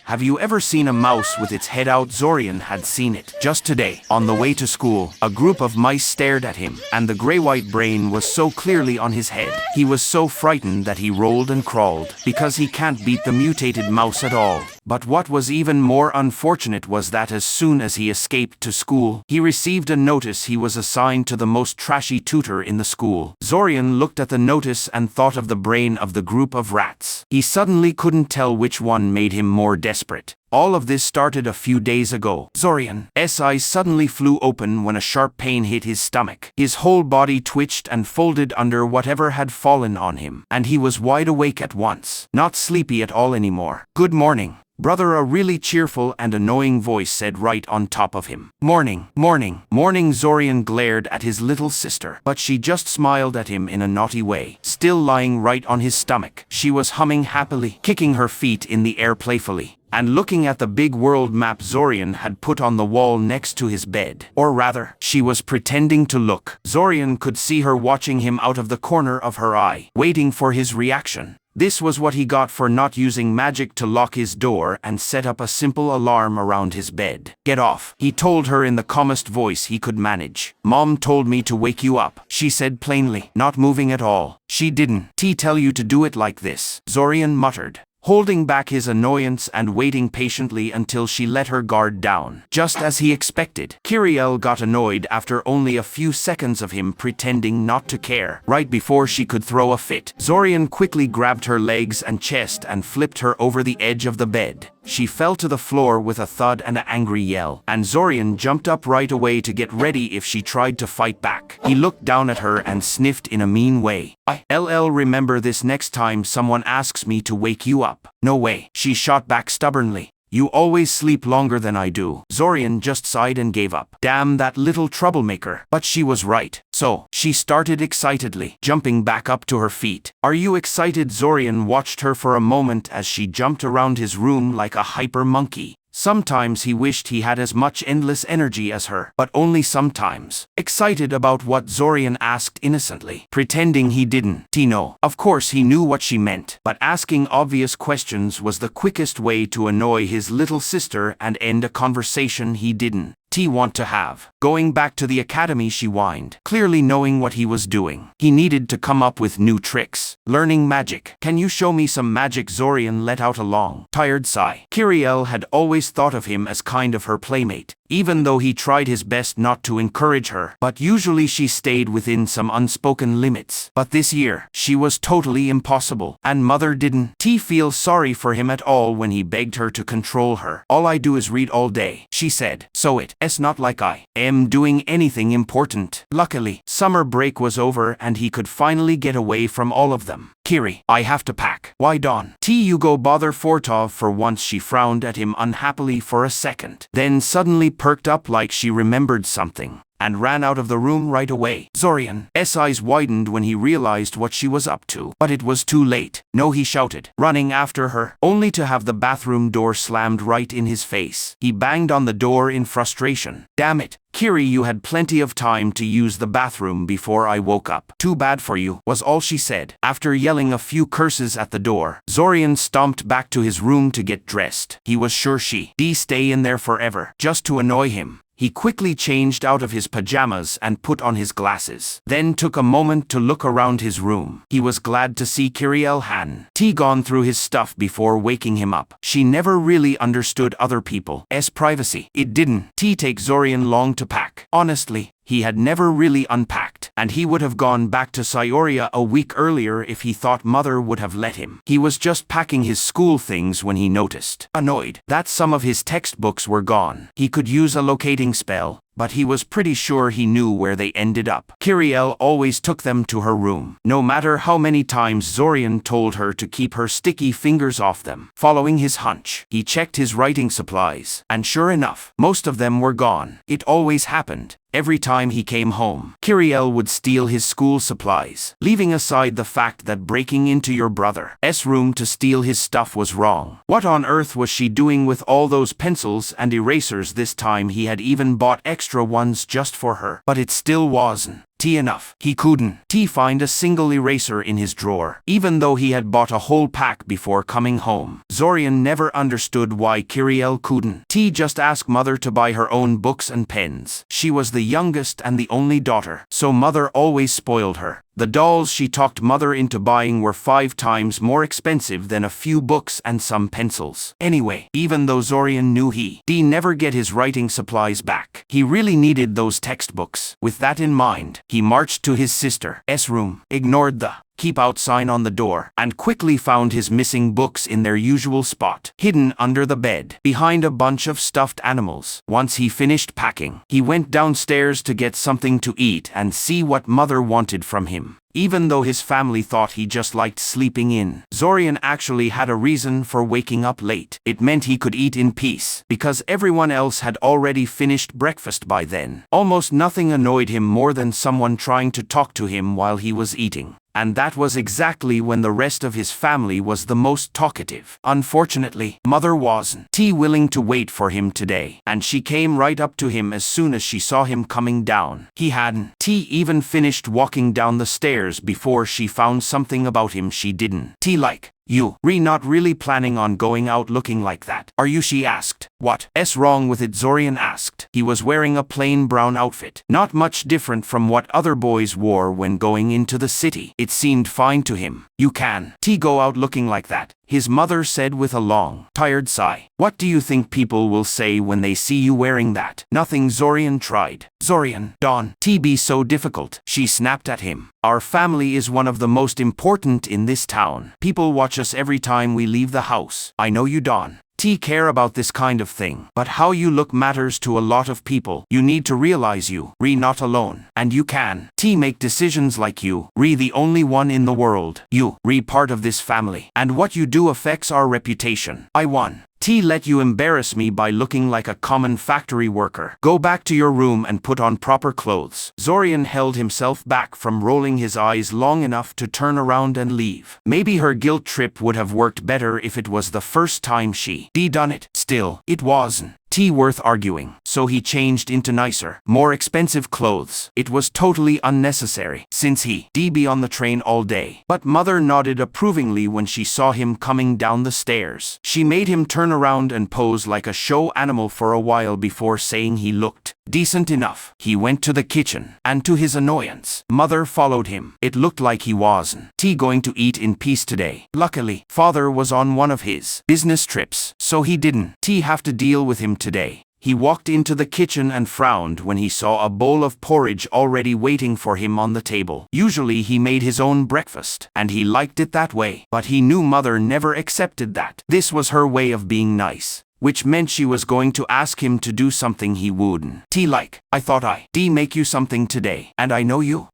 Have you ever seen a mouse with its head out? Zorian had seen it. Just today, on the way to school, a group of mice stared at him, and the gray-white brain was so clearly on his head. He was so frightened that he rolled and crawled, because he can't beat the mutated mouse at all. But what was even more unfortunate was that as soon as he escaped to school, he received a notice he was assigned to the most trashy tutor in the school. Zorian looked at the notice and thought of the brain of the group of rats. He suddenly couldn't tell which one made him more desperate. All of this started a few days ago. Zorian's eyes suddenly flew open when a sharp pain hit his stomach. His whole body twitched and folded under whatever had fallen on him, and he was wide awake at once, not sleepy at all anymore. "Good morning, brother," a really cheerful and annoying voice said right on top of him. "Morning, morning, morning." Zorian glared at his little sister, but she just smiled at him in a naughty way. Still lying right on his stomach, she was humming happily, kicking her feet in the air playfully, and looking at the big world map Zorian had put on the wall next to his bed. Or rather, she was pretending to look. Zorian could see her watching him out of the corner of her eye, waiting for his reaction. This was what he got for not using magic to lock his door and set up a simple alarm around his bed. "Get off," he told her in the calmest voice he could manage. "Mom told me to wake you up," she said plainly, not moving at all. "She didn't tell you to do it like this," Zorian muttered, holding back his annoyance and waiting patiently until she let her guard down. Just as he expected, Kiriel got annoyed after only a few seconds of him pretending not to care. Right before she could throw a fit, Zorian quickly grabbed her legs and chest and flipped her over the edge of the bed. She fell to the floor with a thud and an angry yell, and Zorian jumped up right away to get ready if she tried to fight back. He looked down at her and sniffed in a mean way. "I'll remember this next time someone asks me to wake you up." "No way," she shot back stubbornly. "You always sleep longer than I do." Zorian just sighed and gave up. Damn that little troublemaker. But she was right. So, she started excitedly, jumping back up to her feet. "Are you excited?" Zorian watched her for a moment as she jumped around his room like a hyper monkey. Sometimes he wished he had as much endless energy as her, but only sometimes. Excited about what? Zorian asked innocently, pretending he didn't know. Of course he knew what she meant, but asking obvious questions was the quickest way to annoy his little sister and end a conversation he didn't want to have. "Going back to the academy," she whined, clearly knowing what he was doing. He needed to come up with new tricks. "Learning magic. Can you show me some magic?" Zorian let out a long, tired sigh. Kiriel had always thought of him as kind of her playmate, even though he tried his best not to encourage her, but usually she stayed within some unspoken limits. But this year, she was totally impossible, and Mother didn't feel sorry for him at all when he begged her to control her. "All I do is read all day," she said, "so it's not like I am doing anything important." Luckily, summer break was over and he could finally get away from all of them. "Kiri, I have to pack." "Why don't you go bother Fortov for once?" She frowned at him unhappily for a second, then suddenly perked up like she remembered something, and ran out of the room right away. Zorian's eyes widened when he realized what she was up to, but it was too late. "No," he shouted, running after her, only to have the bathroom door slammed right in his face. He banged on the door in frustration. "Damn it, Kiri, you had plenty of time to use the bathroom before I woke up." "Too bad for you," was all she said. After yelling a few curses at the door, Zorian stomped back to his room to get dressed. He was sure she'd stay in there forever, just to annoy him. He quickly changed out of his pajamas and put on his glasses, then took a moment to look around his room. He was glad to see Kiriel hadn't gone through his stuff before waking him up. She never really understood other people's privacy. It didn't take Zorian long to pack. Honestly, he had never really unpacked, and he would have gone back to Syoria a week earlier if he thought Mother would have let him. He was just packing his school things when he noticed, annoyed, that some of his textbooks were gone. He could use a locating spell, but he was pretty sure he knew where they ended up. Kiriel always took them to her room, no matter how many times Zorian told her to keep her sticky fingers off them. Following his hunch, he checked his writing supplies, and sure enough, most of them were gone. It always happened. Every time he came home, Kiriel would steal his school supplies, leaving aside the fact that breaking into your brother's room to steal his stuff was wrong. What on earth was she doing with all those pencils and erasers? This time he had even bought extra ones just for her. But it still wasn't T enough. He couldn't find a single eraser in his drawer, even though he had bought a whole pack before coming home. Zorian never understood why Kiriel couldn't just ask mother to buy her own books and pens. She was the youngest and the only daughter, so mother always spoiled her. The dolls she talked mother into buying were 5 times more expensive than a few books and some pencils. Anyway, even though Zorian knew he'd never get his writing supplies back, he really needed those textbooks. With that in mind, he marched to his sister's room, ignored the keep out sign on the door, and quickly found his missing books in their usual spot, hidden under the bed, behind a bunch of stuffed animals. Once he finished packing, he went downstairs to get something to eat and see what mother wanted from him. Even though his family thought he just liked sleeping in, Zorian actually had a reason for waking up late. It meant he could eat in peace, because everyone else had already finished breakfast by then. Almost nothing annoyed him more than someone trying to talk to him while he was eating. And that was exactly when the rest of his family was the most talkative. Unfortunately, mother wasn't willing to wait for him today, and she came right up to him as soon as she saw him coming down. He hadn't even finished walking down the stairs before she found something about him she didn't like. You're not really planning on going out looking like that, are you? She asked. What's wrong with it? Zorian asked. He was wearing a plain brown outfit, not much different from what other boys wore when going into the city. It seemed fine to him. You can't go out looking like that, his mother said with a long, tired sigh. What do you think people will say when they see you wearing that? Nothing. Zorian tried. Zorian, don't be so difficult, she snapped at him. Our family is one of the most important in this town. People watch us every time we leave the house. I know you don't care about this kind of thing, but how you look matters to a lot of people. You need to realize you're not alone, and you can make decisions like you're the only one in the world. You're part of this family, and what you do affects our reputation. I won't let you embarrass me by looking like a common factory worker. Go back to your room and put on proper clothes. Zorian held himself back from rolling his eyes long enough to turn around and leave. Maybe her guilt trip would have worked better if it was the first time she'd done it. Still, it wasn't worth arguing, so he changed into nicer, more expensive clothes. It was totally unnecessary, since he'd be on the train all day. But mother nodded approvingly when she saw him coming down the stairs. She made him turn around and pose like a show animal for a while before saying he looked decent enough. He went to the kitchen, and to his annoyance, mother followed him. It looked like he wasn't going to eat in peace today. Luckily, father was on one of his business trips, so he didn't have to deal with him today. He walked into the kitchen and frowned when he saw a bowl of porridge already waiting for him on the table. Usually he made his own breakfast, and he liked it that way, but he knew mother never accepted that. This was her way of being nice, which meant she was going to ask him to do something he wouldn't like. I thought I'd make you something today, and I know you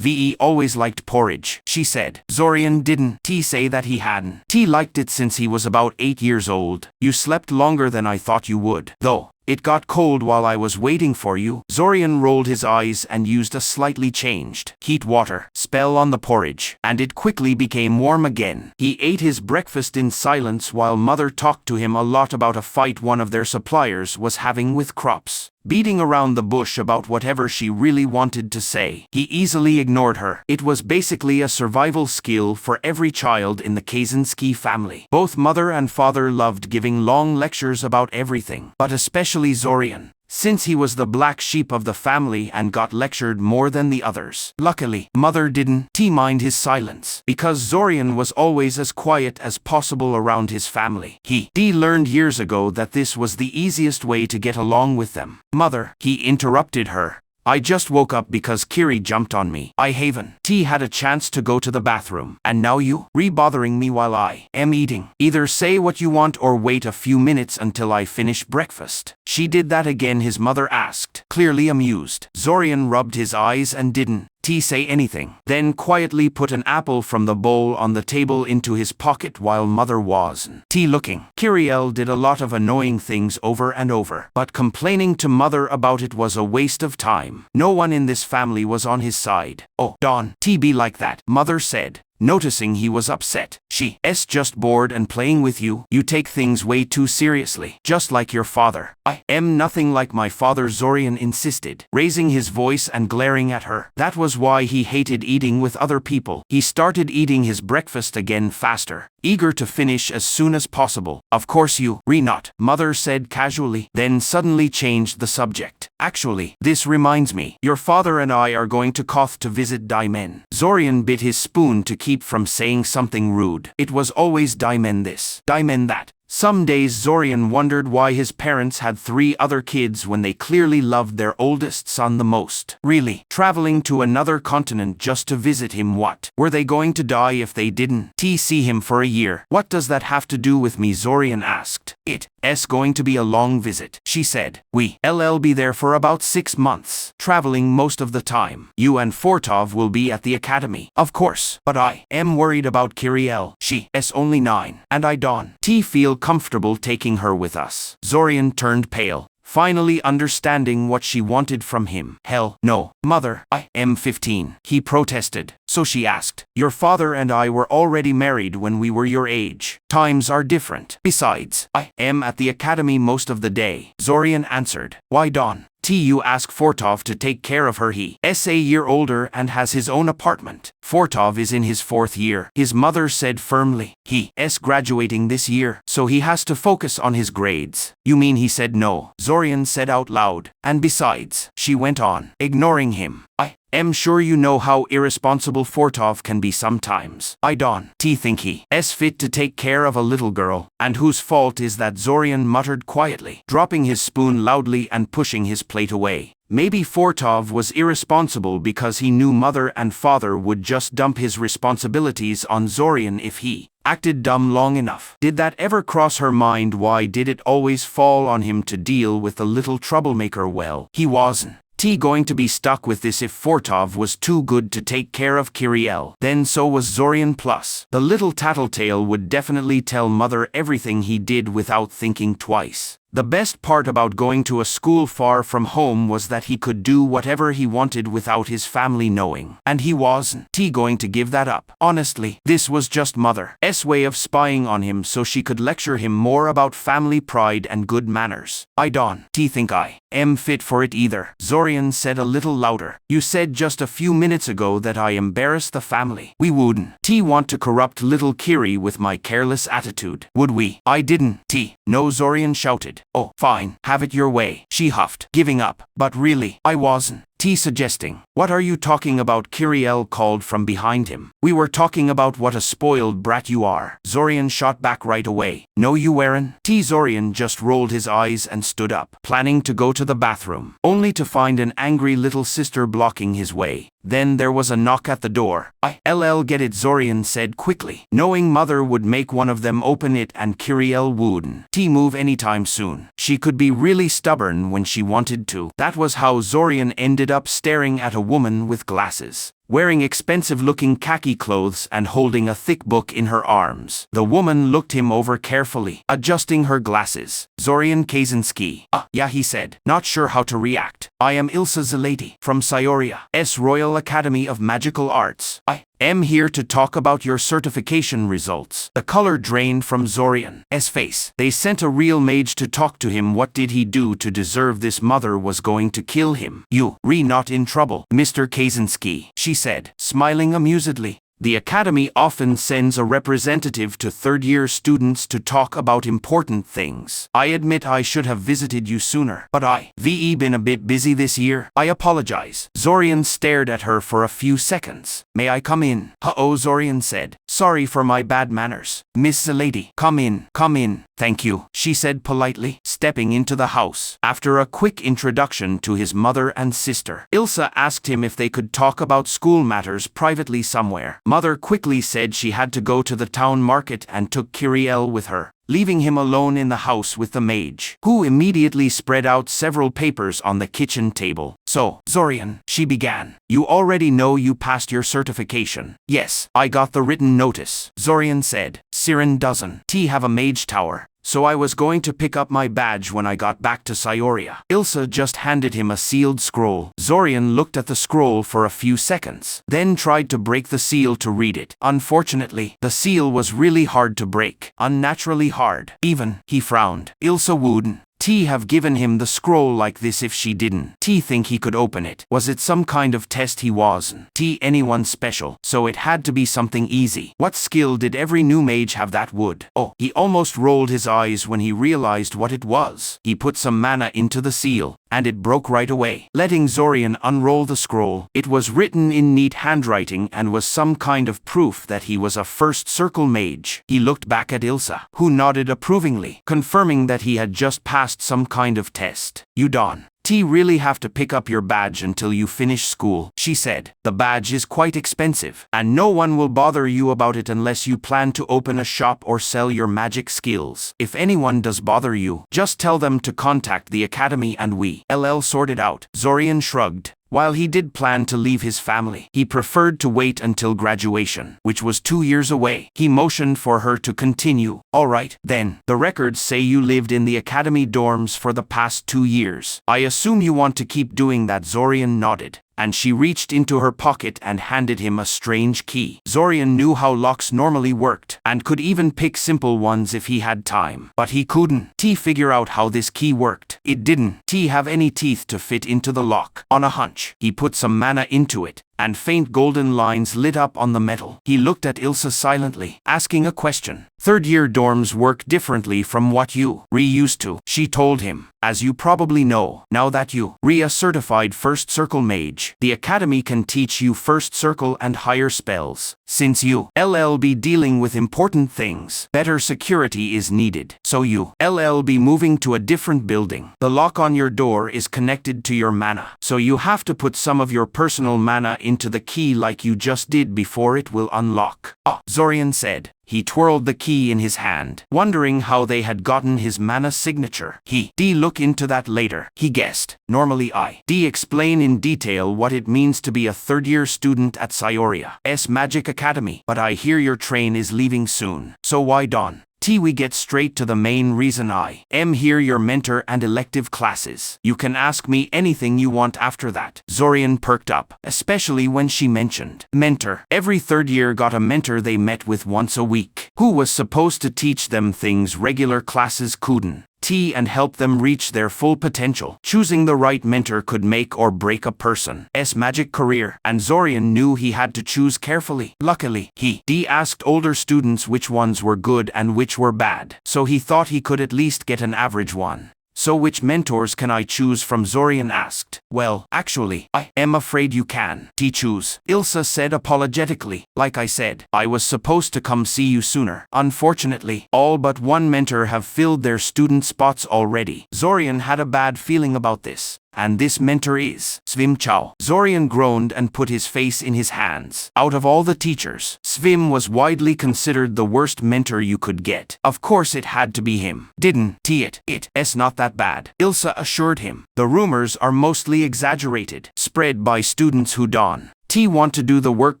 always liked porridge, she said. Zorian didn't say that he hadn't liked it since he was about 8 years old. You slept longer than I thought you would, though. It got cold while I was waiting for you. Zorian rolled his eyes and used a slightly changed heat water spell on the porridge, and it quickly became warm again. He ate his breakfast in silence while mother talked to him a lot about a fight one of their suppliers was having with crops. Beating around the bush about whatever she really wanted to say, he easily ignored her. It was basically a survival skill for every child in the Xianxia family. Both mother and father loved giving long lectures about everything, but especially Zorian, since he was the black sheep of the family and got lectured more than the others. Luckily, mother didn't mind his silence, because Zorian was always as quiet as possible around his family. He learned years ago that this was the easiest way to get along with them. Mother, he interrupted her. I just woke up because Kiri jumped on me. I haven't had a chance to go to the bathroom, and now you bothering me while I am eating. Either say what you want or wait a few minutes until I finish breakfast. She did that again, his mother asked, clearly amused. Zorian rubbed his eyes and didn't say anything, then quietly put an apple from the bowl on the table into his pocket while mother wasn't looking. Kiriel did a lot of annoying things over and over, but complaining to mother about it was a waste of time. No one in this family was on his side. Oh, don't be like that, mother said. Noticing he was upset, She's just bored and playing with you. You take things way too seriously, just like your father. I am nothing like my father, Zorian insisted, raising his voice and glaring at her. That was why he hated eating with other people. He started eating his breakfast again faster, eager to finish as soon as possible. Of course you not, Mother said casually, then suddenly changed the subject. Actually, this reminds me, your father and I are going to Koth to visit Daimen. Zorian bit his spoon to keep from saying something rude. It was always Daimen this, Daimen that. Some days Zorian wondered why his parents had 3 other kids when they clearly loved their oldest son the most. Really, traveling to another continent just to visit him, what? Were they going to die if they didn't see him for a year? What does that have to do with me? Zorian asked. It's going to be a long visit, she said. We'll be there for about 6 months, traveling most of the time. You and Fortov will be at the academy, of course. But I am worried about Kiriel. She's only 9, and I don't feel comfortable taking her with us. Zorian turned pale, finally understanding what she wanted from him. Hell no, Mother, I am 15, he protested. So she asked, your father and I were already married when we were your age. Times are different. Besides, I am at the academy most of the day, Zorian answered. Why don't you ask Fortov to take care of her? He's a year older and has his own apartment. Fortov is in his 4th year, his mother said firmly. He's graduating this year, so he has to focus on his grades. You mean he said no? Zorian said out loud. And besides, she went on, ignoring him, I am sure you know how irresponsible Fortov can be sometimes. I don't think he's fit to take care of a little girl. And whose fault is that? Zorian muttered quietly, dropping his spoon loudly and pushing his plate away. Maybe Fortov was irresponsible because he knew Mother and Father would just dump his responsibilities on Zorian if he acted dumb long enough. Did that ever cross her mind? Why did it always fall on him to deal with the little troublemaker? Well, he wasn't going to be stuck with this. If Fortov was too good to take care of Kiriel, then so was Zorian. Plus, the little tattletale would definitely tell Mother everything he did without thinking twice. The best part about going to a school far from home was that he could do whatever he wanted without his family knowing. And he wasn't going to give that up. Honestly, this was just Mother's way of spying on him so she could lecture him more about family pride and good manners. I don't think I am fit for it either, Zorian said a little louder. You said just a few minutes ago that I embarrassed the family. We wouldn't want to corrupt little Kiri with my careless attitude, would we? I didn't no, Zorian shouted. Oh, fine, have it your way, she huffed, giving up. But really, I wasn't suggesting. What are you talking about? Kiriel called from behind him. We were talking about what a spoiled brat you are. Zorian shot back right away. No you weren't. Zorian just rolled his eyes and stood up, planning to go to the bathroom, only to find an angry little sister blocking his way. Then there was a knock at the door. I'll get it, Zorian said quickly, knowing Mother would make one of them open it and Kiriel wouldn't move anytime soon. She could be really stubborn when she wanted to. That was how Zorian ended up staring at a woman with glasses, wearing expensive-looking khaki clothes and holding a thick book in her arms. The woman looked him over carefully, adjusting her glasses. Zorian Kaczynski. Yeah, he said, not sure how to react. I am Ilsa Zalati, from Syoria, Royal Academy of Magical Arts. I am here to talk about your certification results. The color drained from Zorian's face. They sent a real mage to talk to him. What did he do to deserve this? Mother was going to kill him. You not in trouble, Mr. Kaczynski, she said, smiling amusedly. The academy often sends a representative to third-year students to talk about important things. I admit I should have visited you sooner, but I've been a bit busy this year. I apologize. Zorian stared at her for a few seconds. May I come in? Zorian said. Sorry for my bad manners. Miss Zalati, come in. Come in. Thank you, she said politely, stepping into the house. After a quick introduction to his mother and sister, Ilsa asked him if they could talk about school matters privately somewhere. Mother quickly said she had to go to the town market and took Kiriel with her, leaving him alone in the house with the mage, who immediately spread out several papers on the kitchen table. So, Zorian, she began, you already know you passed your certification. Yes, I got the written notice, Zorian said. Siren doesn't have a mage tower, so I was going to pick up my badge when I got back to Syoria. Ilsa just handed him a sealed scroll. Zorian looked at the scroll for a few seconds, then tried to break the seal to read it. Unfortunately, the seal was really hard to break. Unnaturally hard. Even, he frowned. Ilsa wouldn't have given him the scroll like this if she didn't think he could open it. Was it some kind of test he wasn't anyone special, so it had to be something easy. What skill did every new mage have that would? Oh, he almost rolled his eyes when he realized what it was. He put some mana into the seal, and it broke right away, letting Zorian unroll the scroll. It was written in neat handwriting and was some kind of proof that he was a first circle mage. He looked back at Ilsa, who nodded approvingly, confirming that he had just passed some kind of test. You don't really have to pick up your badge until you finish school, she said. The badge is quite expensive, and no one will bother you about it unless you plan to open a shop or sell your magic skills. If anyone does bother you, just tell them to contact the academy and we'll sort it out. Zorian shrugged. While he did plan to leave his family, he preferred to wait until graduation, which was 2 years away. He motioned for her to continue. All right, then. The records say you lived in the academy dorms for the past 2 years. I assume you want to keep doing that. Zorian nodded, and she reached into her pocket and handed him a strange key. Zorian knew how locks normally worked, and could even pick simple ones if he had time. But he couldn't figure out how this key worked. It didn't have any teeth to fit into the lock. On a hunch, he put some mana into it, and faint golden lines lit up on the metal. He looked at Ilsa silently, asking a question. Third-year dorms work differently from what you used to, she told him. As you probably know, now that you a certified first circle mage, the academy can teach you first circle and higher spells. Since you'll be dealing with important things, better security is needed. So you'll be moving to a different building. The lock on your door is connected to your mana, so you have to put some of your personal mana into the key like you just did before it will unlock. Ah, Zorian said. He twirled the key in his hand, wondering how they had gotten his mana signature. Look into that later, he guessed. Normally explain in detail what it means to be a third-year student at Syoria's Magic Academy. But I hear your train is leaving soon, so why don't we get straight to the main reason I am here, your mentor and elective classes. You can ask me anything you want after that. Zorian perked up, especially when she mentioned mentor. Every third year got a mentor they met with once a week, who was supposed to teach them things regular classes couldn't. And help them reach their full potential. Choosing the right mentor could make or break a person's magic career, and Zorian knew he had to choose carefully. Luckily, he asked older students which ones were good and which were bad, so he thought he could at least get an average one. So which mentors can I choose from? Zorian asked. Well, actually, I am afraid you can choose, Ilsa said apologetically. Like I said, I was supposed to come see you sooner. Unfortunately, all but one mentor have filled their student spots already. Zorian had a bad feeling about this. And this mentor is Svim Chow. Zorian groaned and put his face in his hands. Out of all the teachers, Svim was widely considered the worst mentor you could get. Of course it had to be him. Didn't it's not that bad, Ilsa assured him. The rumors are mostly exaggerated, spread by students who don't want to do the work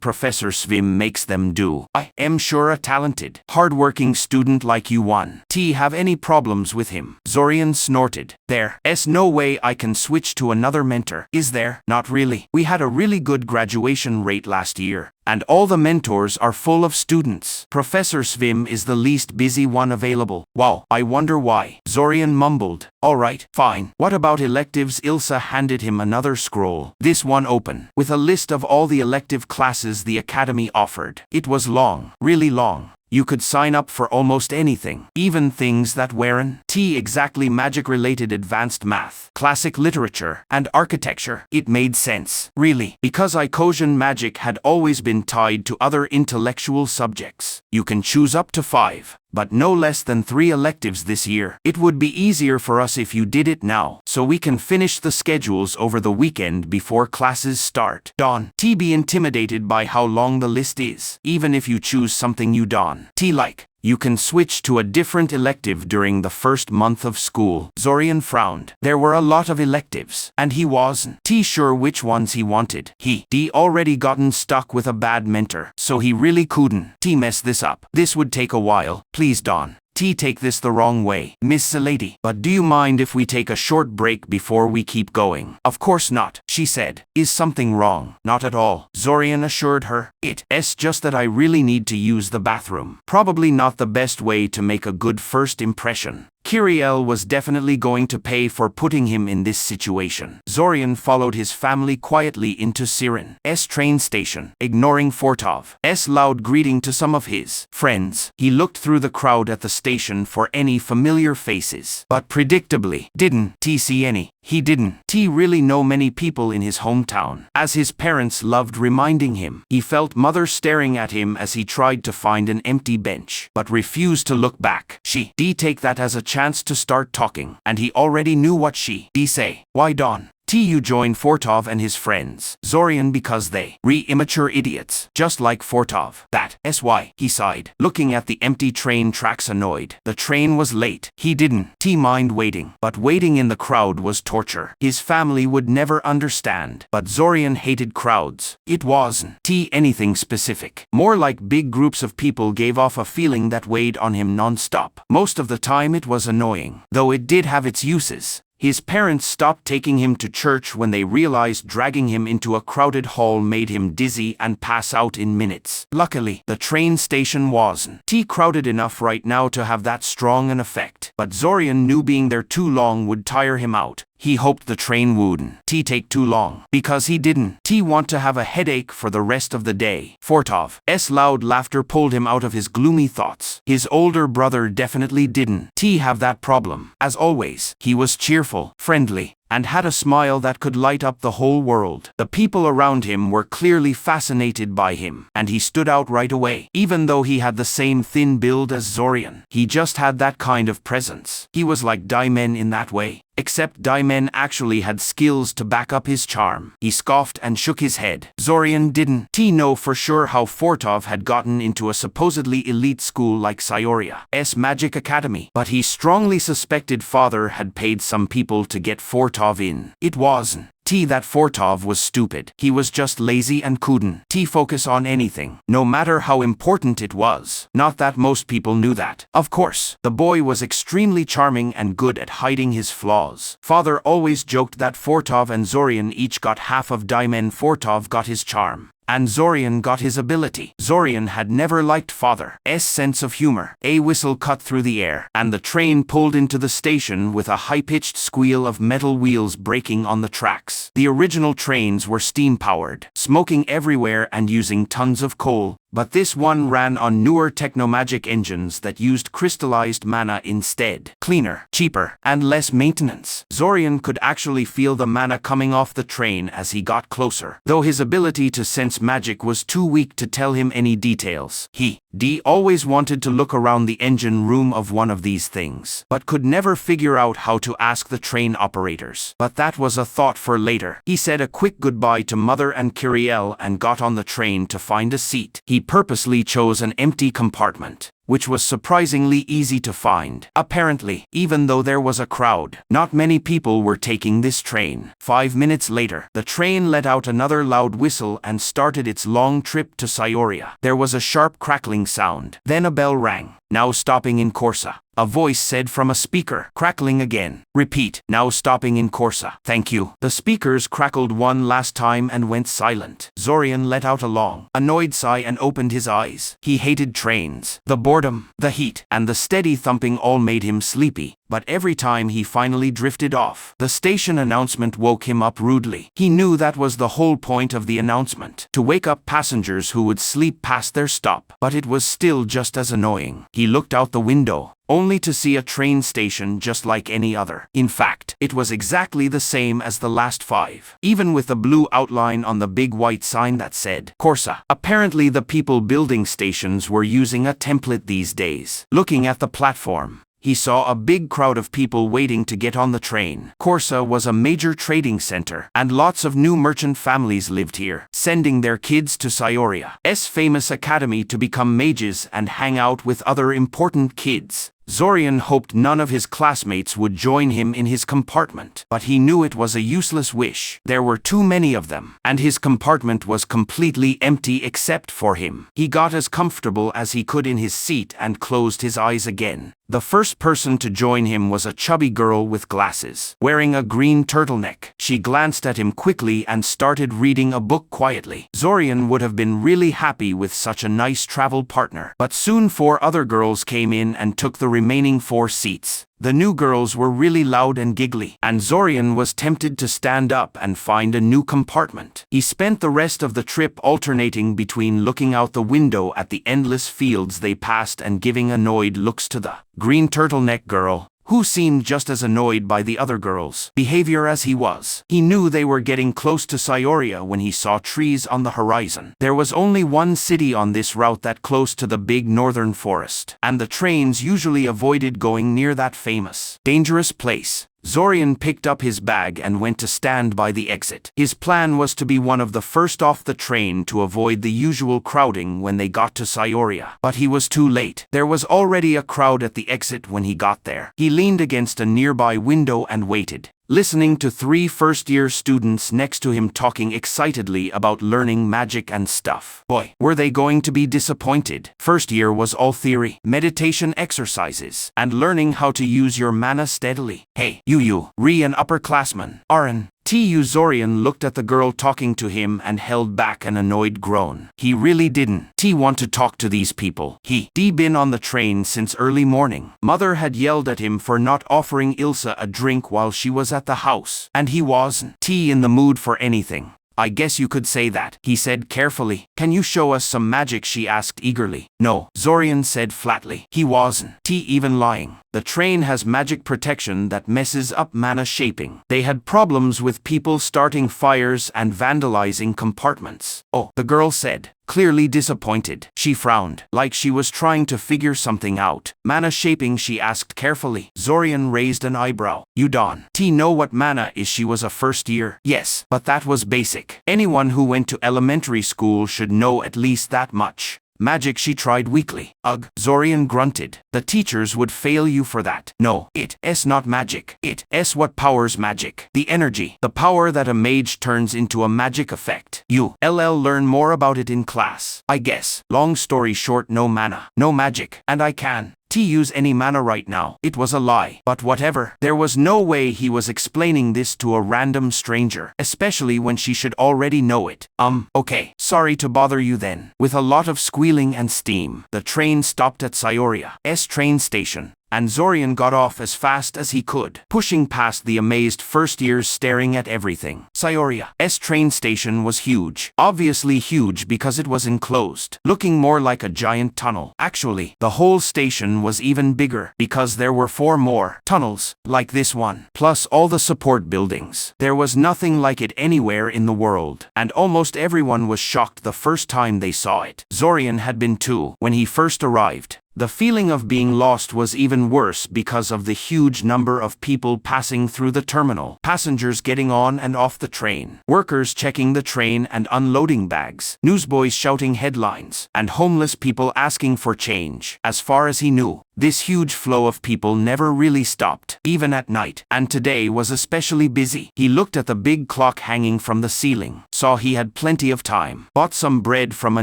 Professor Svim makes them do. I am sure a talented, hardworking student like you won't have any problems with him. Zorian snorted. There's no way I can switch to another mentor, is there? Not really. We had a really good graduation rate last year, and all the mentors are full of students. Professor Svim is the least busy one available. Wow, I wonder why. Zorian mumbled. All right, fine. What about electives? Ilsa handed him another scroll. This one open, with a list of all the elective classes the academy offered. It was long, really long. You could sign up for almost anything, even things that weren't exactly magic-related. Advanced math, classic literature, and architecture. It made sense, really, because Icosian magic had always been tied to other intellectual subjects. You can choose up to 5, but no less than 3 electives this year. It would be easier for us if you did it now, so we can finish the schedules over the weekend before classes start. Don't be intimidated by how long the list is, even if you choose something you don't like. You can switch to a different elective during the first month of school. Zorian frowned. There were a lot of electives, and he wasn't sure which ones he wanted. He already gotten stuck with a bad mentor, so he really couldn't mess this up. This would take a while. Please don't T take this the wrong way, Miss Lady. But do you mind if we take a short break before we keep going? Of course not, she said. Is something wrong? Not at all, Zorian assured her. It's just that I really need to use the bathroom. Probably not the best way to make a good first impression. Kiriel was definitely going to pay for putting him in this situation. Zorian followed his family quietly into Siren's train station, ignoring Fortov's loud greeting to some of his friends. He looked through the crowd at the station for any familiar faces, but predictably, didn't see any. He didn't really know many people in his hometown, as his parents loved reminding him. He felt mother staring at him as he tried to find an empty bench, but refused to look back. She take that as a chance to start talking, and he already knew what she say. Why Don? You join Fortov and his friends, Zorian, because they immature idiots, just like Fortov. That's why, he sighed, looking at the empty train tracks annoyed. The train was late. He didn't mind waiting, but waiting in the crowd was torture. His family would never understand, but Zorian hated crowds. It wasn't anything specific. More like big groups of people gave off a feeling that weighed on him non-stop. Most of the time it was annoying, though it did have its uses. His parents stopped taking him to church when they realized dragging him into a crowded hall made him dizzy and pass out in minutes. Luckily, the train station wasn't crowded enough right now to have that strong an effect, but Zorian knew being there too long would tire him out. He hoped the train wouldn't take too long, because he didn't want to have a headache for the rest of the day. Fortov's loud laughter pulled him out of his gloomy thoughts. His older brother definitely didn't have that problem. As always, he was cheerful, friendly, and had a smile that could light up the whole world. The people around him were clearly fascinated by him, and he stood out right away. Even though he had the same thin build as Zorian, he just had that kind of presence. He was like Daimen in that way, except Daimen actually had skills to back up his charm. He scoffed and shook his head. Zorian didn't know for sure how Fortov had gotten into a supposedly elite school like Sayoria's Magic Academy, but he strongly suspected father had paid some people to get Fortov in. It wasn't that Fortov was stupid. He was just lazy and couldn't focus on anything, no matter how important it was. Not that most people knew that. Of course, the boy was extremely charming and good at hiding his flaws. Father always joked that Fortov and Zorian each got half of Daimen. Fortov got his charm, and Zorian got his ability. Zorian had never liked father's sense of humor. A whistle cut through the air, and the train pulled into the station with a high-pitched squeal of metal wheels breaking on the tracks. The original trains were steam-powered, smoking everywhere and using tons of coal, but this one ran on newer technomagic engines that used crystallized mana instead. Cleaner, cheaper, and less maintenance. Zorian could actually feel the mana coming off the train as he got closer, though his ability to sense magic was too weak to tell him any details. He always wanted to look around the engine room of one of these things, but could never figure out how to ask the train operators. But that was a thought for later. He said a quick goodbye to Mother and Kiriel and got on the train to find a seat. He purposely chose an empty compartment, which was surprisingly easy to find. Apparently, even though there was a crowd, not many people were taking this train. 5 minutes later, the train let out another loud whistle and started its long trip to Sayoria. There was a sharp crackling sound. Then a bell rang. Now stopping in Corsa, a voice said from a speaker. Crackling again. Repeat. Now stopping in Corsa. Thank you. The speakers crackled one last time and went silent. Zorian let out a long, annoyed sigh and opened his eyes. He hated trains. The boredom, the heat, and the steady thumping all made him sleepy. But every time he finally drifted off, the station announcement woke him up rudely. He knew that was the whole point of the announcement, to wake up passengers who would sleep past their stop. But it was still just as annoying. He looked out the window, only to see a train station just like any other. In fact, it was exactly the same as the last 5, even with the blue outline on the big white sign that said Corsa. Apparently the people building stations were using a template these days. Looking at the platform, he saw a big crowd of people waiting to get on the train. Corsa was a major trading center, and lots of new merchant families lived here, sending their kids to Sayoria's famous academy to become mages and hang out with other important kids. Zorian hoped none of his classmates would join him in his compartment, but he knew it was a useless wish. There were too many of them, and his compartment was completely empty except for him. He got as comfortable as he could in his seat and closed his eyes again. The first person to join him was a chubby girl with glasses, wearing a green turtleneck. She glanced at him quickly and started reading a book quietly. Zorian would have been really happy with such a nice travel partner. But soon 4 other girls came in and took the remaining 4 seats. The new girls were really loud and giggly, and Zorian was tempted to stand up and find a new compartment. He spent the rest of the trip alternating between looking out the window at the endless fields they passed and giving annoyed looks to the green turtleneck girl, who seemed just as annoyed by the other girls' behavior as he was. He knew they were getting close to Syoria when he saw trees on the horizon. There was only one city on this route that close to the big northern forest, and the trains usually avoided going near that famous, dangerous place. Zorian picked up his bag and went to stand by the exit. His plan was to be one of the first off the train to avoid the usual crowding when they got to Syoria. But he was too late. There was already a crowd at the exit when he got there. He leaned against a nearby window and waited, listening to 3 first-year students next to him talking excitedly about learning magic and stuff. Boy, were they going to be disappointed. First year was all theory, meditation exercises, and learning how to use your mana steadily. Hey, you, an upperclassman. Aaron. Zorian looked at the girl talking to him and held back an annoyed groan. He really didn't want to talk to these people. He'd been on the train since early morning. Mother had yelled at him for not offering Ilsa a drink while she was at the house, and he wasn't in the mood for anything. I guess you could say that, he said carefully. Can you show us some magic? She asked eagerly. No, Zorian said flatly. He wasn't even lying. The train has magic protection that messes up mana shaping. They had problems with people starting fires and vandalizing compartments. Oh, the girl said, clearly disappointed. She frowned, like she was trying to figure something out. Mana shaping? She asked carefully. Zorian raised an eyebrow. You don't know what mana is? She was a first year. Yes, but that was basic. Anyone who went to elementary school should know at least that much. Magic? She tried weakly. Ugh, Zorian grunted. The teachers would fail you for that. No, it's not magic. It's what powers magic. The energy, the power that a mage turns into a magic effect. You'll learn more about it in class, I guess. Long story short, no mana, no magic, and I can use any mana right now. It was a lie, but whatever. There was no way he was explaining this to a random stranger, especially when she should already know it. Okay, sorry to bother you then. With a lot of squealing and steam, the train stopped at Syoria's train station, and Zorian got off as fast as he could, pushing past the amazed first years staring at everything. Syoria's train station was huge. Obviously huge because it was enclosed, looking more like a giant tunnel. Actually, the whole station was even bigger, because there were 4 more tunnels, like this one, plus all the support buildings. There was nothing like it anywhere in the world, and almost everyone was shocked the first time they saw it. Zorian had been too, when he first arrived. The feeling of being lost was even worse because of the huge number of people passing through the terminal, passengers getting on and off the train, workers checking the train and unloading bags, newsboys shouting headlines, and homeless people asking for change. As far as he knew, this huge flow of people never really stopped, even at night, and today was especially busy. He looked at the big clock hanging from the ceiling, saw he had plenty of time, bought some bread from a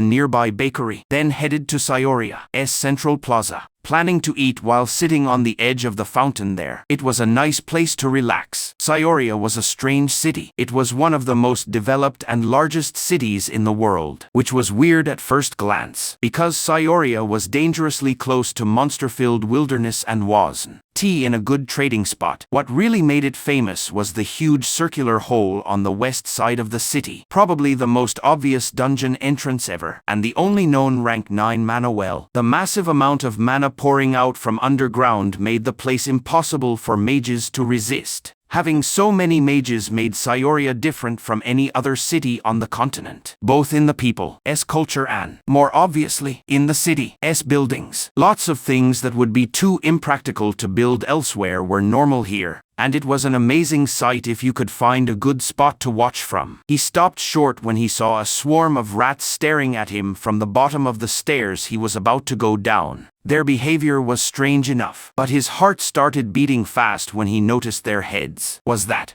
nearby bakery, then headed to Syoria's Central Plaza, planning to eat while sitting on the edge of the fountain there. It was a nice place to relax. Syoria was a strange city. It was one of the most developed and largest cities in the world, which was weird at first glance, because Syoria was dangerously close to monster-filled wilderness and wasn't in a good trading spot. What really made it famous was the huge circular hole on the west side of the city, probably the most obvious dungeon entrance ever, and the only known rank 9 mana well. The massive amount of mana pouring out from underground made the place impossible for mages to resist. Having so many mages made Syoria different from any other city on the continent, both in the people's culture and, more obviously, in the city's buildings. Lots of things that would be too impractical to build elsewhere were normal here, and it was an amazing sight if you could find a good spot to watch from. He stopped short when he saw a swarm of rats staring at him from the bottom of the stairs he was about to go down. Their behavior was strange enough, but his heart started beating fast when he noticed their heads.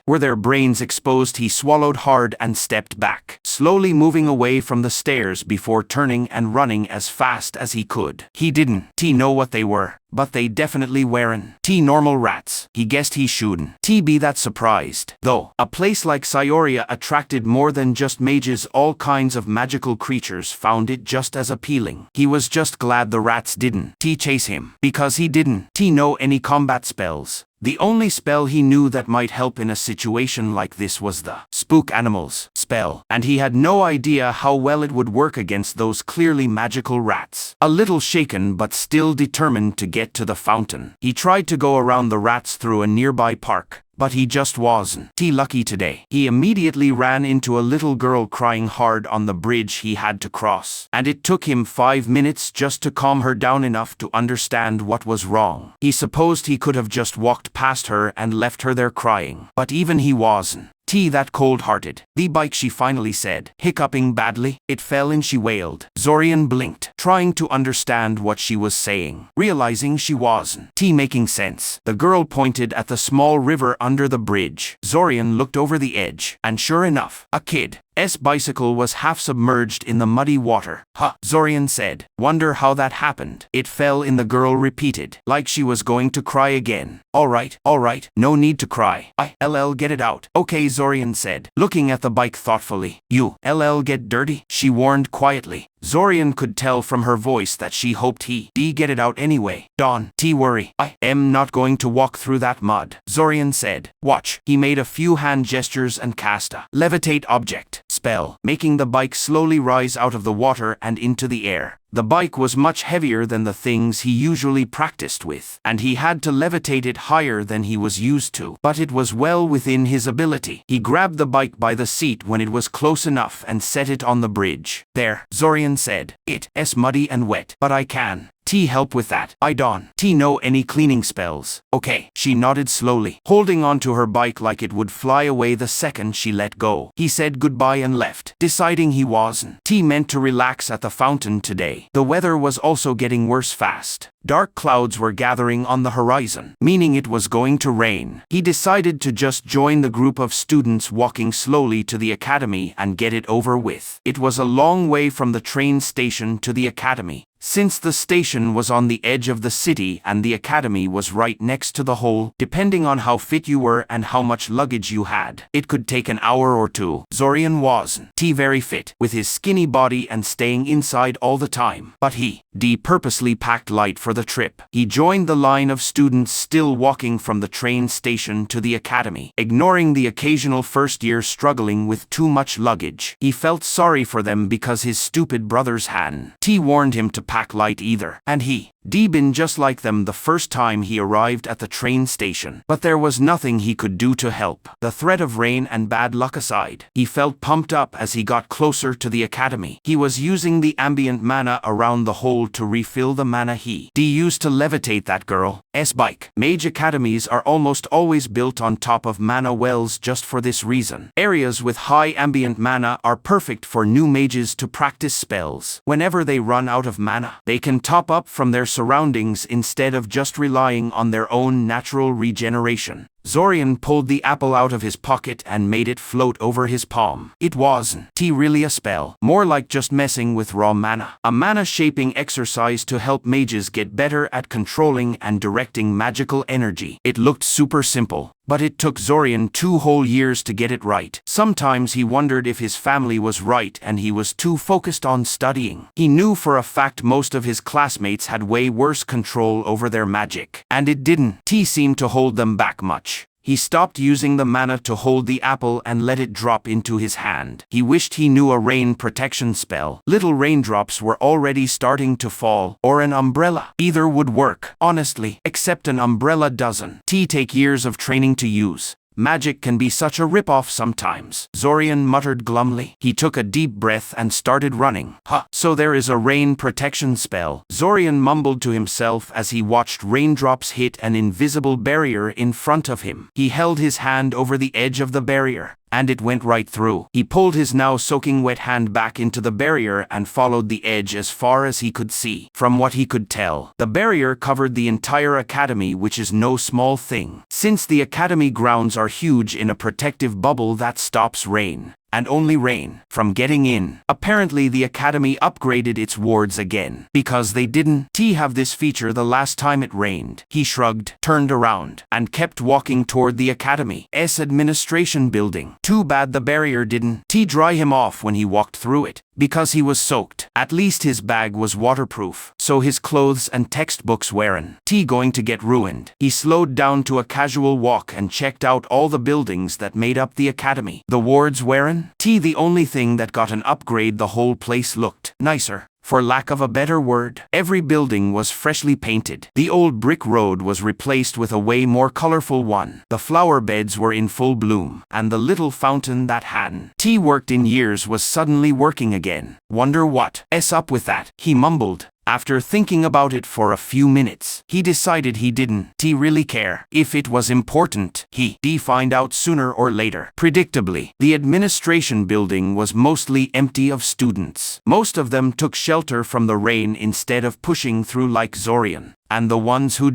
Were their brains exposed? He swallowed hard and stepped back, slowly moving away from the stairs before turning and running as fast as he could. He didn't know what they were, but they definitely weren't normal rats. He guessed he shouldn't be that surprised, though. A place like Xianxia attracted more than just mages. All kinds of magical creatures found it just as appealing. He was just glad the rats didn't chase him, because he didn't know any combat spells. The only spell he knew that might help in a situation like this was the spook animals spell, and he had no idea how well it would work against those clearly magical rats. A little shaken but still determined to get to the fountain, he tried to go around the rats through a nearby park. But he just wasn't lucky today. He immediately ran into a little girl crying hard on the bridge he had to cross, and it took him 5 minutes just to calm her down enough to understand what was wrong. He supposed he could have just walked past her and left her there crying, but even he wasn't that cold-hearted. "The bike," she finally said, hiccuping badly. "It fell," and she wailed. Zorian blinked, trying to understand what she was saying, realizing she wasn't making sense. The girl pointed at the small river under the bridge. Zorian looked over the edge, and sure enough, a kid's bicycle was half submerged in the muddy water. "Huh," Zorian said. "Wonder how that happened." "It fell in," the girl repeated, like she was going to cry again. All right, no need to cry. I'll get it out." "Okay," Zorian said, looking at the bike thoughtfully. "You'll get dirty," she warned quietly. Zorian could tell from her voice that she hoped he'd get it out anyway. "Don't worry, I am not going to walk through that mud," Zorian said. "Watch." He made a few hand gestures and cast a levitate object spell, making the bike slowly rise out of the water and into the air. The bike was much heavier than the things he usually practiced with, and he had to levitate it higher than he was used to, but it was well within his ability. He grabbed the bike by the seat when it was close enough and set it on the bridge. "There," Zorian said. "It's muddy and wet, but I can help with that. I don't know any cleaning spells." "Okay." She nodded slowly, holding onto her bike like it would fly away the second she let go. He said goodbye and left, deciding he wasn't meant to relax at the fountain today. The weather was also getting worse fast. Dark clouds were gathering on the horizon, meaning it was going to rain. He decided to just join the group of students walking slowly to the academy and get it over with. It was a long way from the train station to the academy, since the station was on the edge of the city and the academy was right next to the hole. Depending on how fit you were and how much luggage you had, it could take an hour or two. Zorian wasn't very fit, with his skinny body and staying inside all the time, but he purposely packed light for the trip. He joined the line of students still walking from the train station to the academy, ignoring the occasional first-year struggling with too much luggage. He felt sorry for them because his stupid brothers hadn't warned him to pack light either, and he'd been just like them the first time he arrived at the train station. But there was nothing he could do to help. The threat of rain and bad luck aside, he felt pumped up as he got closer to the academy. He was using the ambient mana around the hole to refill the mana he used to levitate that girl's bike. Mage academies are almost always built on top of mana wells just for this reason. Areas with high ambient mana are perfect for new mages to practice spells. Whenever they run out of mana, they can top up from their surroundings instead of just relying on their own natural regeneration. Zorian pulled the apple out of his pocket and made it float over his palm. It wasn't really a spell, more like just messing with raw mana. A mana-shaping exercise to help mages get better at controlling and directing magical energy. It looked super simple, but it took Zorian 2 whole years to get it right. Sometimes he wondered if his family was right and he was too focused on studying. He knew for a fact most of his classmates had way worse control over their magic, and it didn't seem to hold them back much. He stopped using the mana to hold the apple and let it drop into his hand. He wished he knew a rain protection spell. Little raindrops were already starting to fall, or an umbrella. Either would work, honestly, except an umbrella doesn't take years of training to use. Magic can be such a rip-off sometimes, Zorian muttered glumly. He took a deep breath and started running. So there is a rain protection spell, Zorian mumbled to himself as he watched raindrops hit an invisible barrier in front of him. He held his hand over the edge of the barrier, and it went right through. He pulled his now soaking wet hand back into the barrier and followed the edge as far as he could see. From what he could tell, the barrier covered the entire academy, which is no small thing, since the academy grounds are huge, in a protective bubble that stops rain, and only rain, from getting in. Apparently the academy upgraded its wards again, because they didn't have this feature the last time it rained. He shrugged, turned around, and kept walking toward the academy's administration building. Too bad the barrier didn't dry him off when he walked through it, because he was soaked. At least his bag was waterproof, so his clothes and textbooks weren't going to get ruined. He slowed down to a casual walk and checked out all the buildings that made up the academy. The wards weren't the only thing that got an upgrade. The whole place looked nicer, for lack of a better word. Every building was freshly painted. The old brick road was replaced with a way more colorful one. The flower beds were in full bloom, and the little fountain that hadn't worked in years was suddenly working again. Wonder what's up with that, he mumbled. After thinking about it for a few minutes, he decided he didn't really care. If it was important, he'd find out sooner or later. Predictably, the administration building was mostly empty of students. Most of them took shelter from the rain instead of pushing through like Zorian. And the ones who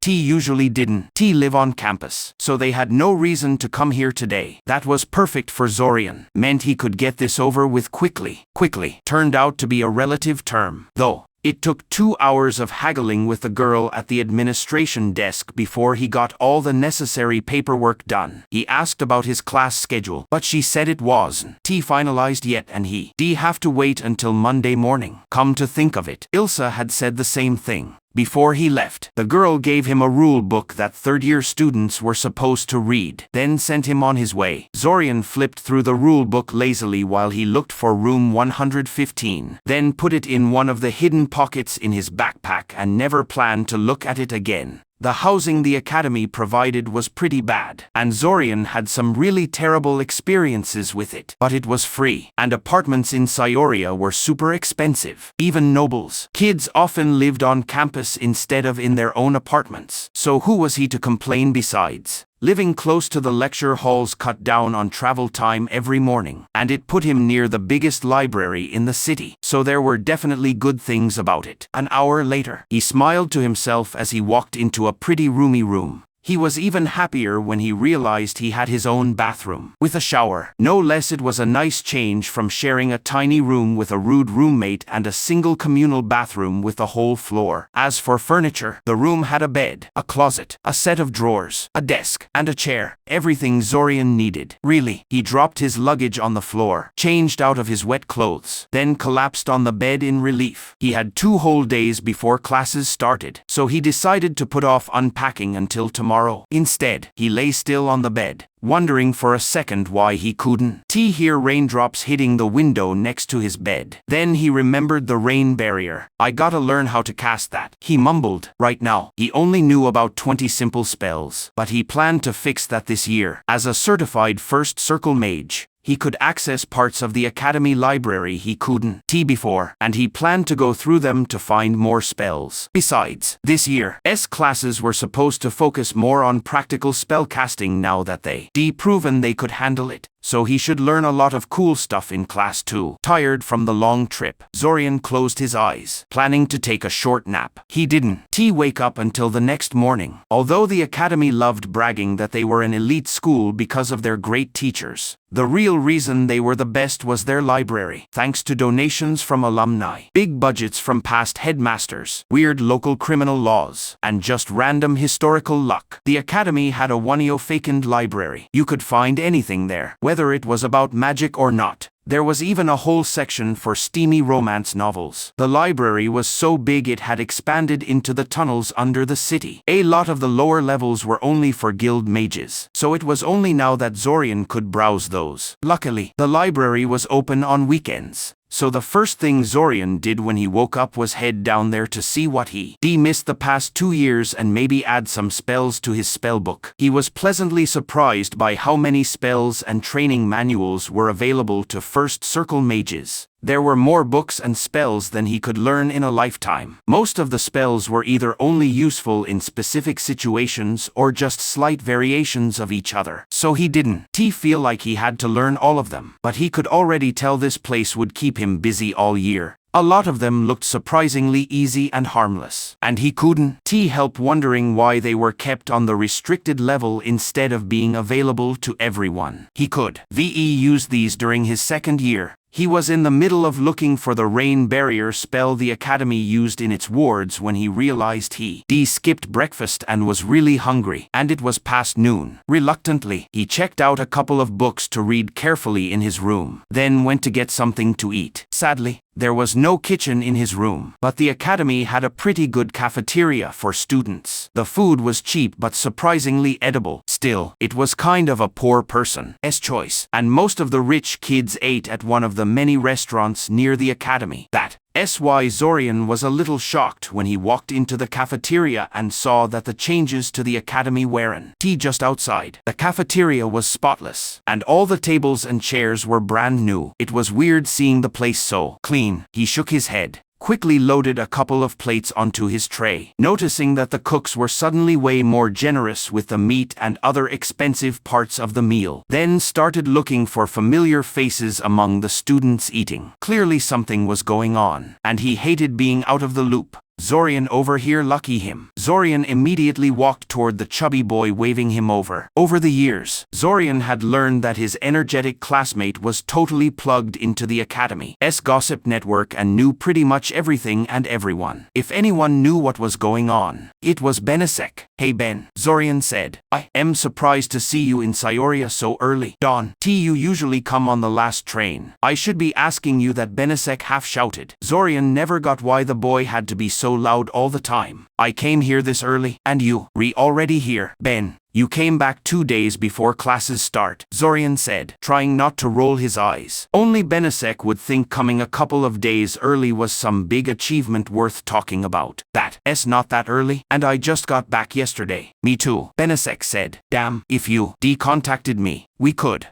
usually didn't live on campus, so they had no reason to come here today. That was perfect for Zorian. Meant he could get this over with quickly. Quickly turned out to be a relative term, though. It took 2 hours of haggling with the girl at the administration desk before he got all the necessary paperwork done. He asked about his class schedule, but she said it wasn't finalized yet and he'd have to wait until Monday morning. Come to think of it, Ilsa had said the same thing. Before he left, the girl gave him a rule book that third-year students were supposed to read, then sent him on his way. Zorian flipped through the rule book lazily while he looked for room 115, then put it in one of the hidden pockets in his backpack and never planned to look at it again. The housing the academy provided was pretty bad, and Zorian had some really terrible experiences with it. But it was free, and apartments in Syoria were super expensive. Even nobles' kids often lived on campus instead of in their own apartments. So who was he to complain besides? Living close to the lecture halls cut down on travel time every morning, and it put him near the biggest library in the city, so there were definitely good things about it. An hour later, he smiled to himself as he walked into a pretty roomy room. He was even happier when he realized he had his own bathroom, with a shower. No less. It was a nice change from sharing a tiny room with a rude roommate and a single communal bathroom with the whole floor. As for furniture, the room had a bed, a closet, a set of drawers, a desk, and a chair. Everything Zorian needed. Really. He dropped his luggage on the floor, changed out of his wet clothes, then collapsed on the bed in relief. He had 2 whole days before classes started, so he decided to put off unpacking until tomorrow. Instead, he lay still on the bed, wondering for a second why he couldn't hear raindrops hitting the window next to his bed. Then he remembered the rain barrier. I gotta learn how to cast that, he mumbled. Right now, he only knew about 20 simple spells, but he planned to fix that this year. As a certified first circle mage, he could access parts of the academy library he couldn't before, and he planned to go through them to find more spells. Besides, this year's classes were supposed to focus more on practical spellcasting now that they proven they could handle it. So he should learn a lot of cool stuff in class too. Tired from the long trip, Zorian closed his eyes, planning to take a short nap. He didn't wake up until the next morning. Although the academy loved bragging that they were an elite school because of their great teachers, the real reason they were the best was their library. Thanks to donations from alumni, big budgets from past headmasters, weird local criminal laws, and just random historical luck, the academy had a one-of-a-kind library. You could find anything there, whether it was about magic or not. There was even a whole section for steamy romance novels. The library was so big it had expanded into the tunnels under the city. A lot of the lower levels were only for guild mages, so it was only now that Zorian could browse those. Luckily, the library was open on weekends, so the first thing Zorian did when he woke up was head down there to see what he missed the past 2 years and maybe add some spells to his spellbook. He was pleasantly surprised by how many spells and training manuals were available to first circle mages. There were more books and spells than he could learn in a lifetime. Most of the spells were either only useful in specific situations or just slight variations of each other. So he didn't feel like he had to learn all of them. But he could already tell this place would keep him busy all year. A lot of them looked surprisingly easy and harmless. And he couldn't help wondering why they were kept on the restricted level instead of being available to everyone. He could use these during his second year. He was in the middle of looking for the rain barrier spell the Academy used in its wards when he realized he skipped breakfast and was really hungry, and it was past noon. Reluctantly, he checked out a couple of books to read carefully in his room, then went to get something to eat. Sadly, there was no kitchen in his room, but the Academy had a pretty good cafeteria for students. The food was cheap but surprisingly edible. Still, it was kind of a poor person's choice, and most of the rich kids ate at one of the many restaurants near the Academy. Zorian was a little shocked when he walked into the cafeteria and saw that the changes to the Academy weren't just outside. The cafeteria was spotless, and all the tables and chairs were brand new. It was weird seeing the place so clean. He shook his head, quickly loaded a couple of plates onto his tray, noticing that the cooks were suddenly way more generous with the meat and other expensive parts of the meal. Then started looking for familiar faces among the students eating. Clearly something was going on, and he hated being out of the loop. Zorian over here, lucky him. Zorian immediately walked toward the chubby boy, waving him over. Over the years, Zorian had learned that his energetic classmate was totally plugged into the Academy's gossip network and knew pretty much everything and everyone. If anyone knew what was going on, it was Benesek. Hey Ben, Zorian said. I am surprised to see you in Syoria so early. Dawn, you usually come on the last train. I should be asking you that, Benesek half shouted. Zorian never got why the boy had to be so loud all the time. I came here this early, and you already here. Ben, you came back 2 days before classes start, Zorian said, trying not to roll his eyes. Only Benesek would think coming a couple of days early was some big achievement worth talking about. That's not that early, and I just got back yesterday. Me too, Benesek said. Damn, if you contacted me, we could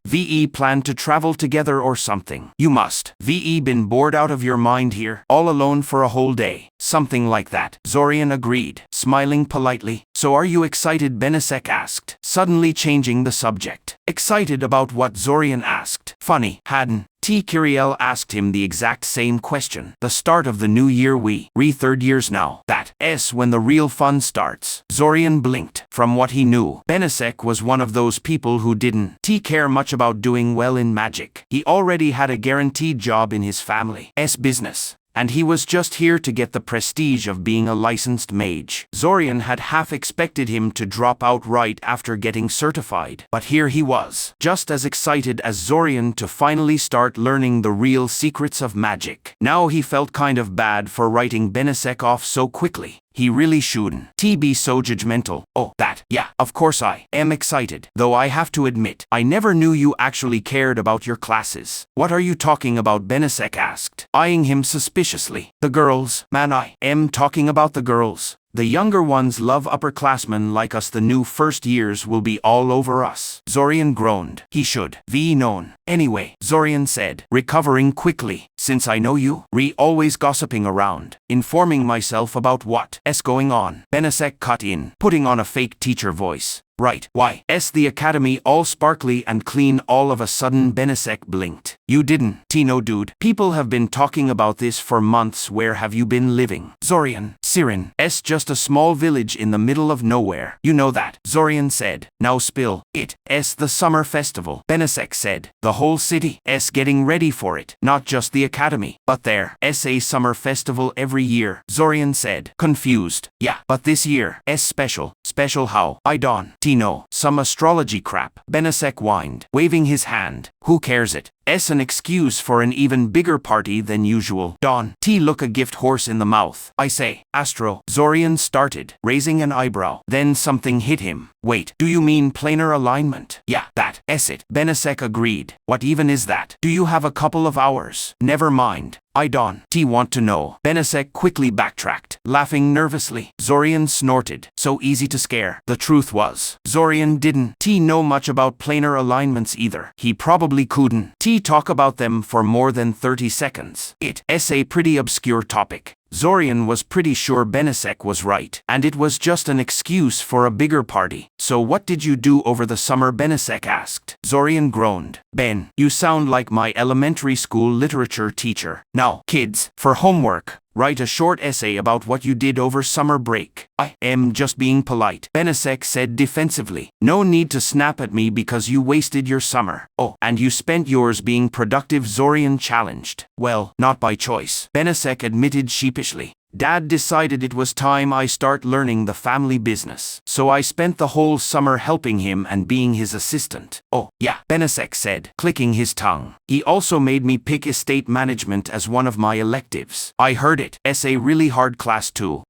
plan to travel together or something. You must been bored out of your mind here, all alone for a whole day. Something like that, Zorian agreed, smiling politely. So are you excited, Benesek asked, suddenly changing the subject. Excited about what? Zorian asked. Funny, hadn't Kiriel asked him the exact same question. The start of the new year, we third years now. That's when the real fun starts. Zorian blinked. From what he knew, Benesek was one of those people who didn't care much about doing well in magic. He already had a guaranteed job in his family's business, and he was just here to get the prestige of being a licensed mage. Zorian had half expected him to drop out right after getting certified, but here he was, just as excited as Zorian to finally start learning the real secrets of magic. Now he felt kind of bad for writing Benesek off so quickly. He really shouldn't be so judgmental. Oh, yeah, of course I am excited. Though I have to admit, I never knew you actually cared about your classes. What are you talking about? Benesek asked, eyeing him suspiciously. The girls, man, I am talking about the girls. The younger ones love upperclassmen like us. The new first years will be all over us. Zorian groaned. He should known. Anyway, Zorian said, recovering quickly, since I know you, always gossiping around, informing myself about what's going on. Benesek cut in, putting on a fake teacher voice. Right, why? The Academy all sparkly and clean. All of a sudden Benesek blinked. You didn't know, dude. People have been talking about this for months. Where have you been living? Zorian, Sirin. Just a small village in the middle of nowhere. You know that, Zorian said. Now spill it. The summer festival, Benesek said. The whole city getting ready for it. Not just the Academy, but there a summer festival every year, Zorian said, confused. Yeah, but this year special. Special how? I don't know. Some astrology crap, Benesek whined, waving his hand. Who cares? An excuse for an even bigger party than usual. Dawn, look a gift horse in the mouth. I say, Astro. Zorian started, raising an eyebrow. Then something hit him. Wait, do you mean planar alignment? Yeah, that It. Benasek agreed. What even is that? Do you have a couple of hours? Never mind. I don't want to know. Benasek quickly backtracked, laughing nervously. Zorian snorted. So easy to scare. The truth was, Zorian didn't know much about planar alignments either. He probably couldn't talk about them for more than 30 seconds. It's a pretty obscure topic. Zorian was pretty sure Benasek was right, and it was just an excuse for a bigger party. So what did you do over the summer? Benasek asked. Zorian groaned. Ben, you sound like my elementary school literature teacher. Now, kids, for homework, write a short essay about what you did over summer break. I am just being polite, Benasek said defensively. No need to snap at me because you wasted your summer. Oh, and you spent yours being productive, Zorian challenged. Well, not by choice, Benasek admitted sheepishly. Dad decided it was time I start learning the family business. So I spent the whole summer helping him and being his assistant. Oh, yeah, Benasek said, clicking his tongue. He also made me pick estate management as one of my electives. I heard it. It's a really hard class too.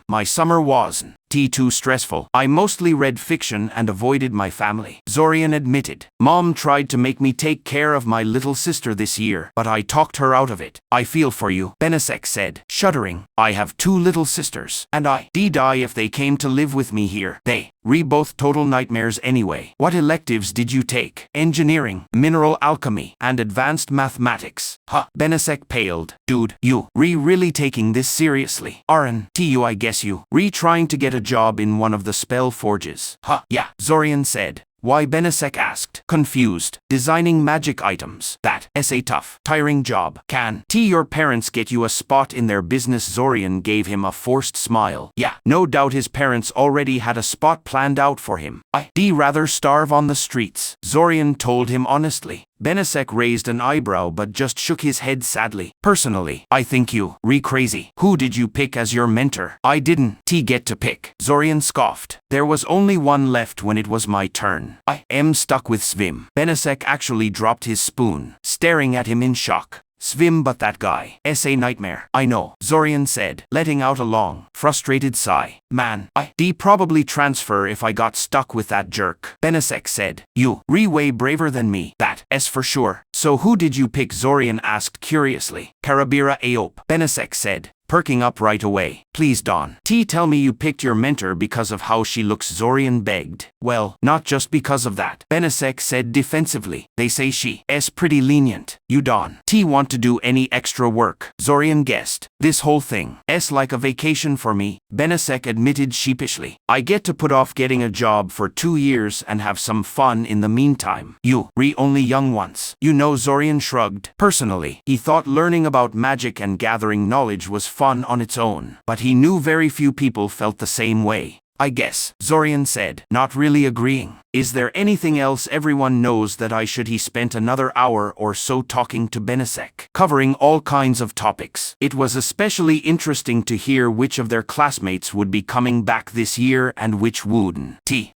My summer wasn't too stressful. I mostly read fiction and avoided my family, Zorian admitted. Mom tried to make me take care of my little sister this year, but I talked her out of it. I feel for you, Benasek said, shuddering. I have 2 little sisters, and I'd die if they came to live with me here. They both total nightmares anyway. What electives did you take? Engineering, mineral alchemy, and advanced mathematics. Benasek paled. Dude, you really taking this seriously? Aren't you, I guess you trying to get a job in one of the spell forges? Yeah, Zorian said. Why? Benasek asked, confused. Designing magic items. That's a tough, tiring job. Can your parents get you a spot in their business? Zorian gave him a forced smile. Yeah, no doubt his parents already had a spot planned out for him. I'd rather starve on the streets, Zorian told him honestly. Benasek raised an eyebrow but just shook his head sadly. Personally, I think you crazy. Who did you pick as your mentor? I didn't get to pick, Zorian scoffed. There was only one left when it was my turn. I am stuck with Svim. Benasek actually dropped his spoon, staring at him in shock. Svim, but that guy. A nightmare. I know, Zorian said, letting out a long, frustrated sigh. Man, I'd probably transfer if I got stuck with that jerk, Benasek said. You way braver than me. That's for sure. So who did you pick? Zorian asked curiously. Karabira Aope, Benasek said, perking up right away. Please Don. Tell me you picked your mentor because of how she looks, Zorian begged. Well, not just because of that, Benasek said defensively. They say she's pretty lenient. You Don want to do any extra work? Zorian guessed. This whole thing's like a vacation for me, Benasek admitted sheepishly. I get to put off getting a job for 2 years and have some fun in the meantime. You only young once. You know, Zorian shrugged. Personally, he thought learning about magic and gathering knowledge was fun on its own, but he knew very few people felt the same way. I guess, Zorian said, not really agreeing. Is there anything else everyone knows that I should? He spent another hour or so talking to Benasek, covering all kinds of topics. It was especially interesting to hear which of their classmates would be coming back this year and which wouldn't.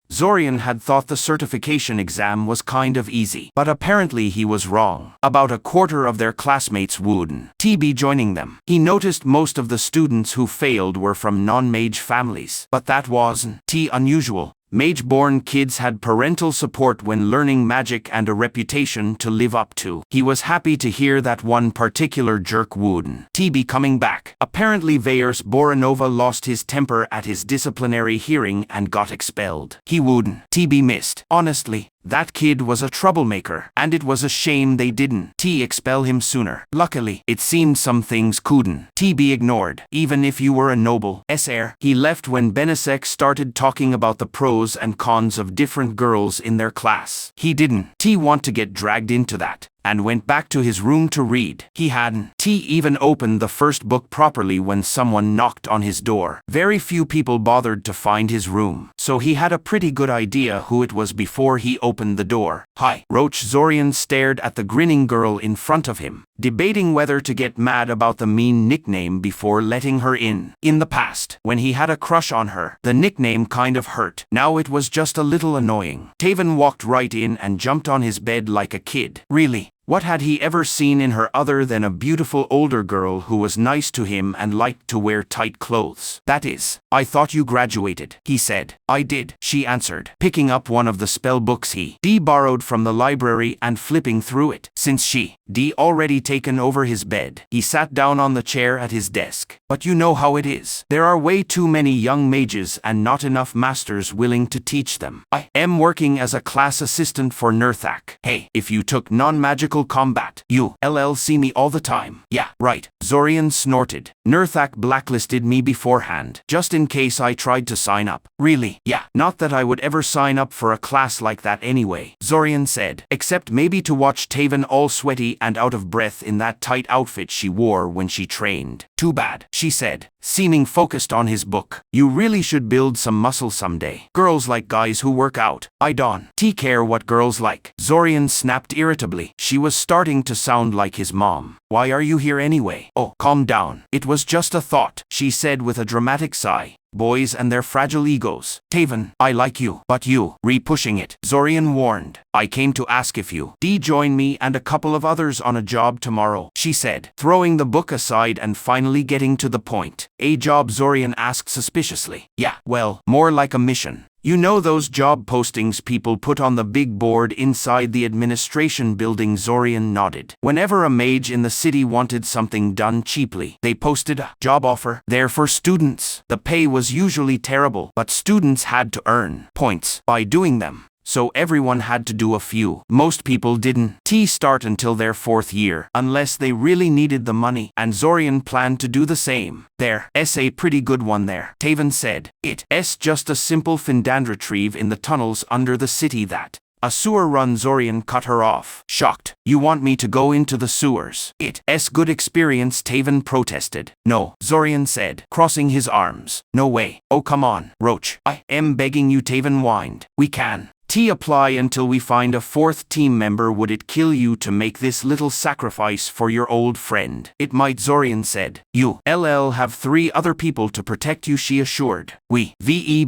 Zorian had thought the certification exam was kind of easy, but apparently he was wrong. About a quarter of their classmates wouldn't be joining them. He noticed most of the students who failed were from non-mage families, but that wasn't unusual. Mage-born kids had parental support when learning magic and a reputation to live up to. He was happy to hear that one particular jerk wouldn't be coming back. Apparently Veyers Boranova lost his temper at his disciplinary hearing and got expelled. He wouldn't be missed. Honestly, that kid was a troublemaker, and it was a shame they didn't expel him sooner. Luckily, it seemed some things couldn't be ignored, even if you were a noble heir. He left when Benasek started talking about the pros and cons of different girls in their class. He didn't want to get dragged into that, and went back to his room to read. He hadn't even opened the first book properly when someone knocked on his door. Very few people bothered to find his room, so he had a pretty good idea who it was before he opened the door. Hi, Roach. Zorian stared at the grinning girl in front of him, debating whether to get mad about the mean nickname before letting her in. In the past, when he had a crush on her, the nickname kind of hurt. Now it was just a little annoying. Taven walked right in and jumped on his bed like a kid. Really? What had he ever seen in her other than a beautiful older girl who was nice to him and liked to wear tight clothes? That is, I thought you graduated, he said. I did, she answered, picking up one of the spell books he borrowed from the library and flipping through it. Since she already taken over his bed, he sat down on the chair at his desk. But you know how it is. There are way too many young mages and not enough masters willing to teach them. I am working as a class assistant for Nurthak. Hey, if you took non-magical combat, you'll see me all the time. Yeah, right. Zorian snorted. Nurthak blacklisted me beforehand, just in case I tried to sign up. Really? Yeah, not that I would ever sign up for a class like that anyway, Zorian said, except maybe to watch Taven all sweaty and out of breath in that tight outfit she wore when she trained. Too bad, she said, seeming focused on his book. You really should build some muscle someday. Girls like guys who work out. I don't care what girls like. Zorian snapped irritably. She was starting to sound like his mom. Why are you here anyway? Oh, calm down. It was just a thought, she said with a dramatic sigh. Boys and their fragile egos. Taven, I like you, but you pushing it, Zorian warned. I came to ask if you join me and a couple of others on a job tomorrow, she said, throwing the book aside and finally getting to the point. A job? Zorian asked suspiciously. Yeah, well, more like a mission. You know those job postings people put on the big board inside the administration building? Zorian nodded. Whenever a mage in the city wanted something done cheaply, they posted a job offer there for students. The pay was usually terrible, but students had to earn points by doing them. So everyone had to do a few. Most people didn't start until their 4th year, unless they really needed the money, and Zorian planned to do the same. There's a pretty good one there, Taven said. It's just a simple Findand retrieve in the tunnels under the city that a sewer run. Zorian cut her off, shocked. You want me to go into the sewers? It's good experience, Taven protested. No, Zorian said, crossing his arms. No way. Oh come on, Roach. I am begging you, Taven whined. We can apply until we find a 4th team member. Would it kill you to make this little sacrifice for your old friend? It might, Zorian said. You'll have 3 other people to protect you, she assured. We've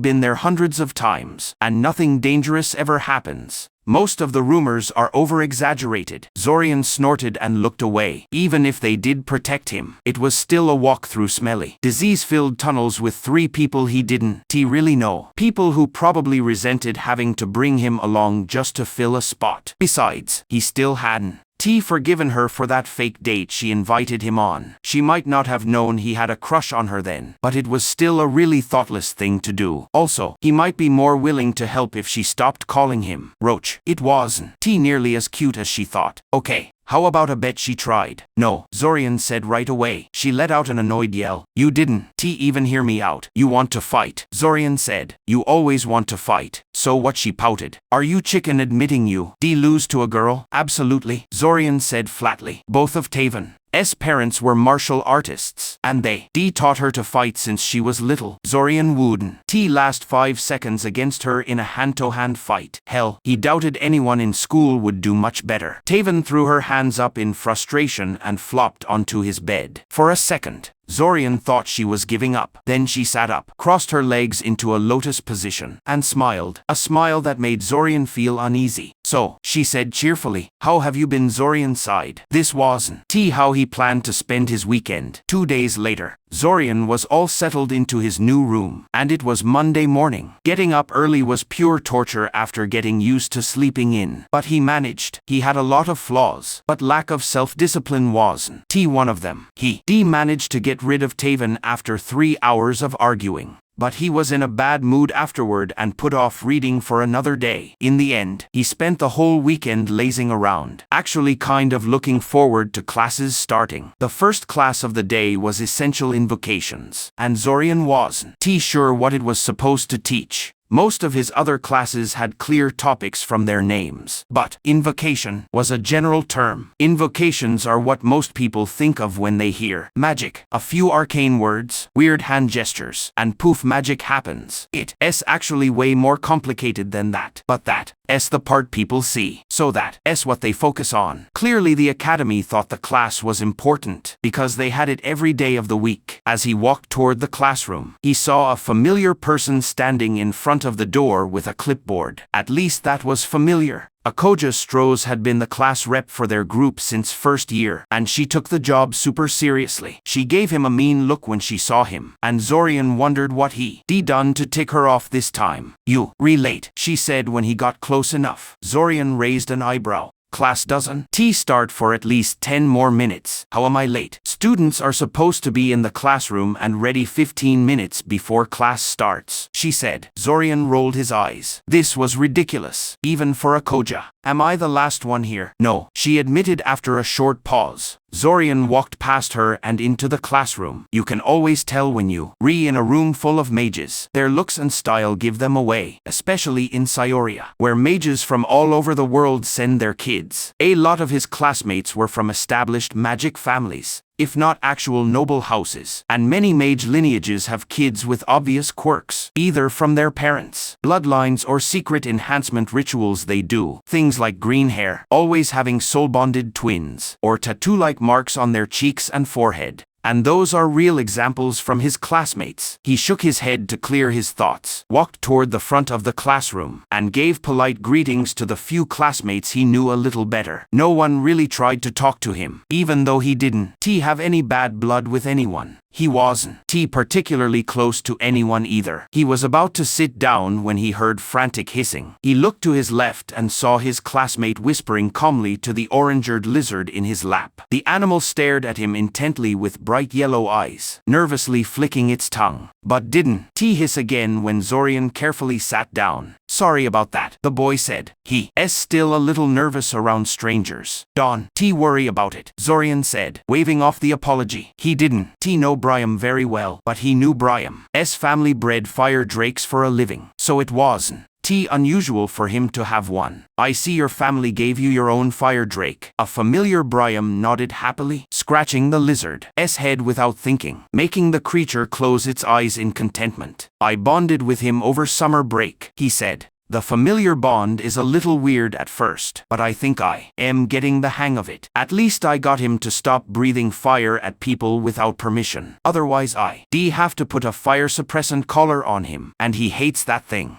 been there hundreds of times, and nothing dangerous ever happens. Most of the rumors are over-exaggerated. Zorian snorted and looked away. Even if they did protect him, it was still a walk through smelly, disease-filled tunnels with 3 people he didn't really know. People who probably resented having to bring him along just to fill a spot. Besides, he still hadn't forgiven her for that fake date she invited him on. She might not have known he had a crush on her then, but it was still a really thoughtless thing to do. Also, he might be more willing to help if she stopped calling him Roach. It wasn't nearly as cute as she thought. Okay, how about a bet? She tried. No, Zorian said right away. She let out an annoyed yell. You didn't even hear me out. You want to fight? Zorian said. You always want to fight. So what? She pouted. Are you chicken admitting you lose to a girl? Absolutely, Zorian said flatly. Both of Taven's parents were martial artists, and they taught her to fight since she was little. Zorian wouldn't last 5 seconds against her in a hand-to-hand fight. Hell, he doubted anyone in school would do much better. Taven threw her hands up in frustration and flopped onto his bed. For a second, Zorian thought she was giving up. Then she sat up, crossed her legs into a lotus position, and smiled. A smile that made Zorian feel uneasy. So, she said cheerfully, how have you been? Zorian sighed. This wasn't how he planned to spend his weekend. 2 days later, Zorian was all settled into his new room, and it was Monday morning. Getting up early was pure torture after getting used to sleeping in. But he managed. He had a lot of flaws, but lack of self-discipline wasn't one of them. He managed to get rid of Taven after 3 hours of arguing. But he was in a bad mood afterward and put off reading for another day. In the end, he spent the whole weekend lazing around, actually kind of looking forward to classes starting. The first class of the day was Essential Invocations, and Zorian wasn't sure what it was supposed to teach. Most of his other classes had clear topics from their names, but invocation was a general term. Invocations are what most people think of when they hear magic. A few arcane words, weird hand gestures, and poof, magic happens. It's actually way more complicated than that, but that's the part people see, so that's what they focus on. Clearly the academy thought the class was important, because they had it every day of the week. As he walked toward the classroom, he saw a familiar person standing in front of the door with a clipboard. At least that was familiar. Akoja Strohs had been the class rep for their group since first year, and she took the job super seriously. She gave him a mean look when she saw him, and Zorian wondered what he'd done to tick her off this time. "You late," she said when he got close enough. Zorian raised an eyebrow. "Class doesn't start for at least 10 more minutes. How am I late?" "Students are supposed to be in the classroom and ready 15 minutes before class starts," she said. Zorian rolled his eyes. This was ridiculous, even for Akoja. "Am I the last one here?" "No," she admitted after a short pause. Zorian walked past her and into the classroom. "You can always tell when you in a room full of mages. Their looks and style give them away, especially in Syoria, where mages from all over the world send their kids." A lot of his classmates were from established magic families, if not actual noble houses, and many mage lineages have kids with obvious quirks, either from their parents' bloodlines or secret enhancement rituals they do. Things like green hair, always having soul-bonded twins, or tattoo-like marks on their cheeks and forehead. And those are real examples from his classmates. He shook his head to clear his thoughts, walked toward the front of the classroom, and gave polite greetings to the few classmates he knew a little better. No one really tried to talk to him, even though he didn't have any bad blood with anyone. He wasn't particularly close to anyone either. He was about to sit down when he heard frantic hissing. He looked to his left and saw his classmate whispering calmly to the orange-eared lizard in his lap. The animal stared at him intently with bright yellow eyes, nervously flicking its tongue, but didn't hiss again when Zorian carefully sat down. "Sorry about that," the boy said. He's still a little nervous around strangers. "Don't worry about it," Zorian said, waving off the apology. He didn't know Briam very well, but he knew Briam's family bred fire drakes for a living, so it wasn't unusual for him to have one. "I see your family gave you your own fire drake." A familiar Briam nodded happily, scratching the lizard's head without thinking, making the creature close its eyes in contentment. "I bonded with him over summer break," he said. "The familiar bond is a little weird at first, but I think I am getting the hang of it. At least I got him to stop breathing fire at people without permission. Otherwise I have to put a fire suppressant collar on him, and he hates that thing."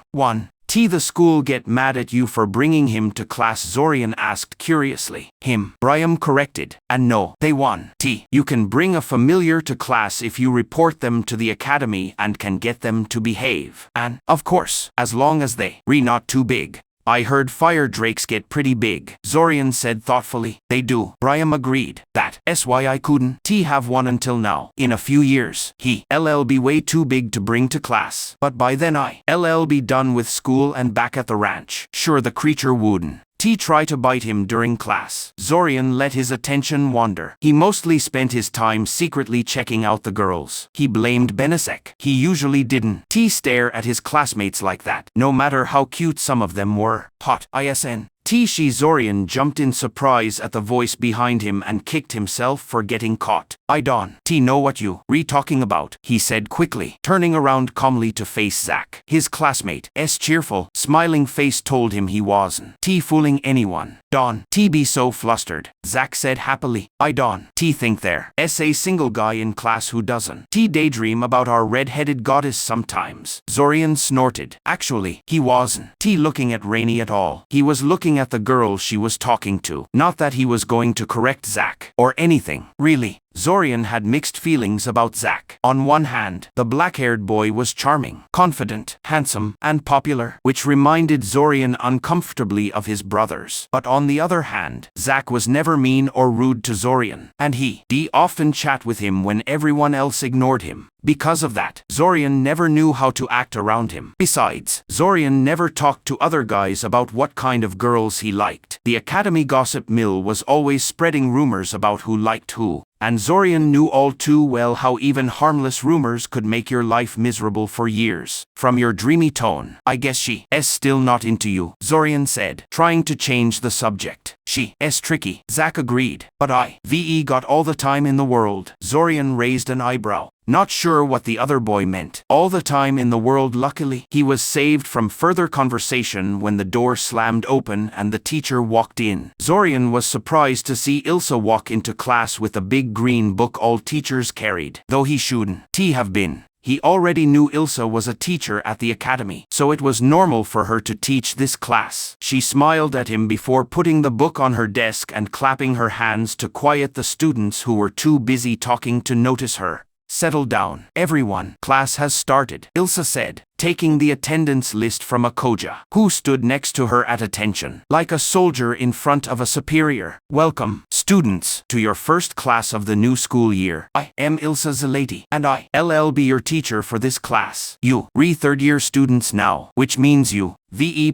The school get mad at you for bringing him to class?" Zorian asked curiously. "Him," Briam corrected. "And no, they won. You can bring a familiar to class if you report them to the academy and can get them to behave. And, of course, as long as they not too big." "I heard fire drakes get pretty big," Zorian said thoughtfully. "They do," Briam agreed. "That's why I couldn't have one until now. In a few years, he'll be way too big to bring to class. But by then I'll be done with school and back at the ranch." Sure, the creature wouldn't try to bite him during class. Zorian let his attention wander. He mostly spent his time secretly checking out the girls. He blamed Benesek. He usually didn't stare at his classmates like that, no matter how cute some of them were. "Hot, isn'." Zorian jumped in surprise at the voice behind him and kicked himself for getting caught. "I don't know what you talking about," he said quickly, turning around calmly to face Zack. His classmate's cheerful, smiling face told him he wasn't fooling anyone. "Don't be so flustered," Zack said happily. "I don't think there's a single guy in class who doesn't daydream about our red-headed goddess sometimes." Zorian snorted. Actually, he wasn't looking at Rainy at all. He was looking at the girl she was talking to. Not that he was going to correct Zack or anything, really. Zorian had mixed feelings about Zack. On one hand, the black-haired boy was charming, confident, handsome, and popular, which reminded Zorian uncomfortably of his brothers. But on the other hand, Zack was never mean or rude to Zorian, and he often chat with him when everyone else ignored him. Because of that, Zorian never knew how to act around him. Besides, Zorian never talked to other guys about what kind of girls he liked. The academy gossip mill was always spreading rumors about who liked who, and Zorian knew all too well how even harmless rumors could make your life miserable for years. "From your dreamy tone, I guess she's still not into you," Zorian said, trying to change the subject. "She's tricky," Zack agreed. "But I've got all the time in the world." Zorian raised an eyebrow, not sure what the other boy meant. All the time in the world. Luckily, he was saved from further conversation when the door slammed open and the teacher walked in. Zorian was surprised to see Ilsa walk into class with a big green book all teachers carried, though he shouldn't have been. He already knew Ilsa was a teacher at the academy, so it was normal for her to teach this class. She smiled at him before putting the book on her desk and clapping her hands to quiet the students who were too busy talking to notice her. "Settle down, everyone. Class has started," Ilsa said, taking the attendance list from a koja, who stood next to her at attention, like a soldier in front of a superior. "Welcome, students, to your first class of the new school year. I am Ilsa Zalati, and I'll be your teacher for this class. You, third-year students now, which means you,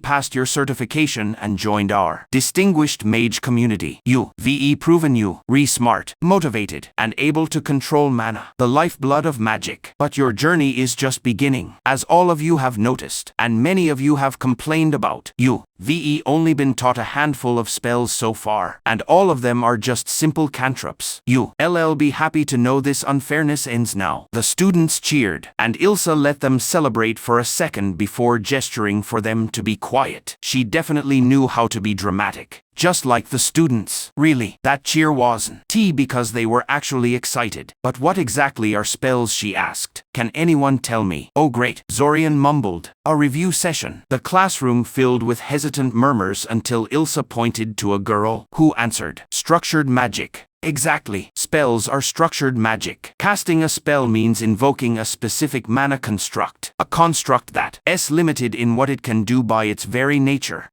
passed your certification and joined our distinguished mage community. You, proven you, smart, motivated, and able to control mana, the lifeblood of magic. But your journey is just beginning, as all of you have noticed, and many of you have complained about. You, only been taught a handful of spells so far, and all of them are just simple cantrips. You'll be happy to know this unfairness ends now." The students cheered, and Ilsa let them celebrate for a second before gesturing for them to be quiet. She definitely knew how to be dramatic, just like the students. Really, that cheer wasn't because they were actually excited. "But what exactly are spells?" she asked. "Can anyone tell me?" "Oh great," Zorian mumbled. "A review session." The classroom filled with hesitant murmurs until Ilsa pointed to a girl, who answered, "Structured magic." "Exactly. Spells are structured magic. Casting a spell means invoking a specific mana construct. A construct that is limited in what it can do by its very nature.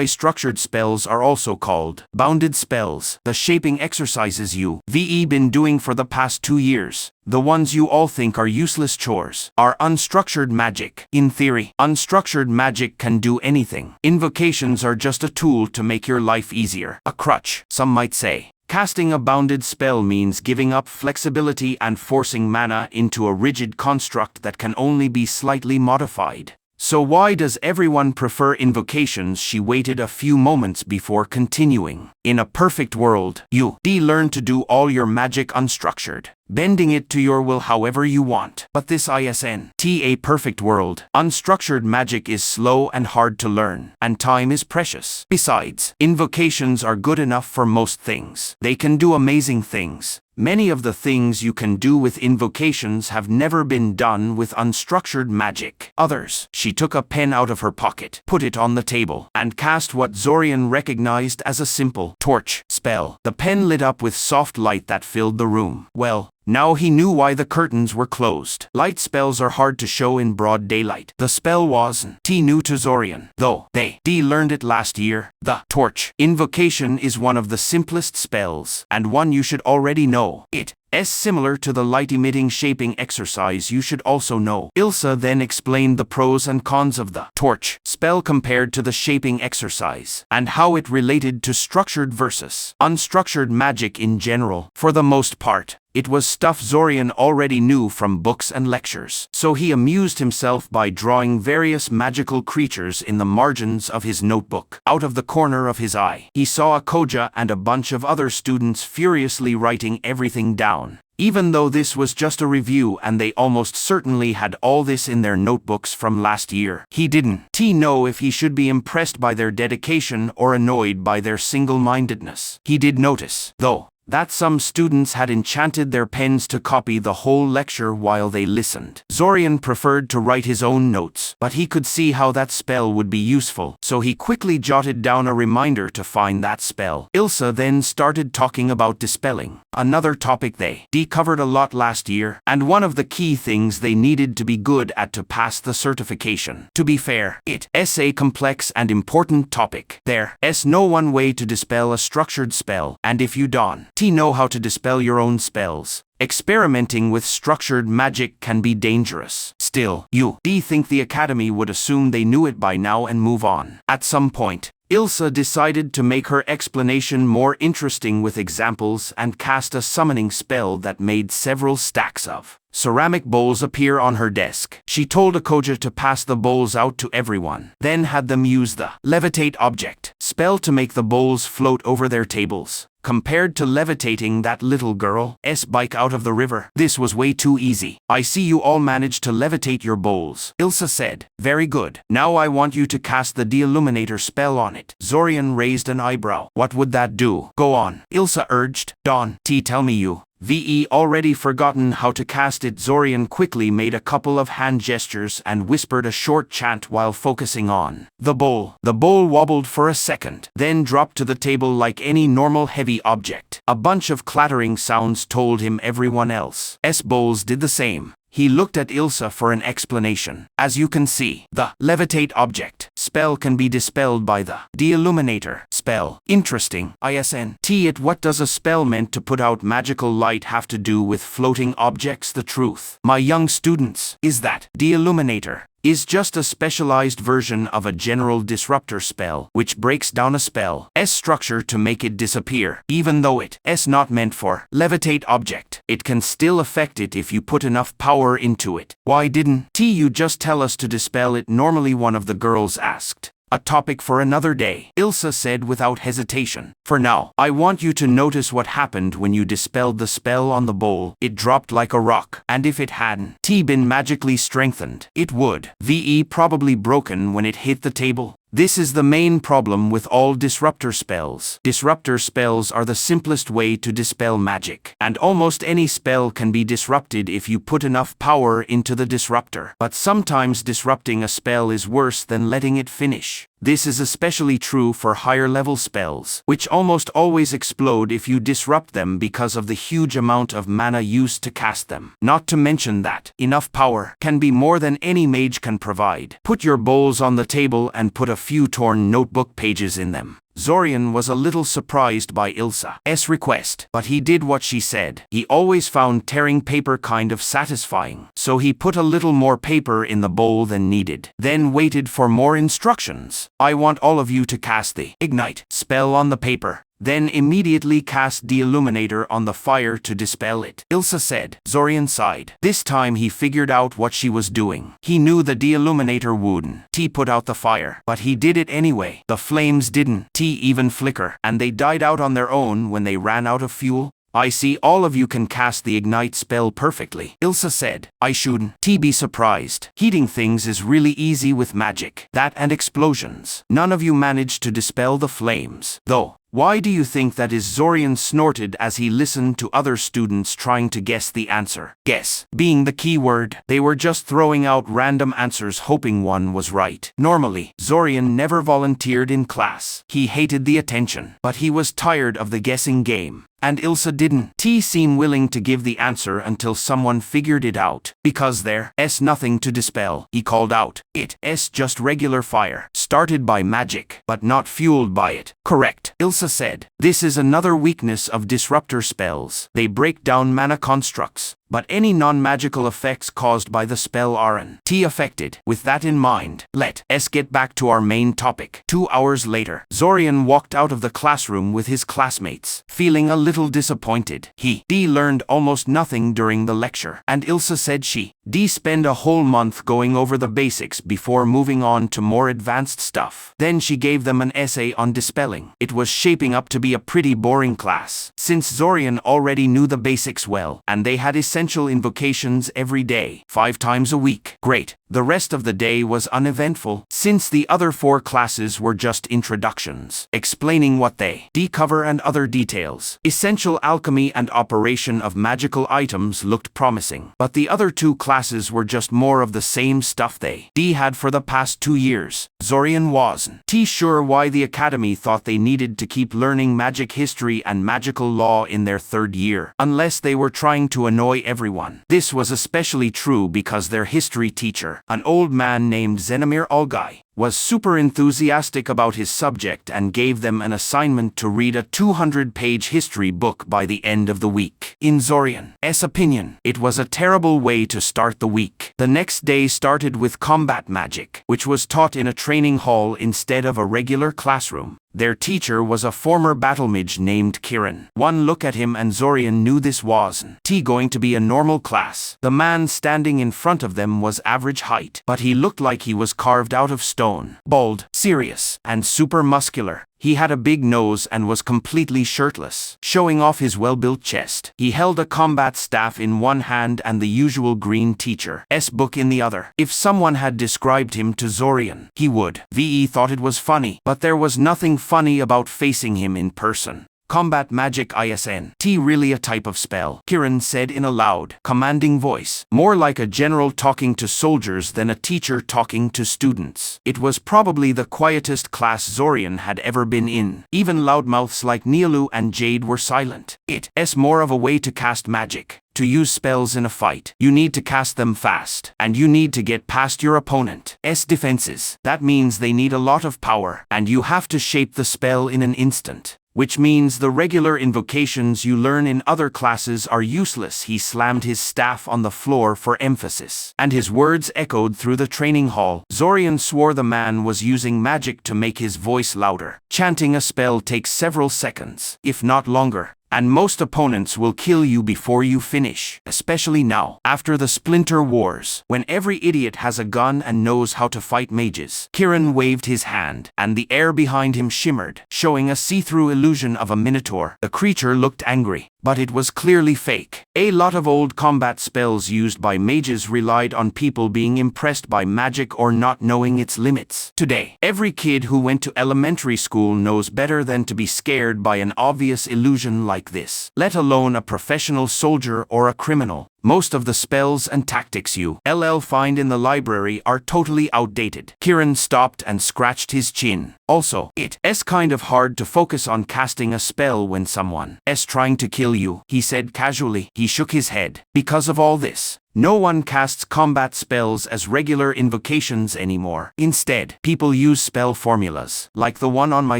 Structured spells are also called bounded spells. The shaping exercises you've been doing for the past 2 years, the ones you all think are useless chores, are unstructured magic. In theory, unstructured magic can do anything. Invocations are just a tool to make your life easier. A crutch, some might say. Casting a bounded spell means giving up flexibility and forcing mana into a rigid construct that can only be slightly modified. So why does everyone prefer invocations? She waited a few moments before continuing. In a perfect world, you learn to do all your magic unstructured, bending it to your will however you want. But this isn't a perfect world. Unstructured magic is slow and hard to learn, and time is precious. Besides, invocations are good enough for most things. They can do amazing things. Many of the things you can do with invocations have never been done with unstructured magic. Others. She took a pen out of her pocket, put it on the table, and cast what Zorian recognized as a simple torch spell. The pen lit up with soft light that filled the room. Well, now he knew why the curtains were closed. Light spells are hard to show in broad daylight. The spell wasn't new to Zorian, though they learned it last year. The torch invocation is one of the simplest spells, and one you should already know. It is similar to the light-emitting shaping exercise you should also know. Ilsa then explained the pros and cons of the torch spell compared to the shaping exercise, and how it related to structured versus unstructured magic in general. For the most part, it was stuff Zorian already knew from books and lectures, so he amused himself by drawing various magical creatures in the margins of his notebook. Out of the corner of his eye, he saw a koja and a bunch of other students furiously writing everything down. Even though this was just a review and they almost certainly had all this in their notebooks from last year, he didn't know if he should be impressed by their dedication or annoyed by their single-mindedness. He did notice, though, that some students had enchanted their pens to copy the whole lecture while they listened. Zorian preferred to write his own notes, but he could see how that spell would be useful, so he quickly jotted down a reminder to find that spell. Ilsa then started talking about dispelling, another topic they covered a lot last year, and one of the key things they needed to be good at to pass the certification. To be fair, it's a complex and important topic. There's no one way to dispel a structured spell, and if you don't know how to dispel your own spells, experimenting with structured magic can be dangerous. Still, you think the Academy would assume they knew it by now and move on. At some point, Ilsa decided to make her explanation more interesting with examples and cast a summoning spell that made several stacks of ceramic bowls appear on her desk. She told a koja to pass the bowls out to everyone, then had them use the levitate object spell to make the bowls float over their tables. Compared to levitating that little girl's bike out of the river, this was way too easy. I see you all managed to levitate your bowls, Ilsa said. Very good. Now I want you to cast the de-illuminator spell on it. Zorian raised an eyebrow. What would that do? Go on, Ilsa urged. Tell me you VE already forgotten how to cast it. Zorian quickly made a couple of hand gestures and whispered a short chant while focusing on the bowl. The bowl wobbled for a second, then dropped to the table like any normal heavy object. A bunch of clattering sounds told him everyone else's bowls did the same. He looked at Ilsa for an explanation. As you can see, the levitate object spell can be dispelled by the de-illuminator spell. Interesting. ISNT. What does a spell meant to put out magical light have to do with floating objects? The truth, my young students, is that de-illuminator is just a specialized version of a general disruptor spell, which breaks down a spell's structure to make it disappear. Even though it's not meant for levitate object, it can still affect it if you put enough power into it. Why didn't you just tell us to dispel it normally? One of the girls asked. A topic for another day, Ilsa said without hesitation. For now, I want you to notice what happened when you dispelled the spell on the bowl. It dropped like a rock, and if it hadn't been magically strengthened, it would VE probably broken when it hit the table. This is the main problem with all disruptor spells. Disruptor spells are the simplest way to dispel magic, and almost any spell can be disrupted if you put enough power into the disruptor. But sometimes disrupting a spell is worse than letting it finish. This is especially true for higher-level spells, which almost always explode if you disrupt them because of the huge amount of mana used to cast them. Not to mention that enough power can be more than any mage can provide. Put your bowls on the table and put a few torn notebook pages in them. Zorian was a little surprised by Ilsa's request, but he did what she said. He always found tearing paper kind of satisfying, so he put a little more paper in the bowl than needed, then waited for more instructions. I want all of you to cast the ignite spell on the paper. Then immediately cast the illuminator on the fire to dispel it, Ilsa said. Zorian sighed. This time he figured out what she was doing. He knew the de-illuminator wouldn't put out the fire, but he did it anyway. The flames didn't even flicker, and they died out on their own when they ran out of fuel. I see all of you can cast the ignite spell perfectly, Ilsa said. I shouldn't be surprised. Heating things is really easy with magic. That and explosions. None of you managed to dispel the flames, though. Why do you think that is? Zorian snorted as he listened to other students trying to guess the answer. Guess being the key word. They were just throwing out random answers hoping one was right. Normally, Zorian never volunteered in class. He hated the attention, but he was tired of the guessing game. And Ilsa didn't seem willing to give the answer until someone figured it out. Because there's nothing to dispel, he called out. It's just regular fire, started by magic, but not fueled by it. Correct, Ilsa said. This is another weakness of disruptor spells. They break down mana constructs, but any non-magical effects caused by the spell aren't affected. With that in mind, let's get back to our main topic. 2 hours later, Zorian walked out of the classroom with his classmates, feeling a little disappointed. He learned almost nothing during the lecture, and Ilsa said she spend a whole month going over the basics before moving on to more advanced stuff. Then she gave them an essay on dispelling. It was shaping up to be a pretty boring class, since Zorian already knew the basics well, and they had essential invocations every day, 5 times a week. Great. The rest of the day was uneventful, since the other 4 classes were just introductions, explaining what they cover and other details. Essential alchemy and operation of magical items looked promising, but the other 2 classes were just more of the same stuff they had for the past 2 years. Zorian wasn't sure why the academy thought they needed to keep learning magic history and magical law in their 3rd year, unless they were trying to annoy everyone. This was especially true because their history teacher, an old man named Zenomir Olgai, was super enthusiastic about his subject and gave them an assignment to read a 200-page history book by the end of the week. In Zorian's opinion, it was a terrible way to start the week. The next day started with combat magic, which was taught in a training hall instead of a regular classroom. Their teacher was a former battle mage named Kiran. One look at him and Zorian knew this wasn't going to be a normal class. The man standing in front of them was average height, but he looked like he was carved out of stone. Bald, serious, and super muscular. He had a big nose and was completely shirtless, showing off his well-built chest. He held a combat staff in one hand and the usual green teacher's book in the other. If someone had described him to Zorian, he would. VE thought it was funny, but there was nothing funny about facing him in person. Combat magic ISN. T really a type of spell, Kiran said in a loud, commanding voice, more like a general talking to soldiers than a teacher talking to students. It was probably the quietest class Zorian had ever been in. Even loudmouths like Nialu and Jade were silent. It's more of a way to cast magic. To use spells in a fight, you need to cast them fast, and you need to get past your opponent's defenses. That means they need a lot of power, and you have to shape the spell in an instant. Which means the regular invocations you learn in other classes are useless. He slammed his staff on the floor for emphasis, and his words echoed through the training hall. Zorian swore the man was using magic to make his voice louder. Chanting a spell takes several seconds, if not longer. And most opponents will kill you before you finish, especially now, after the Splinter Wars, when every idiot has a gun and knows how to fight mages. Kiran waved his hand, and the air behind him shimmered, showing a see-through illusion of a minotaur. The creature looked angry, but it was clearly fake. A lot of old combat spells used by mages relied on people being impressed by magic or not knowing its limits. Today, every kid who went to elementary school knows better than to be scared by an obvious illusion like this, let alone a professional soldier or a criminal. Most of the spells and tactics you find in the library are totally outdated. Kiran stopped and scratched his chin. Also, it's kind of hard to focus on casting a spell when someone's trying to kill you, he said casually. He shook his head. Because of all this, no one casts combat spells as regular invocations anymore. Instead, people use spell formulas, like the one on my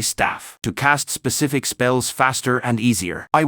staff, to cast specific spells faster and easier. I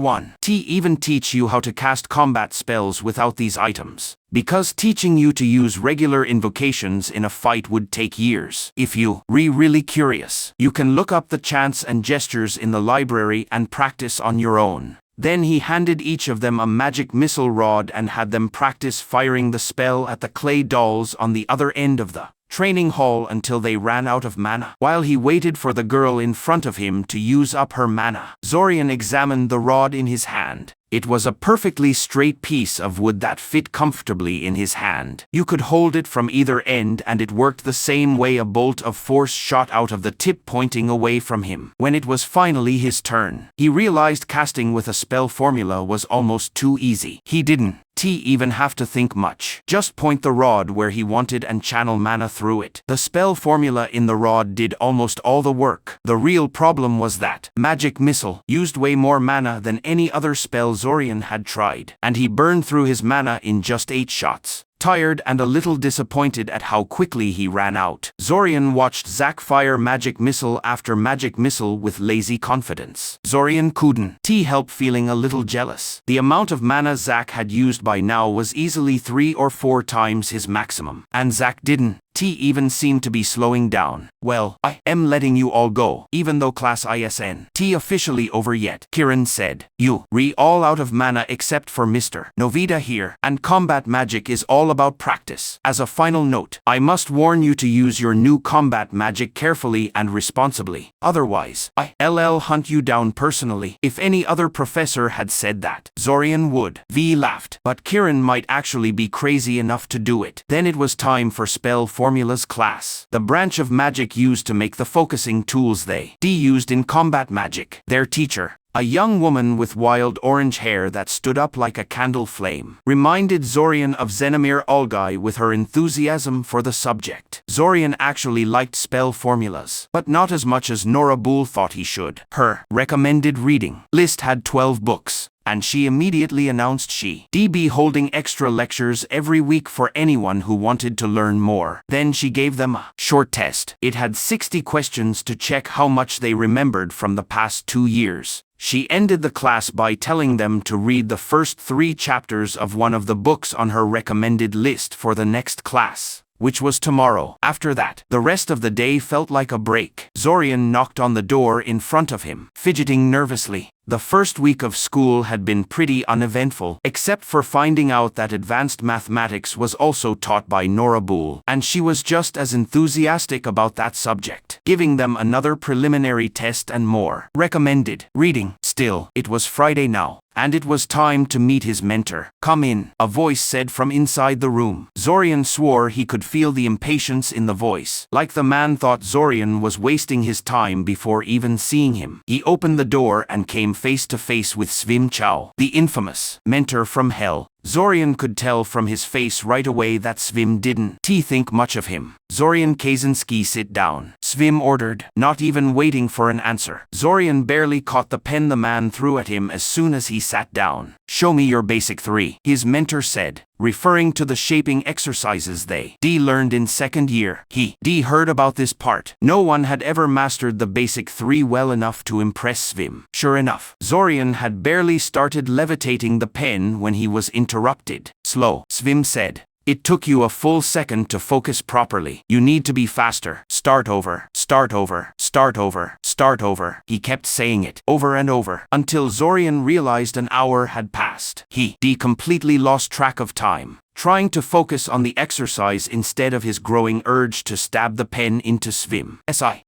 even teach you how to cast combat spells without these items, because teaching you to use regular invocations in a fight would take years. If you really curious, you can look up the chants and gestures in the library and practice on your own. Then he handed each of them a magic missile rod and had them practice firing the spell at the clay dolls on the other end of the training hall until they ran out of mana. While he waited for the girl in front of him to use up her mana, Zorian examined the rod in his hand. It was a perfectly straight piece of wood that fit comfortably in his hand. You could hold it from either end and it worked the same way a bolt of force shot out of the tip pointing away from him. When it was finally his turn, he realized casting with a spell formula was almost too easy. He didn't even have to think much. Just point the rod where he wanted and channel mana through it. The spell formula in the rod did almost all the work. The real problem was that magic missile used way more mana than any other spell Zorian had tried, and he burned through his mana in just 8 shots. Tired and a little disappointed at how quickly he ran out, Zorian watched Zack fire magic missile after magic missile with lazy confidence. Zorian couldn't help feeling a little jealous. The amount of mana Zack had used by now was easily 3 or 4 times his maximum, and Zack didn't even seem to be slowing down. Well, I am letting you all go, even though class isn't officially over yet, Kiran said. You all out of mana except for Mr. Novita here, and combat magic is all about practice. As a final note, I must warn you to use your new combat magic carefully and responsibly. Otherwise, I'll hunt you down personally. If any other professor had said that, Zorian would laughed, but Kiran might actually be crazy enough to do it. Then it was time for spell formulas class, the branch of magic used to make the focusing tools they used in combat magic. Their teacher, a young woman with wild orange hair that stood up like a candle flame, reminded Zorian of Xenomir Olgai with her enthusiasm for the subject. Zorian actually liked spell formulas, but not as much as Nora Bull thought he should. Her recommended reading list had 12 books, and she immediately announced she'd be holding extra lectures every week for anyone who wanted to learn more. Then she gave them a short test. It had 60 questions to check how much they remembered from the past 2 years. She ended the class by telling them to read the first 3 chapters of one of the books on her recommended list for the next class, which was tomorrow. After that, the rest of the day felt like a break. Zorian knocked on the door in front of him, fidgeting nervously. The first week of school had been pretty uneventful, except for finding out that advanced mathematics was also taught by Nora Bull, and she was just as enthusiastic about that subject, giving them another preliminary test and more recommended reading Still, it was Friday now, and it was time to meet his mentor. "Come in," a voice said from inside the room. Zorian swore he could feel the impatience in the voice, like the man thought Zorian was wasting his time before even seeing him. He opened the door and came face to face with xianxia, the infamous mentor from hell. Zorian could tell from his face right away that Svim didn't think much of him. "Zorian Kaczynski, sit down," Svim ordered, not even waiting for an answer. Zorian barely caught the pen the man threw at him as soon as he sat down. "Show me your basic 3, his mentor said, referring to the shaping exercises they learned in second year. He heard about this part. No one had ever mastered the basic 3 well enough to impress Svim. Sure enough, Zorian had barely started levitating the pen when he was interrupted. "Slow," Svim said. "It took you a full second to focus properly. You need to be faster. Start over, start over, start over, start over." He kept saying it over and over until Zorian realized an hour had passed. He completely lost track of time, trying to focus on the exercise instead of his growing urge to stab the pen into Svim.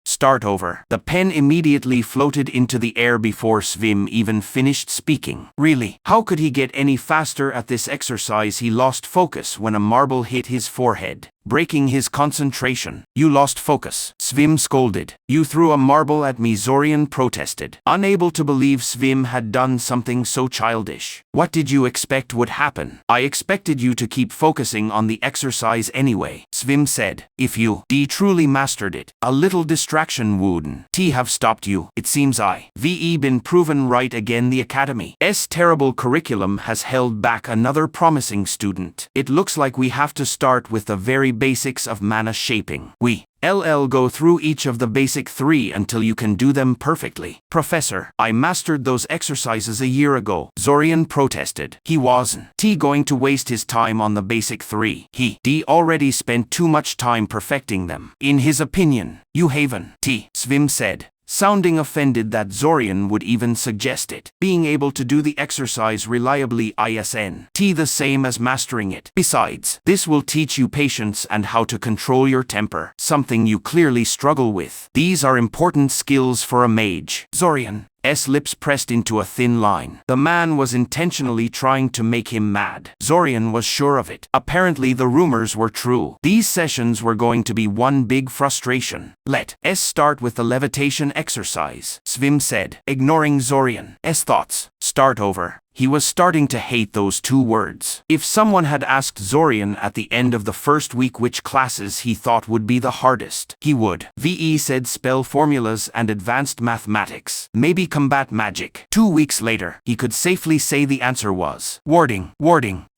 Start over. The pen immediately floated into the air before Svim even finished speaking. Really, how could he get any faster at this exercise? He lost focus when a marble hit his forehead, breaking his concentration. "You lost focus," Svim scolded. "You threw a marble at me," Zorian protested, unable to believe Svim had done something so childish. "What did you expect would happen?" "I expected you to keep focusing on the exercise anyway," Svim said. "If you truly mastered it, a little distraction wouldn't have stopped you. It seems I've been proven right again. The Academy's terrible curriculum has held back another promising student. It looks like we have to start with the very basics of mana shaping. We'll go through each of the basic 3 until you can do them perfectly." "Professor, I mastered those exercises a year ago," Zorian protested. He wasn't going to waste his time on the basic 3. He already spent too much time perfecting them. In his opinion, "You haven't," Svim said, sounding offended that Zorian would even suggest it. "Being able to do the exercise reliably isn't the same as mastering it. Besides, this will teach you patience and how to control your temper, something you clearly struggle with. These are important skills for a mage." Zorian's lips pressed into a thin line. The man was intentionally trying to make him mad. Zorian was sure of it. Apparently the rumors were true. These sessions were going to be one big frustration. "Let's start with the levitation exercise," Svim said, ignoring Zorian's thoughts. "Start over." He was starting to hate those 2 words. If someone had asked Zorian at the end of the first week which classes he thought would be the hardest, he would said spell formulas and advanced mathematics, maybe combat magic. 2 weeks later, he could safely say the answer was warding.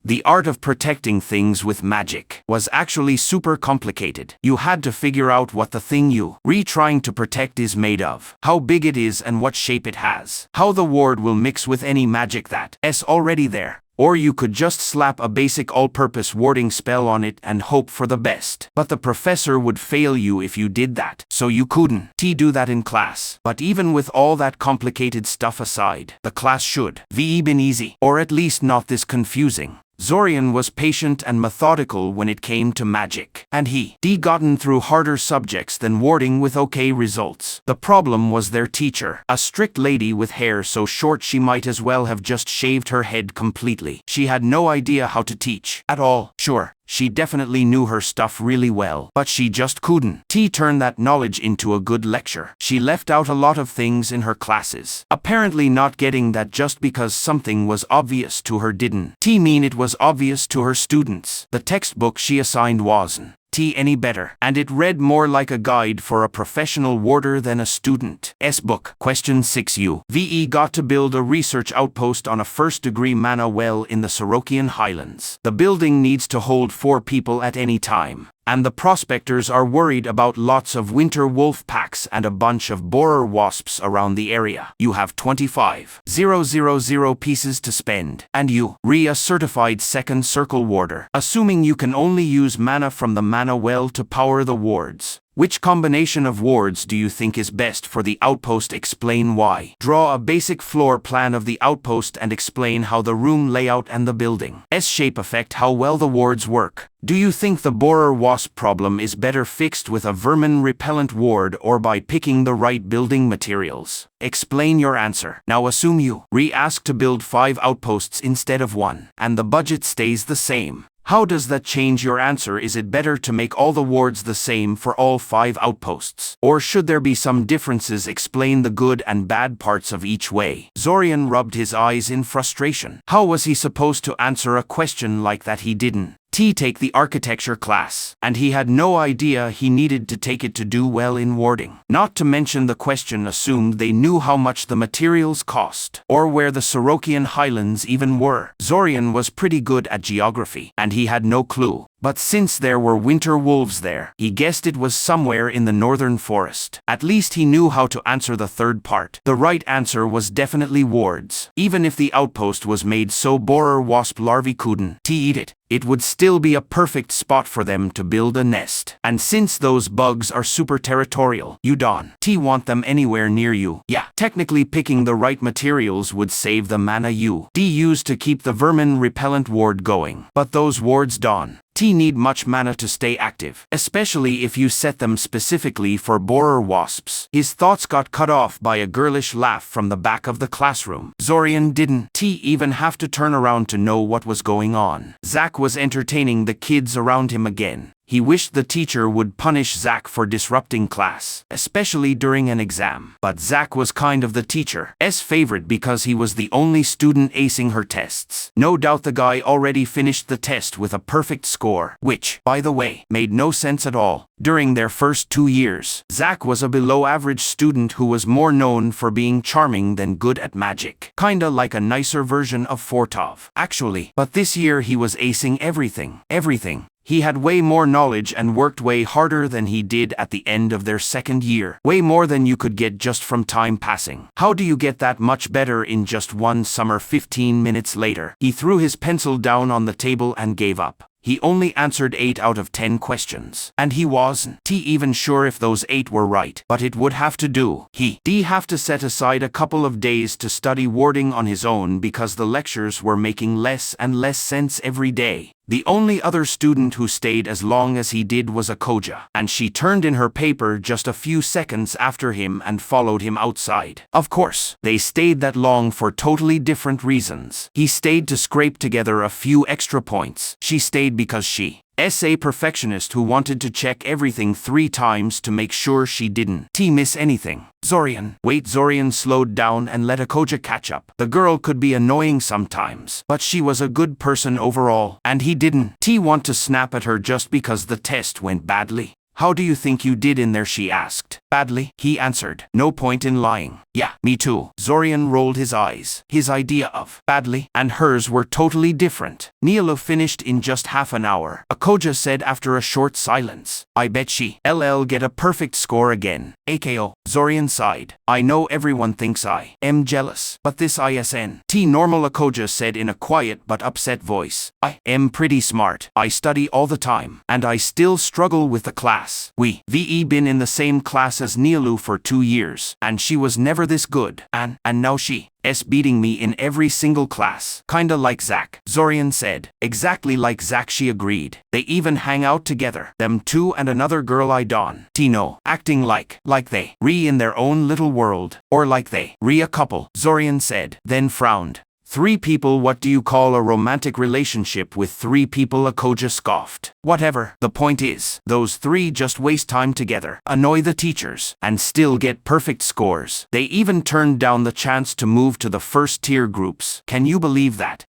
The art of protecting things with magic was actually super complicated. You had to figure out what the thing you trying to protect is made of, how big it is and what shape it has, how the ward will mix with any magic that's already there. Or you could just slap a basic all-purpose warding spell on it and hope for the best. But the professor would fail you if you did that, so you couldn't do that in class. But even with all that complicated stuff aside, the class should been easy, or at least not this confusing. Zorian was patient and methodical when it came to magic, and he gotten through harder subjects than warding with okay results. The problem was their teacher, a strict lady with hair so short she might as well have just shaved her head completely. She had no idea how to teach at all. Sure, she definitely knew her stuff really well, but she just couldn't turn that knowledge into a good lecture. She left out a lot of things in her classes, apparently not getting that just because something was obvious to her didn't mean it was obvious to her students. The textbook she assigned wasn't any better, and it read more like a guide for a professional warder than a student's book. Question 6. You got to build a research outpost on a first-degree mana well in the Sorokian Highlands. The building needs to hold 4 people at any time, and the prospectors are worried about lots of winter wolf packs and a bunch of borer wasps around the area. You have 25,000 pieces to spend, and you a certified second circle warder, assuming you can only use mana from the mana well to power the wards. Which combination of wards do you think is best for the outpost? Explain why. Draw a basic floor plan of the outpost and explain how the room layout and the building S-shape affect how well the wards work. Do you think the borer wasp problem is better fixed with a vermin repellent ward or by picking the right building materials? Explain your answer. Now assume you re-ask to build 5 outposts instead of 1, and the budget stays the same. How does that change your answer? Is it better to make all the wards the same for all 5 outposts? Or should there be some differences? Explain the good and bad parts of each way. Zorian rubbed his eyes in frustration. How was he supposed to answer a question like that? He didn't take the architecture class, and he had no idea he needed to take it to do well in warding. Not to mention the question assumed they knew how much the materials cost, or where the Sorokian highlands even were. Zorian was pretty good at geography, and he had no clue. But since there were winter wolves there, he guessed it was somewhere in the northern forest. At least he knew how to answer the third part. The right answer was definitely wards. Even if the outpost was made so borer wasp larvae couldn't eat it, it would still be a perfect spot for them to build a nest. And since those bugs are super territorial, you don't want them anywhere near you. Yeah, technically picking the right materials would save the mana you used to keep the vermin repellent ward going. But those wards don't need much mana to stay active, especially if you set them specifically for borer wasps. His thoughts got cut off by a girlish laugh from the back of the classroom. Zorian didn't even have to turn around to know what was going on. Zack was entertaining the kids around him again. He wished the teacher would punish Zack for disrupting class, especially during an exam. But Zack was kind of the teacher's favorite because he was the only student acing her tests. No doubt the guy already finished the test with a perfect score, which, by the way, made no sense at all. During their first 2 years, Zack was a below-average student who was more known for being charming than good at magic. Kinda like a nicer version of Fortov, actually. But this year he was acing everything. He had way more knowledge and worked way harder than he did at the end of their second year. Way more than you could get just from time passing. How do you get that much better in just one summer? 15 minutes later, he threw his pencil down on the table and gave up. He only answered 8 out of 10 questions, and he wasn't even sure if those 8 were right, but it would have to do. He'd have to set aside a couple of days to study warding on his own because the lectures were making less and less sense every day. The only other student who stayed as long as he did was Akoja, and she turned in her paper just a few seconds after him and followed him outside. Of course, they stayed that long for totally different reasons. He stayed to scrape together a few extra points. She stayed because she's a perfectionist who wanted to check everything 3 times to make sure she didn't miss anything. Zorian. Wait, Zorian slowed down and let Akoja catch up. The girl could be annoying sometimes, but she was a good person overall, and he didn't want to snap at her just because the test went badly. How do you think you did in there? She asked. Badly, he answered. No point in lying. Yeah, me too. Zorian rolled his eyes. His idea of badly and hers were totally different. Neela finished in just half an hour, Akoja said after a short silence. I bet she'll get a perfect score again. AKO. Zorian sighed. I know everyone thinks I am jealous, but this isn't normal, Akoja said in a quiet but upset voice. I am pretty smart. I study all the time, and I still struggle with the class. We've been in the same class as Nialu for 2 years, and she was never this good, and now she's beating me in every single class. Kinda like Zack, Zorian said. Exactly like Zack, she agreed. They even hang out together, them two and another girl I don't know, acting like they in their own little world, or like they a couple, Zorian said, then frowned. 3 people? What do you call a romantic relationship with 3 people? Akoja scoffed. Whatever, the point is, those 3 just waste time together, annoy the teachers, and still get perfect scores. They even turned down the chance to move to the first tier groups. Can you believe that?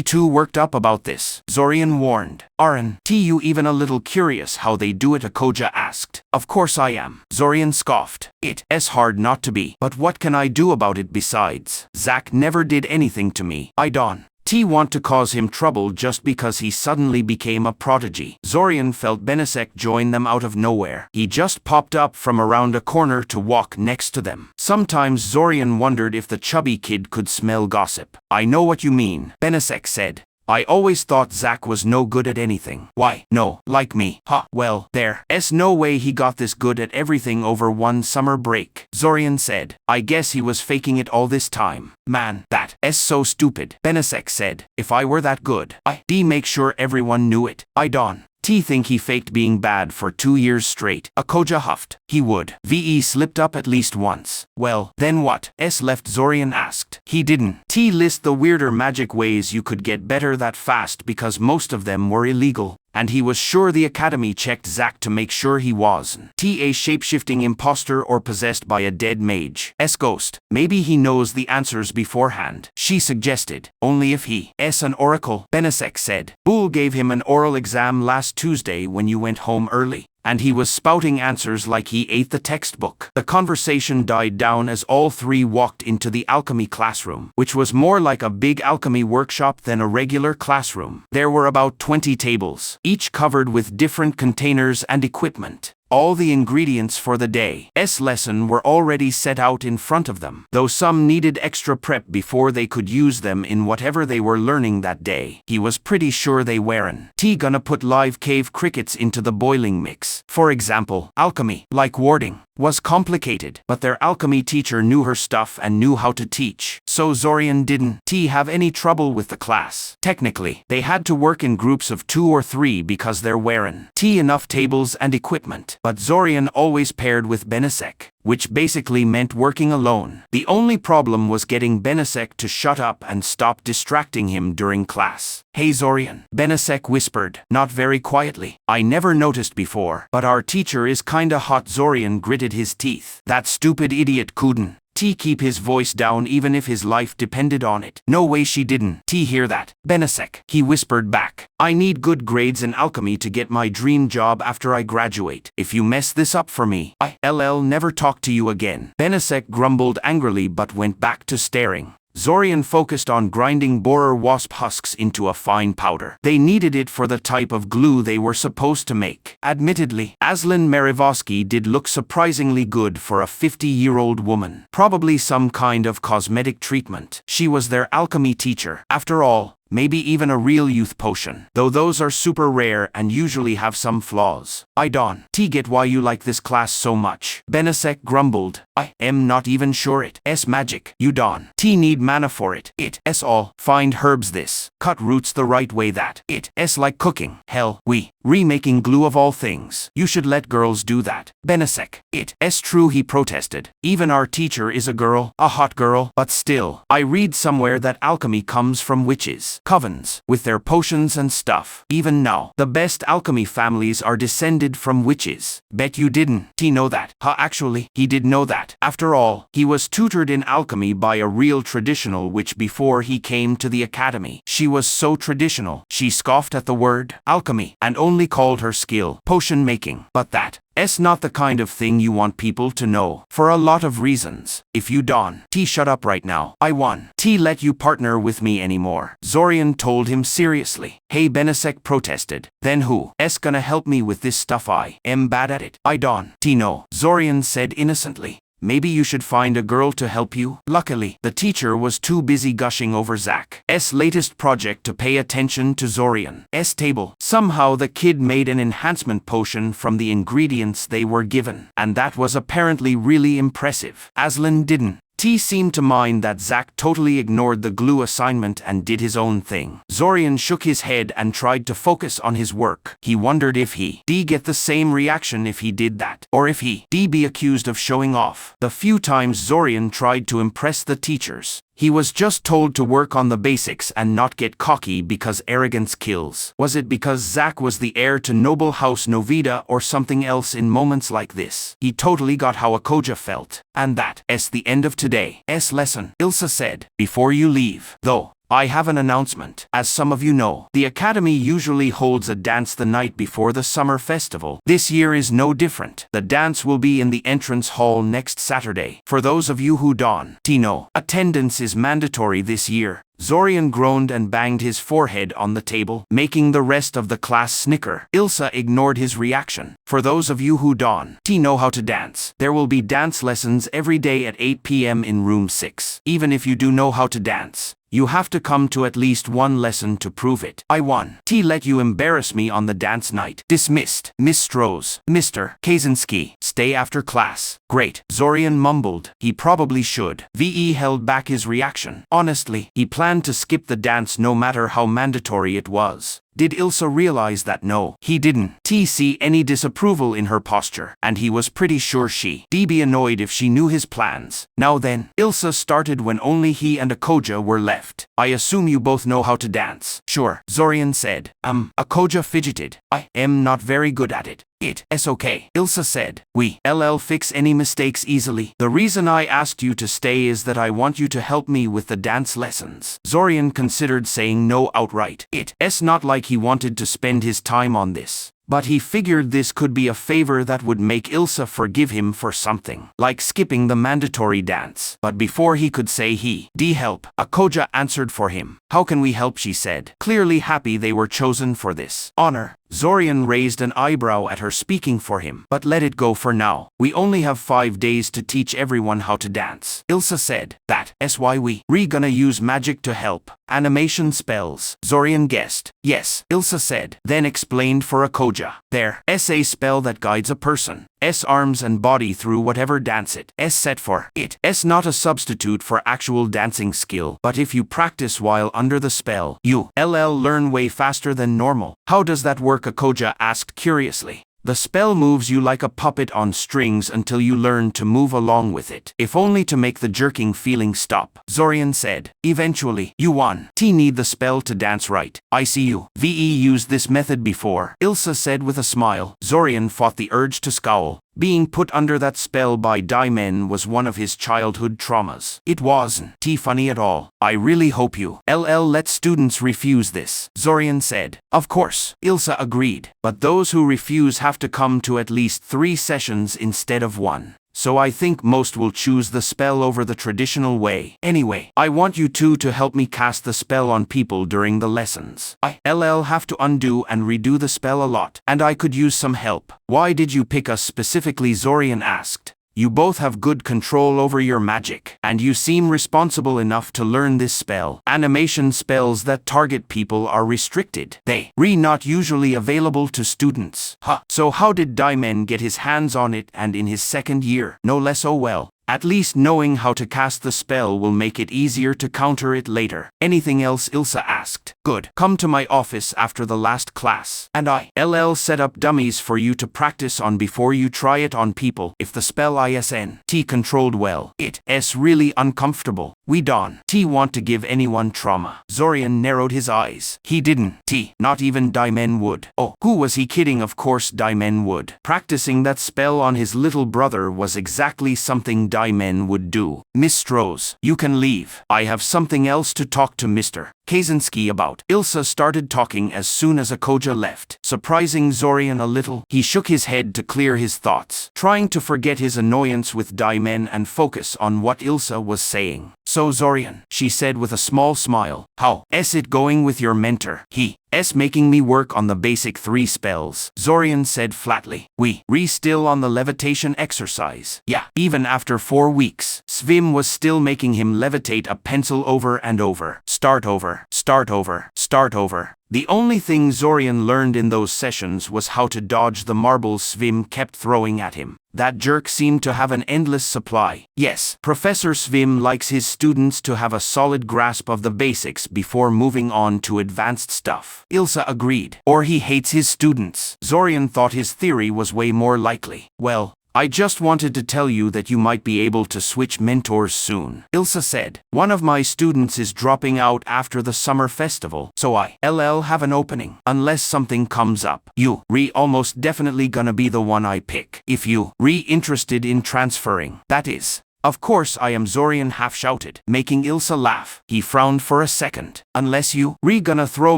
Too worked up about this, Zorian warned. Aren't you even a little curious how they do it? Akoja asked. Of course I am, Zorian scoffed. It's hard not to be, but what can I do about it besides? Zack never did anything to me. I don't want to cause him trouble just because he suddenly became a prodigy. Zorian felt Benesek join them out of nowhere. He just popped up from around a corner to walk next to them. Sometimes Zorian wondered if the chubby kid could smell gossip. I know what you mean, Benesek said. I always thought Zach was no good at anything. Why? No, like me. Ha, well, there's no way he got this good at everything over one summer break, Zorian said. I guess he was faking it all this time. Man, that's so stupid, Benesek said. If I were that good, I'd make sure everyone knew it. I don't think he faked being bad for 2 years straight, Akoja huffed. He would. VE slipped up at least once. Well, then what? Left, Zorian asked. He didn't. List the weirder magic ways you could get better that fast because most of them were illegal. And he was sure the Academy checked Zach to make sure he wasn't a shapeshifting imposter or possessed by a dead mage. Ghost. Maybe he knows the answers beforehand, she suggested. Only if he an oracle, Benesek said. Boole gave him an oral exam last Tuesday when you went home early, and he was spouting answers like he ate the textbook. The conversation died down as all three walked into the alchemy classroom, which was more like a big alchemy workshop than a regular classroom. There were about 20 tables, each covered with different containers and equipment. All the ingredients for the day's lesson were already set out in front of them, though some needed extra prep before they could use them in whatever they were learning that day. He was pretty sure they weren't gonna put live cave crickets into the boiling mix. For example, alchemy, like warding, was complicated, but their alchemy teacher knew her stuff and knew how to teach, so Zorian didn't have any trouble with the class. Technically, they had to work in groups of 2 or 3 because there weren't enough tables and equipment, but Zorian always paired with Benesek, which basically meant working alone. The only problem was getting Benesek to shut up and stop distracting him during class. Hey Zorian, Benesek whispered, not very quietly. I never noticed before, but our teacher is kinda hot. Zorian gritted his teeth. That stupid idiot couldn't keep his voice down even if his life depended on it. No way she didn't hear that, Benesek, he whispered back. I need good grades in alchemy to get my dream job after I graduate. If you mess this up for me, I'll never talk to you again. Benesek grumbled angrily but went back to staring. Zorian focused on grinding borer wasp husks into a fine powder. They needed it for the type of glue they were supposed to make. Admittedly, Aslan Merivosky did look surprisingly good for a 50-year-old woman. Probably some kind of cosmetic treatment. She was their alchemy teacher, after all. Maybe even a real youth potion, though those are super rare and usually have some flaws. I don't get why you like this class so much, Benesek grumbled. I am not even sure it's magic. You don't need mana for it. It's all find herbs this. Cut roots the right way that. It's like cooking. Hell, we remaking glue of all things. You should let girls do that. Benesek. It's true, he protested. Even our teacher is a girl, a hot girl, but still. I read somewhere that alchemy comes from witches. Covens, with their potions and stuff. Even now, the best alchemy families are descended from witches. Bet you didn't know that. Actually, he did know that. After all, he was tutored in alchemy by a real traditional witch before he came to the academy. She was so traditional, she scoffed at the word alchemy and only called her skill potion making. But that's not the kind of thing you want people to know, for a lot of reasons. If you don't shut up right now, I won't let you partner with me anymore, Zorian told him seriously. Hey, Benesek protested. Then who's gonna help me with this stuff? I am bad at it. I don't know, Zorian said innocently. Maybe you should find a girl to help you. Luckily, the teacher was too busy gushing over Zach's latest project to pay attention to Zorian's table. Somehow the kid made an enhancement potion from the ingredients they were given, and that was apparently really impressive. Aslan didn't seemed to mind that Zach totally ignored the glue assignment and did his own thing. Zorian shook his head and tried to focus on his work. He wondered if he'd get the same reaction if he did that, or if he'd be accused of showing off. The few times Zorian tried to impress the teachers, he was just told to work on the basics and not get cocky because arrogance kills. Was it because Zach was the heir to noble house Novida or something else? In moments like this, he totally got how Akoja felt. And that's the end of today's lesson, Ilsa said. Before you leave, though, I have an announcement. As some of you know, the Academy usually holds a dance the night before the summer festival. This year is no different. The dance will be in the entrance hall next Saturday. For those of you who don't know, attendance is mandatory this year. Zorian groaned and banged his forehead on the table, making the rest of the class snicker. Ilsa ignored his reaction. For those of you who don't know how to dance, there will be dance lessons every day at 8 p.m. in room 6. Even if you do know how to dance, You have to come to at least one lesson to prove it. I won. T let you embarrass me on the dance night. Dismissed. Miss Strohs. Mr. Xianxia. Stay after class. Great. Zorian mumbled. He probably should. VE held back his reaction. Honestly, he planned to skip the dance no matter how mandatory it was. Did Ilsa realize that? No, he didn't. T see any disapproval in her posture, and he was pretty sure she'd be annoyed if she knew his plans. Now then, Ilsa started when only he and Akoja were left. I assume you both know how to dance. Sure, Zorian said. Akoja fidgeted. I am not very good at it. It's okay, Ilsa said. We'll fix any mistakes easily. The reason I asked you to stay is that I want you to help me with the dance lessons. Zorian considered saying no outright. It's not like he wanted to spend his time on this, but he figured this could be a favor that would make Ilsa forgive him for something, like skipping the mandatory dance. But before he could say he'd help, Akoja answered for him. How can we help, she said, clearly happy they were chosen for this honor. Zorian raised an eyebrow at her speaking for him, but let it go for now. We only have 5 days to teach everyone how to dance. Ilsa said. That's why we gonna use magic to help. Animation spells, Zorian guessed. Yes, Ilsa said, then explained for Akoja. There's a spell that guides a person's arms and body through whatever dance it's set for. It's not a substitute for actual dancing skill, but if you practice while under the spell, you'll learn way faster than normal. How does that work? Akoja asked curiously. The spell moves you like a puppet on strings until you learn to move along with it, if only to make the jerking feeling stop, Zorian said. Eventually, you won. Need the spell to dance right. I see you. VE used this method before, Ilsa said with a smile. Zorian fought the urge to scowl. Being put under that spell by Daimen was one of his childhood traumas. It wasn't funny at all. I really hope you let students refuse this, Zorian said. Of course, Ilsa agreed, but those who refuse have to come to at least 3 sessions instead of 1. So I think most will choose the spell over the traditional way. Anyway, I want you two to help me cast the spell on people during the lessons. I'll have to undo and redo the spell a lot, and I could use some help. Why did you pick us specifically? Zorian asked. You both have good control over your magic, and you seem responsible enough to learn this spell. Animation spells that target people are restricted. They're not usually available to students. So how did Daimen get his hands on it and in his 2nd year? No less. Oh well. At least knowing how to cast the spell will make it easier to counter it later. Anything else? Ilsa asked. Good. Come to my office after the last class, and I'll set up dummies for you to practice on before you try it on people. If the spell isn't controlled well, it's really uncomfortable. We don't want to give anyone trauma. Zorian narrowed his eyes. He didn't. Not even Daimen would. Oh, who was he kidding? Of course Daimen would. Practicing that spell on his little brother was exactly something Daimen would do. Miss Strohs, you can leave. I have something else to talk to Mr. Xianxia about. Ilsa started talking as soon as Akoja left, surprising Zorian a little. He shook his head to clear his thoughts, trying to forget his annoyance with Daimen and focus on what Ilsa was saying. So Zorian, she said with a small smile, how's it going with your mentor? He's making me work on the basic 3 spells, Zorian said flatly. We still on the levitation exercise? Yeah. Even after 4 weeks, Svim was still making him levitate a pencil over and over. Start over, start over, start over. The only thing Zorian learned in those sessions was how to dodge the marbles Svim kept throwing at him. That jerk seemed to have an endless supply. Yes, Professor Svim likes his students to have a solid grasp of the basics before moving on to advanced stuff. Ilsa agreed. Or he hates his students. Zorian thought his theory was way more likely. Well, I just wanted to tell you that you might be able to switch mentors soon, Ilsa said. One of my students is dropping out after the summer festival, so I'll have an opening. Unless something comes up, you almost definitely gonna be the one I pick. If you interested in transferring, that is. Of course I am, Zorian half shouted, making Ilsa laugh. He frowned for a second. Unless you gonna throw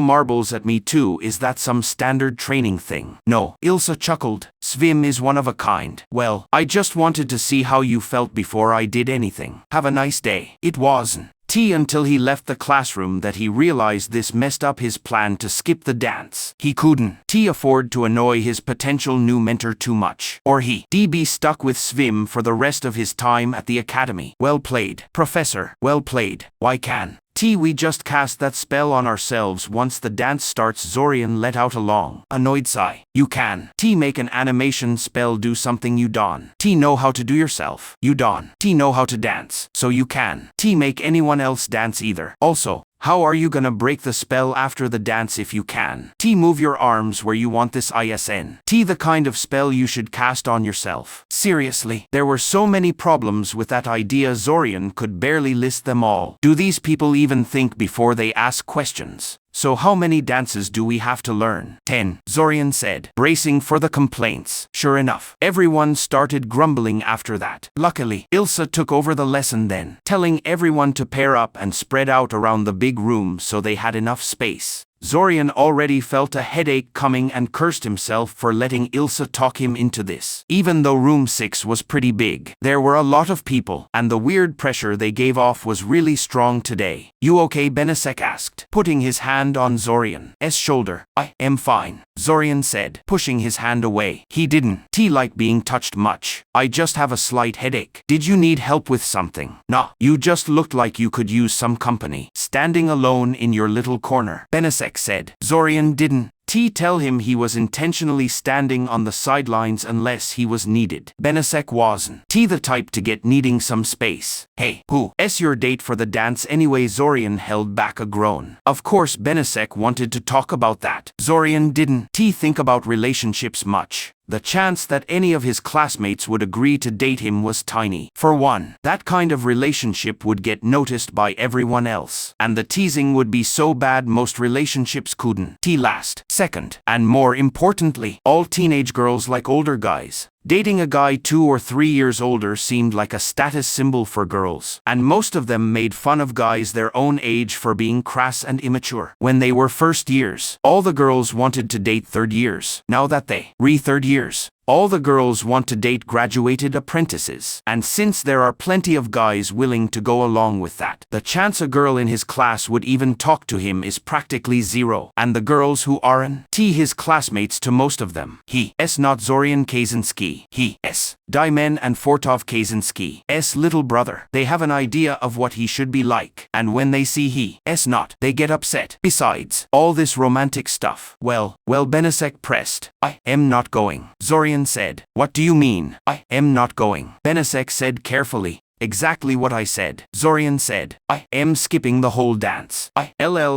marbles at me too? Is that some standard training thing? No, Ilsa chuckled. Svim is one of a kind. Well, I just wanted to see how you felt before I did anything. Have a nice day. It wasn't until he left the classroom that he realized this messed up his plan to skip the dance. He couldn't afford to annoy his potential new mentor too much, or he'd be stuck with Svim for the rest of his time at the academy. Well played, Professor. Well played. Why can We just cast that spell on ourselves once the dance starts. Zorian let out a long, annoyed sigh. You can. Make an animation spell do something you don't. Know how to do yourself. You don't. Know how to dance. So you can. Make anyone else dance either. Also, how are you gonna break the spell after the dance if you can? Move your arms where you want this ISN. The kind of spell you should cast on yourself. Seriously, there were so many problems with that idea Zorian could barely list them all. Do these people even think before they ask questions? So how many dances do we have to learn? 10, Zorian said, bracing for the complaints. Sure enough, everyone started grumbling after that. Luckily, Ilsa took over the lesson then, telling everyone to pair up and spread out around the big room so they had enough space. Zorian already felt a headache coming and cursed himself for letting Ilsa talk him into this. Even though room 6 was pretty big, there were a lot of people, and the weird pressure they gave off was really strong today. You okay? Benesek asked, putting his hand on Zorian's shoulder. I am fine, Zorian said, pushing his hand away. He didn't like being touched much. I just have a slight headache. Did you need help with something? Nah, you just looked like you could use some company, standing alone in your little corner, Benesek said. Zorian didn't tell him he was intentionally standing on the sidelines unless he was needed. Benesek wasn't the type to get needing some space. Hey, who's your date for the dance anyway? Zorian held back a groan. Of course Benesek wanted to talk about that. Zorian didn't think about relationships much. The chance that any of his classmates would agree to date him was tiny. For one, that kind of relationship would get noticed by everyone else, and the teasing would be so bad most relationships couldn't last. Second, and more importantly, all teenage girls like older guys. Dating a guy 2 or 3 years older seemed like a status symbol for girls, and most of them made fun of guys their own age for being crass and immature. When they were first years, all the girls wanted to date third years. Now that they third years, all the girls want to date graduated apprentices. And since there are plenty of guys willing to go along with that, the chance a girl in his class would even talk to him is practically zero. And the girls who aren't his classmates, to most of them, he's not Zorian Kaczynski. He's Daimen and Fortov Kaczynski's little brother. They have an idea of what he should be like, and when they see he's not, they get upset. Besides, all this romantic stuff. Well, Benesek pressed. I am not going, Zorian said. What do you mean? I am not going, Benesek said carefully. Exactly what I said, Zorian said. I am skipping the whole dance.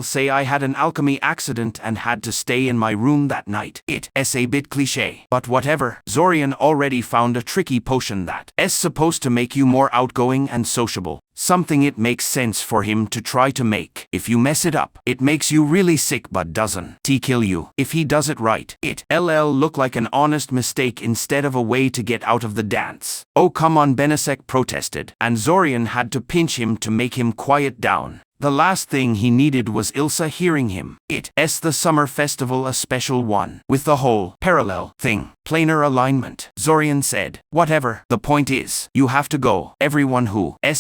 Say I had an alchemy accident and had to stay in my room that night. It's a bit cliche, but whatever. Zorian already found a tricky potion that's supposed to make you more outgoing and sociable. Something it makes sense for him to try to make. If you mess it up, it makes you really sick but doesn't kill you. If he does it right, it'll look like an honest mistake instead of a way to get out of the dance. Oh come on, Benesek protested, and Zorian had to pinch him to make him quiet down. The last thing he needed was Ilsa hearing him. It's the summer festival, a special one, with the whole parallel thing. Planar alignment, Zorian said. Whatever, the point is, you have to go. Everyone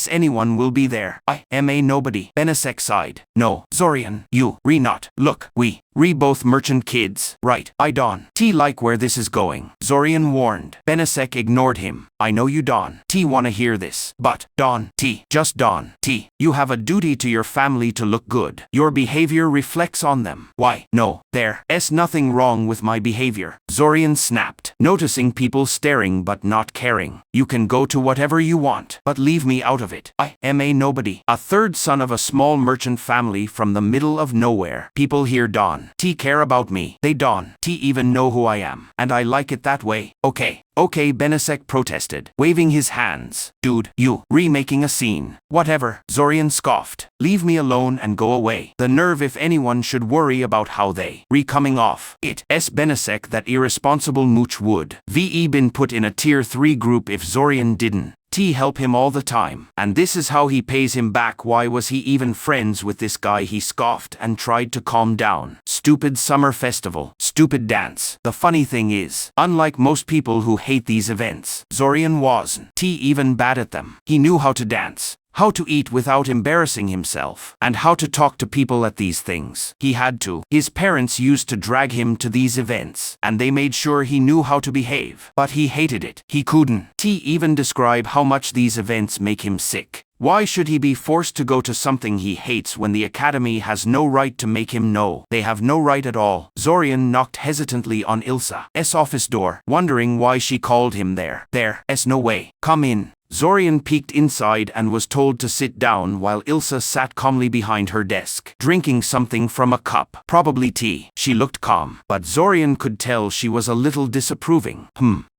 anyone will be there. I am a nobody, Benesek sighed. No, Zorian, you not. Look, we both merchant kids, right? I don't like where this is going, Zorian warned. Benesek ignored him. I know you don't wanna hear this, but just don't. You have a duty to your family to look good. Your behavior reflects on them. Why? No, there's nothing wrong with my behavior, Zorian snapped, noticing people staring but not caring. You can go to whatever you want, but leave me out of it. I am a nobody, a third son of a small merchant family from the middle of nowhere. People here don't care about me. They don't even know who I am, and I like it that way. Okay, Benesek protested, waving his hands. Dude, you remaking a scene. Whatever, Zorian scoffed. Leave me alone and go away. The nerve if anyone should worry about how they coming off. It's Benesek that irresponsible mooch would been put in a tier 3 group if Zorian didn't help him all the time. And this is how he pays him back. Why was he even friends with this guy? He scoffed and tried to calm down. Stupid summer festival. Stupid dance. The funny thing is, unlike most people who hate these events, Zorian wasn't even bad at them. He knew how to dance, how to eat without embarrassing himself, and how to talk to people at these things. He had to. His parents used to drag him to these events, and they made sure he knew how to behave. But he hated it. He couldn't even describe how much these events make him sick. Why should he be forced to go to something he hates when the academy has no right to make him know? They have no right at all. Zorian knocked hesitantly on Ilsa's office door, wondering why she called him there. There's no way. Come in. Zorian peeked inside and was told to sit down while Ilsa sat calmly behind her desk, drinking something from a cup, probably tea. She looked calm, but Zorian could tell she was a little disapproving.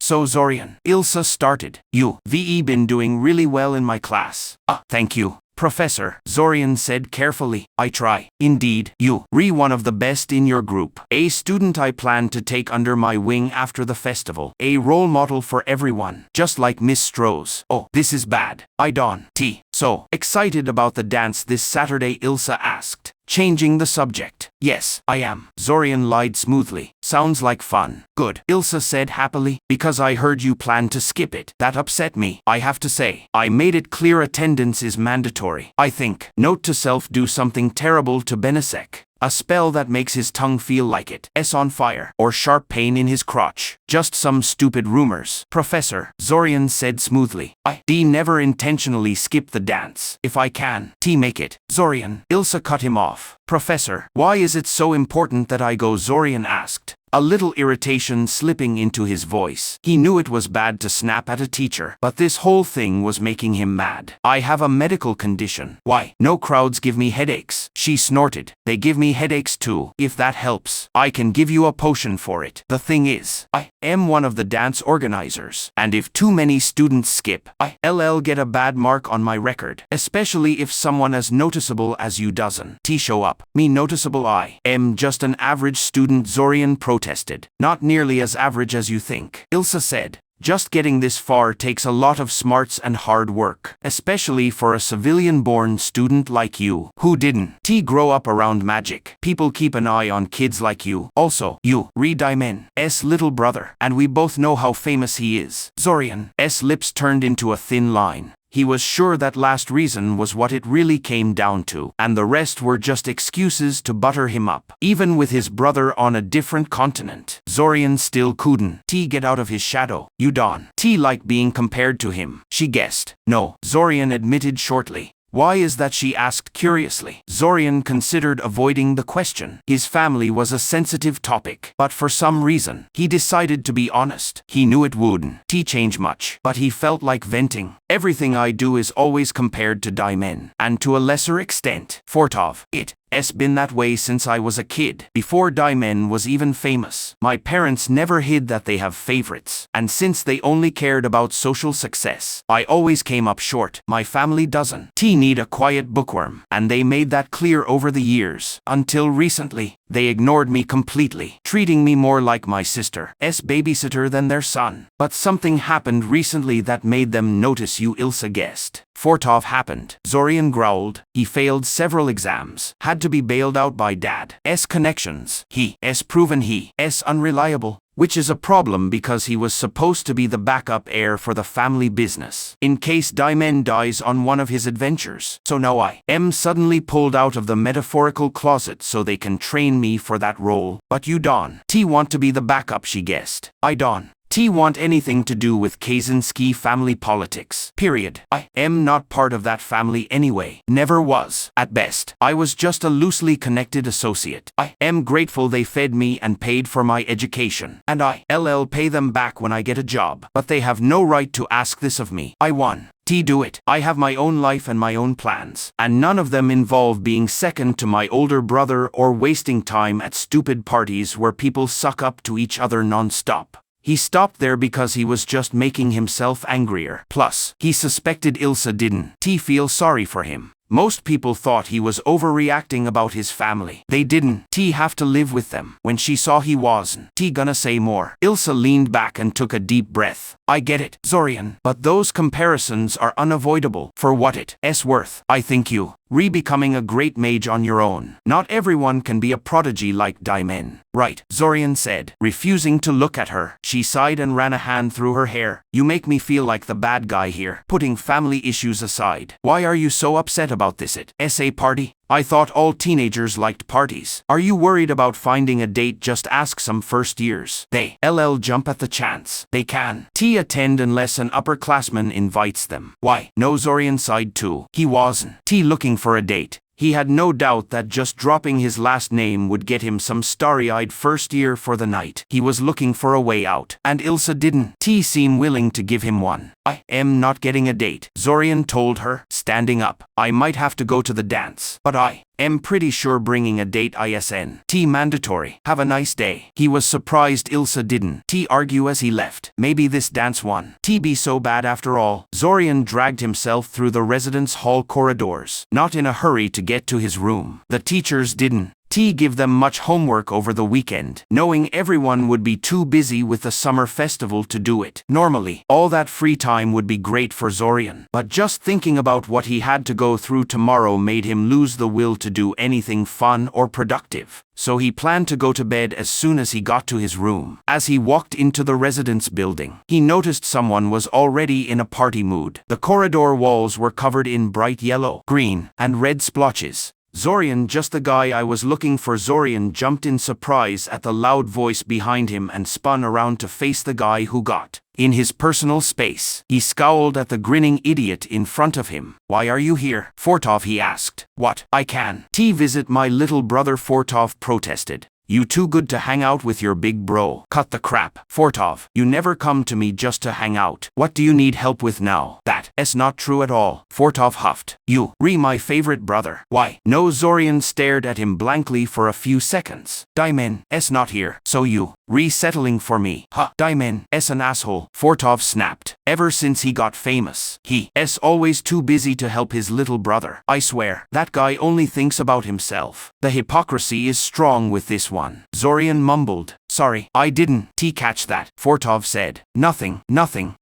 So Zorian, Ilsa started. You've been doing really well in my class. Thank you, Professor, Zorian said carefully. I try. Indeed, you're one of the best in your group. A student I plan to take under my wing after the festival. A role model for everyone, just like Miss Stroh's. Oh, this is bad. I don't. So excited about the dance this Saturday? Ilsa asked, changing the subject. Yes, I am. Zorian lied smoothly. Sounds like fun. Good, Ilsa said happily, because I heard you plan to skip it. That upset me. I have to say, I made it clear attendance is mandatory. I think. Note to self: do something terrible to Benesek. A spell that makes his tongue feel like it's on fire, or sharp pain in his crotch. Just some stupid rumors. Professor, Zorian said smoothly. I never intentionally skip the dance. If I can, make it. Zorian, Ilsa cut him off. Professor, why is it so important that I go? Zorian asked, a little irritation slipping into his voice. He knew it was bad to snap at a teacher, but this whole thing was making him mad. I have a medical condition. Why? No, crowds give me headaches. She snorted. They give me headaches too. If that helps, I can give you a potion for it. The thing is, I am one of the dance organizers, and if too many students skip, I'll get a bad mark on my record, especially if someone as noticeable as you doesn't show up. Me noticeable? I am just an average student, Zorian protested. Not nearly as average as you think, Ilsa said. Just getting this far takes a lot of smarts and hard work, especially for a civilian-born student like you, who didn't grow up around magic. People keep an eye on kids like you. Also, you Daimen's little brother, and we both know how famous he is. Zorian's lips turned into a thin line. He was sure that last reason was what it really came down to, and the rest were just excuses to butter him up. Even with his brother on a different continent, Zorian still couldn't get out of his shadow. You don't like being compared to him, she guessed. No, Zorian admitted shortly. Why is that? She asked curiously. Zorian considered avoiding the question. His family was a sensitive topic, but for some reason, he decided to be honest. He knew it wouldn't change much, but he felt like venting. Everything I do is always compared to Daimen, and to a lesser extent, Fortov. It's been that way since I was a kid, before Daimen was even famous. My parents never hid that they have favorites, and since they only cared about social success, I always came up short. My family doesn't need a quiet bookworm, and they made that clear over the years. Until recently, they ignored me completely, treating me more like my sister's babysitter than their son. But something happened recently that made them notice you, Ilsa guessed. Fortov happened. Zorian growled. He failed several exams, had to be bailed out by Dad's connections. He's proven he's unreliable, which is a problem because he was supposed to be the backup heir for the family business, in case Daimen dies on one of his adventures. So now I am suddenly pulled out of the metaphorical closet so they can train me for that role. But you don't want to be the backup, she guessed. I don't want anything to do with Kaczynski family politics. Period. I am not part of that family anyway. Never was. At best, I was just a loosely connected associate. I am grateful they fed me and paid for my education, and I'll pay them back when I get a job. But they have no right to ask this of me. I won. Do it. I have my own life and my own plans, and none of them involve being second to my older brother or wasting time at stupid parties where people suck up to each other non-stop. He stopped there because he was just making himself angrier. Plus, he suspected Ilsa didn't feel sorry for him. Most people thought he was overreacting about his family. They didn't have to live with them. When she saw he wasn't gonna say more, Ilsa leaned back and took a deep breath. I get it, Zorian, but those comparisons are unavoidable. For what it's worth, I think you becoming a great mage on your own. Not everyone can be a prodigy like Daimen. Right, Zorian said, refusing to look at her. She sighed and ran a hand through her hair. You make me feel like the bad guy here. Putting family issues aside, why are you so upset about about this at SA party? I thought all teenagers liked parties. Are you worried about finding a date? Just ask some first years. They jump at the chance. They can attend unless an upperclassman invites them. Why? No, Zorian sighed too. He wasn't looking for a date. He had no doubt that just dropping his last name would get him some starry-eyed first year for the night. He was looking for a way out, and Ilsa didn't seem willing to give him one. I am not getting a date, Zorian told her, standing up. I might have to go to the dance, but I am pretty sure bringing a date isn't mandatory. Have a nice day. He was surprised Ilsa didn't argue as he left. Maybe this dance won't be so bad after all. Zorian dragged himself through the residence hall corridors, not in a hurry to get to his room. The teachers didn't give them much homework over the weekend, knowing everyone would be too busy with the summer festival to do it. Normally, all that free time would be great for Zorian, but just thinking about what he had to go through tomorrow made him lose the will to do anything fun or productive. So he planned to go to bed as soon as he got to his room. As he walked into the residence building, he noticed someone was already in a party mood. The corridor walls were covered in bright yellow, green, and red splotches. Zorian, just the guy I was looking for. Zorian jumped in surprise at the loud voice behind him and spun around to face the guy who got in his personal space. He scowled at the grinning idiot in front of him. Why are you here, Fortov? He asked. What? I can visit my little brother, Fortov protested. You too good to hang out with your big bro. Cut the crap, Fortov. You never come to me just to hang out. What do you need help with now? That's not true at all, Fortov huffed. You my favorite brother. Why? No, Zorian stared at him blankly for a few seconds. Daimen's not here, so you settling for me? Huh? Daimen's an asshole, Fortov snapped. Ever since he got famous, he's always too busy to help his little brother. I swear, that guy only thinks about himself. The hypocrisy is strong with this one. Zorian mumbled. Sorry, I didn't catch that, Fortov said. Nothing.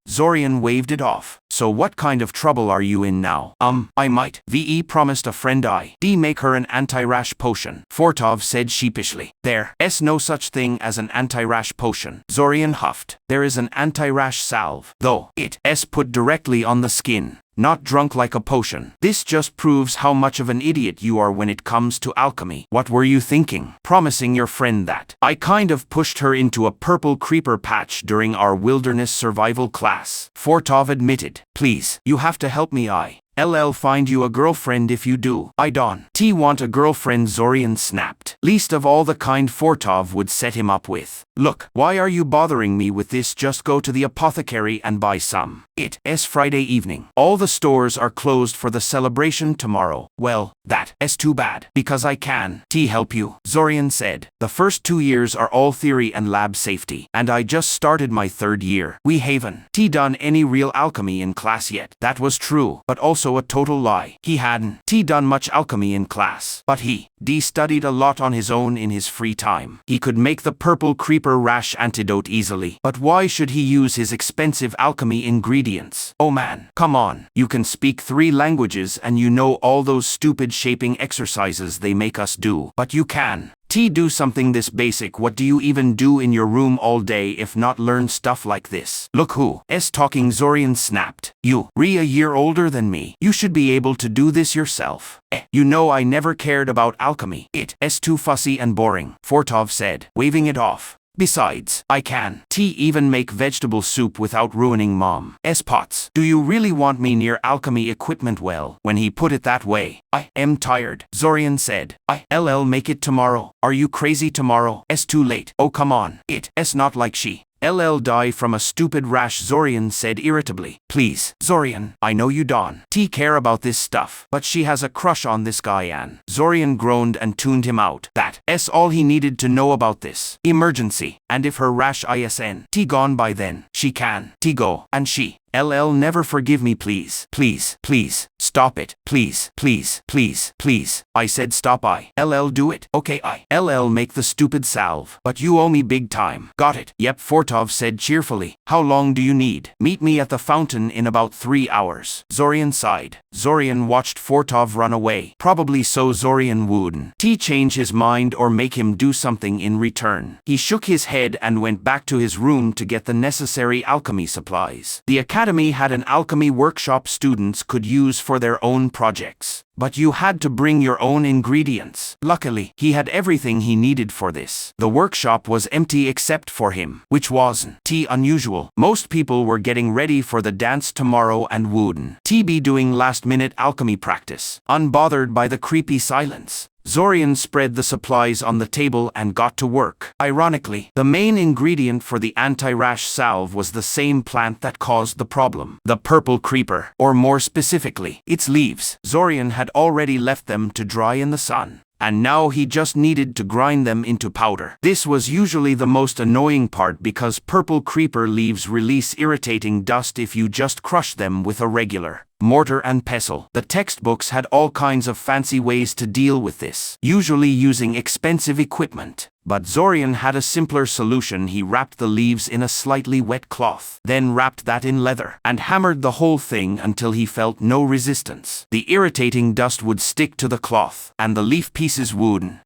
Zorian waved it off. So what kind of trouble are you in now? I might promised a friend I'd make her an anti-rash potion, Fortov said sheepishly. There's no such thing as an anti-rash potion, Zorian huffed. There is an anti-rash salve, though it's put directly on the skin, not drunk like a potion. This just proves how much of an idiot you are when it comes to alchemy. What were you thinking? Promising your friend that? I kind of pushed her into a purple creeper patch during our wilderness survival class, Fortov admitted. Please, you have to help me. I'll find you a girlfriend if you do. I don't want a girlfriend, Zorian snapped. Least of all the kind Fortov would set him up with. Look, why are you bothering me with this? Just go to the apothecary and buy some. It's Friday evening. All the stores are closed for the celebration tomorrow. Well, that's too bad, because I can help you, Zorian said. The first 2 years are all theory and lab safety, and I just started my 3rd year. We haven't done any real alchemy in class yet. That was true, but also a total lie. He hadn't done much alchemy in class, but he studied a lot on his own in his free time. He could make the purple creeper rash antidote easily, but why should he use his expensive alchemy ingredients? Oh man, come on. You can speak 3 languages and you know all those stupid shaping exercises they make us do, but you can do something this basic. What do you even do in your room all day if not learn stuff like this? Look who's talking, Zorian snapped. You a year older than me. You should be able to do this yourself. You know I never cared about alchemy. It's too fussy and boring, Fortov said, waving it off. Besides, I can even make vegetable soup without ruining Mom's pots. Do you really want me near alchemy equipment? Well, when he put it that way, I am tired, Zorian said. I'll make it tomorrow. Are you crazy? Tomorrow? It's too late. Oh come on. It's not like she'll die from a stupid rash, Zorian said irritably. Please, Zorian, I know you don't care about this stuff, but she has a crush on this guy and Zorian groaned and tuned him out. That's all he needed to know about this emergency, and if her rash isn't gone by then, she can go, and she'll never forgive me. Please, stop it. Please. I said stop. I'll do it. Okay, I'll make the stupid salve, but you owe me big time. Got it? Yep, Fortov said cheerfully. How long do you need? Meet me at the fountain in about 3 hours. Zorian sighed. Zorian watched Fortov run away. Probably so Zorian wouldn't change his mind or make him do something in return. He shook his head and went back to his room to get the necessary alchemy supplies. The academy had an alchemy workshop students could use for their own projects. But you had to bring your own ingredients. Luckily, he had everything he needed for this. The workshop was empty except for him, which wasn't unusual. Most people were getting ready for the dance tomorrow and wouldn't be doing last-minute alchemy practice, unbothered by the creepy silence. Zorian spread the supplies on the table and got to work. Ironically, the main ingredient for the anti-rash salve was the same plant that caused the problem. The purple creeper, or more specifically, its leaves. Zorian had already left them to dry in the sun, and now he just needed to grind them into powder. This was usually the most annoying part because purple creeper leaves release irritating dust if you just crush them with a regular mortar and pestle. The textbooks had all kinds of fancy ways to deal with this, usually using expensive equipment. But Zorian had a simpler solution. He wrapped the leaves in a slightly wet cloth, then wrapped that in leather, and hammered the whole thing until he felt no resistance. The irritating dust would stick to the cloth, and the leaf pieces wouldn't.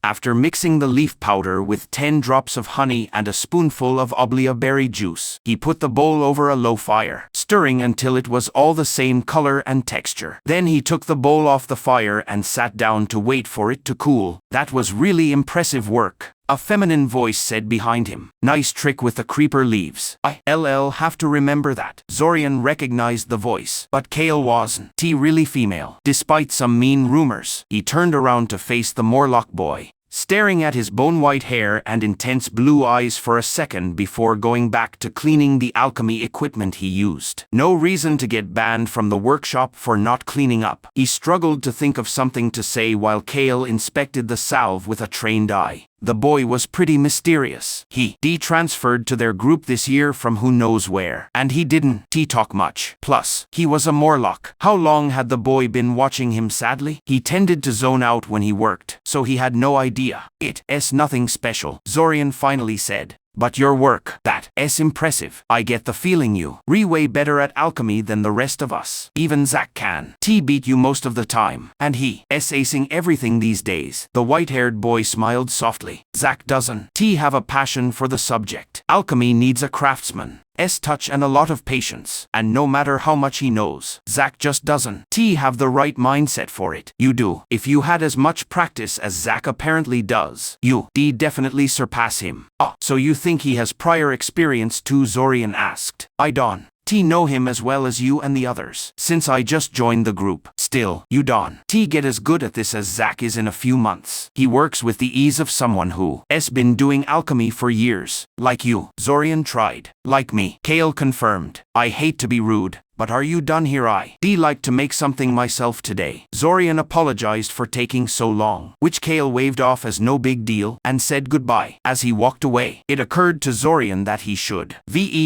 After mixing the leaf powder with 10 drops of honey and a spoonful of oblia berry juice, he put the bowl over a low fire, stirring until it was all the same color and texture. Then he took the bowl off the fire and sat down to wait for it to cool. That was really impressive work, a feminine voice said behind him. Nice trick with the creeper leaves. I'll have to remember that. Zorian recognized the voice, but Kale wasn't really female. Despite some mean rumors, he turned around to face the Morlock boy, staring at his bone-white hair and intense blue eyes for a second before going back to cleaning the alchemy equipment he used. No reason to get banned from the workshop for not cleaning up. He struggled to think of something to say while Kale inspected the salve with a trained eye. The boy was pretty mysterious. He transferred to their group this year from who knows where, and he didn't talk much. Plus, he was a Morlock. How long had the boy been watching him sadly? He tended to zone out when he worked, so he had no idea. It's nothing special, Zorian finally said. But your work, that's impressive. I get the feeling you're way better at alchemy than the rest of us. Even Zack can beat you most of the time, and he's acing everything these days. The white-haired boy smiled softly. Zack doesn't have a passion for the subject. Alchemy needs a craftsman's touch and a lot of patience, and no matter how much he knows, Zack just doesn't have the right mindset for it. You do. If you had as much practice as Zack apparently does, you definitely surpass him. So you think he has prior experience too? Zorian asked. I don't know him as well as you and the others, since I just joined the group. Still, you don't get as good at this as Zack is in a few months. He works with the ease of someone who's been doing alchemy for years. Like you. Zorian tried. Like me, Kale confirmed. I hate to be rude, but are you done here? I'd like to make something myself today. Zorian apologized for taking so long, which Kale waved off as no big deal and said goodbye. As he walked away, it occurred to Zorian that he should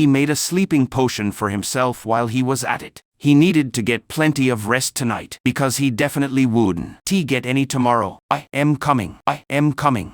made a sleeping potion for himself while he was at it. He needed to get plenty of rest tonight, because he definitely wouldn't get any tomorrow. I am coming.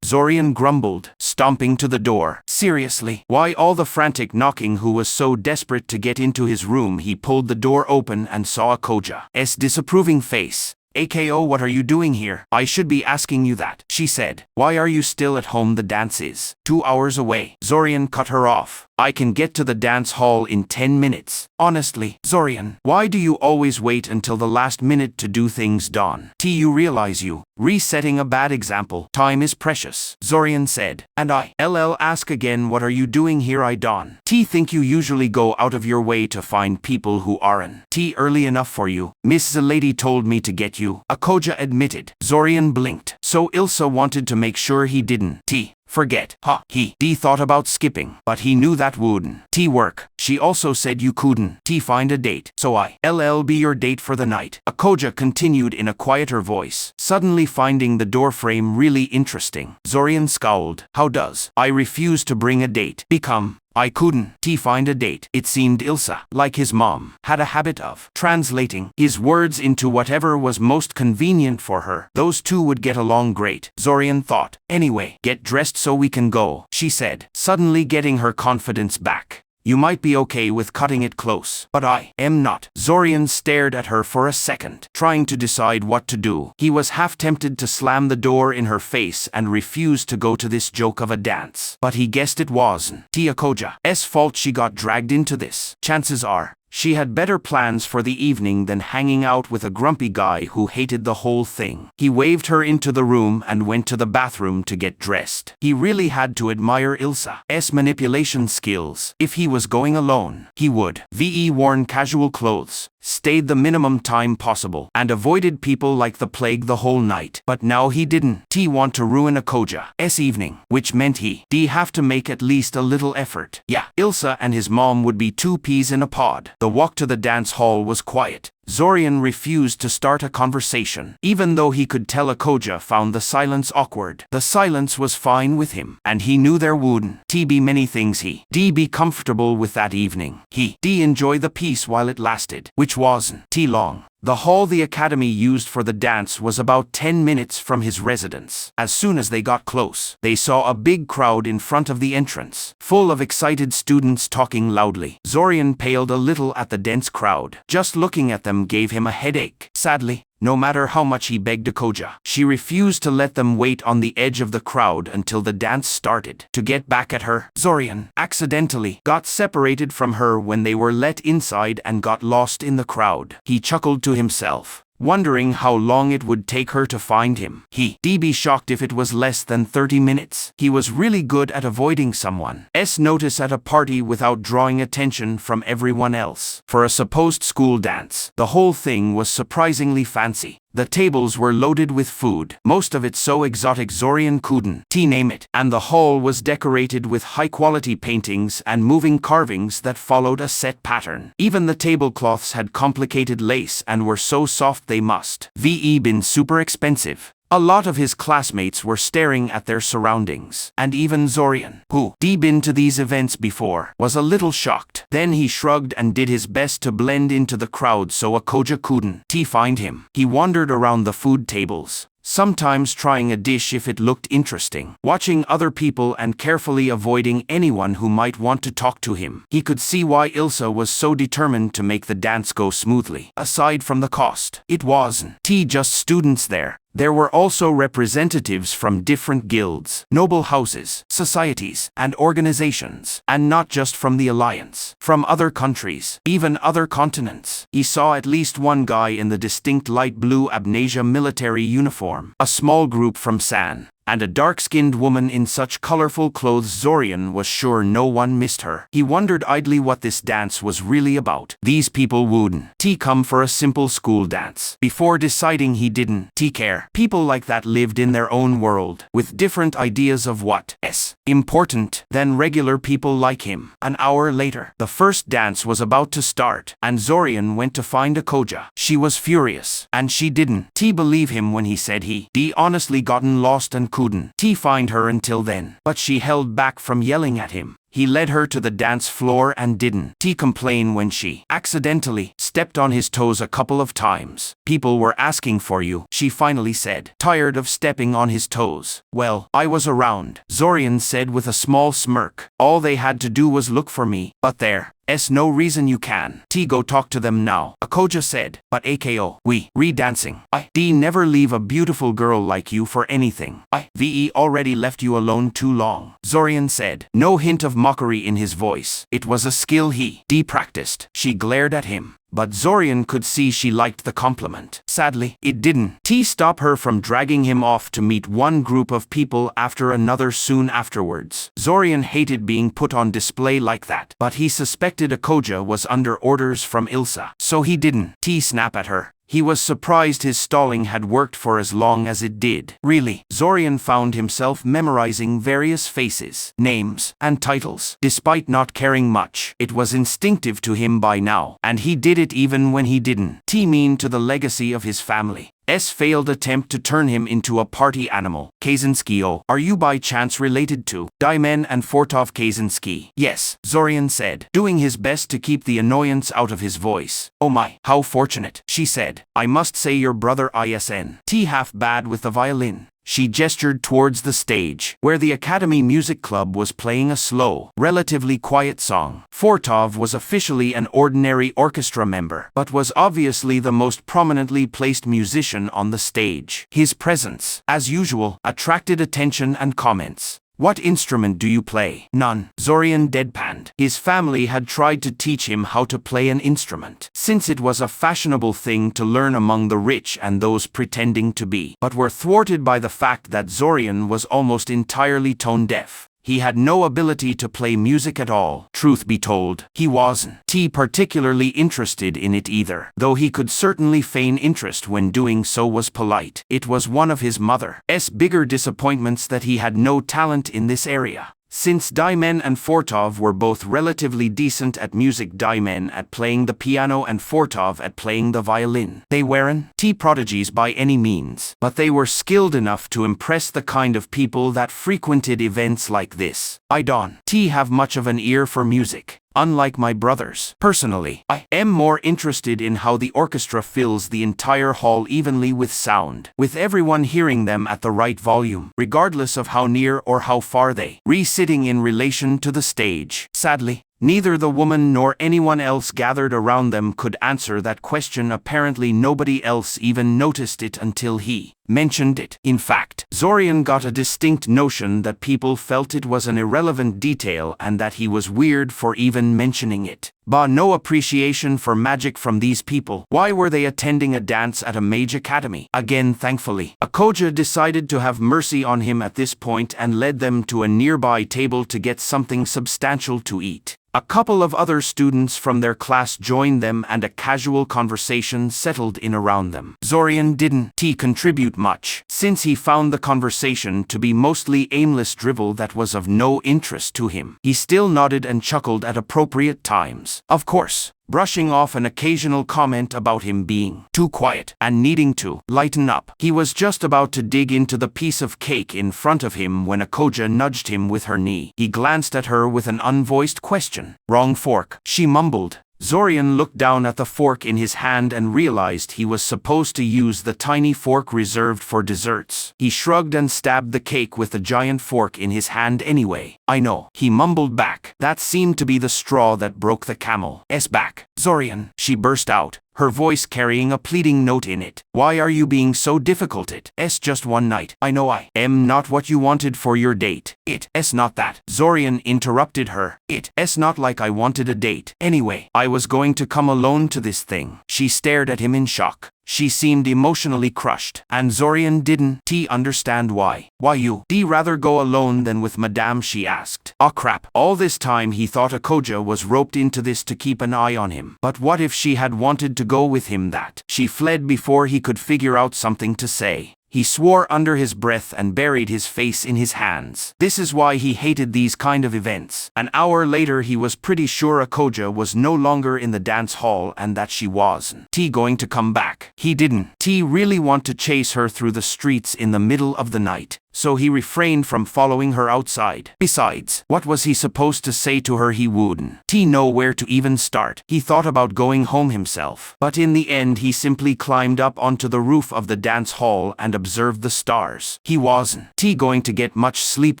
Zorian grumbled, stomping to the door. Seriously, why all the frantic knocking? Who was so desperate to get into his room? He pulled the door open and saw Akoja's disapproving face. AKO, what are you doing here? I should be asking you that, she said. Why are you still at home? The dance is 2 hours away. Zorian cut her off. I can get to the dance hall in 10 minutes. Honestly, Zorian, why do you always wait until the last minute to do things? Dawn. You realize you resetting a bad example. Time is precious, Zorian said. And I'll ask again, what are you doing here? I don't think you usually go out of your way to find people who aren't early enough for you. Miss the lady told me to get you, Akoja admitted. Zorian blinked. So Ilsa wanted to make sure he didn't forget. He thought about skipping, but he knew that wouldn't work. She also said you couldn't find a date, so I'll be your date for the night. Akoja continued in a quieter voice, suddenly finding the doorframe really interesting. Zorian scowled. How does I refuse to bring a date become I couldn't find a date? It seemed Ilsa, like his mom, had a habit of translating his words into whatever was most convenient for her. Those two would get along great, Zorian thought. Anyway, get dressed so we can go, she said, suddenly getting her confidence back. You might be okay with cutting it close, but I am not. Zorian stared at her for a second, trying to decide what to do. He was half tempted to slam the door in her face and refuse to go to this joke of a dance, but he guessed it wasn't Akoja's fault she got dragged into this. Chances are, She had better plans for the evening than hanging out with a grumpy guy who hated the whole thing. He waved her into the room and went to the bathroom to get dressed. He really had to admire Ilsa's manipulation skills. If he was going alone, he would worn casual clothes, stayed the minimum time possible, and avoided people like the plague the whole night. But now he didn't want to ruin a Koja's evening, which meant he'd have to make at least a little effort. Yeah, Ilsa and his mom would be two peas in a pod. The walk to the dance hall was quiet. Zorian refused to start a conversation. Even though he could tell Akoja found the silence awkward, the silence was fine with him, and he knew there wouldn't be many things he'd be comfortable with that evening. He'd enjoy the peace while it lasted, which wasn't long. The hall the academy used for the dance was about 10 minutes from his residence. As soon as they got close, they saw a big crowd in front of the entrance, full of excited students talking loudly. Zorian paled a little at the dense crowd. Just looking at them gave him a headache. Sadly, no matter how much he begged Akoja, she refused to let them wait on the edge of the crowd until the dance started. To get back at her, Zorian accidentally got separated from her when they were let inside and got lost in the crowd. He chuckled to himself, wondering how long it would take her to find him. He'd be shocked if it was less than 30 minutes. He was really good at avoiding someone's notice at a party without drawing attention from everyone else. For a supposed school dance, the whole thing was surprisingly fancy. The tables were loaded with food, most of it so exotic Zorian couldn't name it, and the hall was decorated with high-quality paintings and moving carvings that followed a set pattern. Even the tablecloths had complicated lace and were so soft they must been super expensive. A lot of his classmates were staring at their surroundings, and even Zorian, who'd been to these events before, was a little shocked. Then he shrugged and did his best to blend into the crowd so Akoja couldn't find him. He wandered around the food tables, sometimes trying a dish if it looked interesting, watching other people and carefully avoiding anyone who might want to talk to him. He could see why Ilsa was so determined to make the dance go smoothly. Aside from the cost, it wasn't just students there. There were also representatives from different guilds, noble houses, societies, and organizations, and not just from the Alliance, from other countries, even other continents. He saw at least one guy in the distinct light blue Abnasia military uniform, a small group from San, and a dark-skinned woman in such colorful clothes Zorian was sure no one missed her. He wondered idly what this dance was really about. These people wouldn't come for a simple school dance. Before deciding he didn't care. People like that lived in their own world, with different ideas of what's important than regular people like him. An hour later, the first dance was about to start, and Zorian went to find Akoja. She was furious, and she didn't believe him when he said he'd honestly gotten lost and couldn't find her until then. But she held back from yelling at him. He led her to the dance floor and didn't complain when she accidentally stepped on his toes a couple of times. People were asking for you, she finally said, tired of stepping on his toes. Well, I was around, Zorian said with a small smirk. All they had to do was look for me, but there's no reason you can go talk to them now, Akoja said. But AKO, re-dancing. I'd never leave a beautiful girl like you for anything. I've already left you alone too long, Zorian said, no hint of mockery in his voice. It was a skill he practiced. She glared at him, but Zorian could see she liked the compliment. Sadly, it didn't stop her from dragging him off to meet one group of people after another soon afterwards. Zorian hated being put on display like that, but he suspected Akoja was under orders from Ilsa, so he didn't snap at her. He was surprised his stalling had worked for as long as it did. Really, Zorian found himself memorizing various faces, names, and titles. Despite not caring much, it was instinctive to him by now, and he did it even when he didn't mean to the legacy of his family. Failed attempt to turn him into a party animal. Kaczynski, are you by chance related to Daimen and Fortov Kaczynski? Yes, Zorian said, doing his best to keep the annoyance out of his voice. Oh my, how fortunate, she said. I must say your brother isn't half bad with the violin. She gestured towards the stage, where the Academy Music Club was playing a slow, relatively quiet song. Fortov was officially an ordinary orchestra member, but was obviously the most prominently placed musician on the stage. His presence, as usual, attracted attention and comments. What instrument do you play? None. Zorian deadpanned. His family had tried to teach him how to play an instrument, since it was a fashionable thing to learn among the rich and those pretending to be, but were thwarted by the fact that Zorian was almost entirely tone deaf. He had no ability to play music at all. Truth be told, he wasn't particularly interested in it either, though he could certainly feign interest when doing so was polite. It was one of his mother's bigger disappointments that he had no talent in this area. Since Daimen and Fortov were both relatively decent at music, Daimen at playing the piano and Fortov at playing the violin. They weren't prodigies by any means, but they were skilled enough to impress the kind of people that frequented events like this. I don't have much of an ear for music. Unlike my brothers, personally, I am more interested in how the orchestra fills the entire hall evenly with sound, with everyone hearing them at the right volume, regardless of how near or how far they are sitting in relation to the stage. Sadly, neither the woman nor anyone else gathered around them could answer that question. Apparently nobody else even noticed it until he mentioned it. In fact, Zorian got a distinct notion that people felt it was an irrelevant detail and that he was weird for even mentioning it. No appreciation for magic from these people. Why were they attending a dance at a mage academy? Again, thankfully, Akoja decided to have mercy on him at this point and led them to a nearby table to get something substantial to eat. A couple of other students from their class joined them and a casual conversation settled in around them. Zorian didn't contribute much, since he found the conversation to be mostly aimless drivel that was of no interest to him. He still nodded and chuckled at appropriate times, of course, brushing off an occasional comment about him being too quiet and needing to lighten up. He was just about to dig into the piece of cake in front of him when Akoja nudged him with her knee. He glanced at her with an unvoiced question. Wrong fork, she mumbled. Zorian looked down at the fork in his hand and realized he was supposed to use the tiny fork reserved for desserts. He shrugged and stabbed the cake with the giant fork in his hand anyway. I know, he mumbled back. That seemed to be the straw that broke the camel's back. Zorian, she burst out, her voice carrying a pleading note in it. Why are you being so difficult? It's just one night. I know I am not what you wanted for your date. It's not that. Zorian interrupted her. It's not like I wanted a date. Anyway, I was going to come alone to this thing. She stared at him in shock. She seemed emotionally crushed, and Zorian didn't understand why. Why you'd rather go alone than with Madame, she asked. Oh crap. All this time he thought Akoja was roped into this to keep an eye on him. But what if she had wanted to go with him? That she fled before he could figure out something to say. He swore under his breath and buried his face in his hands. This is why he hated these kind of events. An hour later he was pretty sure Akoja was no longer in the dance hall and that she wasn't going to come back. He didn't really want to chase her through the streets in the middle of the night, so he refrained from following her outside. Besides, what was he supposed to say to her? He wouldn't know where to even start. He thought about going home himself, but in the end he simply climbed up onto the roof of the dance hall and observed the stars. He wasn't going to get much sleep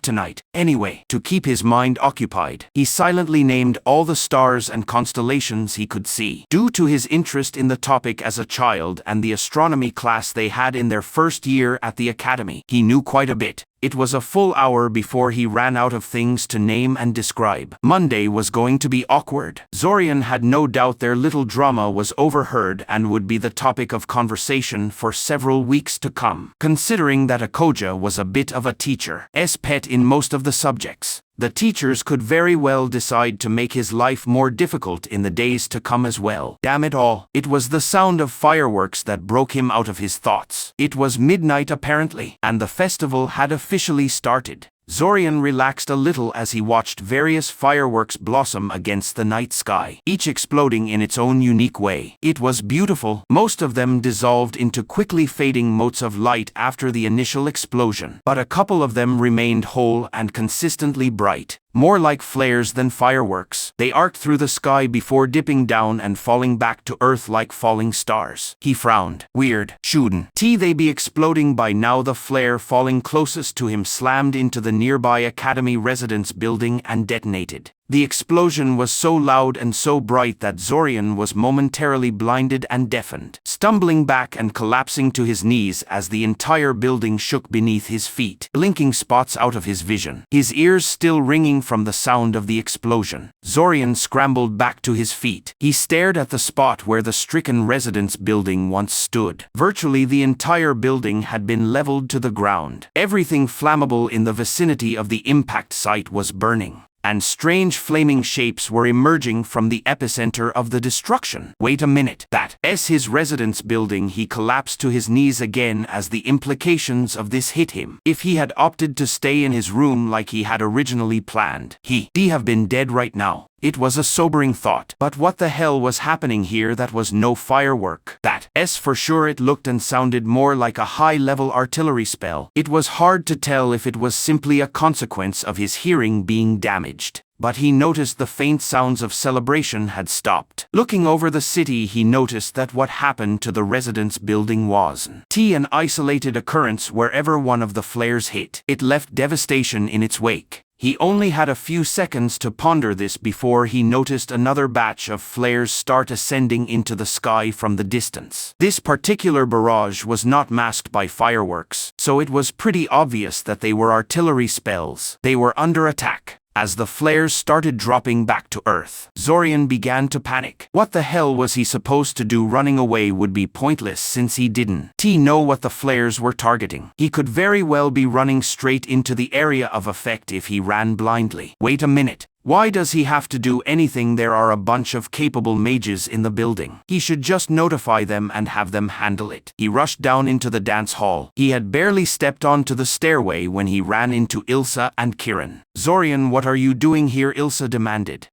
tonight. Anyway, to keep his mind occupied, he silently named all the stars and constellations he could see. Due to his interest in the topic as a child and the astronomy class they had in their first year at the academy, he knew quite a bit. It was a full hour before he ran out of things to name and describe. Monday was going to be awkward. Zorian had no doubt their little drama was overheard and would be the topic of conversation for several weeks to come. Considering that Akoja was a bit of a teacher's pet in most of the subjects, the teachers could very well decide to make his life more difficult in the days to come as well. Damn it all. It was the sound of fireworks that broke him out of his thoughts. It was midnight apparently, and the festival had officially started. Zorian relaxed a little as he watched various fireworks blossom against the night sky, each exploding in its own unique way. It was beautiful. Most of them dissolved into quickly fading motes of light after the initial explosion, but a couple of them remained whole and consistently bright. More like flares than fireworks. They arced through the sky before dipping down and falling back to earth like falling stars. He frowned. Weird. Shouldn't they be exploding by now? The flare falling closest to him slammed into the nearby academy residence building and detonated. The explosion was so loud and so bright that Zorian was momentarily blinded and deafened, stumbling back and collapsing to his knees as the entire building shook beneath his feet, blinking spots out of his vision, his ears still ringing from the sound of the explosion. Zorian scrambled back to his feet. He stared at the spot where the stricken residence building once stood. Virtually the entire building had been leveled to the ground. Everything flammable in the vicinity of the impact site was burning, and strange flaming shapes were emerging from the epicenter of the destruction. Wait a minute, that's his residence building. He collapsed to his knees again as the implications of this hit him. If he had opted to stay in his room like he had originally planned, he'd have been dead right now. It was a sobering thought. But what the hell was happening here? That was no firework. That's for sure. It looked and sounded more like a high-level artillery spell. It was hard to tell if it was simply a consequence of his hearing being damaged, but he noticed the faint sounds of celebration had stopped. Looking over the city, he noticed that what happened to the residence building wasn't an isolated occurrence wherever one of the flares hit. It left devastation in its wake. He only had a few seconds to ponder this before he noticed another batch of flares start ascending into the sky from the distance. This particular barrage was not masked by fireworks, so it was pretty obvious that they were artillery spells. They were under attack. As the flares started dropping back to Earth, Zorian began to panic. What the hell was he supposed to do? Running away would be pointless since he didn't know what the flares were targeting. He could very well be running straight into the area of effect if he ran blindly. Wait a minute. Why does he have to do anything? There are a bunch of capable mages in the building. He should just notify them and have them handle it. He rushed down into the dance hall. He had barely stepped onto the stairway when he ran into Ilsa and Kiran. Zorian, what are you doing here? Ilsa demanded.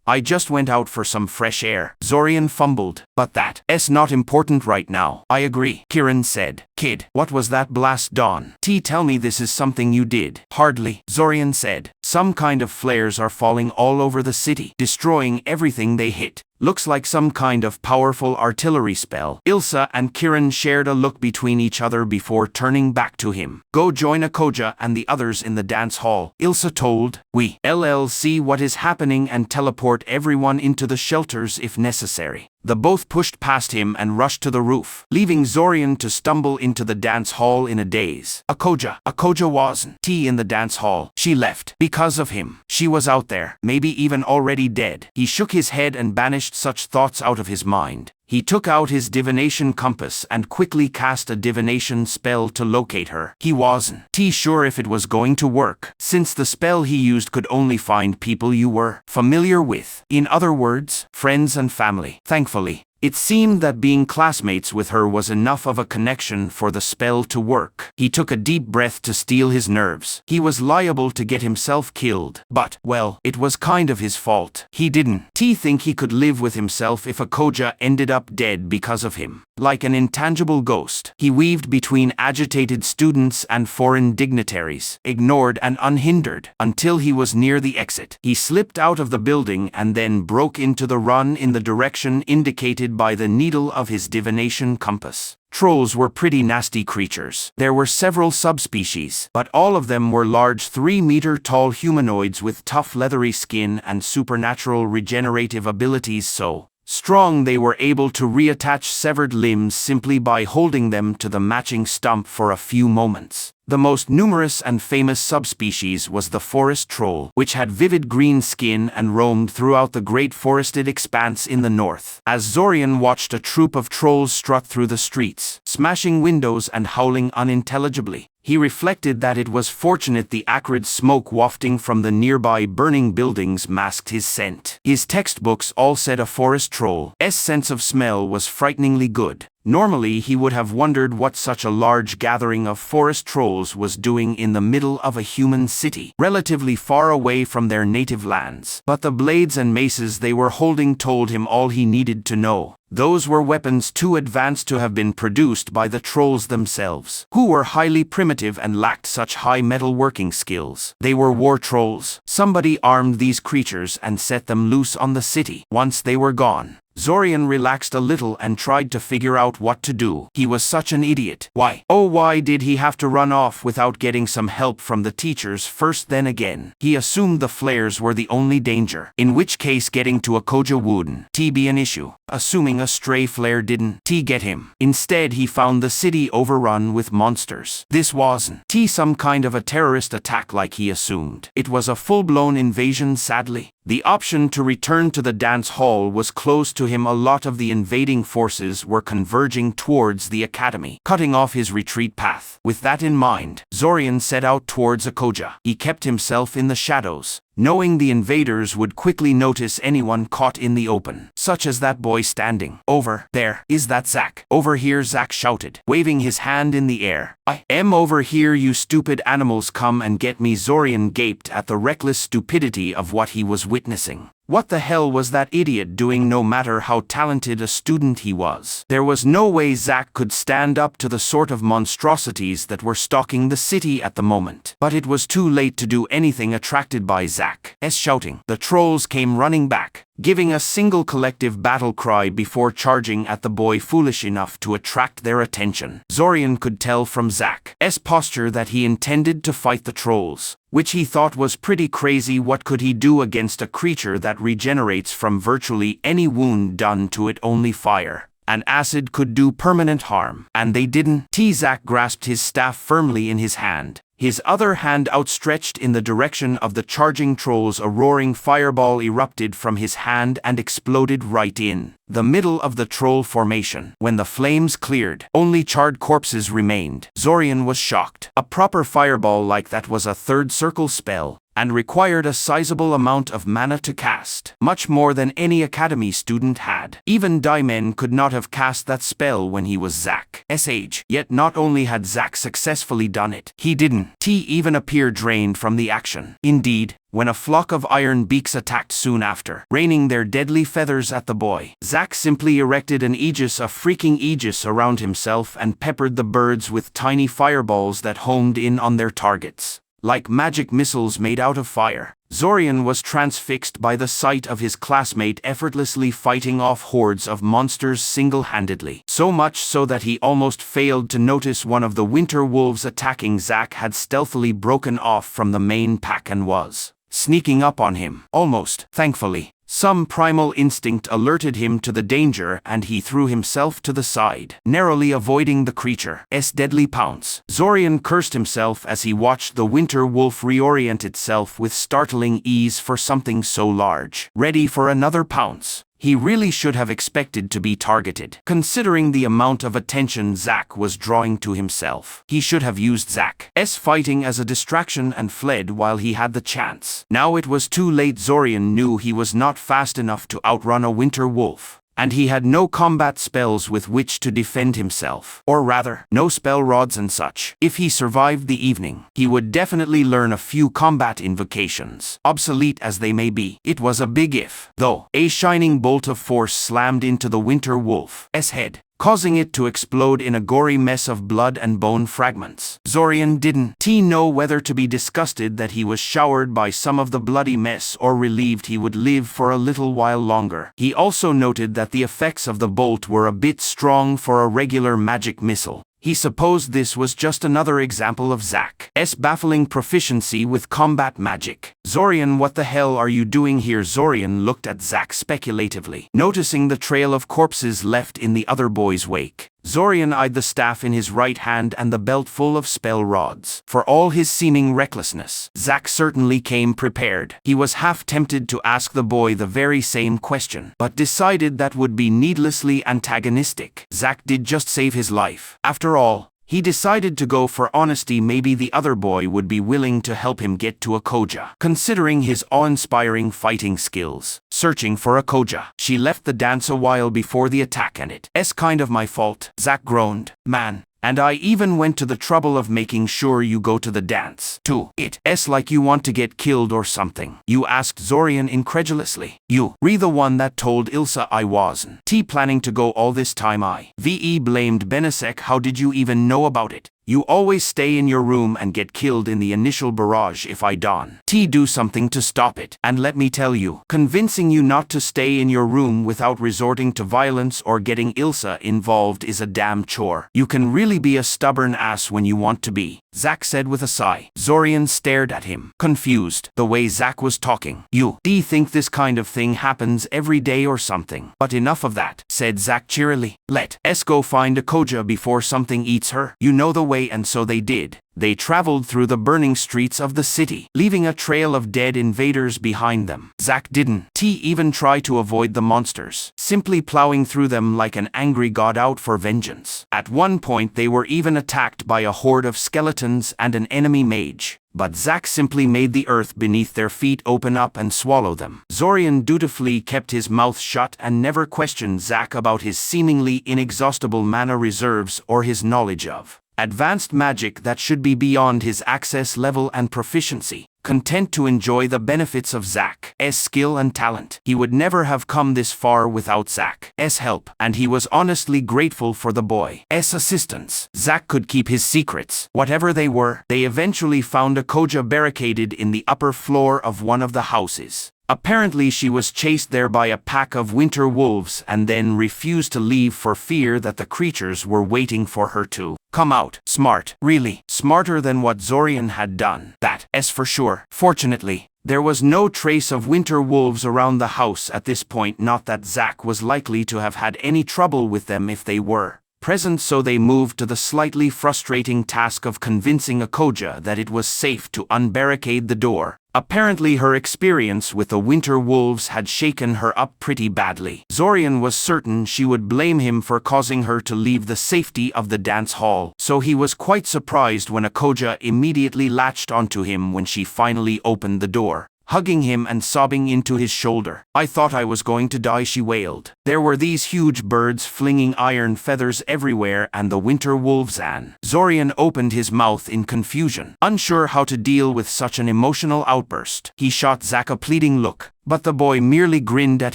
I just went out for some fresh air. Zorian fumbled. But that's not important right now. I agree, Kiran said. Kid, what was that blast? Dawn. Tell me this is something you did. Hardly, Zorian said. Some kind of flares are falling all over the city, destroying everything they hit. Looks like some kind of powerful artillery spell. Ilsa and Kiran shared a look between each other before turning back to him. Go join Akoja and the others in the dance hall, Ilsa told. We'll see what is happening and teleport everyone into the shelters if necessary. The both pushed past him and rushed to the roof, leaving Zorian to stumble into the dance hall in a daze. Akoja wasn't in the dance hall. She left because of him. She was out there, maybe even already dead. He shook his head and banished such thoughts out of his mind. He took out his divination compass and quickly cast a divination spell to locate her. He wasn't sure if it was going to work, since the spell he used could only find people you were familiar with. In other words, friends and family. Thankfully, it seemed that being classmates with her was enough of a connection for the spell to work. He took a deep breath to steel his nerves. He was liable to get himself killed, but, well, it was kind of his fault. He didn't think he could live with himself if Akoja ended up dead because of him. Like an intangible ghost, he weaved between agitated students and foreign dignitaries, ignored and unhindered, until he was near the exit. He slipped out of the building and then broke into the run in the direction indicated by the needle of his divination compass. Trolls were pretty nasty creatures. There were several subspecies, but all of them were large 3-meter-tall humanoids with tough leathery skin and supernatural regenerative abilities, so strong they were able to reattach severed limbs simply by holding them to the matching stump for a few moments. The most numerous and famous subspecies was the forest troll, which had vivid green skin and roamed throughout the great forested expanse in the north. As Zorian watched a troop of trolls strut through the streets, smashing windows and howling unintelligibly, he reflected that it was fortunate the acrid smoke wafting from the nearby burning buildings masked his scent. His textbooks all said a forest troll's sense of smell was frighteningly good. Normally he would have wondered what such a large gathering of forest trolls was doing in the middle of a human city, relatively far away from their native lands. But the blades and maces they were holding told him all he needed to know. Those were weapons too advanced to have been produced by the trolls themselves, who were highly primitive and lacked such high metalworking skills. They were war trolls. Somebody armed these creatures and set them loose on the city. Once they were gone, Zorian relaxed a little and tried to figure out what to do. He was such an idiot. Why did he have to run off without getting some help from the teachers first? Then again, he assumed the flares were the only danger, in which case getting to Akoja wouldn't be an issue. Assuming a stray flare didn't get him. Instead, he found the city overrun with monsters. This wasn't some kind of a terrorist attack like he assumed. It was a full-blown invasion, sadly. The option to return to the dance hall was closed to him. A lot of the invading forces were converging towards the academy, cutting off his retreat path. With that in mind, Zorian set out towards Akoja. He kept himself in the shadows, knowing the invaders would quickly notice anyone caught in the open, such as that boy standing over there. Is that Zack? Over here, Zack shouted, waving his hand in the air. I am over here, you stupid animals, come and get me. Zorian gaped at the reckless stupidity of what he was witnessing. What the hell was that idiot doing? No matter how talented a student he was, there was no way Zack could stand up to the sort of monstrosities that were stalking the city at the moment. But it was too late to do anything. Attracted by Zack's shouting, the trolls came running back, giving a single collective battle cry before charging at the boy, foolish enough to attract their attention. Zorian could tell from Zack's posture that he intended to fight the trolls, which he thought was pretty crazy. What could he do against a creature that regenerates from virtually any wound done to it? Only fire and acid could do permanent harm. And they didn't. Zack grasped his staff firmly in his hand, his other hand outstretched in the direction of the charging trolls. A roaring fireball erupted from his hand and exploded right in the middle of the troll formation. When the flames cleared, only charred corpses remained. Zorian was shocked. A proper fireball like that was a third circle spell, and required a sizable amount of mana to cast, much more than any academy student had. Even Daimen could not have cast that spell when he was Zack's age. Yet not only had Zack successfully done it, he didn't even appear drained from the action. Indeed, when a flock of iron beaks attacked soon after, raining their deadly feathers at the boy, Zack simply erected an aegis, a freaking aegis, around himself and peppered the birds with tiny fireballs that homed in on their targets like magic missiles made out of fire. Zorian was transfixed by the sight of his classmate effortlessly fighting off hordes of monsters single-handedly. So much so that he almost failed to notice one of the winter wolves attacking Zack had stealthily broken off from the main pack and was sneaking up on him. Almost, thankfully, some primal instinct alerted him to the danger and he threw himself to the side, narrowly avoiding the creature's deadly pounce. Zorian cursed himself as he watched the winter wolf reorient itself with startling ease for something so large, ready for another pounce. He really should have expected to be targeted. Considering the amount of attention Zack was drawing to himself, he should have used Zack's fighting as a distraction and fled while he had the chance. Now it was too late. Zorian knew he was not fast enough to outrun a winter wolf, and he had no combat spells with which to defend himself. Or rather, no spell rods and such. If he survived the evening, he would definitely learn a few combat invocations, obsolete as they may be. It was a big if, though. A shining bolt of force slammed into the winter wolf's head, causing it to explode in a gory mess of blood and bone fragments. Zorian didn't know whether to be disgusted that he was showered by some of the bloody mess or relieved he would live for a little while longer. He also noted that the effects of the bolt were a bit strong for a regular magic missile. He supposed this was just another example of Zack's baffling proficiency with combat magic. Zorian, what the hell are you doing here? Zorian looked at Zack speculatively, noticing the trail of corpses left in the other boy's wake. Zorian eyed the staff in his right hand and the belt full of spell rods. For all his seeming recklessness, Zack certainly came prepared. He was half tempted to ask the boy the very same question, but decided that would be needlessly antagonistic. Zack did just save his life. After all, he decided to go for honesty. Maybe the other boy would be willing to help him get to Akoja, considering his awe-inspiring fighting skills. Searching for Akoja, she left the dance a while before the attack and it's kind of my fault, Zack groaned. Man, And I even went to the trouble of making sure you go to the dance, too. It's like you want to get killed or something. You asked Zorian incredulously. You re the one that told Ilsa I wasn't planning to go all this time. I blamed Benesek. How did you even know about it? You always stay in your room and get killed in the initial barrage if I don't do something to stop it. And let me tell you, convincing you not to stay in your room without resorting to violence or getting Ilsa involved is a damn chore. You can really be a stubborn ass when you want to be, Zack said with a sigh. Zorian stared at him, confused, the way Zack was talking. You think this kind of thing happens every day or something? But enough of that, said Zack cheerily. Let's go find a Koja before something eats her. You know the way. And so they did. They traveled through the burning streets of the city, leaving a trail of dead invaders behind them. Zack didn't even try to avoid the monsters, simply plowing through them like an angry god out for vengeance. At one point they were even attacked by a horde of skeletons and an enemy mage. But Zack simply made the earth beneath their feet open up and swallow them. Zorian dutifully kept his mouth shut and never questioned Zack about his seemingly inexhaustible mana reserves or his knowledge of advanced magic that should be beyond his access level and proficiency, content to enjoy the benefits of Zack's skill and talent. He would never have come this far without Zack's help, and he was honestly grateful for the boy's assistance. Zack could keep his secrets, whatever they were. They eventually found a Koja barricaded in the upper floor of one of the houses. Apparently she was chased there by a pack of winter wolves and then refused to leave for fear that the creatures were waiting for her to come out. Smart, really, smarter than what Zorian had done. That's for sure. Fortunately, there was no trace of winter wolves around the house at this point, not that Zack was likely to have had any trouble with them if they were present, so they moved to the slightly frustrating task of convincing a Koja that it was safe to unbarricade the door. Apparently her experience with the winter wolves had shaken her up pretty badly. Zorian was certain she would blame him for causing her to leave the safety of the dance hall, so he was quite surprised when a Koja immediately latched onto him when she finally opened the door, hugging him and sobbing into his shoulder. I thought I was going to die, she wailed. There were these huge birds flinging iron feathers everywhere and the winter wolves and Zorian opened his mouth in confusion, unsure how to deal with such an emotional outburst. He shot Zack a pleading look, but the boy merely grinned at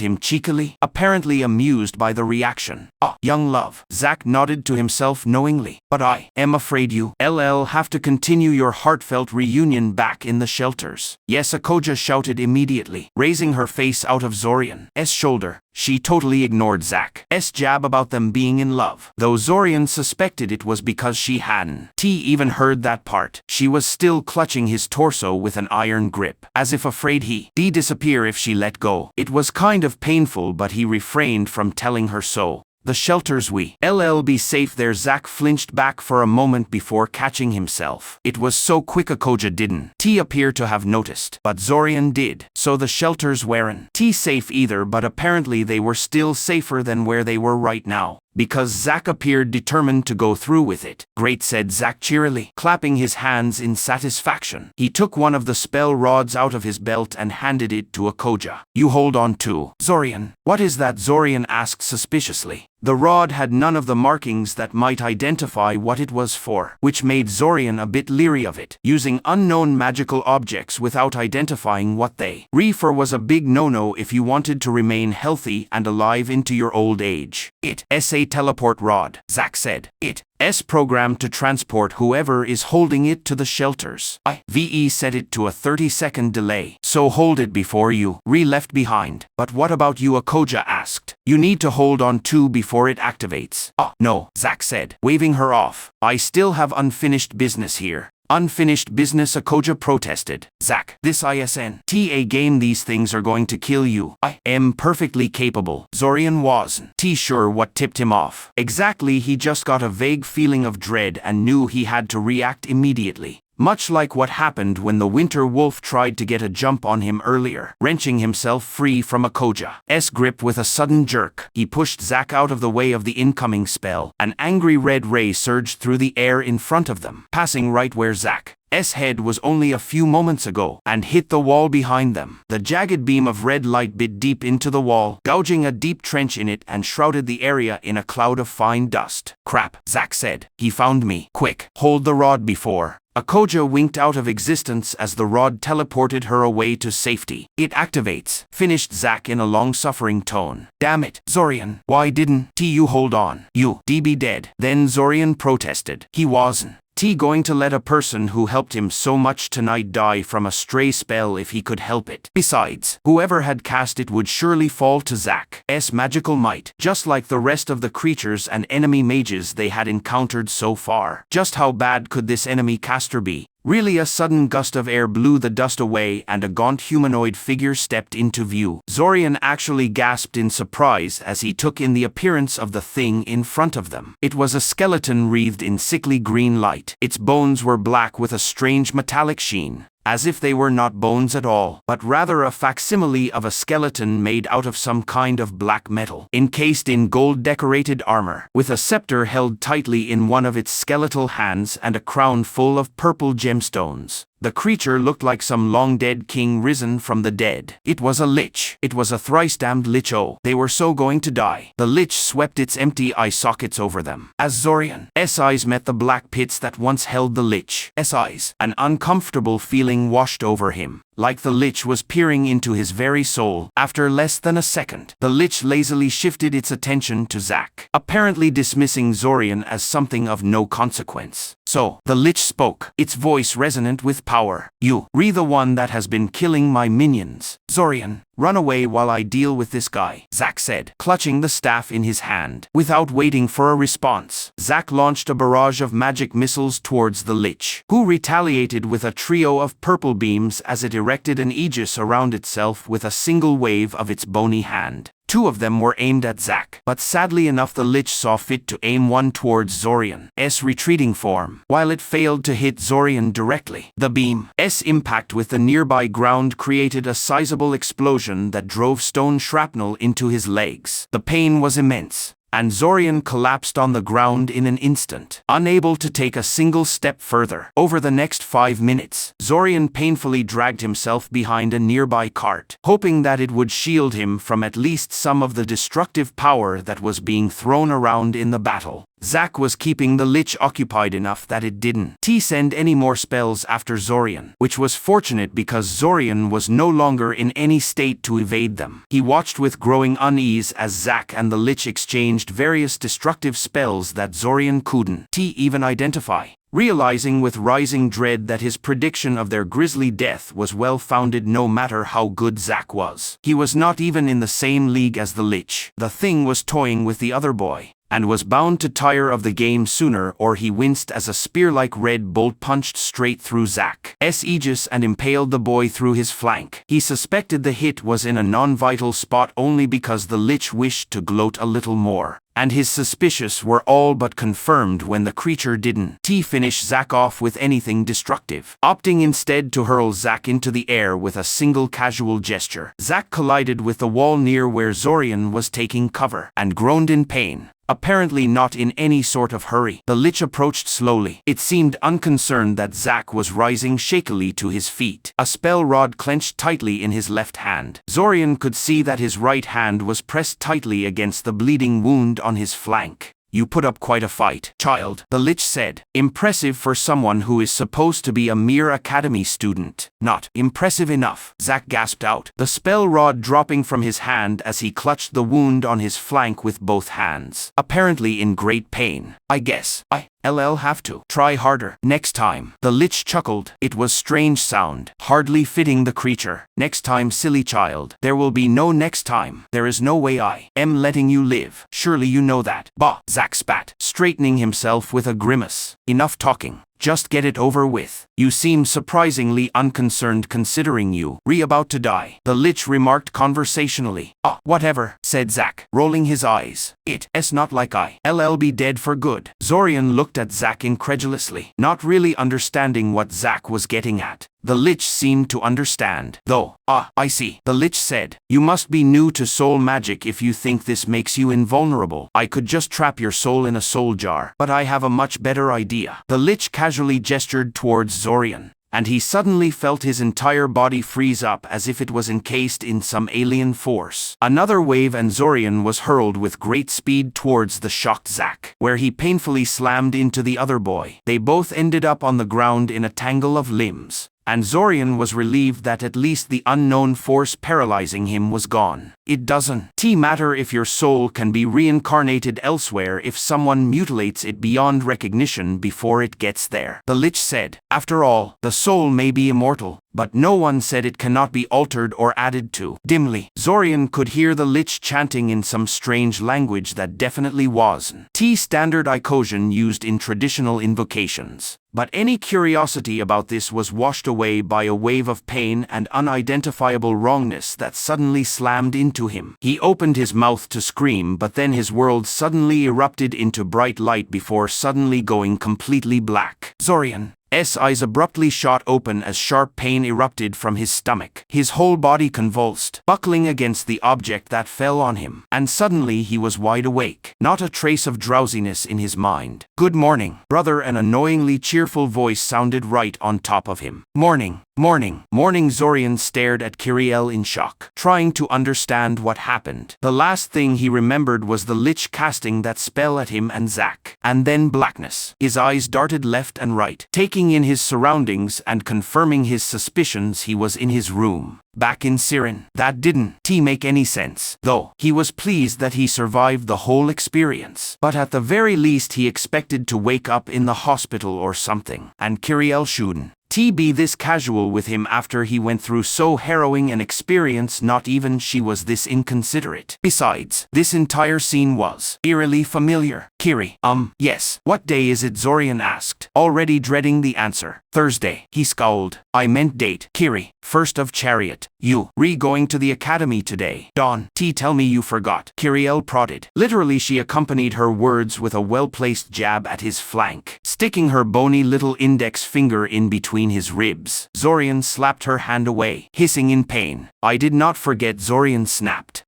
him cheekily, apparently amused by the reaction. "Ah, young love." Zack nodded to himself knowingly. "But I am afraid you have to continue your heartfelt reunion back in the shelters." "Yes," a Koja shouted immediately, raising her face out of Zorian's shoulder. She totally ignored Zack's jab about them being in love, though Zorian suspected it was because she hadn't even heard that part. She was still clutching his torso with an iron grip, as if afraid he'd disappear if she let go. It was kind of painful, but he refrained from telling her so. "The shelters, we'll be safe there." Zack flinched back for a moment before catching himself. It was so quick a Koja didn't appear to have noticed, but Zorian did. So the shelters weren't safe either, but apparently they were still safer than where they were right now, because Zack appeared determined to go through with it. "Great," said Zack cheerily, clapping his hands in satisfaction. He took one of the spell rods out of his belt and handed it to a Koja. "You hold on to." "Zorian, what is that?" Zorian asked suspiciously. The rod had none of the markings that might identify what it was for, which made Zorian a bit leery of it. Using unknown magical objects without identifying what they were for was a big no-no if you wanted to remain healthy and alive into your old age. "It's a teleport rod," Zack said. "It's programmed to transport whoever is holding it to the shelters." I set it to a 30-second delay, so hold it before you left behind. "But what about you?" a Koja asked. "You need to hold on to before it activates." "Oh, no," Zack said, waving her off. "I still have unfinished business here." "Unfinished business?" a Koja protested. "Zack, this isn't a game. These things are going to kill you." "I am perfectly capable." Zorian wasn't sure what tipped him off exactly. He just got a vague feeling of dread and knew he had to react immediately. Much like what happened when the winter wolf tried to get a jump on him earlier, wrenching himself free from a Koja's grip with a sudden jerk. He pushed Zack out of the way of the incoming spell. An angry red ray surged through the air in front of them, passing right where Zack's S head was only a few moments ago, and hit the wall behind them. The jagged beam of red light bit deep into the wall, gouging a deep trench in it and shrouded the area in a cloud of fine dust. Crap, Zack said. He found me. Quick, hold the rod before. Akoja winked out of existence as the rod teleported her away to safety. It activates, finished Zack in a long-suffering tone. Damn it, Zorian, why didn't you hold on? You be dead. Then Zorian protested. He wasn't going to let a person who helped him so much tonight die from a stray spell if he could help it. Besides, whoever had cast it would surely fall to Zack's magical might, just like the rest of the creatures and enemy mages they had encountered so far. Just how bad could this enemy caster be? Really, a sudden gust of air blew the dust away and a gaunt humanoid figure stepped into view. Zorian actually gasped in surprise as he took in the appearance of the thing in front of them. It was a skeleton wreathed in sickly green light. Its bones were black with a strange metallic sheen, as if they were not bones at all, but rather a facsimile of a skeleton made out of some kind of black metal, encased in gold-decorated armor, with a scepter held tightly in one of its skeletal hands and a crown full of purple gemstones. The creature looked like some long-dead king risen from the dead. It was a lich. It was a thrice-damned lich. Oh, they were so going to die. The lich swept its empty eye sockets over them. As Zorian's eyes met the black pits that once held the lich's eyes, an uncomfortable feeling washed over him, like the lich was peering into his very soul. After less than a second, the lich lazily shifted its attention to Zack, apparently dismissing Zorian as something of no consequence. So, the lich spoke, its voice resonant with power. You, the one that has been killing my minions. Zorian, run away while I deal with this guy, Zack said, clutching the staff in his hand. Without waiting for a response, Zack launched a barrage of magic missiles towards the lich, who retaliated with a trio of purple beams as it erected an aegis around itself with a single wave of its bony hand. Two of them were aimed at Zack, but sadly enough the lich saw fit to aim one towards Zorian's retreating form. While it failed to hit Zorian directly, the beam's impact with the nearby ground created a sizable explosion that drove stone shrapnel into his legs. The pain was immense, and Zorian collapsed on the ground in an instant, unable to take a single step further. Over the next 5 minutes, Zorian painfully dragged himself behind a nearby cart, hoping that it would shield him from at least some of the destructive power that was being thrown around in the battle. Zack was keeping the lich occupied enough that it didn't send any more spells after Zorian, which was fortunate because Zorian was no longer in any state to evade them. He watched with growing unease as Zack and the lich exchanged various destructive spells that Zorian couldn't even identify, realizing with rising dread that his prediction of their grisly death was well-founded no matter how good Zack was. He was not even in the same league as the lich. The thing was toying with the other boy, and was bound to tire of the game sooner or he winced as a spear-like red bolt punched straight through Zack's aegis and impaled the boy through his flank. He suspected the hit was in a non-vital spot only because the lich wished to gloat a little more, and his suspicions were all but confirmed when the creature didn't finish Zack off with anything destructive, opting instead to hurl Zack into the air with a single casual gesture. Zack collided with the wall near where Zorian was taking cover, and groaned in pain, apparently not in any sort of hurry. The lich approached slowly. It seemed unconcerned that Zack was rising shakily to his feet, a spell rod clenched tightly in his left hand. Zorian could see that his right hand was pressed tightly against the bleeding wound on his flank. You put up quite a fight, child, the lich said. Impressive for someone who is supposed to be a mere academy student. Not impressive enough, Zack gasped out, the spell rod dropping from his hand as he clutched the wound on his flank with both hands, apparently in great pain. I guess I'll have to try harder next time. The lich chuckled. It was strange sound, hardly fitting the creature. Next time, silly child. There will be no next time. There is no way I am letting you live. Surely you know that. Bah, Zack spat, straightening himself with a grimace. Enough talking. Just get it over with. You seem surprisingly unconcerned considering you about to die, the lich remarked conversationally. Whatever, said Zack, rolling his eyes. It's not like I'll be dead for good. Zorian looked at Zack incredulously, not really understanding what Zack was getting at. The lich seemed to understand, though. I see, the lich said. You must be new to soul magic if you think this makes you invulnerable. I could just trap your soul in a soul jar, but I have a much better idea. The lich casually gestured towards Zorian, and he suddenly felt his entire body freeze up as if it was encased in some alien force. Another wave and Zorian was hurled with great speed towards the shocked Zack, where he painfully slammed into the other boy. They both ended up on the ground in a tangle of limbs, and Zorian was relieved that at least the unknown force paralyzing him was gone. It doesn't matter if your soul can be reincarnated elsewhere if someone mutilates it beyond recognition before it gets there, the lich said. After all, the soul may be immortal, but no one said it cannot be altered or added to. Dimly, Zorian could hear the lich chanting in some strange language that definitely wasn't standard Icosian used in traditional invocations. But any curiosity about this was washed away by a wave of pain and unidentifiable wrongness that suddenly slammed into him. He opened his mouth to scream, but then his world suddenly erupted into bright light before suddenly going completely black. Zorian's eyes abruptly shot open as sharp pain erupted from his stomach. His whole body convulsed, buckling against the object that fell on him, and suddenly he was wide awake, not a trace of drowsiness in his mind. "Good morning, brother," an annoyingly cheerful voice sounded right on top of him. "Morning. Morning." Zorian stared at Kiriel in shock, trying to understand what happened. The last thing he remembered was the lich casting that spell at him and Zack, and then blackness. His eyes darted left and right, taking in his surroundings and confirming his suspicions. He was in his room, back in Siren. That didn't make any sense, though. He was pleased that he survived the whole experience, but at the very least he expected to wake up in the hospital or something, and Kiriel shouldn't be this casual with him after he went through so harrowing an experience. Not even she was this inconsiderate. Besides, this entire scene was eerily familiar. "Kiri, yes. What day is it?" Zorian asked, already dreading the answer. "Thursday," he scowled. "I meant date." "Kiri, first of Chariot. You going to the academy today?" "Dawn, tell me you forgot." Kiriel prodded. Literally, she accompanied her words with a well-placed jab at his flank, sticking her bony little index finger in between his ribs. Zorian slapped her hand away, hissing in pain. "I did not forget," Zorian snapped.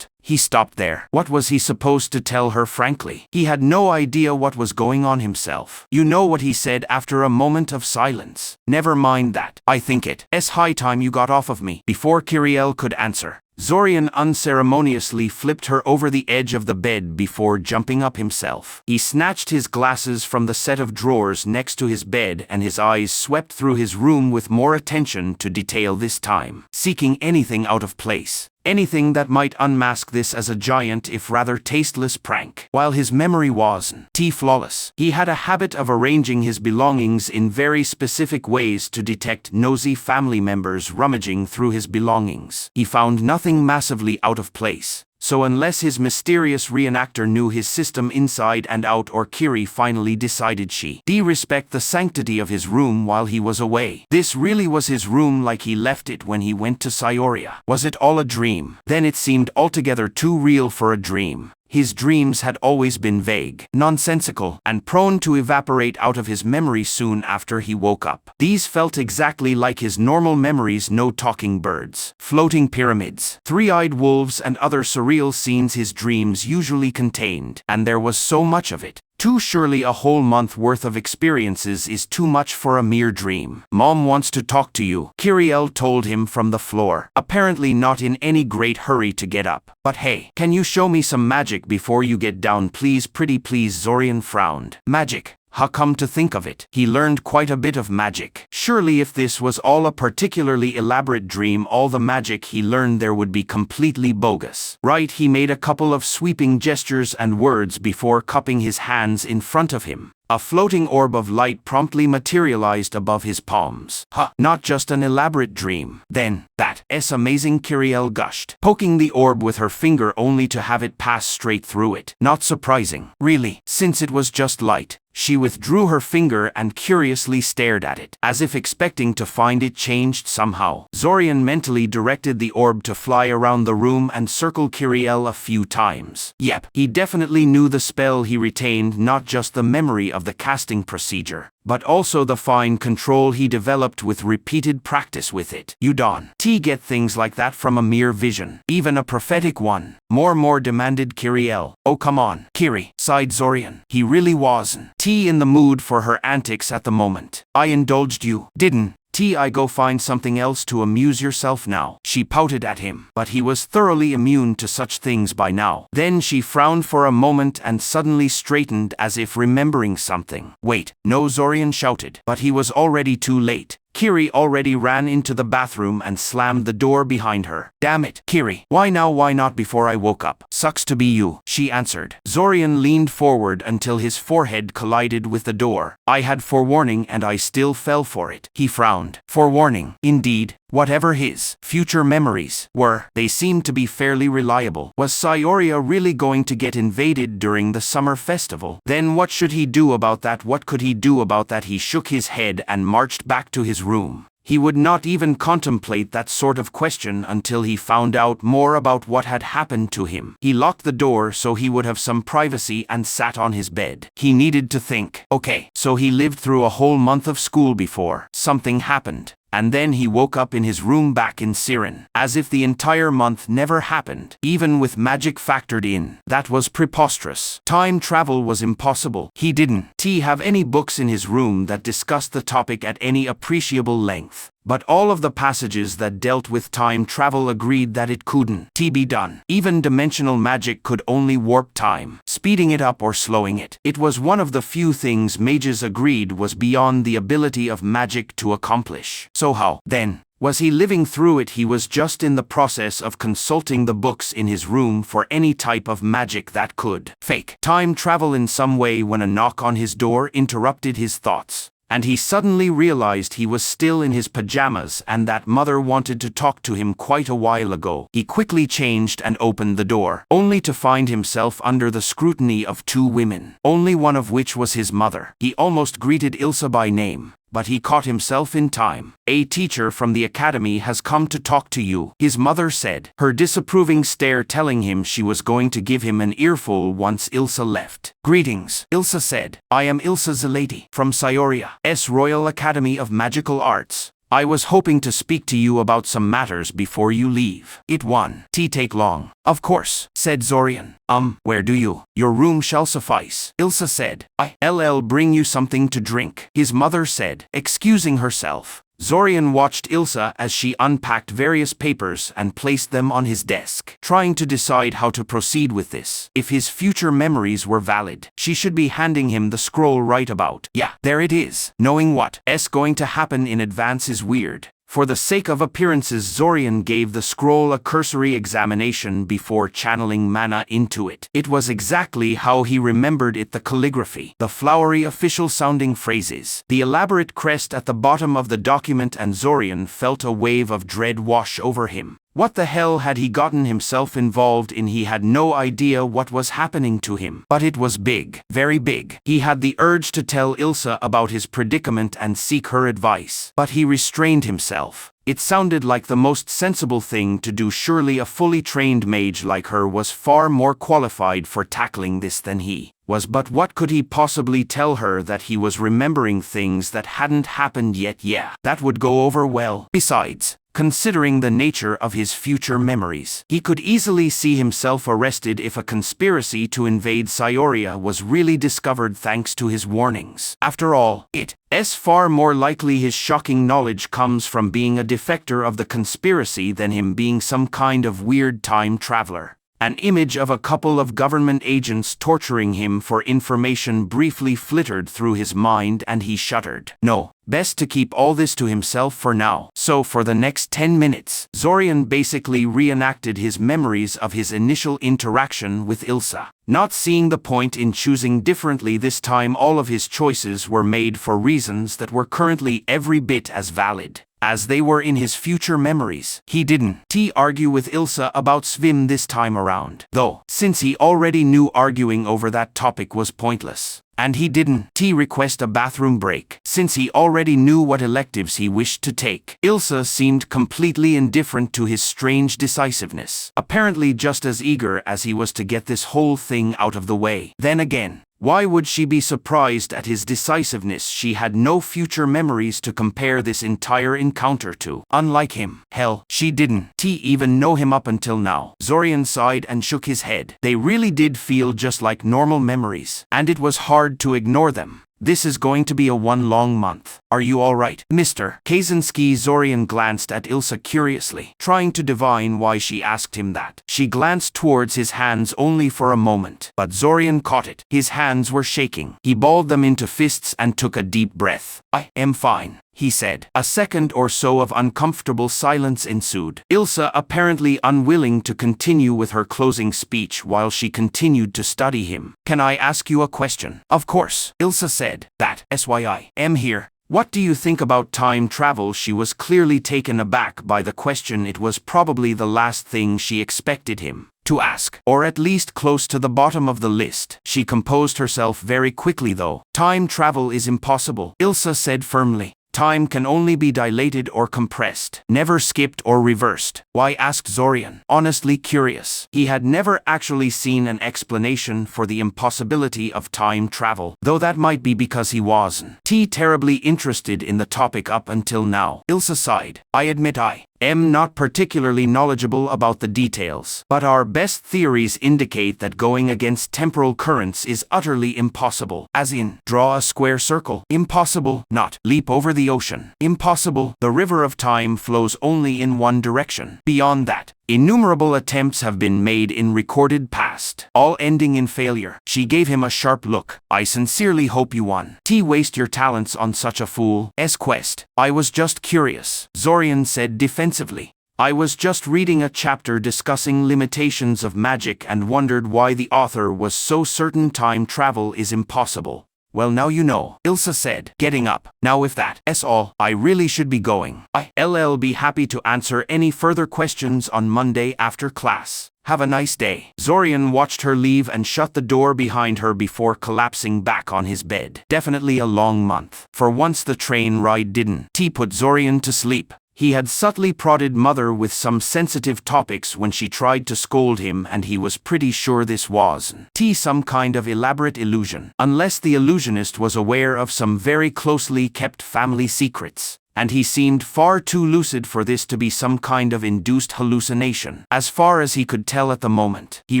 He stopped there. What was he supposed to tell her? Frankly, he had no idea what was going on himself. "You know what," he said after a moment of silence. "Never mind that. I think it's high time you got off of me." Before Kiriel could answer, Zorian unceremoniously flipped her over the edge of the bed before jumping up himself. He snatched his glasses from the set of drawers next to his bed, and his eyes swept through his room with more attention to detail this time, seeking anything out of place. Anything that might unmask this as a giant if rather tasteless prank. While his memory wasn't flawless, he had a habit of arranging his belongings in very specific ways to detect nosy family members rummaging through his belongings. He found nothing massively out of place. So unless his mysterious reenactor knew his system inside and out, or Kiri finally decided she respect the sanctity of his room while he was away. This really was his room, like he left it when he went to Syoria. Was it all a dream? Then it seemed altogether too real for a dream. His dreams had always been vague, nonsensical, and prone to evaporate out of his memory soon after he woke up. These felt exactly like his normal memories: no talking birds, floating pyramids, three-eyed wolves, and other surreal scenes his dreams usually contained. And there was so much of it. Surely a whole month worth of experiences is too much for a mere dream. "Mom wants to talk to you," Kiriel told him from the floor, apparently not in any great hurry to get up. "But hey, can you show me some magic before you get down, please? Pretty please." Zorian frowned. "Magic? Come to think of it, he learned quite a bit of magic. Surely if this was all a particularly elaborate dream, all the magic he learned there would be completely bogus. Right?" He made a couple of sweeping gestures and words before cupping his hands in front of him. A floating orb of light promptly materialized above his palms. Not just an elaborate dream. Then, that's amazing," Kiriel gushed, poking the orb with her finger only to have it pass straight through it. "Not surprising, really, since it was just light." She withdrew her finger and curiously stared at it, as if expecting to find it changed somehow. Zorian mentally directed the orb to fly around the room and circle Kiriel a few times. Yep, he definitely knew the spell he retained, not just the memory of the casting procedure. but also the fine control he developed with repeated practice with it. You don't get things like that from a mere vision, even a prophetic one. More demanded Kiriel. Oh come on, Kiri, sighed Zorian. He really wasn't in the mood for her antics at the moment. I indulged you, didn't I go find something else to amuse yourself now. She pouted at him, but he was thoroughly immune to such things by now. Then she frowned for a moment and suddenly straightened as if remembering something. Wait, no, Zorian shouted, but he was already too late. Kiri already ran into the bathroom and slammed the door behind her. Damn it, Kiri. Why now? Why not before I woke up? Sucks to be you, she answered. Zorian leaned forward until his forehead collided with the door. I had forewarning and I still fell for it. He frowned. Forewarning, indeed. Whatever his future memories were, they seemed to be fairly reliable. Was Saioria really going to get invaded during the summer festival? Then what should he do about that? What could he do about that? He shook his head and marched back to his room. He would not even contemplate that sort of question until he found out more about what had happened to him. He locked the door so he would have some privacy and sat on his bed. He needed to think. Okay, so he lived through a whole month of school before something happened. And then he woke up in his room back in Siren, as if the entire month never happened, even with magic factored in. That was preposterous. Time travel was impossible. He didn't have any books in his room that discussed the topic at any appreciable length. But all of the passages that dealt with time travel agreed that it couldn't be done. Even dimensional magic could only warp time, speeding it up or slowing it. It was one of the few things mages agreed was beyond the ability of magic to accomplish. So how, then, was he living through it? He was just in the process of consulting the books in his room for any type of magic that could fake time travel in some way when a knock on his door interrupted his thoughts. And he suddenly realized he was still in his pajamas and that Mother wanted to talk to him quite a while ago. He quickly changed and opened the door, only to find himself under the scrutiny of two women, only one of which was his mother. He almost greeted Ilsa by name, but he caught himself in time. A teacher from the academy has come to talk to you, his mother said, her disapproving stare telling him she was going to give him an earful once Ilsa left. Greetings, Ilsa said. I am Ilsa Zalati, from Saoria's Royal Academy of Magical Arts. I was hoping to speak to you about some matters before you leave. It won't take long. Of course, said Zorian. Where do you? Your room shall suffice, Ilsa said. I'll bring you something to drink, his mother said, excusing herself. Zorian watched Ilsa as she unpacked various papers and placed them on his desk, trying to decide how to proceed with this. If his future memories were valid, she should be handing him the scroll right about. Yeah, there it is. Knowing what's going to happen in advance is weird. For the sake of appearances, Zorian gave the scroll a cursory examination before channeling mana into it. It was exactly how he remembered it: the calligraphy, the flowery official-sounding phrases, the elaborate crest at the bottom of the document, and Zorian felt a wave of dread wash over him. What the hell had he gotten himself involved in? He had no idea what was happening to him. But it was big, very big. He had the urge to tell Ilsa about his predicament and seek her advice. But he restrained himself. It sounded like the most sensible thing to do. Surely a fully trained mage like her was far more qualified for tackling this than he was. But what could he possibly tell her? That he was remembering things that hadn't happened yet? Yeah, that would go over well. Besides, considering the nature of his future memories, he could easily see himself arrested if a conspiracy to invade Saioria was really discovered thanks to his warnings. After all, it's far more likely his shocking knowledge comes from being a defector of the conspiracy than him being some kind of weird time traveler. An image of a couple of government agents torturing him for information briefly flittered through his mind and he shuddered. No, best to keep all this to himself for now. So for the next 10 minutes, Zorian basically reenacted his memories of his initial interaction with Ilsa. Not seeing the point in choosing differently this time, all of his choices were made for reasons that were currently every bit as valid as they were in his future memories. He didn't argue with Ilsa about Svim this time around, though, since he already knew arguing over that topic was pointless. And he didn't request a bathroom break, since he already knew what electives he wished to take. Ilsa seemed completely indifferent to his strange decisiveness, apparently just as eager as he was to get this whole thing out of the way. Then again, Why would she be surprised at his decisiveness? She had no future memories to compare this entire encounter to. Unlike him. Hell, she didn't even know him up until now. Zorian sighed and shook his head. They really did feel just like normal memories, and it was hard to ignore them. This is going to be a one long month. Are you all right, Mr. Kaczynski? Zorian glanced at Ilsa curiously, trying to divine why she asked him that. She glanced towards his hands only for a moment, but Zorian caught it. His hands were shaking. He balled them into fists and took a deep breath. I am fine, he said. A second or so of uncomfortable silence ensued. Ilsa apparently unwilling to continue with her closing speech while she continued to study him. Can I ask you a question? Of course, Ilsa said. That SYI am here. What do you think about time travel? She was clearly taken aback by the question. It was probably the last thing she expected him to ask, or at least close to the bottom of the list. She composed herself very quickly though. Time travel is impossible, Ilsa said firmly. Time can only be dilated or compressed, never skipped or reversed. Why? Asked Zorian, honestly curious. He had never actually seen an explanation for the impossibility of time travel, though that might be because he wasn't terribly interested in the topic up until now. Ilsa sighed. I admit I am not particularly knowledgeable about the details, but our best theories indicate that going against temporal currents is utterly impossible. As in, draw a square circle. Impossible. Not leap over the ocean. Impossible. The river of time flows only in one direction. Beyond that, innumerable attempts have been made in recorded past, all ending in failure. She gave him a sharp look. I sincerely hope you won. Waste your talents on such a fool's quest. I was just curious, Zorian said defensively. I was just reading a chapter discussing limitations of magic and wondered why the author was so certain time travel is impossible. Well, now you know, Ilsa said, getting up. Now if that's all, I really should be going. I'll be happy to answer any further questions on Monday after class. Have a nice day. Zorian watched her leave and shut the door behind her before collapsing back on his bed. Definitely a long month. For once the train ride didn't put Zorian to sleep. He had subtly prodded Mother with some sensitive topics when she tried to scold him, and he was pretty sure this wasn't some kind of elaborate illusion, unless the illusionist was aware of some very closely kept family secrets. And he seemed far too lucid for this to be some kind of induced hallucination. As far as he could tell at the moment, he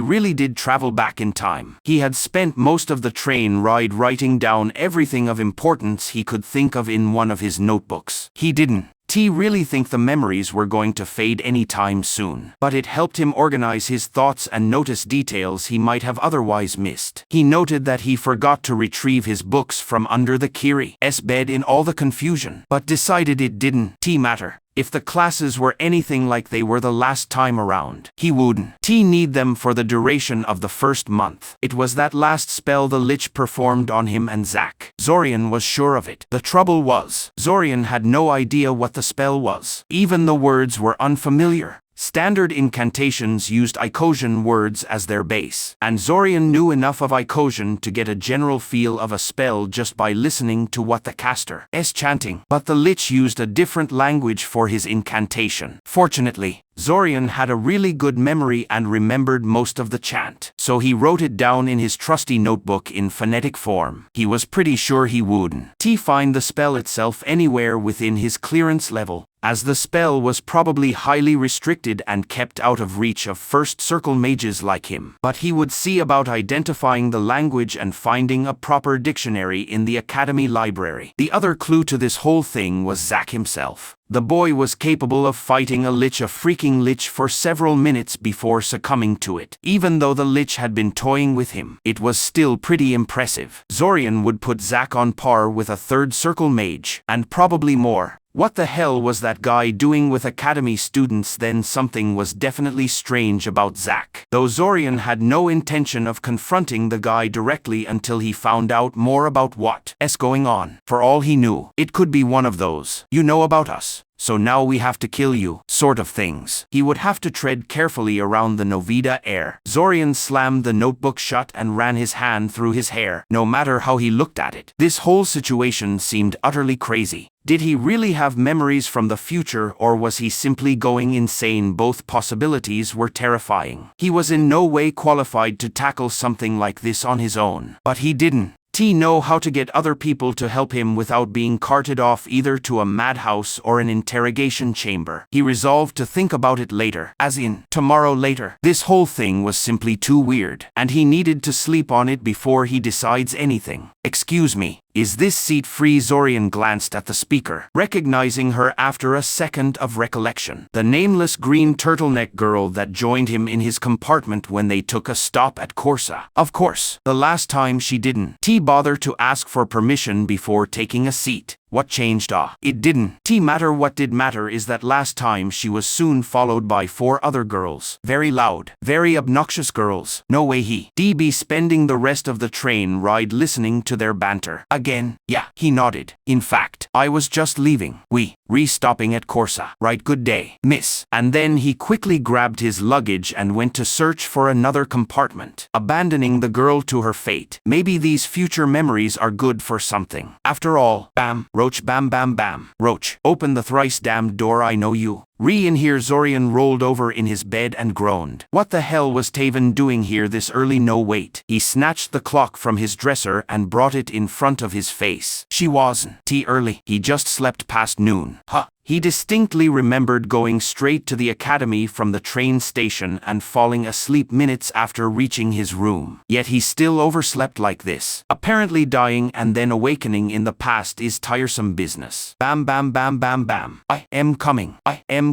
really did travel back in time. He had spent most of the train ride writing down everything of importance he could think of in one of his notebooks. He didn't really think the memories were going to fade anytime soon, but it helped him organize his thoughts and notice details he might have otherwise missed. He noted that he forgot to retrieve his books from under the Kiri's bed in all the confusion, but decided it didn't matter. If the classes were anything like they were the last time around, he wouldn't need them for the duration of the first month. It was that last spell the Lich performed on him and Zack. Zorian was sure of it. The trouble was, Zorian had no idea what the spell was. Even the words were unfamiliar. Standard incantations used Icosian words as their base, and Zorian knew enough of Icosian to get a general feel of a spell just by listening to what the caster's chanting. But the Lich used a different language for his incantation. Fortunately, Zorian had a really good memory and remembered most of the chant, so he wrote it down in his trusty notebook in phonetic form. He was pretty sure he wouldn't find the spell itself anywhere within his clearance level, as the spell was probably highly restricted and kept out of reach of first circle mages like him. But he would see about identifying the language and finding a proper dictionary in the Academy library. The other clue to this whole thing was Zack himself. The boy was capable of fighting a freaking lich for several minutes before succumbing to it. Even though the lich had been toying with him, it was still pretty impressive. Zorian would put Zack on par with a third circle mage, and probably more. What the hell was that guy doing with Academy students then? Something was definitely strange about Zack. Though Zorian had no intention of confronting the guy directly until he found out more about what's going on. For all he knew, it could be one of those, "You know about us. so now we have to kill you, sort of things. He would have to tread carefully around the Novida heir. Zorian slammed the notebook shut and ran his hand through his hair, no matter how he looked at it. This whole situation seemed utterly crazy. Did he really have memories from the future, or was he simply going insane? Both possibilities were terrifying. He was in no way qualified to tackle something like this on his own. But he didn't know how to get other people to help him without being carted off either to a madhouse or an interrogation chamber. He resolved to think about it later, as in, tomorrow later. This whole thing was simply too weird, and he needed to sleep on it before he decides anything. Excuse me, is this seat free? Zorian glanced at the speaker, recognizing her after a second of recollection. The nameless green turtleneck girl that joined him in his compartment when they took a stop at Corsa. Of course, the last time she didn't bother to ask for permission before taking a seat. What changed? It didn't matter. What did matter is that last time she was soon followed by 4 other girls. Very loud, very obnoxious girls. No way he'd be spending the rest of the train ride listening to their banter. Again? Yeah, he nodded. In fact, I was just leaving. Re-stopping at Corsa. Right, good day, miss. And then he quickly grabbed his luggage and went to search for another compartment, abandoning the girl to her fate. Maybe these future memories are good for something. After all, bam. Roach, bam bam bam. Roach, open the thrice damned door, I know you. In here. Zorian rolled over in his bed and groaned. What the hell was Taven doing here this early? No, wait. He snatched the clock from his dresser and brought it in front of his face. She wasn't early. He just slept past noon. He distinctly remembered going straight to the academy from the train station and falling asleep minutes after reaching his room. Yet he still overslept like this. Apparently dying and then awakening in the past is tiresome business. Bam bam bam bam bam. I am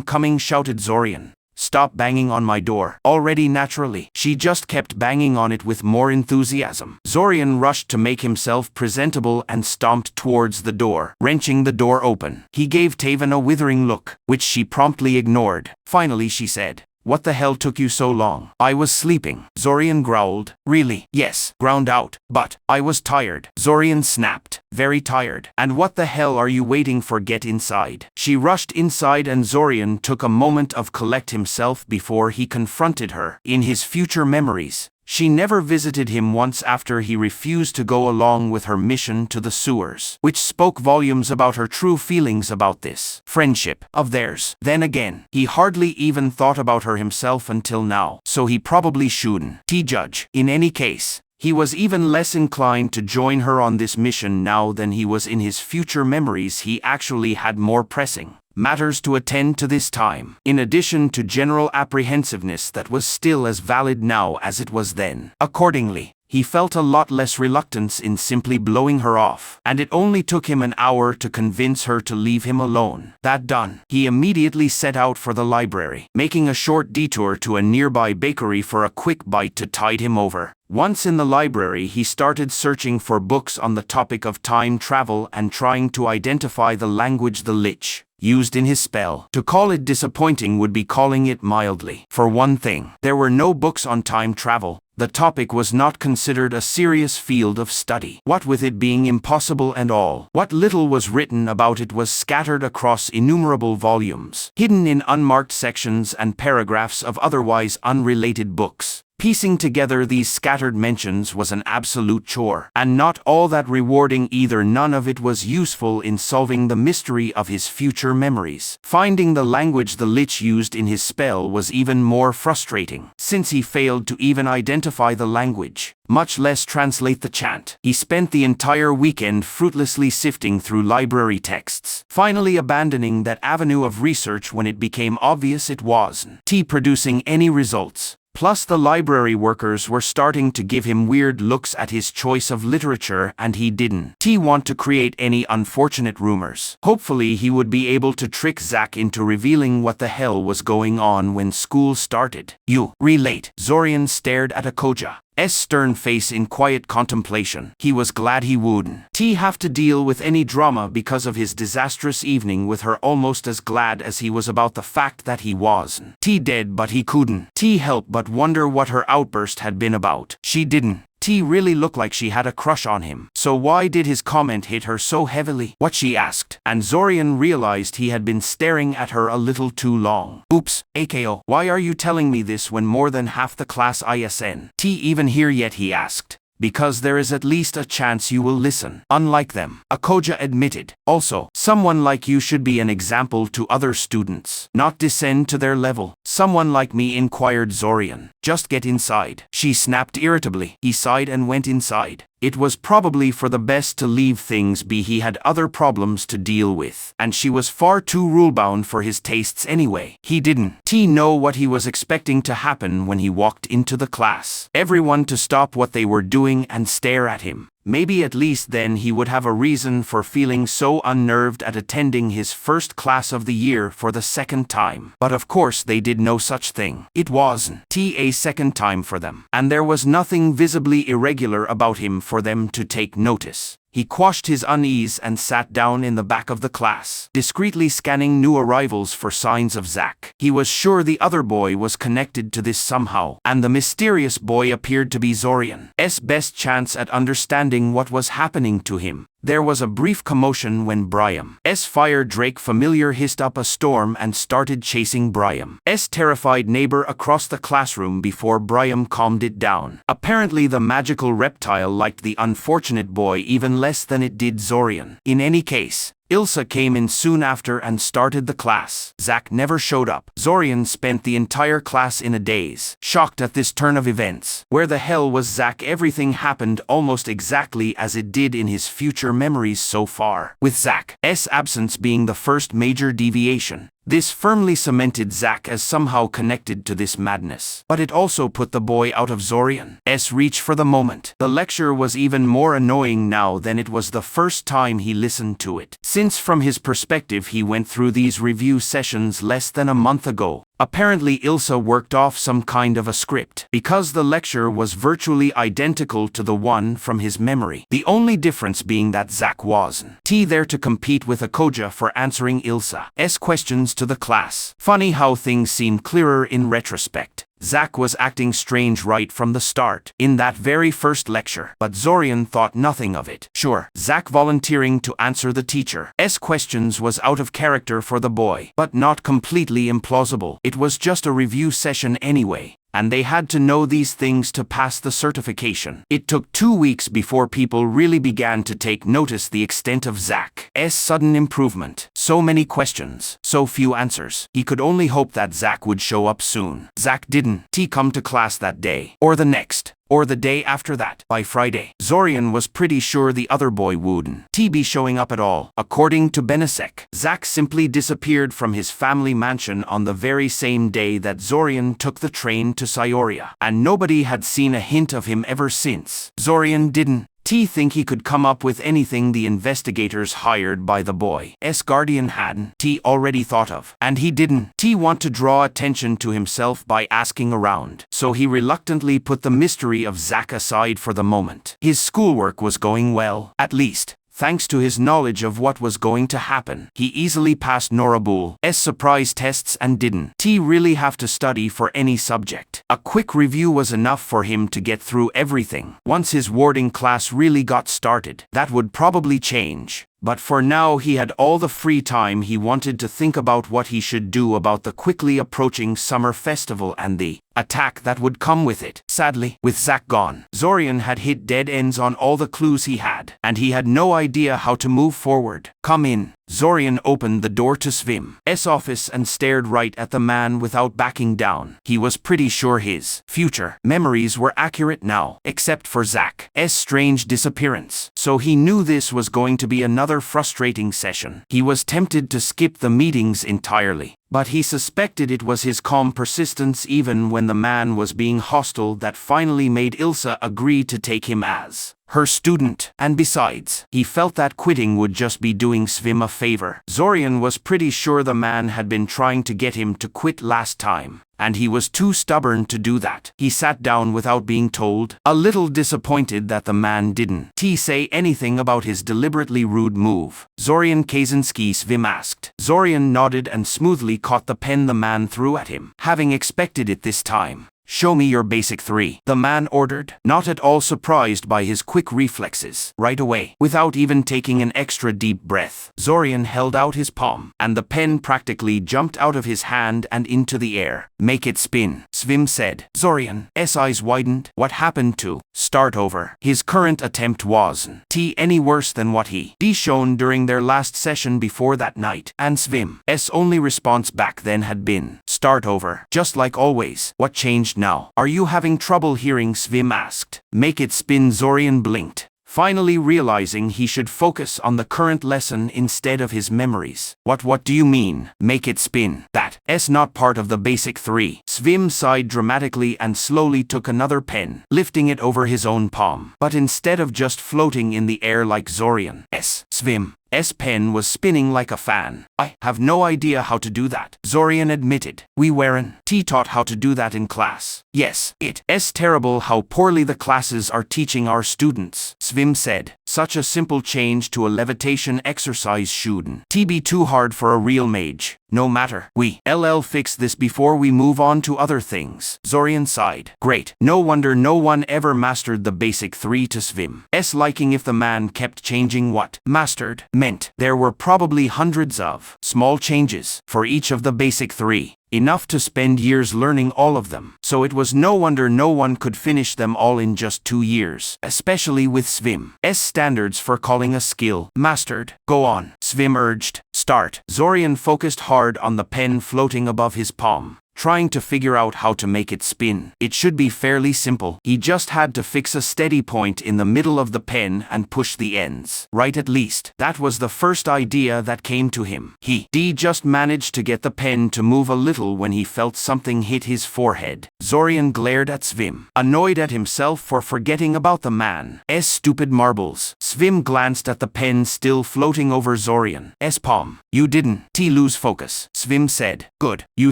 coming, shouted Zorian. Stop banging on my door. Already naturally, she just kept banging on it with more enthusiasm. Zorian rushed to make himself presentable and stomped towards the door, wrenching the door open. He gave Taven a withering look, which she promptly ignored. Finally she said, "What the hell took you so long?" "I was sleeping," Zorian growled. "Really?" "Yes," ground out. "But I was tired." Zorian snapped. "Very tired. And what the hell are you waiting for? Get inside." She rushed inside and Zorian took a moment to collect himself before he confronted her. In his future memories, she never visited him once after he refused to go along with her mission to the sewers, which spoke volumes about her true feelings about this friendship of theirs. Then again, he hardly even thought about her himself until now, so he probably shouldn't judge. In any case, he was even less inclined to join her on this mission now than he was in his future memories. He actually had more pressing matters to attend to this time, in addition to general apprehensiveness that was still as valid now as it was then. Accordingly, he felt a lot less reluctance in simply blowing her off, and it only took him an hour to convince her to leave him alone. That done, he immediately set out for the library, making a short detour to a nearby bakery for a quick bite to tide him over. Once in the library, he started searching for books on the topic of time travel and trying to identify the language the Lich used in his spell. To call it disappointing would be calling it mildly. For one thing, there were no books on time travel. The topic was not considered a serious field of study. What with it being impossible and all, what little was written about it was scattered across innumerable volumes, hidden in unmarked sections and paragraphs of otherwise unrelated books. Piecing together these scattered mentions was an absolute chore, and not all that rewarding either. None of it was useful in solving the mystery of his future memories. Finding the language the Lich used in his spell was even more frustrating, since he failed to even identify the language, much less translate the chant. He spent the entire weekend fruitlessly sifting through library texts, finally abandoning that avenue of research when it became obvious it wasn't producing any results. Plus, the library workers were starting to give him weird looks at his choice of literature, and he didn't want to create any unfortunate rumors. Hopefully, he would be able to trick Zack into revealing what the hell was going on when school started. "You relate." Zorian stared at Akoja's stern face in quiet contemplation. He was glad he wouldn't have to deal with any drama because of his disastrous evening with her, almost as glad as he was about the fact that he wasn't dead, but he couldn't help but wonder what her outburst had been about. She didn't T really looked like she had a crush on him. So why did his comment hit her so heavily? What, she asked, and Zorian realized he had been staring at her a little too long. Oops, AKO, why are you telling me this when more than half the class isn't even here yet, he asked. Because there is at least a chance you will listen. Unlike them, Akoja admitted. Also, someone like you should be an example to other students, not descend to their level. Someone like me, inquired Zorian. Just get inside, she snapped irritably. He sighed and went inside. It was probably for the best to leave things be. He had other problems to deal with, and she was far too rule-bound for his tastes anyway. He didn't know what he was expecting to happen when he walked into the class. Everyone to stop what they were doing and stare at him. Maybe at least then he would have a reason for feeling so unnerved at attending his first class of the year for the second time. But of course they did no such thing. It wasn't a second time for them, and there was nothing visibly irregular about him for them to take notice. He quashed his unease and sat down in the back of the class, discreetly scanning new arrivals for signs of Zack. He was sure the other boy was connected to this somehow, and the mysterious boy appeared to be Zorian's best chance at understanding what was happening to him. There was a brief commotion when Briam's fire drake familiar hissed up a storm and started chasing Briam's terrified neighbor across the classroom before Briam calmed it down. Apparently the magical reptile liked the unfortunate boy even less than it did Zorian. In any case, Ilsa came in soon after and started the class. Zack never showed up. Zorian spent the entire class in a daze, shocked at this turn of events. Where the hell was Zack? Everything happened almost exactly as it did in his future memories so far, with Zack's absence being the first major deviation. This firmly cemented Zack as somehow connected to this madness. But it also put the boy out of Zorian's reach for the moment. The lecture was even more annoying now than it was the first time he listened to it, since from his perspective he went through these review sessions less than a month ago. Apparently Ilsa worked off some kind of a script, because the lecture was virtually identical to the one from his memory. The only difference being that Zack wasn't there to compete with Akoja for answering Ilsa's questions to the class. Funny how things seem clearer in retrospect. Zack was acting strange right from the start, in that very first lecture, but Zorian thought nothing of it. Sure, Zack volunteering to answer the teacher's questions was out of character for the boy, but not completely implausible. It was just a review session anyway, and they had to know these things to pass the certification. It took 2 weeks before people really began to take notice the extent of Zack's sudden improvement. So many questions, so few answers. He could only hope that Zack would show up soon. Zack didn't come to class that day, or the next, or the day after that. By Friday, Zorian was pretty sure the other boy wouldn't be showing up at all. According to Benesek, Zack simply disappeared from his family mansion on the very same day that Zorian took the train to Syoria, and nobody had seen a hint of him ever since. Zorian didn't think he could come up with anything the investigators hired by the boy's guardian hadn't already thought of, and he didn't want to draw attention to himself by asking around, so he reluctantly put the mystery of Zack aside for the moment. His schoolwork was going well, at least thanks to his knowledge of what was going to happen. He easily passed Norabul's surprise tests and didn't really have to study for any subject. A quick review was enough for him to get through everything. Once his warding class really got started, that would probably change. But for now he had all the free time he wanted to think about what he should do about the quickly approaching summer festival and the attack that would come with it. Sadly, with Zack gone, Zorian had hit dead ends on all the clues he had, and he had no idea how to move forward. Come in. Zorian opened the door to Svim's office and stared right at the man without backing down. He was pretty sure his future memories were accurate now, except for Zack's strange disappearance. So he knew this was going to be another frustrating session. He was tempted to skip the meetings entirely, but he suspected it was his calm persistence even when the man was being hostile that finally made Ilsa agree to take him as her student. And besides, he felt that quitting would just be doing Svim a favor. Zorian was pretty sure the man had been trying to get him to quit last time, and he was too stubborn to do that. He sat down without being told, a little disappointed that the man didn't say anything about his deliberately rude move. Zorian Kaczynski, Svim asked. Zorian nodded and smoothly caught the pen the man threw at him, having expected it this time. show me your basic 3, the man ordered, not at all surprised by his quick reflexes. Right away, without even taking an extra deep breath, Zorian held out his palm, and the pen practically jumped out of his hand and into the air. Make it spin, Svim said. Zorian's eyes widened. What happened to start over? His current attempt wasn't any worse than what he'd shown during their last session before that night, and Svim's only response back then had been, start over, just like always. What changed now? Are you having trouble hearing? Svim asked. Make it spin, Zorian blinked, finally realizing he should focus on the current lesson instead of his memories. What do you mean, make it spin? That's not part of the basic 3. Svim sighed dramatically and slowly took another pen, lifting it over his own palm. But instead of just floating in the air like Zorian's, Svim's pen was spinning like a fan. I have no idea how to do that, Zorian admitted. We weren't taught how to do that in class. Yes, it's terrible how poorly the classes are teaching our students, Svim said. Such a simple change to a levitation exercise shouldn't be too hard for a real mage. No matter, we'll fix this before we move on to other things. Zorian sighed. Great. No wonder no one ever mastered the basic 3 to Svim's liking. If the man kept changing what mastered meant, there were probably hundreds of small changes for each of the basic 3. Enough to spend years learning all of them. So it was no wonder no one could finish them all in just 2 years, especially with Svim's standards for calling a skill mastered. Go on, Svim urged. Start. Zorian focused hard on the pen floating above his palm, trying to figure out how to make it spin. It should be fairly simple. He just had to fix a steady point in the middle of the pen and push the ends right. At least, that was the first idea that came to him. He just managed to get the pen to move a little when he felt something hit his forehead. Zorian glared at Svim, annoyed at himself for forgetting about the man's stupid marbles. Svim glanced at the pen still floating over Zorian's palm. You didn't lose focus, Svim said. Good. You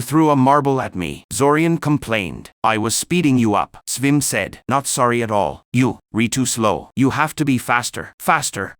threw a marble at me, Zorian complained. I was speeding you up, Svim said. Not sorry at all. You're too slow. You have to be faster. Faster.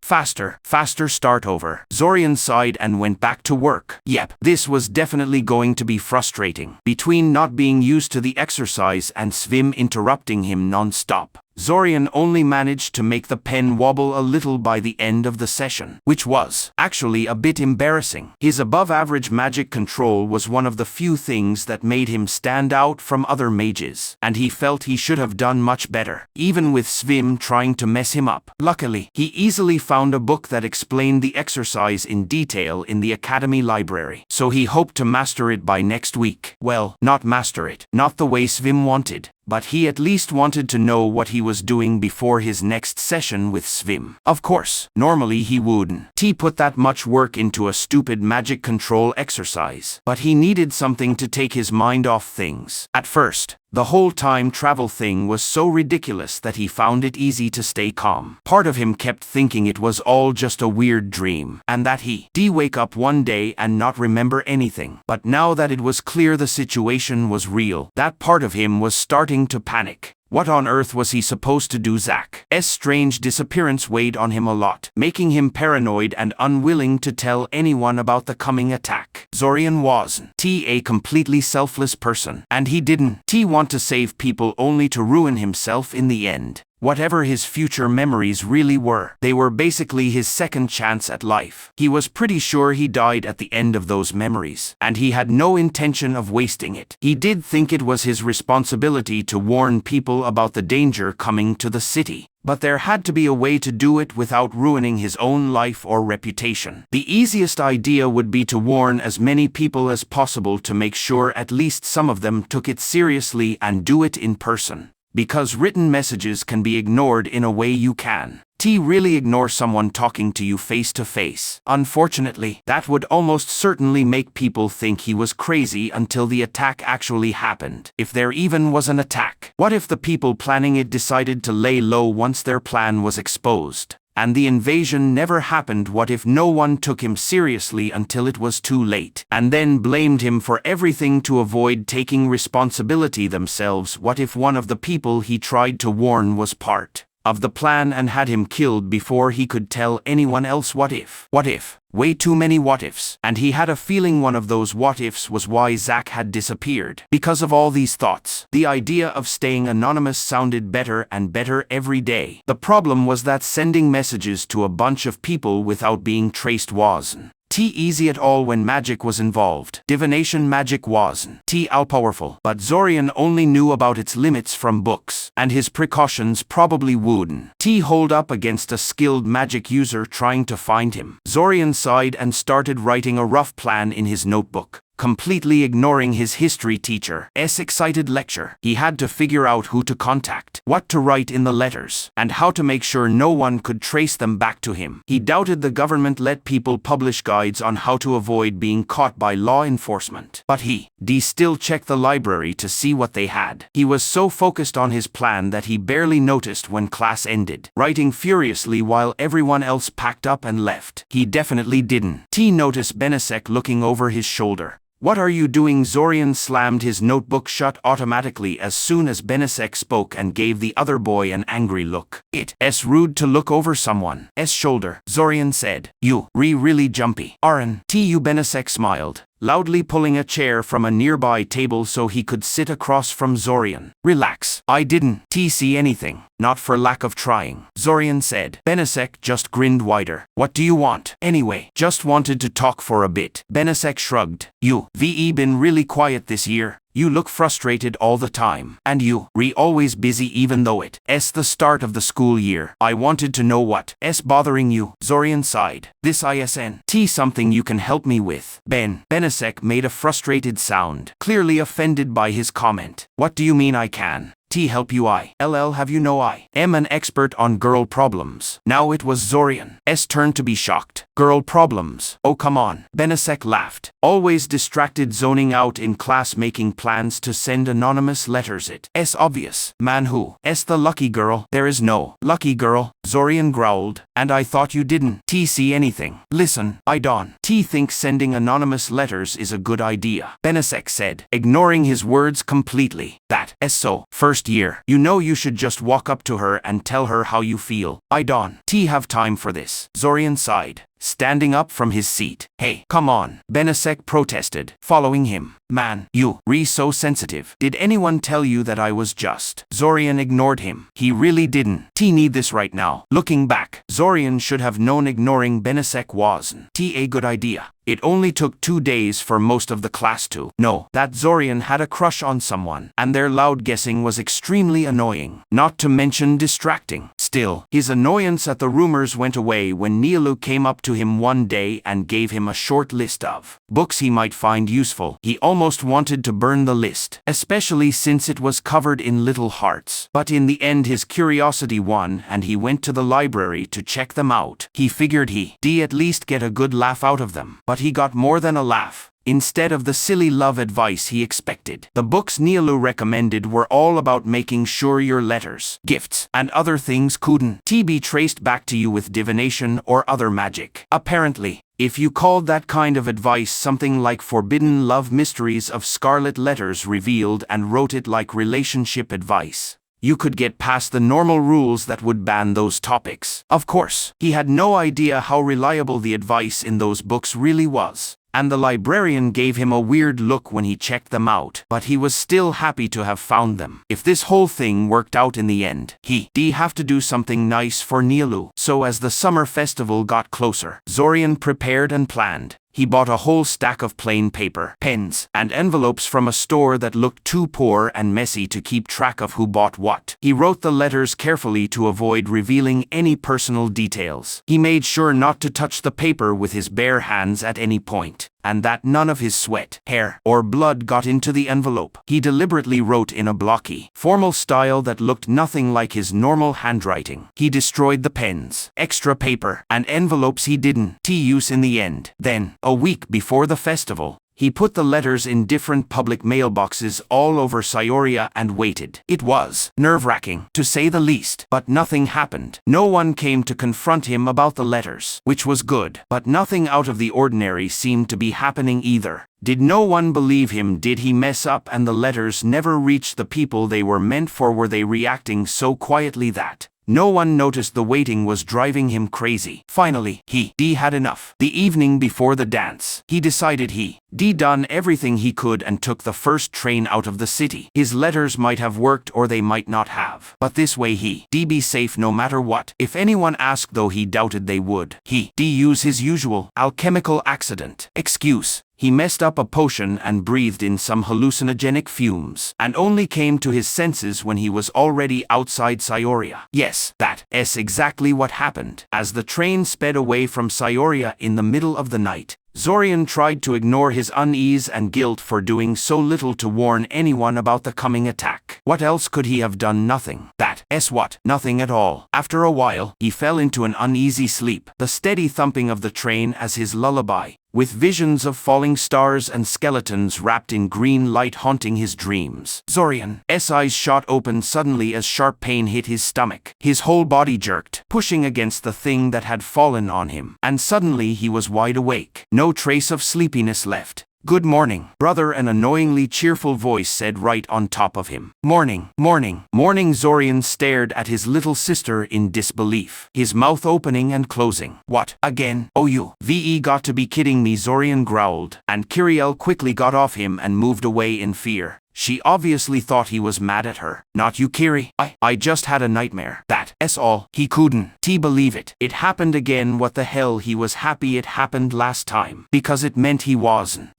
Start over. Zorian sighed and went back to work. Yep, this was definitely going to be frustrating. Between not being used to the exercise and Svim interrupting him non-stop, Zorian only managed to make the pen wobble a little by the end of the session, which was actually a bit embarrassing. His above-average magic control was one of the few things that made him stand out from other mages, and he felt he should have done much better, even with Svim trying to mess him up. Luckily, he easily found a book that explained the exercise in detail in the academy library, so he hoped to master it by next week. Well, not master it, not the way Svim wanted, but he at least wanted to know what he was doing before his next session with Svim. Of course, normally he wouldn't put that much work into a stupid magic control exercise, but he needed something to take his mind off things. At first, the whole time travel thing was so ridiculous that he found it easy to stay calm. Part of him kept thinking it was all just a weird dream, and that he'd wake up one day and not remember anything. But now that it was clear the situation was real, that part of him was starting to panic. What on earth was he supposed to do? Zach's strange disappearance weighed on him a lot, making him paranoid and unwilling to tell anyone about the coming attack. Zorian wasn't a completely selfless person, and he didn't want to save people only to ruin himself in the end. Whatever his future memories really were, they were basically his second chance at life. He was pretty sure he died at the end of those memories, and he had no intention of wasting it. He did think it was his responsibility to warn people about the danger coming to the city, but there had to be a way to do it without ruining his own life or reputation. The easiest idea would be to warn as many people as possible to make sure at least some of them took it seriously and do it in person. Because written messages can be ignored in a way you can really ignore someone talking to you face to face. Unfortunately, that would almost certainly make people think he was crazy until the attack actually happened. If there even was an attack. What if the people planning it decided to lay low once their plan was exposed, and the invasion never happened? What if no one took him seriously until it was too late, and then blamed him for everything to avoid taking responsibility themselves? What if one of the people he tried to warn was part of the plan and had him killed before he could tell anyone else what if. What if? Way too many what ifs. And he had a feeling one of those what ifs was why Zach had disappeared. Because of all these thoughts, the idea of staying anonymous sounded better and better every day. The problem was that sending messages to a bunch of people without being traced wasn't easy at all when magic was involved. Divination magic wasn't all powerful, but Zorian only knew about its limits from books, and his precautions probably wouldn't hold up against a skilled magic user trying to find him. Zorian sighed and started writing a rough plan in his notebook. Completely ignoring his history teacher's excited lecture. He had to figure out who to contact, what to write in the letters, and how to make sure no one could trace them back to him. He doubted the government let people publish guides on how to avoid being caught by law enforcement. But he still checked the library to see what they had. He was so focused on his plan that he barely noticed when class ended, writing furiously while everyone else packed up and left. He definitely didn't notice Benesek looking over his shoulder. "What are you doing?" Zorian slammed his notebook shut automatically as soon as Benesek spoke and gave the other boy an angry look. "It's rude to look over someone's shoulder," Zorian said. "You really jumpy, aren't you?" Benesek smiled, loudly pulling a chair from a nearby table so he could sit across from Zorian. "Relax. I didn't see anything. Not for lack of trying," Zorian said. Benesek just grinned wider. "What do you want? Anyway, just wanted to talk for a bit." Benesek shrugged. "You've been really quiet this year. You look frustrated all the time. And you always busy even though it's the start of the school year. I wanted to know what's bothering you." Zorian sighed. "This isn't something you can help me with, Ben." Benesek made a frustrated sound, clearly offended by his comment. "What do you mean I can help you? Have you know I am an expert on girl problems." Now it was Zorian's turn to be shocked. "Girl problems? Oh come on." Benesek laughed. "Always distracted zoning out in class making plans to send anonymous letters. It's obvious. Man, who's the lucky girl?" "There is no lucky girl," Zorian growled. "And I thought you didn't see anything." "Listen, I don't think sending anonymous letters is a good idea," Benesek said, ignoring his words completely. "That's so. First year, you should just walk up to her and tell her how you feel." "I don't have time for this," Zorian sighed, standing up from his seat. "Hey, come on," Benesek protested, following him. "Man, you so sensitive. Did anyone tell you that I was just?" Zorian ignored him. He really didn't need this right now. Looking back, Zorian should have known ignoring Benesek wasn't a good idea. It only took 2 days for most of the class to know that Zorian had a crush on someone, and their loud guessing was extremely annoying, not to mention distracting. Still, his annoyance at the rumors went away when Nialu came up to him one day and gave him a short list of books he might find useful. He almost wanted to burn the list, especially since it was covered in little hearts. But in the end his curiosity won and he went to the library to check them out. He figured he'd at least get a good laugh out of them. But he got more than a laugh. Instead of the silly love advice he expected, the books Nialu recommended were all about making sure your letters, gifts, and other things couldn't be traced back to you with divination or other magic. Apparently, if you called that kind of advice something like Forbidden Love Mysteries of Scarlet Letters Revealed and wrote it like relationship advice, you could get past the normal rules that would ban those topics. Of course, he had no idea how reliable the advice in those books really was, and the librarian gave him a weird look when he checked them out, but he was still happy to have found them. If this whole thing worked out in the end, he'd have to do something nice for Nialu. So as the summer festival got closer, Zorian prepared and planned. He bought a whole stack of plain paper, pens, and envelopes from a store that looked too poor and messy to keep track of who bought what. He wrote the letters carefully to avoid revealing any personal details. He made sure not to touch the paper with his bare hands at any point, and that none of his sweat, hair, or blood got into the envelope. He deliberately wrote in a blocky, formal style that looked nothing like his normal handwriting. He destroyed the pens, extra paper, and envelopes he didn't use in the end. Then, a week before the festival, he put the letters in different public mailboxes all over Syoria and waited. It was nerve-wracking, to say the least, but nothing happened. No one came to confront him about the letters, which was good, but nothing out of the ordinary seemed to be happening either. Did no one believe him? Did he mess up and the letters never reached the people they were meant for? Were they reacting so quietly that No one noticed the waiting was driving him crazy. Finally, D had enough. The evening before the dance, he decided D done everything he could and took the first train out of the city. His letters might have worked or they might not have. But this way D be safe no matter what. If anyone asked, though he doubted they would, D use his usual alchemical accident excuse. He messed up a potion and breathed in some hallucinogenic fumes, and only came to his senses when he was already outside Cyoria. Yes, that's exactly what happened. As the train sped away from Cyoria in the middle of the night, Zorian tried to ignore his unease and guilt for doing so little to warn anyone about the coming attack. What else could he have done? Nothing. That's what? Nothing at all. After a while, he fell into an uneasy sleep, the steady thumping of the train as his lullaby, with visions of falling stars and skeletons wrapped in green light haunting his dreams. Zorian's eyes shot open suddenly as sharp pain hit his stomach. His whole body jerked, pushing against the thing that had fallen on him, and suddenly he was wide awake. No trace of sleepiness left. "Good morning, brother," an annoyingly cheerful voice said right on top of him. "Morning, morning, morning." Zorian stared at his little sister in disbelief, his mouth opening and closing. "What, again? Oh, you've got to be kidding me," Zorian growled, and Kiriel quickly got off him and moved away in fear. She obviously thought he was mad at her. "Not you, Kiri. I just had a nightmare. That's all." He couldn't believe it. It happened again. What the hell? He was happy it happened last time, because it meant he wasn't,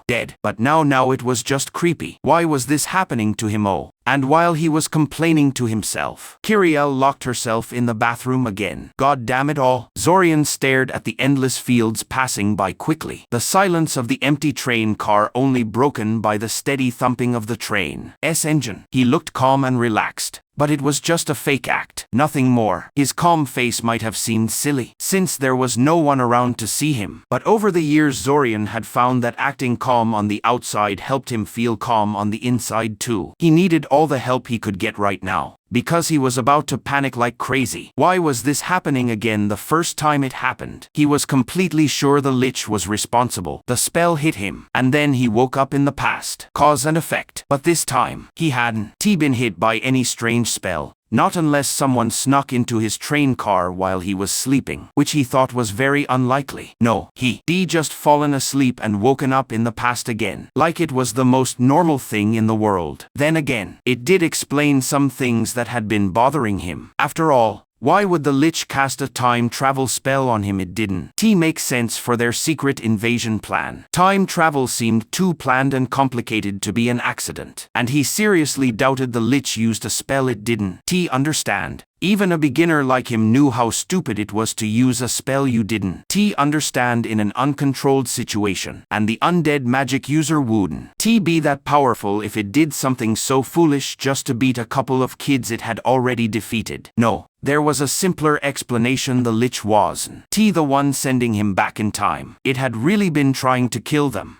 dead. But now it was just creepy. Why was this happening to him? Oh. And while he was complaining to himself, Kiriel locked herself in the bathroom again. God damn it all. Zorian stared at the endless fields passing by quickly, the silence of the empty train car only broken by the steady thumping of the train's engine. He looked calm and relaxed. But it was just a fake act, nothing more. His calm face might have seemed silly, since there was no one around to see him. But over the years Zorian had found that acting calm on the outside helped him feel calm on the inside too. He needed all the help he could get right now, because he was about to panic like crazy. Why was this happening again? The first time it happened, he was completely sure the Lich was responsible. The spell hit him, and then he woke up in the past. Cause and effect. But this time, he hadn't been hit by any strange spell. Not unless someone snuck into his train car while he was sleeping, which he thought was very unlikely. No, he'd just fallen asleep and woken up in the past again, like it was the most normal thing in the world. Then again, it did explain some things that had been bothering him. After all, why would the Lich cast a time travel spell on him? It didn't make sense for their secret invasion plan. Time travel seemed too planned and complicated to be an accident, and he seriously doubted the Lich used a spell it didn't understand. Even a beginner like him knew how stupid it was to use a spell you didn't understand in an uncontrolled situation, and the undead magic user wouldn't be that powerful if it did something so foolish just to beat a couple of kids it had already defeated. No. There was a simpler explanation. The Lich wasn't the one sending him back in time. It had really been trying to kill them,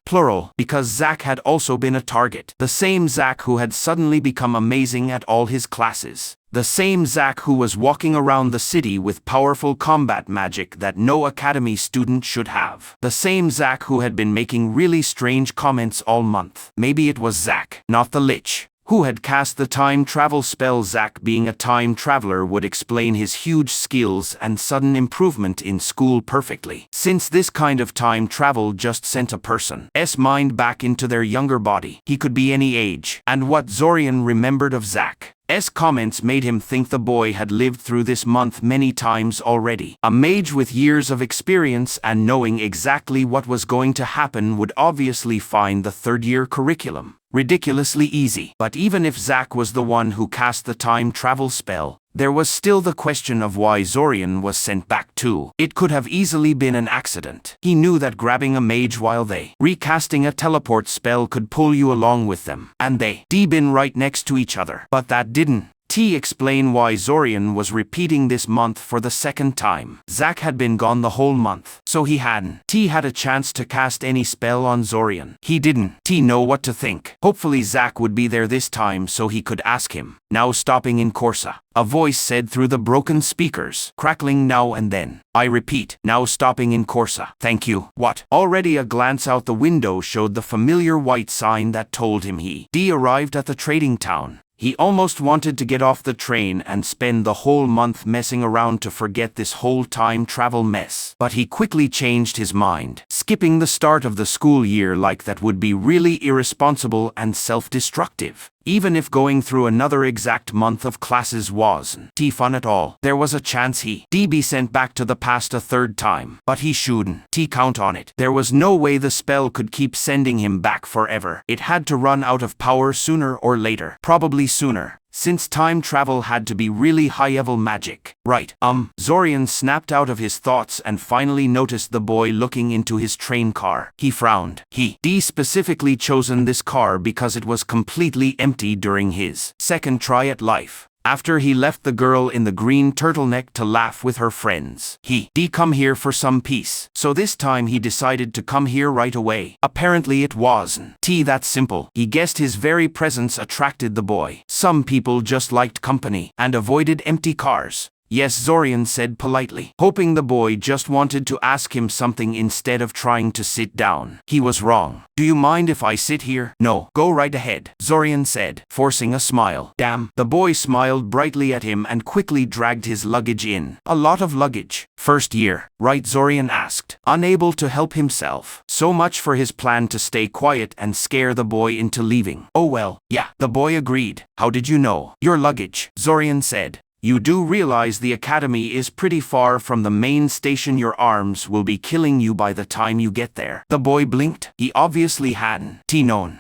plural, because Zack had also been a target. The same Zack who had suddenly become amazing at all his classes. The same Zack who was walking around the city with powerful combat magic that no academy student should have. The same Zack who had been making really strange comments all month. Maybe it was Zack, not the Lich, who had cast the time travel spell. Zack, being a time traveler, would explain his huge skills and sudden improvement in school perfectly, since this kind of time travel just sent a person's mind back into their younger body. He could be any age. And what Zorian remembered of Zack's comments made him think the boy had lived through this month many times already. A mage with years of experience and knowing exactly what was going to happen would obviously find the third-year curriculum ridiculously easy. But even if Zack was the one who cast the time travel spell, there was still the question of why Zorian was sent back too. It could have easily been an accident. He knew that grabbing a mage while they recasting a teleport spell could pull you along with them, and they been right next to each other. But that didn't explain why Zorian was repeating this month for the second time. Zack had been gone the whole month, so he hadn't had a chance to cast any spell on Zorian. He didn't know what to think. Hopefully Zack would be there this time so he could ask him. "Now stopping in Corsa," a voice said through the broken speakers, crackling now and then. "I repeat, now stopping in Corsa. Thank you." What? Already a glance out the window showed the familiar white sign that told him he arrived at the trading town. He almost wanted to get off the train and spend the whole month messing around to forget this whole time travel mess. But he quickly changed his mind. Skipping the start of the school year like that would be really irresponsible and self-destructive. Even if going through another exact month of classes wasn't fun at all, there was a chance he'd be sent back to the past a third time. But he shouldn't count on it. There was no way the spell could keep sending him back forever. It had to run out of power sooner or later. Probably sooner, since time travel had to be really high-level magic. Right. Zorian snapped out of his thoughts and finally noticed the boy looking into his train car. He frowned. He'd specifically chosen this car because it was completely empty during his second try at life. After he left the girl in the green turtleneck to laugh with her friends. He'd come here for some peace. So this time he decided to come here right away. Apparently it wasn't that simple. He guessed his very presence attracted the boy. Some people just liked company and avoided empty cars. Yes, Zorian said politely, hoping the boy just wanted to ask him something instead of trying to sit down. He was wrong. Do you mind if I sit here? No, go right ahead, Zorian said, forcing a smile. Damn. The boy smiled brightly at him and quickly dragged his luggage in. A lot of luggage. First year, right? Zorian asked, unable to help himself. So much for his plan to stay quiet and scare the boy into leaving. Oh well, yeah, the boy agreed. How did you know? Your luggage, Zorian said. You do realize the academy is pretty far from the main station. Your arms will be killing you by the time you get there. The boy blinked. He obviously hadn't known.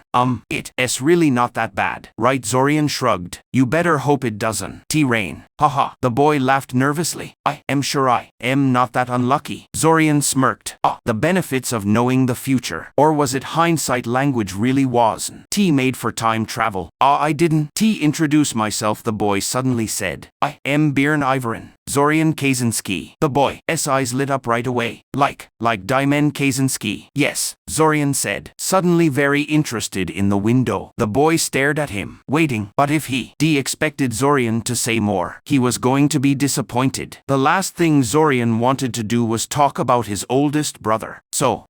It's really not that bad, right? Zorian shrugged. You better hope it doesn't rain. Haha. The boy laughed nervously. I am sure I am not that unlucky. Zorian smirked. The benefits of knowing the future. Or was it hindsight language really wasn't made for time travel? I didn't introduce myself, the boy suddenly said. I am Bjorn Ivarin. Zorian Kaczynski. The boy's eyes lit up right away. Like Diamond Kaczynski. Yes, Zorian said, suddenly very interested in the window. The boy stared at him, waiting. But if he expected Zorian to say more, he was going to be disappointed. The last thing Zorian wanted to do was talk about his oldest brother. So,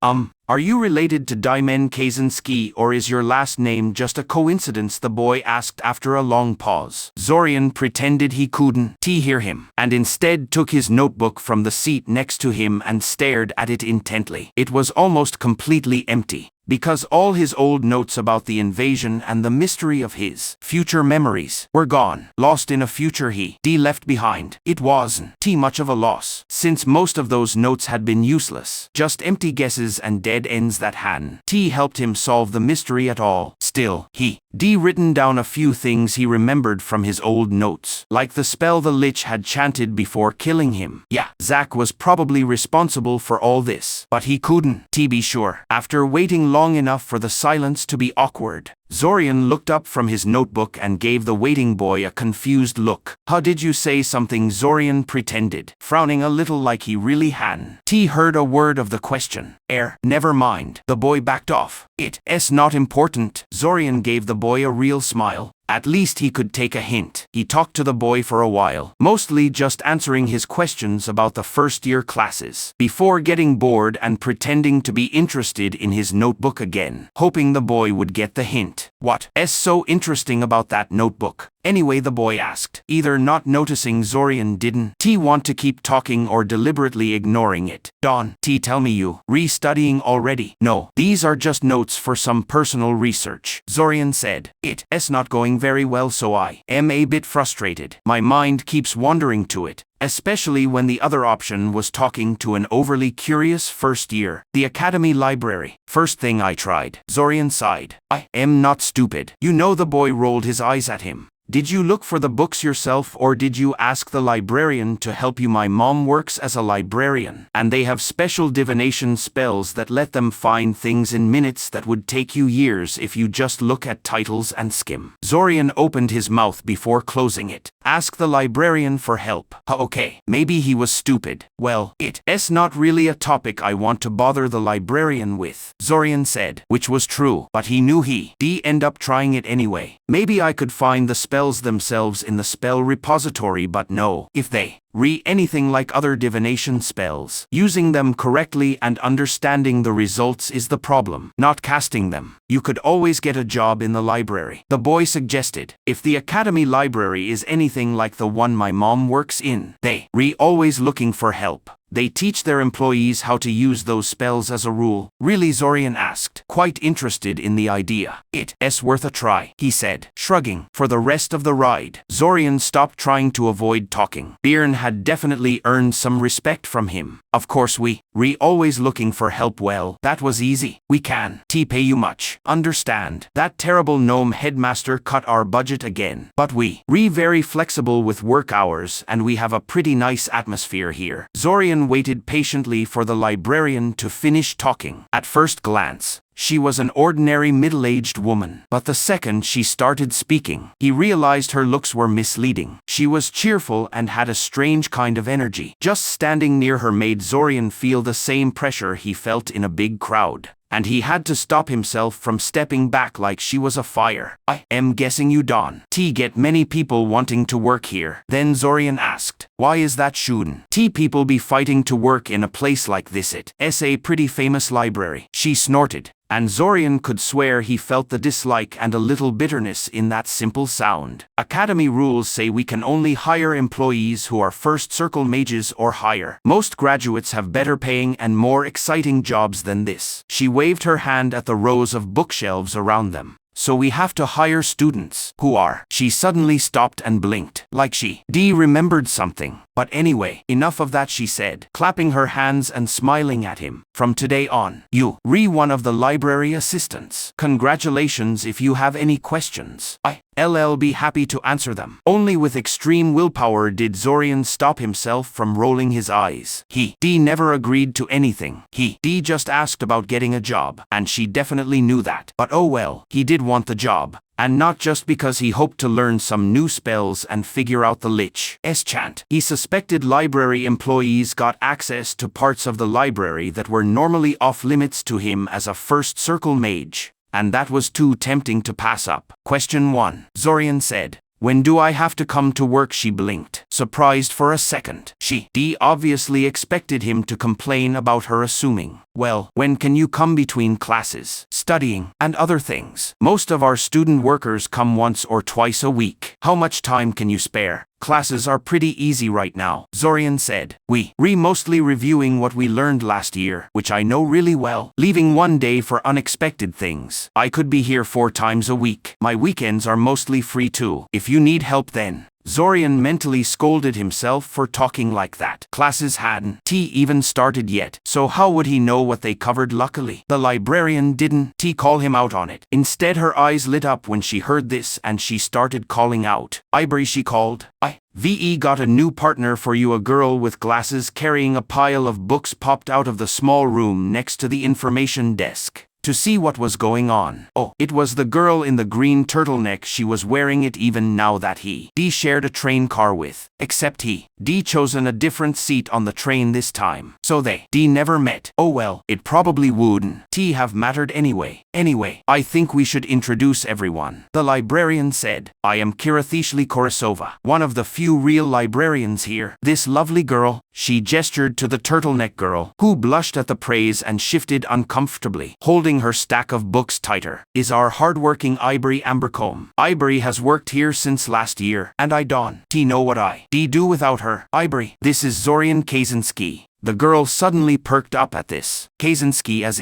are you related to Diamond Kaczynski, or is your last name just a coincidence? The boy asked after a long pause. Zorian pretended he couldn't hear him, and instead took his notebook from the seat next to him and stared at it intently. It was almost completely empty, because all his old notes about the invasion and the mystery of his future memories were gone, lost in a future he left behind. It wasn't much of a loss, since most of those notes had been useless, just empty guesses and dead ends that hadn't helped him solve the mystery at all. Still, he'd written down a few things he remembered from his old notes, like the spell the Lich had chanted before killing him. Yeah, Zack was probably responsible for all this, but he couldn't be sure. After waiting long enough for the silence to be awkward, Zorian looked up from his notebook and gave the waiting boy a confused look. How did you say something? Zorian pretended, frowning a little like he really hadn't heard a word of the question. Never mind. The boy backed off. It's not important. Zorian gave the boy a real smile. At least he could take a hint. He talked to the boy for a while, mostly just answering his questions about the first-year classes, before getting bored and pretending to be interested in his notebook again, hoping the boy would get the hint. What's so interesting about that notebook? Anyway, the boy asked, either not noticing Zorian didn't want to keep talking or deliberately ignoring it. Dawn, tell me, you restudying already? No, these are just notes for some personal research, Zorian said. It's not going very well, so I am a bit frustrated. My mind keeps wandering to it, especially when the other option was talking to an overly curious first year. The academy library. First thing I tried. Zorian sighed. I am not stupid. You know, the boy rolled his eyes at him. Did you look for the books yourself, or did you ask the librarian to help you? My mom works as a librarian, and they have special divination spells that let them find things in minutes that would take you years if you just look at titles and skim. Zorian opened his mouth before closing it. Ask the librarian for help. Okay, maybe he was stupid. Well, it's not really a topic I want to bother the librarian with, Zorian said, which was true, but he knew he'd end up trying it anyway. Maybe I could find the spells themselves in the spell repository, but no. If they Re anything like other divination spells. Using them correctly and understanding the results is the problem, not casting them. You could always get a job in the library, the boy suggested. If the academy library is anything like the one my mom works in, they always looking for help. They teach their employees how to use those spells as a rule. Really, Zorian asked, quite interested in the idea. It's worth a try, he said, shrugging. For the rest of the ride, Zorian stopped trying to avoid talking. Byrne had definitely earned some respect from him. Of course we always looking for help. Well, that was easy. We can pay you much. Understand? That terrible gnome headmaster cut our budget again. But we very flexible with work hours and we have a pretty nice atmosphere here. Zorian waited patiently for the librarian to finish talking. At first glance, she was an ordinary middle-aged woman. But the second she started speaking, he realized her looks were misleading. She was cheerful and had a strange kind of energy. Just standing near her made Zorian feel the same pressure he felt in a big crowd. And he had to stop himself from stepping back like she was a fire. I am guessing you don't get many people wanting to work here. Then Zorian asked, why is that shouldn't people be fighting to work in a place like this? It's a pretty famous library. She snorted. And Zorian could swear he felt the dislike and a little bitterness in that simple sound. Academy rules say we can only hire employees who are first circle mages or higher. Most graduates have better paying and more exciting jobs than this. She waved her hand at the rows of bookshelves around them. So we have to hire students who are. She suddenly stopped and blinked, like she remembered something. But anyway, enough of that, she said, clapping her hands and smiling at him. From today on, you one of the library assistants. Congratulations. If you have any questions, I'll be happy to answer them. Only with extreme willpower did Zorian stop himself from rolling his eyes. He never agreed to anything. He just asked about getting a job, and she definitely knew that. But oh well, he did want the job. And not just because he hoped to learn some new spells and figure out the Lich's chant. He suspected library employees got access to parts of the library that were normally off limits to him as a first circle mage. And that was too tempting to pass up. Question 1. Zorian said. When do I have to come to work? She blinked, surprised for a second. She obviously expected him to complain about her assuming. Well, when can you come between classes, studying, and other things? Most of our student workers come once or twice a week. How much time can you spare? Classes are pretty easy right now, Zorian said. We mostly reviewing what we learned last year, which I know really well. Leaving one day for unexpected things. I could be here 4 times a week. My weekends are mostly free too. If you need help then. Zorian mentally scolded himself for talking like that. Classes hadn't even started yet, so how would he know what they covered? Luckily, the librarian didn't call him out on it. Instead, her eyes lit up when she heard this and she started calling out. Ivory, she called. VE got a new partner for you. A girl with glasses carrying a pile of books popped out of the small room next to the information desk to see what was going on. Oh, it was the girl in the green turtleneck. She was wearing it even now that he shared a train car with. Except he chosen a different seat on the train this time. So they never met. Oh well, it probably wouldn't have mattered anyway. Anyway, I think we should introduce everyone. The librarian said. I am Kirathishli Korisova, one of the few real librarians here. This lovely girl, she gestured to the turtleneck girl, who blushed at the praise and shifted uncomfortably, holding her stack of books tighter, is our hardworking Ivory Ambercombe. Ivory has worked here since last year, and I don't know what I do without her. Ivory, this is Zorian Kaczynski. The girl suddenly perked up at this. Kaczynski as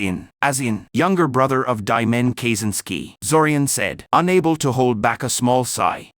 in, younger brother of Dimen Kaczynski, Zorian said, unable to hold back a small sigh.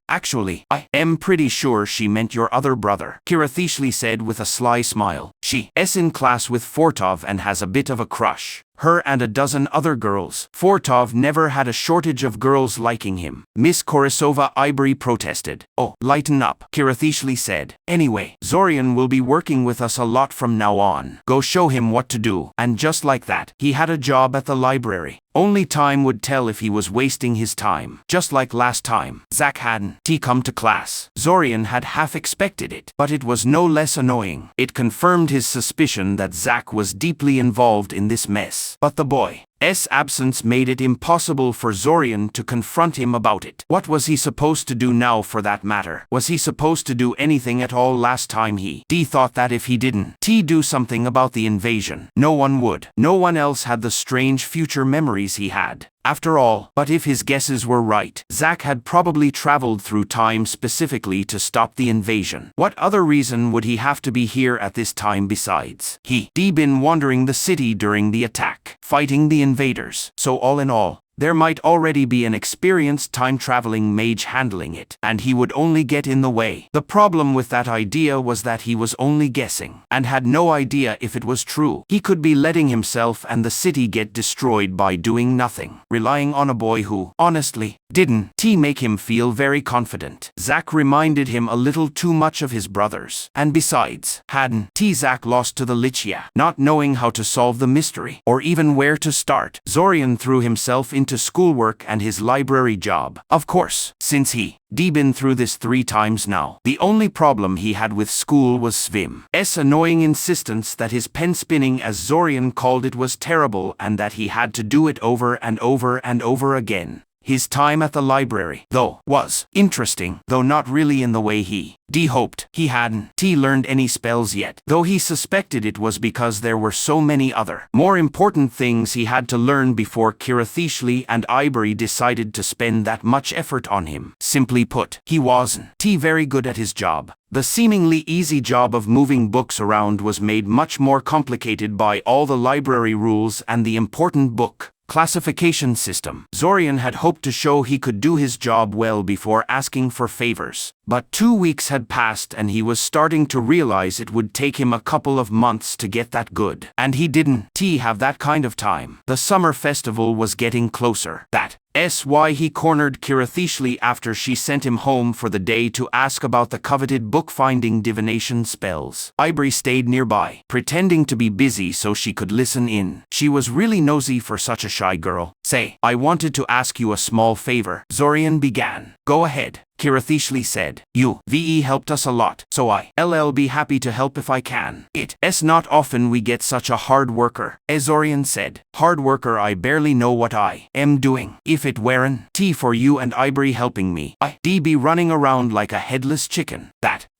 Actually, I am pretty sure she meant your other brother, Kirathishli said with a sly smile. She's in class with Fortov and has a bit of a crush. Her and a dozen other girls. Fortov never had a shortage of girls liking him. Miss Korisova, Ivory protested. Oh, lighten up, Kirathishli said. Anyway, Zorian will be working with us a lot from now on. Go show him what to do. And just like that, he had a job at the library. Only time would tell if he was wasting his time. Just like last time, Zach hadn't come to class. Zorian had half expected it, but it was no less annoying. It confirmed his suspicion that Zach was deeply involved in this mess. But the boy T's absence made it impossible for Zorian to confront him about it. What was he supposed to do now, for that matter? Was he supposed to do anything at all? Last time D thought that if he didn't do something about the invasion, no one would. No one else had the strange future memories he had. After all, but if his guesses were right, Zack had probably traveled through time specifically to stop the invasion. What other reason would he have to be here at this time besides D been wandering the city during the attack, fighting the invaders? So all in all, there might already be an experienced time-traveling mage handling it, and he would only get in the way. The problem with that idea was that he was only guessing, and had no idea if it was true. He could be letting himself and the city get destroyed by doing nothing, relying on a boy who, honestly, didn't make him feel very confident. Zack reminded him a little too much of his brothers. And besides, hadn't Zack lost to the xianxia, not knowing how to solve the mystery, or even where to start? Zorian threw himself into schoolwork and his library job. Of course, since he been through this 3 times now. The only problem he had with school was Svim's annoying insistence that his pen spinning, as Zorian called it, was terrible and that he had to do it over and over and over again. His time at the library, though, was interesting, though not really in the way he hoped. He hadn't learned any spells yet, though he suspected it was because there were so many other, more important things he had to learn before Kirathishli and Ivory decided to spend that much effort on him. Simply put, he wasn't very good at his job. The seemingly easy job of moving books around was made much more complicated by all the library rules and the important book classification system. Zorian had hoped to show he could do his job well before asking for favors. But 2 weeks had passed and he was starting to realize it would take him a couple of months to get that good. And he didn't have that kind of time. The summer festival was getting closer. That's why he cornered Kirathishli after she sent him home for the day to ask about the coveted bookfinding divination spells. Ivory stayed nearby, pretending to be busy so she could listen in. She was really nosy for such a shy girl. Say, I wanted to ask you a small favor, Zorian began. Go ahead, Kirathishli said. You helped us a lot, so I'll be happy to help if I can. It's not often we get such a hard worker, Zorian said. Hard worker? I barely know what I am doing. If it weren't for you and Ivory helping me, I'd be running around like a headless chicken.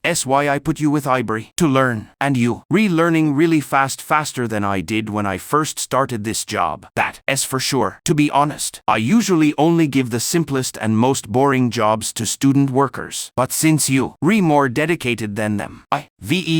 That's why I put you with Ivory, to learn, and you relearning really fast, faster than I did when I first started this job. That's for sure. To be honest, I usually only give the simplest and most boring jobs to student workers. But since you more dedicated than them, I've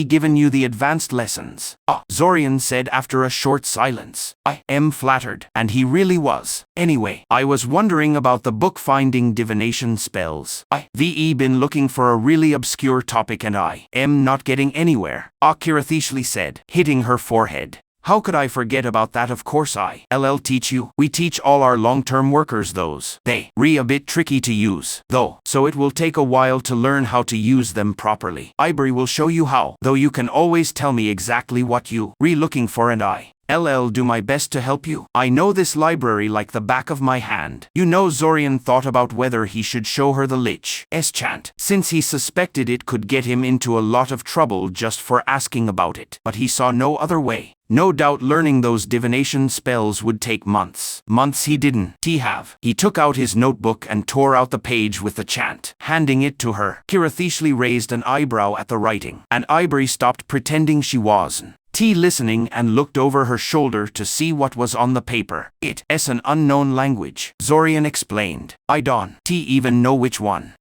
given you the advanced lessons. Zorian said after a short silence. I am flattered, and he really was. Anyway, I was wondering about the bookfinding divination spells. I've been looking for a really obscure topic and I am not getting anywhere, Kirathishli said, hitting her forehead. How could I forget about that? Of course I'll teach you. We teach all our long-term workers those. They a bit tricky to use, though, so it will take a while to learn how to use them properly. Ivory will show you how, though you can always tell me exactly what you looking for and I'll do my best to help you. I know this library like the back of my hand. You know, Zorian thought about whether he should show her the lich chant, since he suspected it could get him into a lot of trouble just for asking about it. But he saw no other way. No doubt learning those divination spells would take months. Months he didn't have. He took out his notebook and tore out the page with the chant, handing it to her. Kirathishli raised an eyebrow at the writing, and Ivory stopped pretending she wasn't listening and looked over her shoulder to see what was on the paper. It's an unknown language, Zorian explained. I don't even know which one.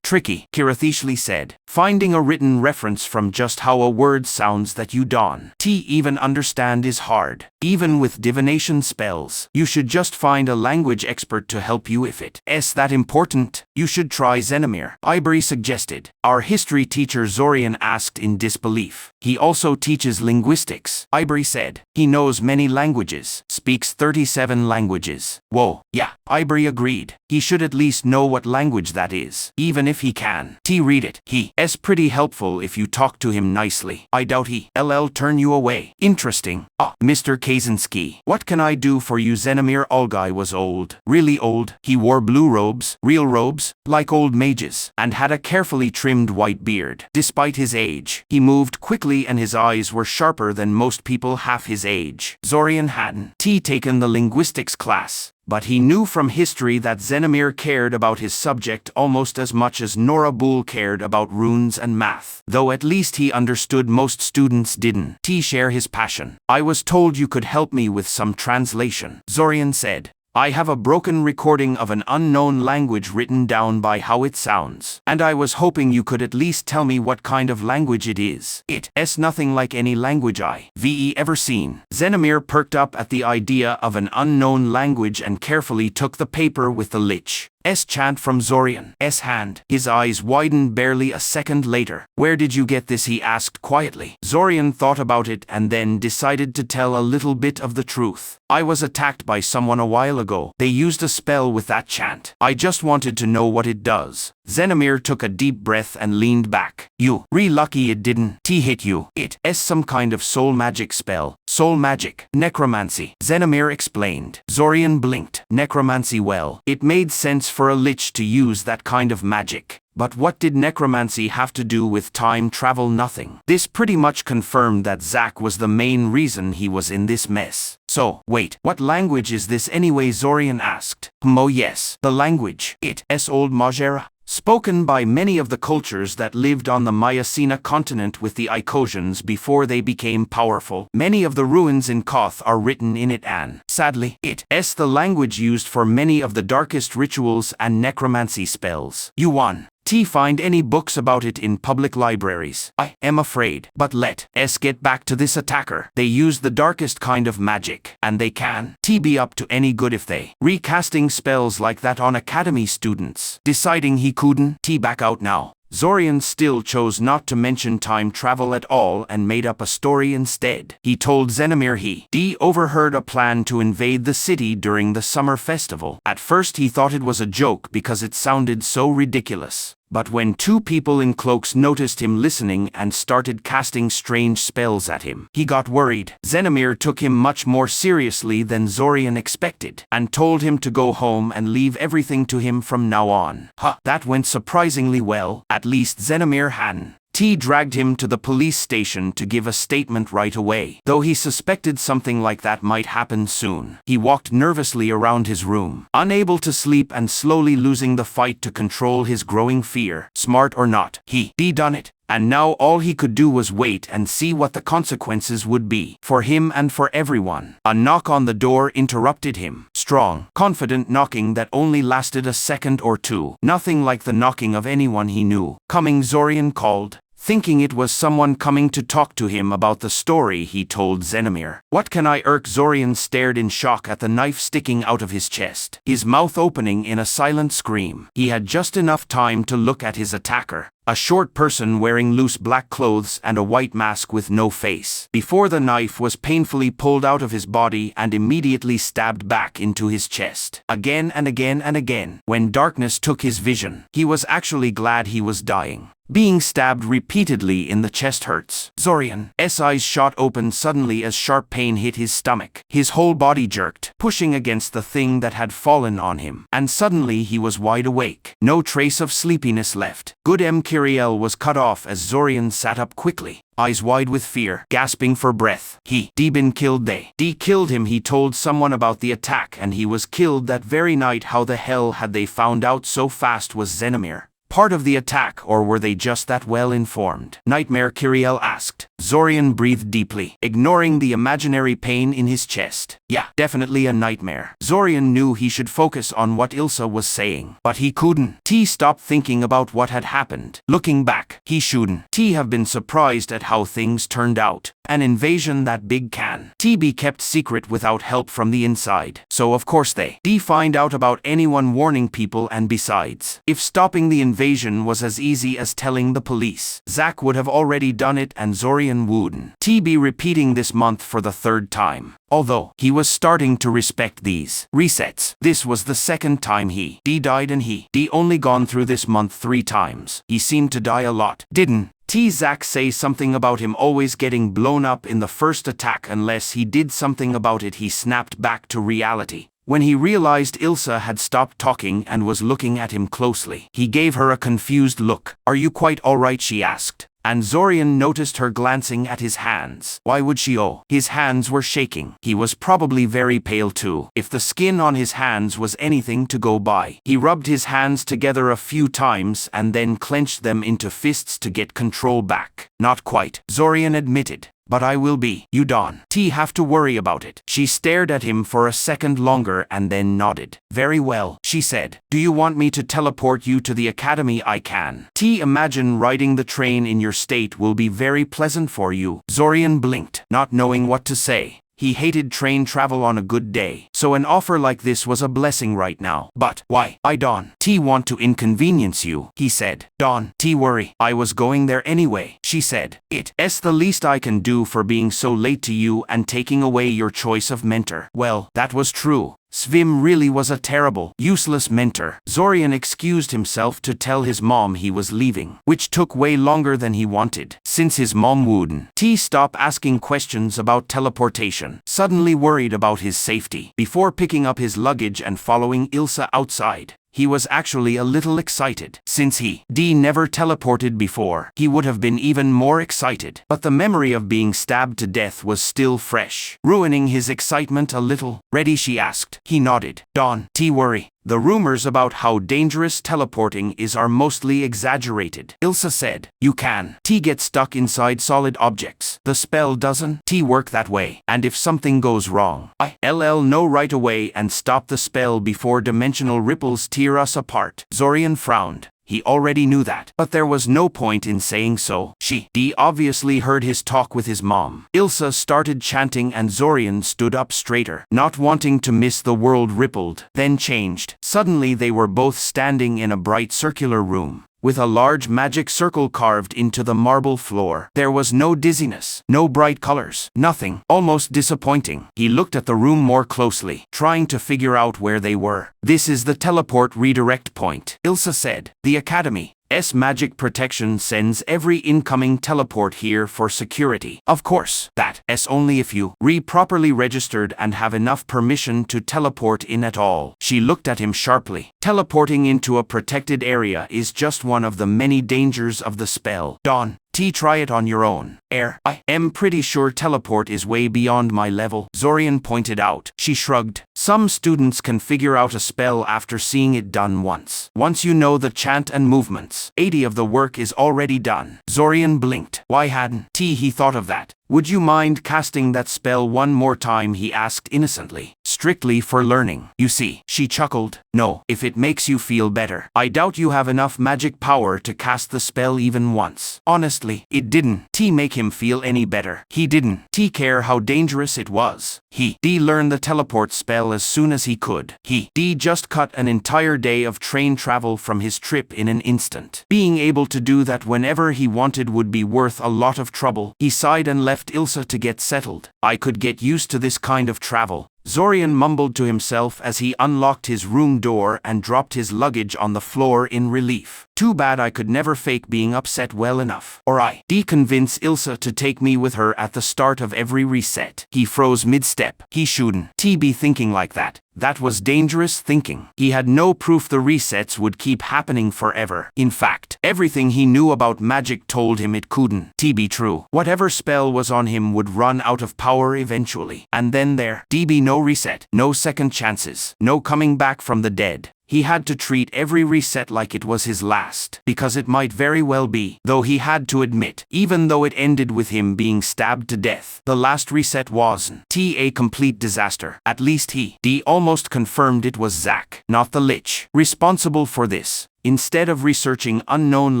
Tricky, Kirathishli said, finding a written reference from just how a word sounds that you don't even understand is hard. Even with divination spells, you should just find a language expert to help you. If it's that important, you should try Xenomir, Ivory suggested. Our history teacher, Zorian asked in disbelief. He also teaches linguistics, Ivory said. He knows many languages, speaks 37 languages. Whoa, yeah, Ivory agreed. He should at least know what language that is, even if he can read it. He's pretty helpful if you talk to him nicely. I doubt he'll turn you away. Interesting. Mr. Kaczynski, what can I do for you? Xenomir Olgai was old, really old. He wore blue robes, real robes, robes, like old mages, and had a carefully trimmed white beard. Despite his age, he moved quickly and his eyes were sharper than most people half his age. Zorian hadn't taken the linguistics class, but he knew from history that Xenomir cared about his subject almost as much as Nora Boole cared about runes and math. Though at least he understood most students didn't share his passion. "I was told you could help me with some translation," Zorian said. "I have a broken recording of an unknown language written down by how it sounds, and I was hoping you could at least tell me what kind of language it is. It's nothing like any language I've ever seen." Xenomir perked up at the idea of an unknown language and carefully took the paper with the lich chant from Zorian's hand. His eyes widened barely a second later. "Where did you get this?" he asked quietly. Zorian thought about it and then decided to tell a little bit of the truth. "I was attacked by someone a while ago. They used a spell with that chant. I just wanted to know what it does." Xenomir took a deep breath and leaned back. "You lucky it didn't hit you. It's some kind of soul magic spell." "Soul magic? Necromancy," Xenomir explained. Zorian blinked. Necromancy? Well, it made sense for a lich to use that kind of magic. But what did necromancy have to do with time travel? Nothing. This pretty much confirmed that Zack was the main reason he was in this mess. "So, wait, what language is this anyway?" Zorian asked. "Oh yes, the language. It's Old Majera, spoken by many of the cultures that lived on the Mycena continent with the Icosians before they became powerful. Many of the ruins in Koth are written in it, and sadly, it's the language used for many of the darkest rituals and necromancy spells. You won. Find any books about it in public libraries. I am afraid. But let's get back to this attacker. They use the darkest kind of magic, and they can be up to any good if they recasting spells like that on academy students." Deciding he couldn't back out now, Zorian still chose not to mention time travel at all and made up a story instead. He told Xenomir he overheard a plan to invade the city during the summer festival. At first he thought it was a joke because it sounded so ridiculous. But when two people in cloaks noticed him listening and started casting strange spells at him, he got worried. Xenomir took him much more seriously than Zorian expected, and told him to go home and leave everything to him from now on. That went surprisingly well. At least Xenomir hadn't dragged him to the police station to give a statement right away. Though he suspected something like that might happen soon, he walked nervously around his room, unable to sleep and slowly losing the fight to control his growing fear. Smart or not, he done it. And now all he could do was wait and see what the consequences would be, for him and for everyone. A knock on the door interrupted him. Strong, confident knocking that only lasted a second or two. Nothing like the knocking of anyone he knew. "Coming," Zorian called, thinking it was someone coming to talk to him about the story he told Xenomir. "What can I irk?" Zorian stared in shock at the knife sticking out of his chest, his mouth opening in a silent scream. He had just enough time to look at his attacker, a short person wearing loose black clothes and a white mask with no face, before the knife was painfully pulled out of his body and immediately stabbed back into his chest. Again and again and again. When darkness took his vision, he was actually glad he was dying. Being stabbed repeatedly in the chest hurts. Zorian's eyes shot open suddenly as sharp pain hit his stomach. His whole body jerked, pushing against the thing that had fallen on him, and suddenly he was wide awake. No trace of sleepiness left. Good M. Kiriel was cut off as Zorian sat up quickly, eyes wide with fear, gasping for breath. He been killed. They killed him. He told someone about the attack and he was killed that very night. How the hell had they found out so fast? Was Xenomir part of the attack, or were they just that well informed? Nightmare? Kiriel asked. Zorian breathed deeply, ignoring the imaginary pain in his chest. Yeah, definitely a nightmare. Zorian knew he should focus on what Ilsa was saying, but he couldn't. Stop thinking about what had happened. Looking back, he shouldn't have been surprised at how things turned out. An invasion that big can be kept secret without help from the inside. So of course they find out about anyone warning people, and besides, if stopping the invasion was as easy as telling the police, Zack would have already done it, and Zorian wouldn't be repeating this month for the third time. Although he was starting to respect these resets. This was the second time he died, and he only gone through this month 3 times. He seemed to die a lot, didn't Zack say something about him always getting blown up in the first attack unless he did something about it? He snapped back to reality. When he realized Ilsa had stopped talking and was looking at him closely, he gave her a confused look. "Are you quite all right?" she asked. And Zorian noticed her glancing at his hands. Why would she? Oh, his hands were shaking. He was probably very pale too, if the skin on his hands was anything to go by. He rubbed his hands together a few times and then clenched them into fists to get control back. "Not quite," Zorian admitted. "But I will be. You don't have to worry about it." She stared at him for a second longer and then nodded. "Very well," she said. "Do you want me to teleport you to the academy?" "I can." Imagine riding the train in your state will be very pleasant for you." Zorian blinked, not knowing what to say. He hated train travel on a good day, so an offer like this was a blessing right now. "But why? I don't want to inconvenience you," he said. "Don't worry. I was going there anyway," she said. "It's the least I can do for being so late to you and taking away your choice of mentor." Well, that was true. Svim really was a terrible, useless mentor. Zorian excused himself to tell his mom he was leaving, which took way longer than he wanted, since his mom wouldn't stop asking questions about teleportation, suddenly worried about his safety. Before picking up his luggage and following Ilsa outside, he was actually a little excited. Since he never teleported before, he would have been even more excited. But the memory of being stabbed to death was still fresh, ruining his excitement a little. "Ready?" she asked. He nodded. "Don't worry. The rumors about how dangerous teleporting is are mostly exaggerated," Ilsa said. "You can get stuck inside solid objects. The spell doesn't work that way. And if something goes wrong, I'll know right away and stop the spell before dimensional ripples tear us apart." Zorian frowned. He already knew that, but there was no point in saying so. She obviously heard his talk with his mom. Ilsa started chanting and Zorian stood up straighter, not wanting to miss the world rippled, then changed. Suddenly they were both standing in a bright circular room, with a large magic circle carved into the marble floor. There was no dizziness, no bright colors, nothing. Almost disappointing. He looked at the room more closely, trying to figure out where they were. "This is the teleport redirect point," Ilsa said. "The academy's magic protection sends every incoming teleport here for security. Of course, that's only if you properly registered and have enough permission to teleport in at all." She looked at him sharply. "Teleporting into a protected area is just one of the many dangers of the spell. Don't try it on your own." I am pretty sure teleport is way beyond my level," Zorian pointed out. She shrugged. "Some students can figure out a spell after seeing it done once. Once you know the chant and movements, 80 of the work is already done." Zorian blinked. Why hadn't he thought of that? "Would you mind casting that spell one more time?" he asked innocently. "Strictly for learning, you see." She chuckled. "No, if it makes you feel better. I doubt you have enough magic power to cast the spell even once." Honestly, it didn't make him feel any better. He didn't care how dangerous it was. He learned the teleport spell as soon as he could. He just cut an entire day of train travel from his trip in an instant. Being able to do that whenever he wanted would be worth a lot of trouble. He sighed and left Ilsa to get settled. "I could get used to this kind of travel," Zorian mumbled to himself as he unlocked his room door and dropped his luggage on the floor in relief. "Too bad I could never fake being upset well enough. Or convince Ilsa to take me with her at the start of every reset." He froze mid-step. He shouldn't be thinking like that. That was dangerous thinking. He had no proof the resets would keep happening forever. In fact, everything he knew about magic told him it couldn't be true. Whatever spell was on him would run out of power eventually. And then there'd be no reset, no second chances, no coming back from the dead. He had to treat every reset like it was his last, because it might very well be. Though he had to admit, even though it ended with him being stabbed to death, the last reset wasn't a complete disaster. At least he almost confirmed it was Zack, not the Lich, responsible for this. Instead of researching unknown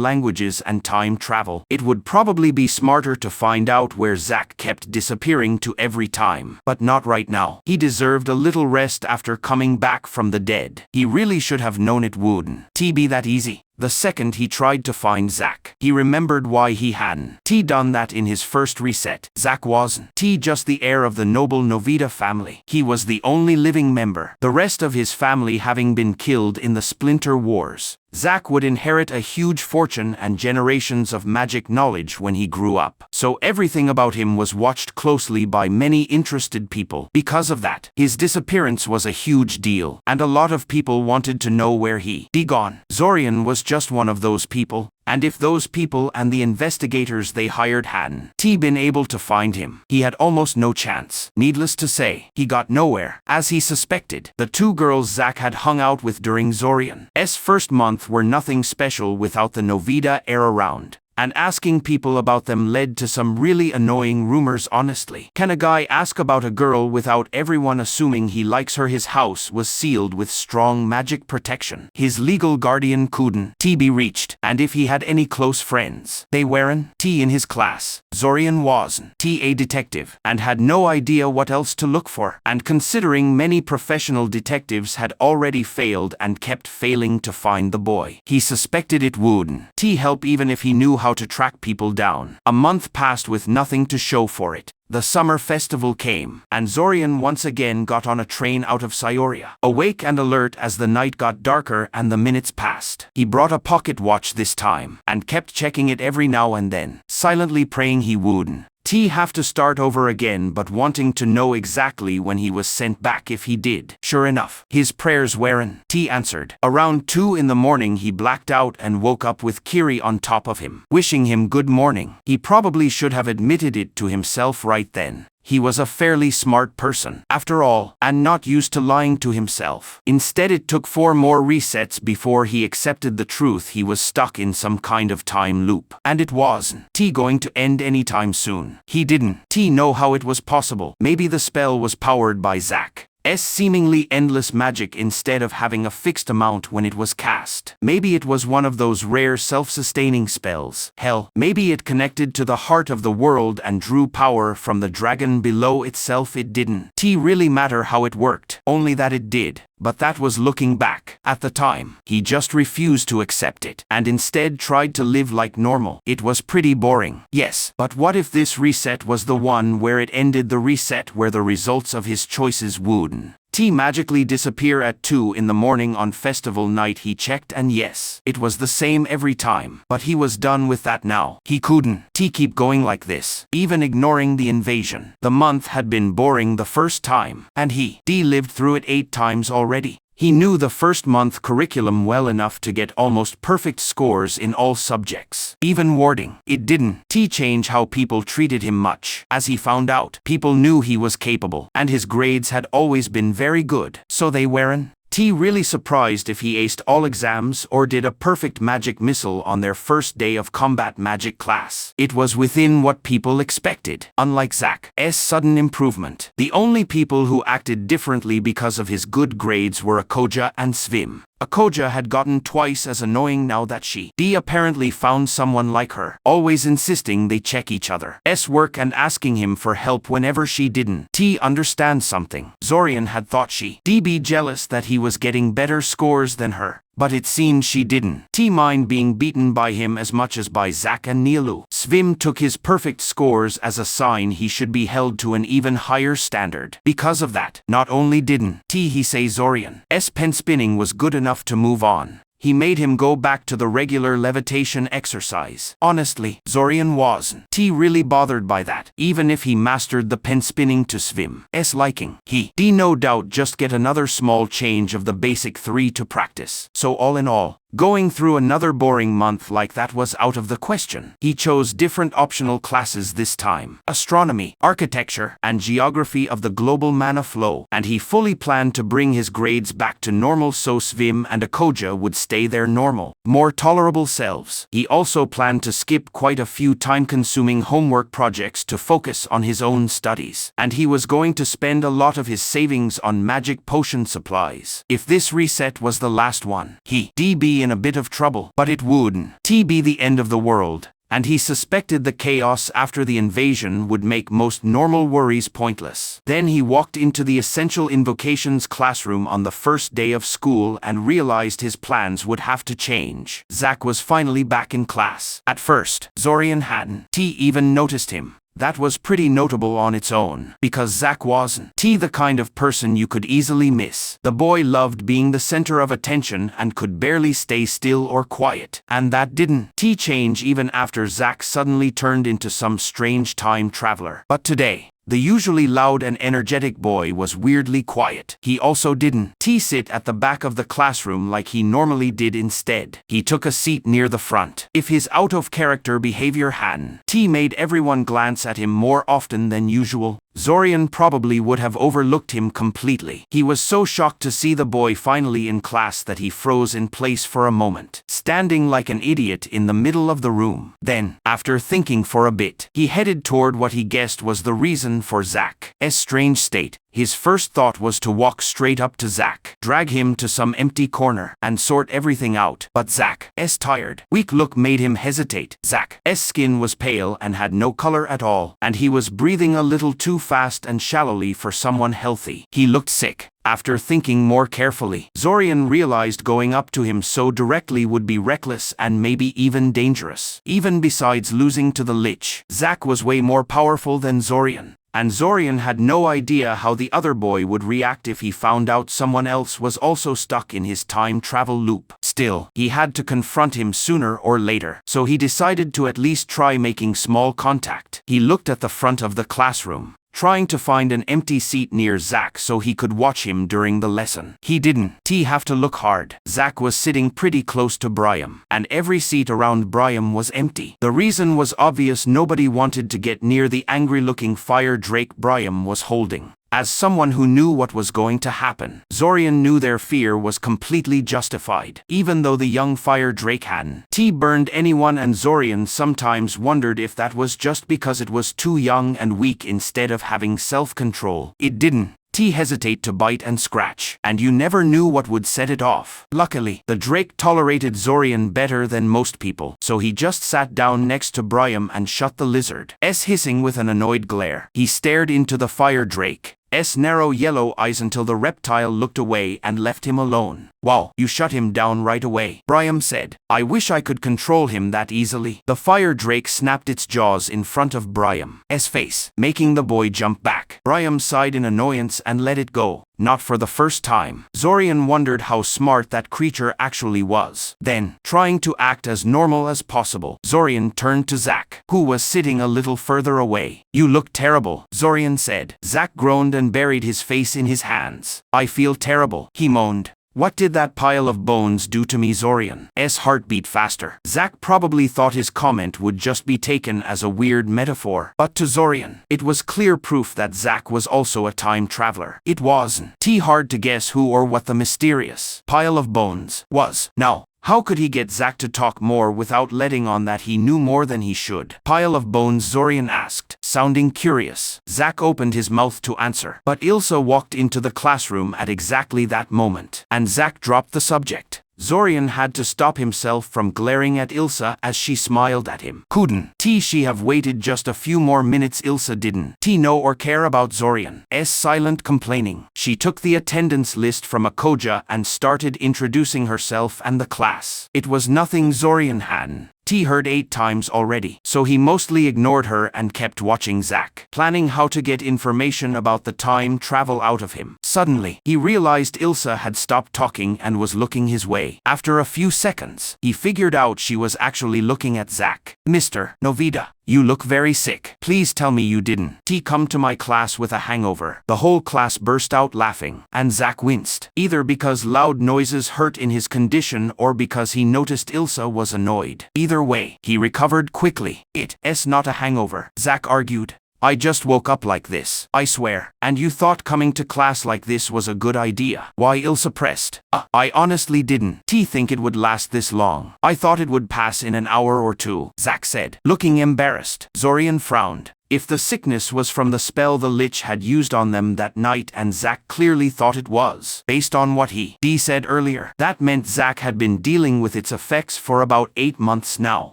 languages and time travel, it would probably be smarter to find out where Zack kept disappearing to every time. But not right now. He deserved a little rest after coming back from the dead. He really should have known it wouldn't be that easy. The second he tried to find Zack. He remembered why he hadn't done that in his first reset. Zack wasn't just the heir of the noble Novita family. He was the only living member, the rest of his family having been killed in the Splinter Wars. Zack would inherit a huge fortune and generations of magic knowledge when he grew up, so everything about him was watched closely by many interested people. Because of that, his disappearance was a huge deal, and a lot of people wanted to know where he'd gone. Zorian was just one of those people, and if those people and the investigators they hired hadn't been able to find him, he had almost no chance. Needless to say, he got nowhere. As he suspected, the two girls Zack had hung out with during Zorian's first month were nothing special without the Novita heir around. And asking people about them led to some really annoying rumors. Honestly, can a guy ask about a girl without everyone assuming he likes her? His house was sealed with strong magic protection. His legal guardian couldn't be reached, and if he had any close friends, they weren't in his class. Zorian wasn't a detective, and had no idea what else to look for. And considering many professional detectives had already failed and kept failing to find the boy, he suspected it wouldn't help even if he knew how to track people down. A month passed with nothing to show for it. The summer festival came, and Zorian once again got on a train out of Syoria. Awake and alert as the night got darker and the minutes passed. He brought a pocket watch this time, and kept checking it every now and then, silently praying he wouldn't have to start over again, but wanting to know exactly when he was sent back if he did. Sure enough, his prayers weren't answered. Around 2 in the morning he blacked out and woke up with Kiri on top of him, wishing him good morning. He probably should have admitted it to himself right then. He was a fairly smart person, after all, and not used to lying to himself. Instead, it took 4 more resets before he accepted the truth. He was stuck in some kind of time loop, and it wasn't going to end anytime soon. He didn't know how it was possible. Maybe the spell was powered by Zack's seemingly endless magic instead of having a fixed amount when it was cast. Maybe it was one of those rare self-sustaining spells. Hell, maybe it connected to the heart of the world and drew power from the dragon below itself. It didn't really matter how it worked, only that it did. But that was looking back. At the time, he just refused to accept it, and instead tried to live like normal. It was pretty boring. Yes, but what if this reset was the one where it ended, the reset where the results of his choices wouldn't magically disappear at 2 in the morning on festival night? He checked, and yes, it was the same every time. But he was done with that now. He couldn't keep going like this, even ignoring the invasion. The month had been boring the first time, and he lived through it 8 times already. He knew the first month curriculum well enough to get almost perfect scores in all subjects, even warding. It didn't change how people treated him much. As he found out, people knew he was capable, and his grades had always been very good, so they weren't really surprised if he aced all exams or did a perfect magic missile on their first day of combat magic class. It was within what people expected. Unlike Zack's sudden improvement, the only people who acted differently because of his good grades were Akoja and Svim. Akoja had gotten twice as annoying now that she apparently found someone like her, always insisting they check each other's work and asking him for help whenever she didn't understand something. Zorian had thought she'd be jealous that he was getting better scores than her, but it seemed she didn't mind being beaten by him as much as by Zack and Nialu. Svim took his perfect scores as a sign he should be held to an even higher standard. Because of that, not only didn't he say Zorian's pen spinning was good enough to move on, he made him go back to the regular levitation exercise. Honestly, Zorian wasn't really bothered by that. Even if he mastered the pen spinning to Svim's liking, he'd no doubt just get another small change of the basic 3 to practice. So all in all, going through another boring month like that was out of the question. He chose different optional classes this time: astronomy, architecture, and geography of the global mana flow, and he fully planned to bring his grades back to normal so Svim and Akoja would stay their normal, more tolerable selves. He also planned to skip quite a few time-consuming homework projects to focus on his own studies, and he was going to spend a lot of his savings on magic potion supplies. If this reset was the last one, he'd be in a bit of trouble, but it wouldn't be the end of the world. and he suspected the chaos after the invasion would make most normal worries pointless. Then he walked into the essential invocations classroom on the first day of school and realized his plans would have to change. Zack was finally back in class. At first, Zorian hadn't even noticed him. That was pretty notable on its own, because Zack wasn't the kind of person you could easily miss. The boy loved being the center of attention and could barely stay still or quiet. And that didn't change even after Zack suddenly turned into some strange time traveler. But today, the usually loud and energetic boy was weirdly quiet. He also didn't sit at the back of the classroom like he normally did. Instead, he took a seat near the front. If his out-of-character behavior hadn't made everyone glance at him more often than usual, Zorian probably would have overlooked him completely. He was so shocked to see the boy finally in class that he froze in place for a moment, standing like an idiot in the middle of the room. Then, after thinking for a bit, he headed toward what he guessed was the reason for Zack's strange state. His first thought was to walk straight up to Zack, drag him to some empty corner, and sort everything out. But Zack's tired, weak look made him hesitate. Zack's skin was pale and had no color at all, and he was breathing a little too fast and shallowly for someone healthy. He looked sick. After thinking more carefully, Zorian realized going up to him so directly would be reckless and maybe even dangerous. Even besides losing to the Lich, Zack was way more powerful than Zorian. And Zorian had no idea how the other boy would react if he found out someone else was also stuck in his time travel loop. Still, he had to confront him sooner or later, so he decided to at least try making small contact. He looked at the front of the classroom, trying to find an empty seat near Zack so he could watch him during the lesson. He didn't have to look hard. Zack was sitting pretty close to Briam, and every seat around Briam was empty. The reason was obvious: nobody wanted to get near the angry-looking fire drake Briam was holding. As someone who knew what was going to happen, Zorian knew their fear was completely justified. Even though the young fire drake hadn't burned anyone, and Zorian sometimes wondered if that was just because it was too young and weak instead of having self-control. It didn't hesitate to bite and scratch, and you never knew what would set it off. Luckily, the drake tolerated Zorian better than most people, so he just sat down next to Briam and shut the lizard's hissing with an annoyed glare. He stared into the fire drake's narrow yellow eyes until the reptile looked away and left him alone. "Wow, you shut him down right away," Briam said. "I wish I could control him that easily." The fire drake snapped its jaws in front of Briam's face, making the boy jump back. Briam sighed in annoyance and let it go. Not for the first time. Zorian wondered how smart that creature actually was. Then, trying to act as normal as possible, Zorian turned to Zack, who was sitting a little further away. "You look terrible," Zorian said. Zack groaned and buried his face in his hands. "I feel terrible," he moaned. "What did that pile of bones do to me?" Zorian's heart beat faster. Zack probably thought his comment would just be taken as a weird metaphor, but to Zorian, it was clear proof that Zack was also a time traveler. It wasn't hard to guess who or what the mysterious pile of bones was. Now, how could he get Zack to talk more without letting on that he knew more than he should? "Pile of bones?" Zorian asked, sounding curious. Zack opened his mouth to answer, but Ilsa walked into the classroom at exactly that moment, and Zack dropped the subject. Zorian had to stop himself from glaring at Ilsa as she smiled at him. Couldn't she have waited just a few more minutes? Ilsa didn't know or care about Zorian's silent complaining. She took the attendance list from a koja and started introducing herself and the class. It was nothing Zorian hadn't heard 8 times already, so he mostly ignored her and kept watching Zack, planning how to get information about the time travel out of him. Suddenly, he realized Ilsa had stopped talking and was looking his way. After a few seconds, he figured out she was actually looking at Zack. "Mr. Novida, you look very sick. Please tell me you didn't come to my class with a hangover." The whole class burst out laughing, and Zack winced, either because loud noises hurt in his condition or because he noticed Ilsa was annoyed. Either way, he recovered quickly. "It's not a hangover," Zack argued. I just woke up like this, I swear. And you thought coming to class like this was a good idea? Why, Ilsa pressed. I honestly didn't think it would last this long. I thought it would pass in an hour or two, Zack said, looking embarrassed. Zorian frowned. If the sickness was from the spell the Lich had used on them that night, and Zack clearly thought it was, based on what he said earlier, that meant Zack had been dealing with its effects for about 8 months now,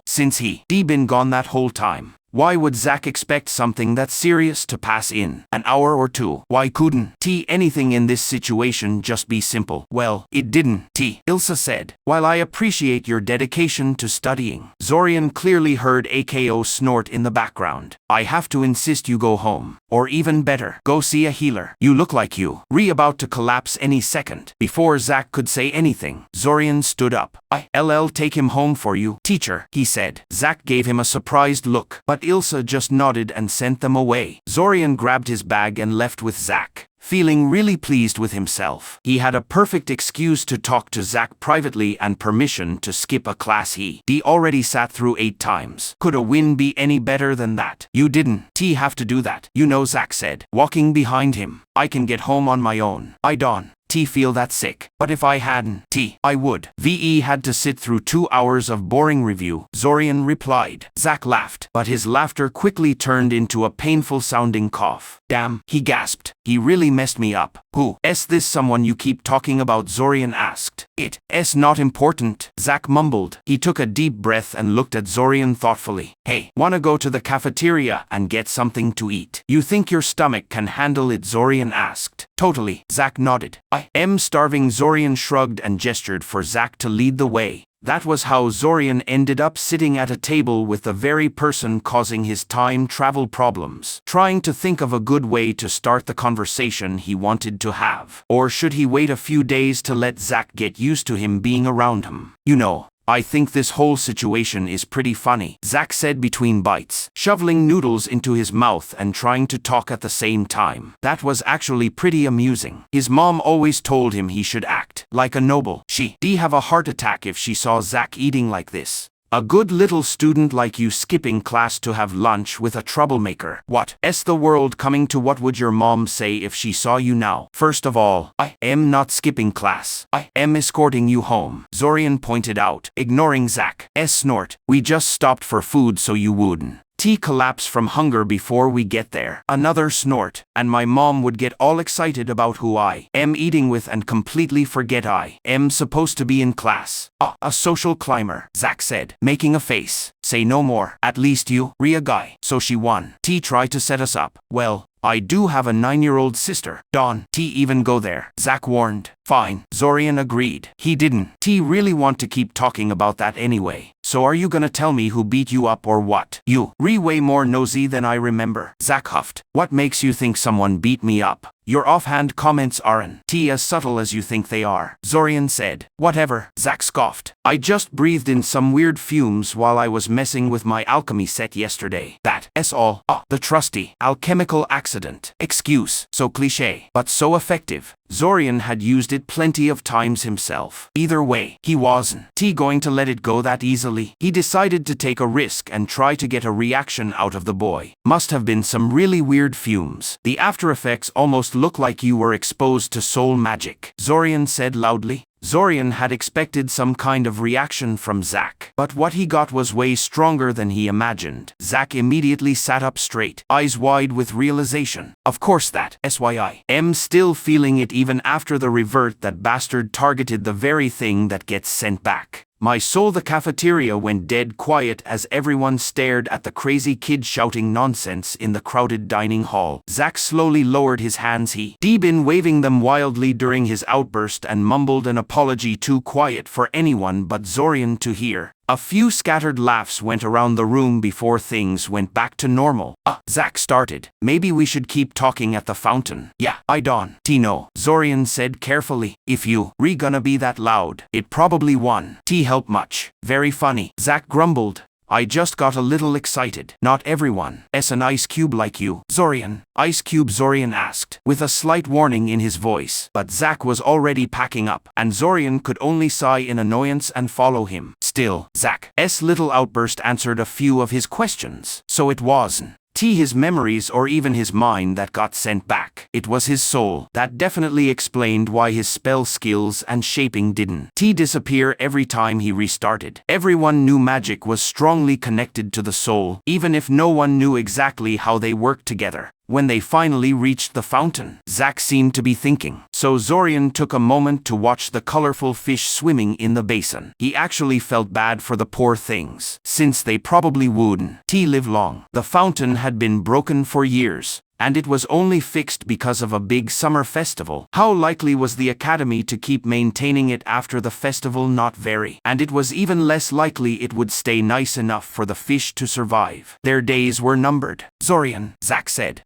since he been gone that whole time. Why would Zack expect something that serious to pass in an hour or two? Why couldn't anything in this situation just be simple? Well, it didn't, Ilsa said. While I appreciate your dedication to studying. Zorian clearly heard AKO snort in the background. I have to insist you go home. Or even better, go see a healer. You look like you about to collapse any second. Before Zack could say anything, Zorian stood up. I'll take him home for you, teacher, he said. Zack gave him a surprised look, but Ilsa just nodded and sent them away. Zorian grabbed his bag and left with Zack, feeling really pleased with himself. He had a perfect excuse to talk to Zack privately and permission to skip a class he already sat through 8 times. Could a win be any better than that? You didn't have to do that, you know, Zack said, walking behind him. I can get home on my own. I don't feel that sick. But if I hadn't, I would. VE had to sit through 2 hours of boring review, Zorian replied. Zack laughed, but his laughter quickly turned into a painful sounding cough. Damn, he gasped. He really messed me up. Who's this someone you keep talking about? Zorian asked. It's not important, Zack mumbled. He took a deep breath and looked at Zorian thoughtfully. Hey, wanna go to the cafeteria and get something to eat? You think your stomach can handle it? Zorian asked. Totally, Zack nodded. I am starving. Zorian shrugged and gestured for Zack to lead the way. That was how Zorian ended up sitting at a table with the very person causing his time travel problems, trying to think of a good way to start the conversation he wanted to have. Or should he wait a few days to let Zack get used to him being around him? You know, I think this whole situation is pretty funny, Zack said between bites, shoveling noodles into his mouth and trying to talk at the same time. That was actually pretty amusing. His mom always told him he should act like a noble. She'd have a heart attack if she saw Zack eating like this. A good little student like you skipping class to have lunch with a troublemaker. What's the world coming to? What would your mom say if she saw you now? First of all, I am not skipping class. I am escorting you home, Zorian pointed out, ignoring Zack's snort. We just stopped for food so you wouldn't collapse from hunger before we get there. Another snort, and my mom would get all excited about who I am eating with and completely forget I am supposed to be in class. A social climber, Zack said, making a face. Say no more. At least you, Rhea guy. So she won. Tried to set us up. Well, I do have a 9-year-old sister. Don't even go there, Zack warned. Fine, Zorian agreed. He didn't really want to keep talking about that anyway. So are you gonna tell me who beat you up or what? You way more nosy than I remember, Zack huffed. What makes you think someone beat me up? Your offhand comments aren't as subtle as you think they are, Zorian said. Whatever, Zack scoffed. I just breathed in some weird fumes while I was messing with my alchemy set yesterday. That's all. The trusty alchemical accident. Excuse, so cliché, but so effective. Zorian had used it plenty of times himself. Either way, he wasn't going to let it go that easily. He decided to take a risk and try to get a reaction out of the boy. Must have been some really weird fumes. The after effects almost look like you were exposed to soul magic, Zorian said loudly. Zorian had expected some kind of reaction from Zack, but what he got was way stronger than he imagined. Zack immediately sat up straight, eyes wide with realization. Of course that I am still feeling it even after the revert. That bastard targeted the very thing that gets sent back. My soul. The cafeteria went dead quiet as everyone stared at the crazy kid shouting nonsense in the crowded dining hall. Zack slowly lowered his hands. He'd been waving them wildly during his outburst and mumbled an apology too quiet for anyone but Zorian to hear. A few scattered laughs went around the room before things went back to normal. Zack started. Maybe we should keep talking at the fountain. Yeah, I don't know, Zorian said carefully. If you gonna be that loud, it probably won't help much. Very funny, Zack grumbled. I just got a little excited. Not everyone's an ice cube like you, Zorian. Ice cube, Zorian asked, with a slight warning in his voice. But Zack was already packing up, and Zorian could only sigh in annoyance and follow him. Still, Zack's little outburst answered a few of his questions. So it wasn't T his memories or even his mind that got sent back. It was his soul. That definitely explained why his spell skills and shaping didn't T disappear every time he restarted. Everyone knew magic was strongly connected to the soul, even if no one knew exactly how they worked together. When they finally reached the fountain, Zack seemed to be thinking. So Zorian took a moment to watch the colorful fish swimming in the basin. He actually felt bad for the poor things, since they probably wouldn't live long. The fountain had been broken for years, and it was only fixed because of a big summer festival. How likely was the academy to keep maintaining it after the festival? Not very. And it was even less likely it would stay nice enough for the fish to survive. Their days were numbered. Zorian, Zack said.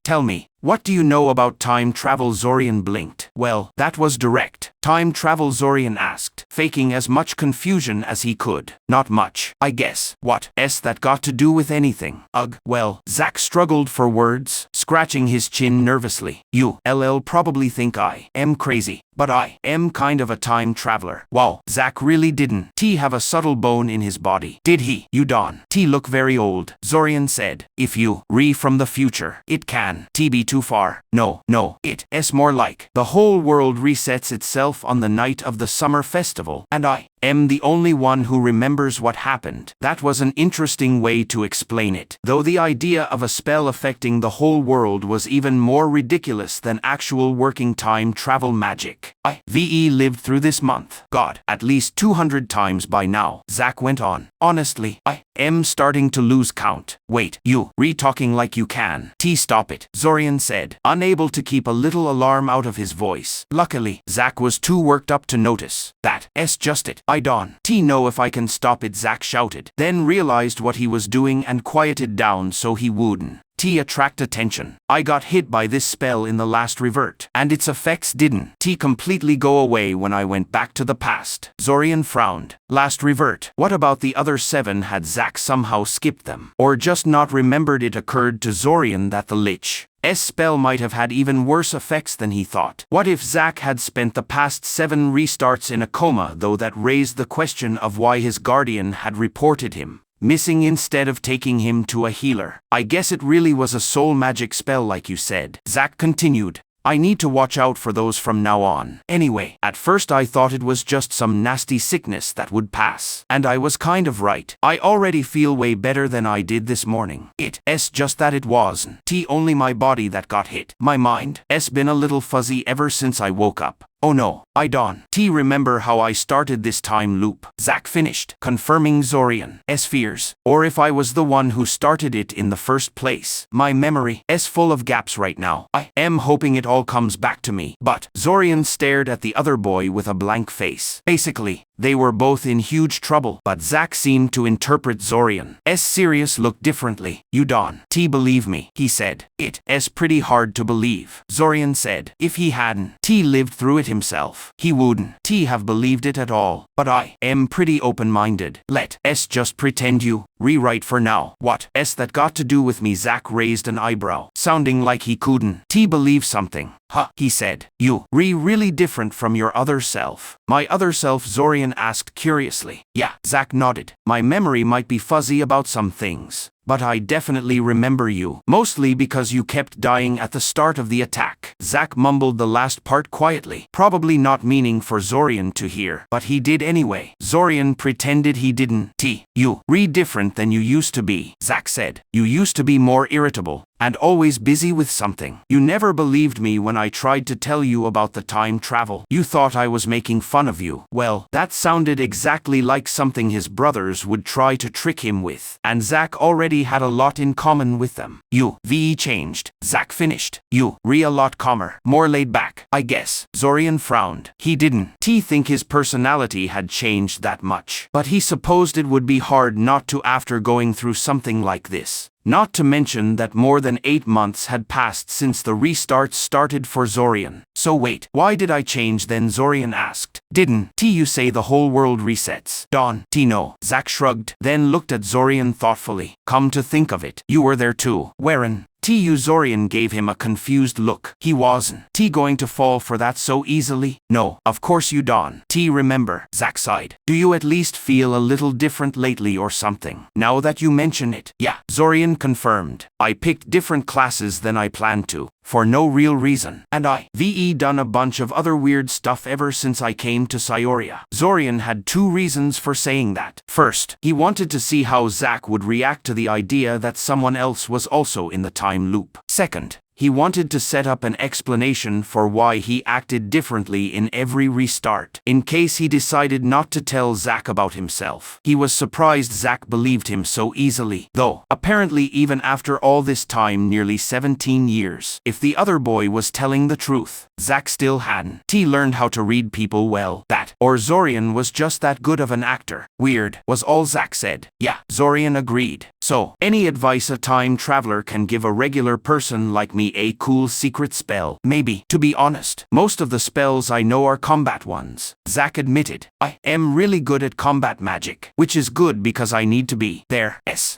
Tell me, what do you know about time travel? Zorian blinked. Well, that was direct. Time travel? Zorian asked, faking as much confusion as he could. Not much, I guess. What's that got to do with anything? Ugh, well, Zack struggled for words, scratching his chin nervously. You probably think I am crazy, but I am kind of a time traveler. Wow, Zack really didn't have a subtle bone in his body, did he? You don't look very old, Zorian said. If you from the future, it can be too far. No, it's more like the whole world resets itself on the night of the summer festival, and I am the only one who remembers what happened. That was an interesting way to explain it, though the idea of a spell affecting the whole world was even more ridiculous than actual working time travel magic. I lived through this month. God, at least 200 times by now, Zack went on. Honestly, I am starting to lose count. Wait, you talking like you can stop it, Zorian said, unable to keep a little alarm out of his voice. Luckily, Zack was too worked up to notice. That's just it. I don't know if I can stop it, Zack shouted, then realized what he was doing and quieted down so he wouldn't attract attention. I got hit by this spell in the last revert, and its effects didn't completely go away when I went back to the past. Zorian frowned. Last revert? What about the other 7? Had Zack somehow skipped them, or just not remembered? It occurred to Zorian that the Lich's spell might have had even worse effects than he thought. What if Zack had spent the past 7 restarts in a coma, though? That raised the question of why his guardian had reported him missing instead of taking him to a healer. I guess it really was a soul magic spell like you said, Zack continued. I need to watch out for those from now on. Anyway, at first I thought it was just some nasty sickness that would pass. And I was kind of right. I already feel way better than I did this morning. It's just that it wasn't only my body that got hit. My mind's been a little fuzzy ever since I woke up. Oh no, I don't remember how I started this time loop, Zack finished, confirming Zorian's fears, or if I was the one who started it in the first place. My memory's full of gaps right now. I am hoping it all comes back to me. But Zorian stared at the other boy with a blank face. Basically, they were both in huge trouble, but Zack seemed to interpret Zorian's serious look differently. You don't believe me, he said. It's pretty hard to believe, Zorian said. If he hadn't lived through it himself, he wouldn't have believed it at all. But I am pretty open-minded. Let's just pretend you rewrite for now. What's that got to do with me? Zack raised an eyebrow, sounding like he couldn't believe something. Huh, he said. You really different from your other self. My other self? Zorian asked curiously. Yeah, Zack nodded. My memory might be fuzzy about some things, but I definitely remember you. Mostly because you kept dying at the start of the attack. Zack mumbled the last part quietly, probably not meaning for Zorian to hear, but he did anyway. Zorian pretended he didn't. You different than you used to be, Zack said. You used to be more irritable, and always busy with something. You never believed me when I tried to tell you about the time travel. You thought I was making fun of you. Well, that sounded exactly like something his brothers would try to trick him with, and Zack already had a lot in common with them. You changed, Zack finished. You a lot calmer, more laid back, I guess. Zorian frowned. He didn't think his personality had changed that much, but he supposed it would be hard not to after going through something like this. Not to mention that more than 8 months had passed since the restarts started for Zorian. So wait, why did I change then? Zorian asked. Didn't you say the whole world resets? Don't know. Zack shrugged, then looked at Zorian thoughtfully. Come to think of it, you were there too. Weren't Zorian gave him a confused look. He wasn't going to fall for that so easily. No, of course you don't. Remember, Zack sighed. Do you at least feel a little different lately or something? Now that you mention it. Yeah, Zorian confirmed. I picked different classes than I planned to, for no real reason. And I've done a bunch of other weird stuff ever since I came to Syoria. Zorian had two reasons for saying that. First, he wanted to see how Zack would react to the idea that someone else was also in the time loop. Second, he wanted to set up an explanation for why he acted differently in every restart, in case he decided not to tell Zack about himself. He was surprised Zack believed him so easily, though, apparently even after all this time, nearly 17 years. If the other boy was telling the truth, Zack still hadn't learned how to read people well. That, or Zorian was just that good of an actor. Weird, was all Zack said. Yeah, Zorian agreed. So, any advice a time traveler can give a regular person like me? A cool secret spell? Maybe. To be honest, most of the spells I know are combat ones, Zack admitted. I am really good at combat magic, which is good because I need to be.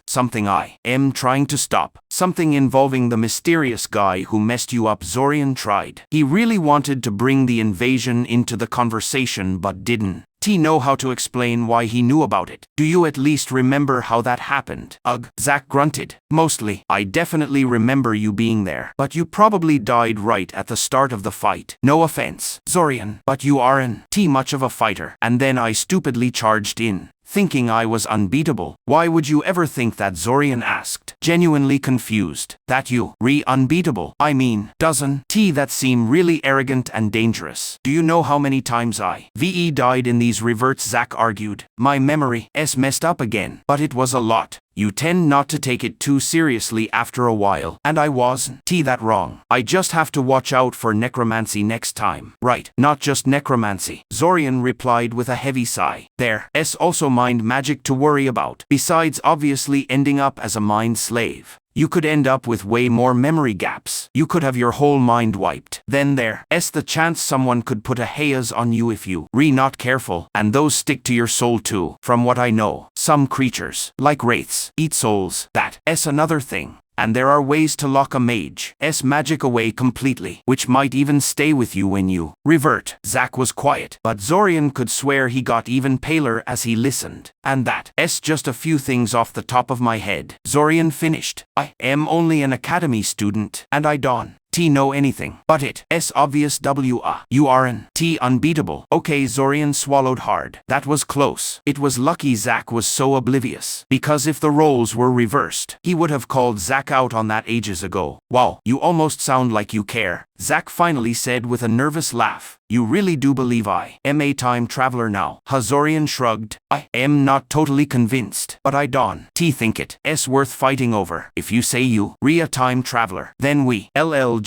Something I am trying to stop. Something involving the mysterious guy who messed you up. Zorian tried. He really wanted to bring the invasion into the conversation but didn't know how to explain why he knew about it. Do you at least remember how that happened? Ugh, Zack grunted. Mostly. I definitely remember you being there, but you probably died right at the start of the fight. No offense, Zorian, but you aren't much of a fighter. And then I stupidly charged in, thinking I was unbeatable. Why would you ever think that? Zorian asked, genuinely confused. That you unbeatable? I mean, doesn't that seem really arrogant and dangerous? Do you know how many times I died in these reverts? Zack argued. My memory messed up again, but it was a lot. You tend not to take it too seriously after a while, and I wasn't that wrong. I just have to watch out for necromancy next time. Right, not just necromancy, Zorian replied with a heavy sigh. There's also mind magic to worry about, besides obviously ending up as a mind slave. You could end up with way more memory gaps. You could have your whole mind wiped. Then there's the chance someone could put a haze on you if you not careful, and those stick to your soul too. From what I know, some creatures, like wraiths, eat souls. That's another thing. And there are ways to lock a mage's magic away completely, which might even stay with you when you revert. Zack was quiet, but Zorian could swear he got even paler as he listened. And that's just a few things off the top of my head. Zorian finished. I am only an academy student, and I don't know anything. But it's obvious you aren't unbeatable. Okay, Zorian swallowed hard. That was close. It was lucky Zack was so oblivious, because if the roles were reversed, he would have called Zack out on that ages ago. Wow, you almost sound like you care, Zack finally said with a nervous laugh. You really do believe I am a time traveler now? Zorian shrugged. I am not totally convinced, but I don't think it's worth fighting over. If you say you a time traveler, then we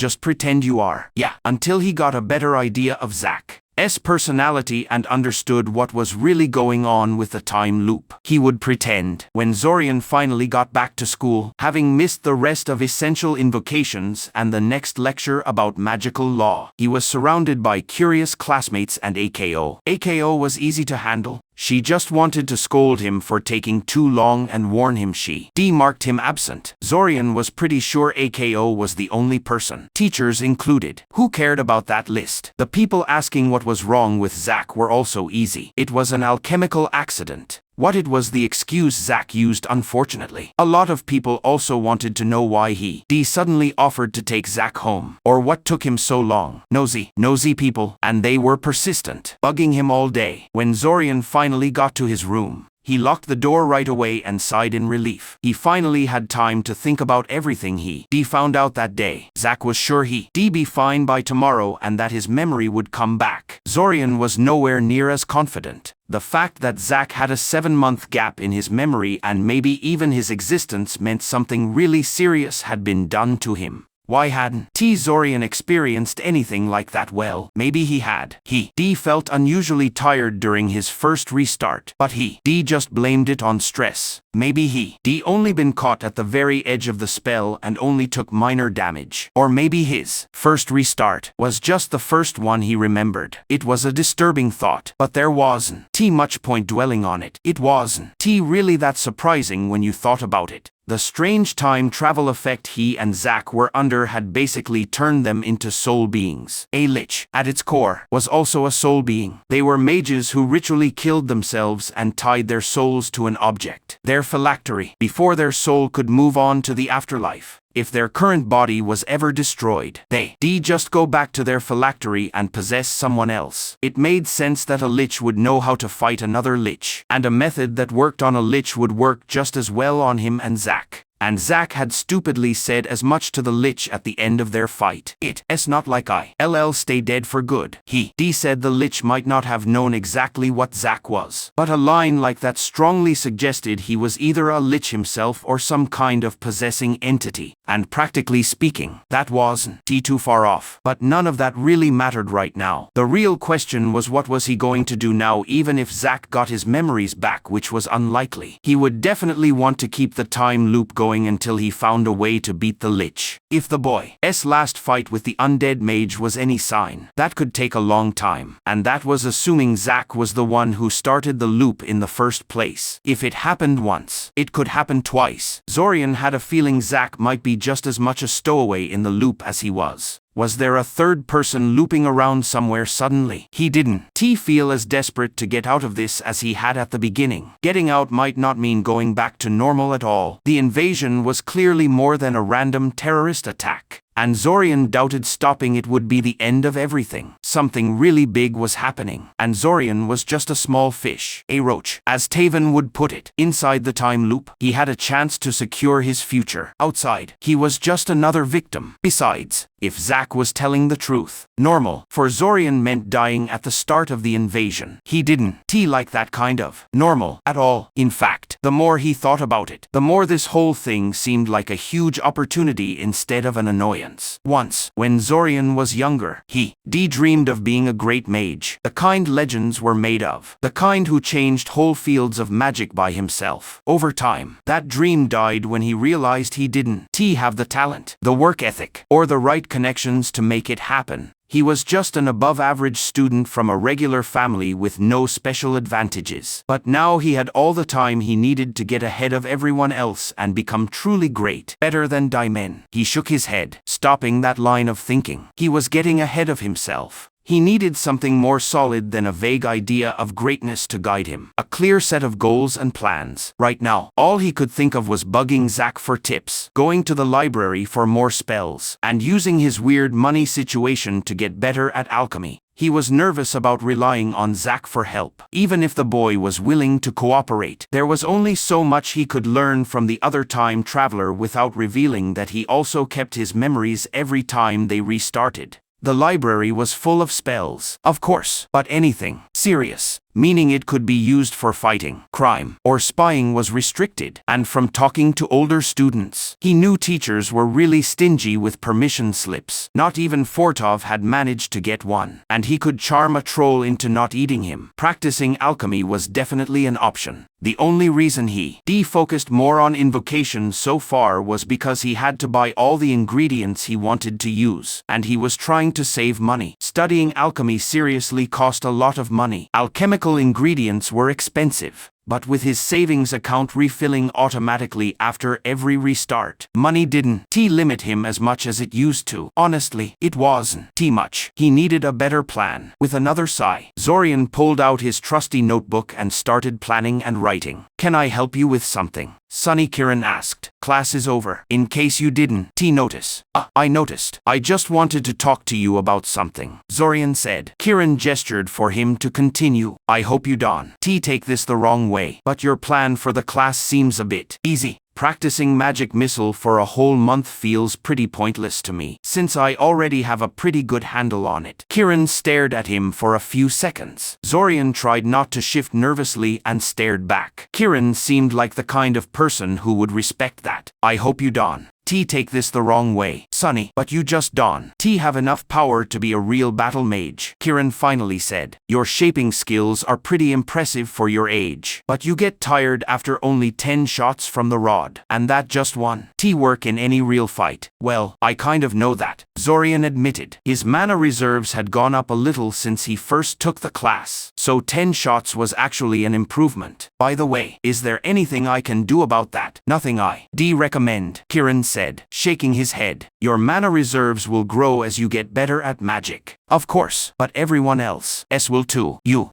just pretend you are. Yeah, until he got a better idea of Zack's personality and understood what was really going on with the time loop. He would pretend. When Zorian finally got back to school, having missed the rest of essential invocations and the next lecture about magical law, he was surrounded by curious classmates and AKO. AKO was easy to handle. She just wanted to scold him for taking too long and warn him she marked him absent. Zorian was pretty sure AKO was the only person, teachers included, who cared about that list. The people asking what was wrong with Zack were also easy. It was an alchemical accident. What it was the excuse Zack used, unfortunately. A lot of people also wanted to know why he suddenly offered to take Zack home, or what took him so long. Nosy people, and they were persistent, bugging him all day. When Zorian finally got to his room, he locked the door right away and sighed in relief. He finally had time to think about everything he found out that day. Zack was sure he'd be fine by tomorrow and that his memory would come back. Zorian was nowhere near as confident. The fact that Zack had a 7-month gap in his memory and maybe even his existence meant something really serious had been done to him. Why hadn't Zorian experienced anything like that? Well, maybe he had. He felt unusually tired during his first restart, but he just blamed it on stress. Maybe he only been caught at the very edge of the spell and only took minor damage. Or maybe his first restart was just the first one he remembered. It was a disturbing thought, but there wasn't much point dwelling on it. It wasn't really that surprising when you thought about it. The strange time travel effect he and Zack were under had basically turned them into soul beings. A lich, at its core, was also a soul being. They were mages who ritually killed themselves and tied their souls to an object, their phylactery, before their soul could move on to the afterlife. If their current body was ever destroyed, they'd just go back to their phylactery and possess someone else. It made sense that a lich would know how to fight another lich, and a method that worked on a lich would work just as well on him and Zack. And Zack had stupidly said as much to the lich at the end of their fight. It's not like I'll stay dead for good. He said the lich might not have known exactly what Zack was, but a line like that strongly suggested he was either a lich himself or some kind of possessing entity. And practically speaking, that wasn't too far off. But none of that really mattered right now. The real question was, what was he going to do now? Even if Zack got his memories back, which was unlikely, he would definitely want to keep the time loop going until he found a way to beat the lich. If the boy's last fight with the undead mage was any sign, that could take a long time. And that was assuming Zack was the one who started the loop in the first place. If it happened once, it could happen twice. Zorian had a feeling Zack might be just as much a stowaway in the loop as he was. Was there a third person looping around somewhere suddenly? He didn't feel as desperate to get out of this as he had at the beginning. Getting out might not mean going back to normal at all. The invasion was clearly more than a random terrorist attack, and Zorian doubted stopping it would be the end of everything. Something really big was happening, and Zorian was just a small fish, a roach, as Taven would put it. Inside the time loop, he had a chance to secure his future. Outside, he was just another victim. Besides, if Zack was telling the truth, normal for Zorian meant dying at the start of the invasion. He didn't like that kind of normal at all. In fact, the more he thought about it, the more this whole thing seemed like a huge opportunity instead of an annoyance. Once, when Zorian was younger, he dreamed of being a great mage, the kind legends were made of, the kind who changed whole fields of magic by himself. Over time, that dream died when he realized he didn't have the talent, the work ethic, or the right connections to make it happen. He was just an above-average student from a regular family with no special advantages. But now he had all the time he needed to get ahead of everyone else and become truly great, better than Daimen. He shook his head, stopping that line of thinking. He was getting ahead of himself. He needed something more solid than a vague idea of greatness to guide him. A clear set of goals and plans. Right now, all he could think of was bugging Zack for tips, going to the library for more spells, and using his weird money situation to get better at alchemy. He was nervous about relying on Zack for help. Even if the boy was willing to cooperate, there was only so much he could learn from the other time traveler without revealing that he also kept his memories every time they restarted. The library was full of spells, of course, but anything serious, meaning it could be used for fighting, crime, or spying, was restricted. And from talking to older students, he knew teachers were really stingy with permission slips. Not even Fortov had managed to get one, and he could charm a troll into not eating him. Practicing alchemy was definitely an option. The only reason he focused more on invocation so far was because he had to buy all the ingredients he wanted to use, and he was trying to save money. Studying alchemy seriously cost a lot of money. Alchemical ingredients were expensive. But with his savings account refilling automatically after every restart, money didn't limit him as much as it used to. Honestly, it wasn't much. He needed a better plan. With another sigh, Zorian pulled out his trusty notebook and started planning and writing. "Can I help you with something?" Sunny Kiran asked. "Class is over. In case you didn't notice." I noticed. I just wanted to talk to you about something," Zorian said. Kiran gestured for him to continue. "I hope you don't take this the wrong way, but your plan for the class seems a bit easy. Practicing magic missile for a whole month feels pretty pointless to me, since I already have a pretty good handle on it." Kiran stared at him for a few seconds. Zorian tried not to shift nervously and stared back. Kiran seemed like the kind of person who would respect that. "I hope you don't take this the wrong way. Sonny, but you just Don. T have enough power to be a real battle mage. Kieran finally said, your shaping skills are pretty impressive for your age. But you get tired after only 10 shots from the rod. And that just one. T work in any real fight. Well, I kind of know that, Zorian admitted. His mana reserves had gone up a little since he first took the class. So 10 shots was actually an improvement. By the way, is there anything I can do about that? Nothing I recommend, Kieran said, shaking his head. Your mana reserves will grow as you get better at magic. Of course, but everyone else will too. You'll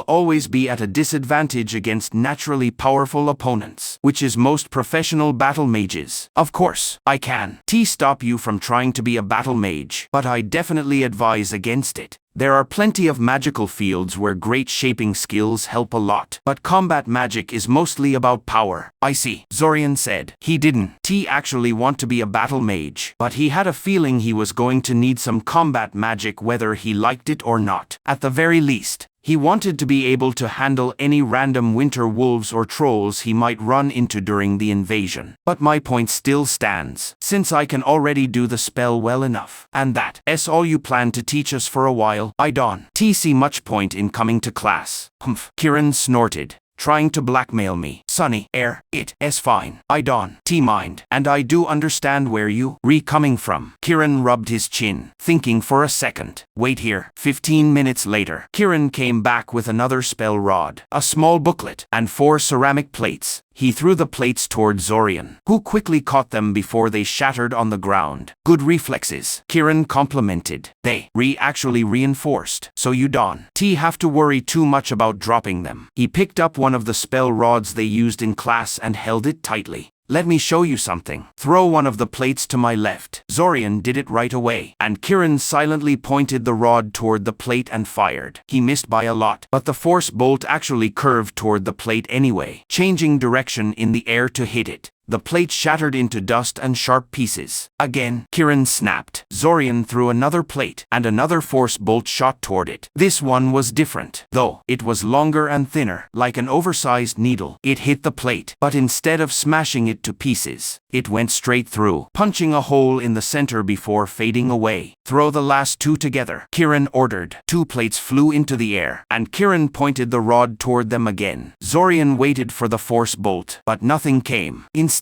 always be at a disadvantage against naturally powerful opponents, which is most professional battle mages. Of course, I can stop you from trying to be a battle mage, but I definitely advise against it. There are plenty of magical fields where great shaping skills help a lot, but combat magic is mostly about power. I see, Zorian said. He didn't actually want to be a battle mage, but he had a feeling he was going to need some combat magic whether he liked it or not. At the very least, he wanted to be able to handle any random winter wolves or trolls he might run into during the invasion. But my point still stands, since I can already do the spell well enough. And that's all you plan to teach us for a while? I don't see much point in coming to class. Humph. Kieran snorted, trying to blackmail me. Sonny, it's fine. I don't mind. And I do understand where you coming from. Kieran rubbed his chin, thinking for a second. Wait here. 15 minutes later, Kieran came back with another spell rod, a small booklet, and 4 ceramic plates. He threw the plates toward Zorian, who quickly caught them before they shattered on the ground. Good reflexes, Kieran complimented. They actually reinforced, so you don't have to worry too much about dropping them. He picked up one of the spell rods they used in class and held it tightly. Let me show you something. Throw one of the plates to my left. Zorian did it right away, and Kieran silently pointed the rod toward the plate and fired. He missed by a lot, but the force bolt actually curved toward the plate anyway, changing direction in the air to hit it. The plate shattered into dust and sharp pieces. Again, Kieran snapped. Zorian threw another plate, and another force bolt shot toward it. This one was different, though. It was longer and thinner, like an oversized needle. It hit the plate, but instead of smashing it to pieces, it went straight through, punching a hole in the center before fading away. Throw the last 2 together, Kieran ordered. 2 plates flew into the air, and Kieran pointed the rod toward them again. Zorian waited for the force bolt, but nothing came. Instead,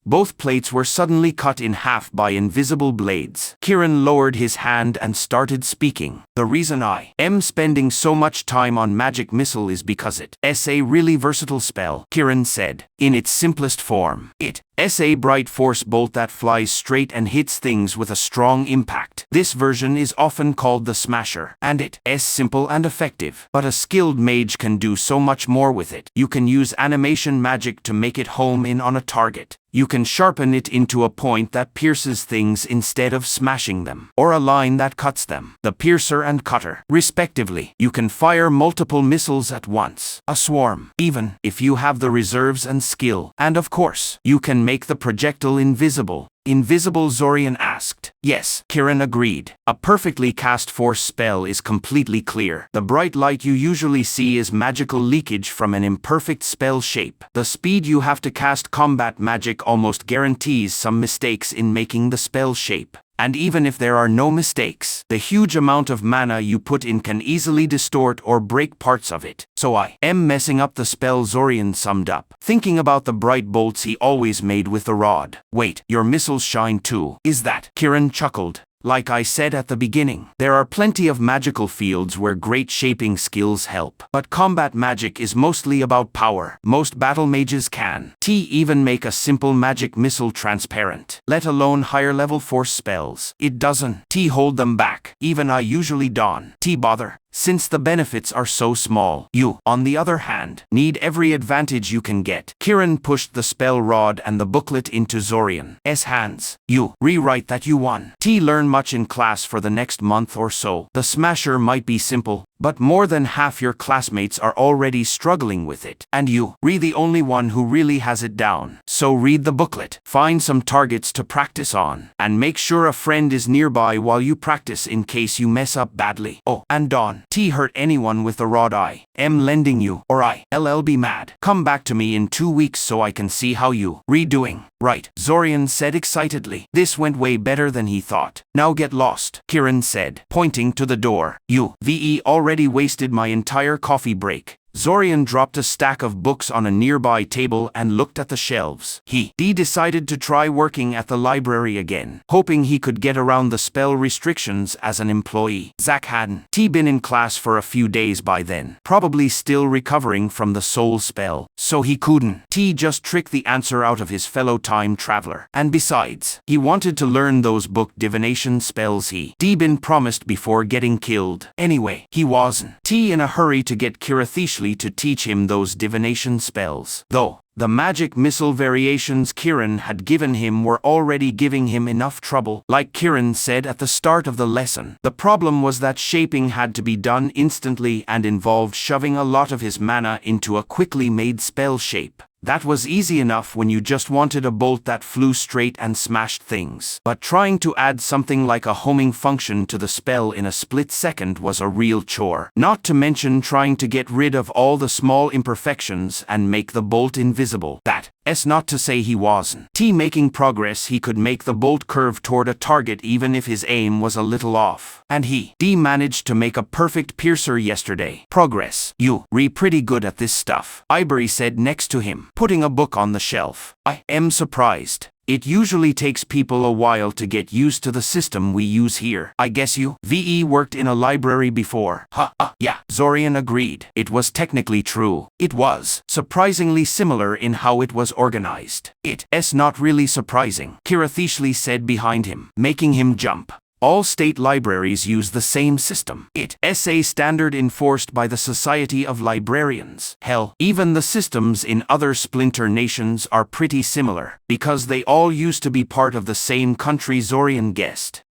both plates were suddenly cut in half by invisible blades. Kieran lowered his hand and started speaking. The reason I am spending so much time on magic missile is because it's a really versatile spell, Kieran said. In its simplest form, it's a bright force bolt that flies straight and hits things with a strong impact. This version is often called the Smasher, and it's simple and effective. But a skilled mage can do so much more with it. You can use animation magic to make it home in on a target. You can sharpen it into a point that pierces things instead of smashing them, or a line that cuts them, the piercer and cutter, respectively. You can fire multiple missiles at once, a swarm, even if you have the reserves and skill. And of course, you can make the projectile invisible. Invisible, Zorian asked. Yes, Kieran agreed. A perfectly cast force spell is completely clear. The bright light you usually see is magical leakage from an imperfect spell shape. The speed you have to cast combat magic almost guarantees some mistakes in making the spell shape. And even if there are no mistakes, the huge amount of mana you put in can easily distort or break parts of it. So I am messing up the spell, Zorian summed up, thinking about the bright bolts he always made with the rod. Wait, your missiles shine too, is that? Kieran chuckled. Like I said at the beginning, there are plenty of magical fields where great shaping skills help. But combat magic is mostly about power. Most battle mages can even make a simple magic missile transparent, let alone higher level force spells. It doesn't hold them back. Even I usually don't bother, since the benefits are so small. You, on the other hand, need every advantage you can get. Kieran pushed the spell rod and the booklet into Zorian's hands. You rewrite that you won. Learn much in class for the next month or so. The Smasher might be simple, but more than half your classmates are already struggling with it. And you're the only one who really has it down. So read the booklet, find some targets to practice on, and make sure a friend is nearby while you practice in case you mess up badly. Oh, and don't hurt anyone with the rod I am lending you, or I'll be mad. Come back to me in 2 weeks so I can see how you redoing. Right, Zorian said excitedly. This went way better than he thought. Now get lost, Kiran said, pointing to the door. You've already wasted my entire coffee break. Zorian dropped a stack of books on a nearby table and looked at the shelves. He decided to try working at the library again, hoping he could get around the spell restrictions as an employee. Zack hadn't been in class for a few days by then, probably still recovering from the soul spell, so he couldn't just trick the answer out of his fellow time traveler. And besides, he wanted to learn those book divination spells he been promised before getting killed. Anyway, he wasn't in a hurry to get Kirathishli to teach him those divination spells, though the magic missile variations Kiran had given him were already giving him enough trouble. Like Kiran said at the start of the lesson, the problem was that shaping had to be done instantly and involved shoving a lot of his mana into a quickly made spell shape. That was easy enough when you just wanted a bolt that flew straight and smashed things. But trying to add something like a homing function to the spell in a split second was a real chore. Not to mention trying to get rid of all the small imperfections and make the bolt invisible. That's not to say he wasn't making progress. He could make the bolt curve toward a target even if his aim was a little off. And he managed to make a perfect piercer yesterday. Progress. You're pretty good at this stuff, Ivory said next to him, putting a book on the shelf. I am surprised. It usually takes people a while to get used to the system we use here. I guess you worked in a library before. Yeah, Zorian agreed. It was technically true. It was surprisingly similar in how it was organized. It's not really surprising, Kirathishli said behind him, making him jump. All state libraries use the same system. It's a standard enforced by the Society of Librarians. Hell, even the systems in other splinter nations are pretty similar, because they all used to be part of the same country. Zorian guessed.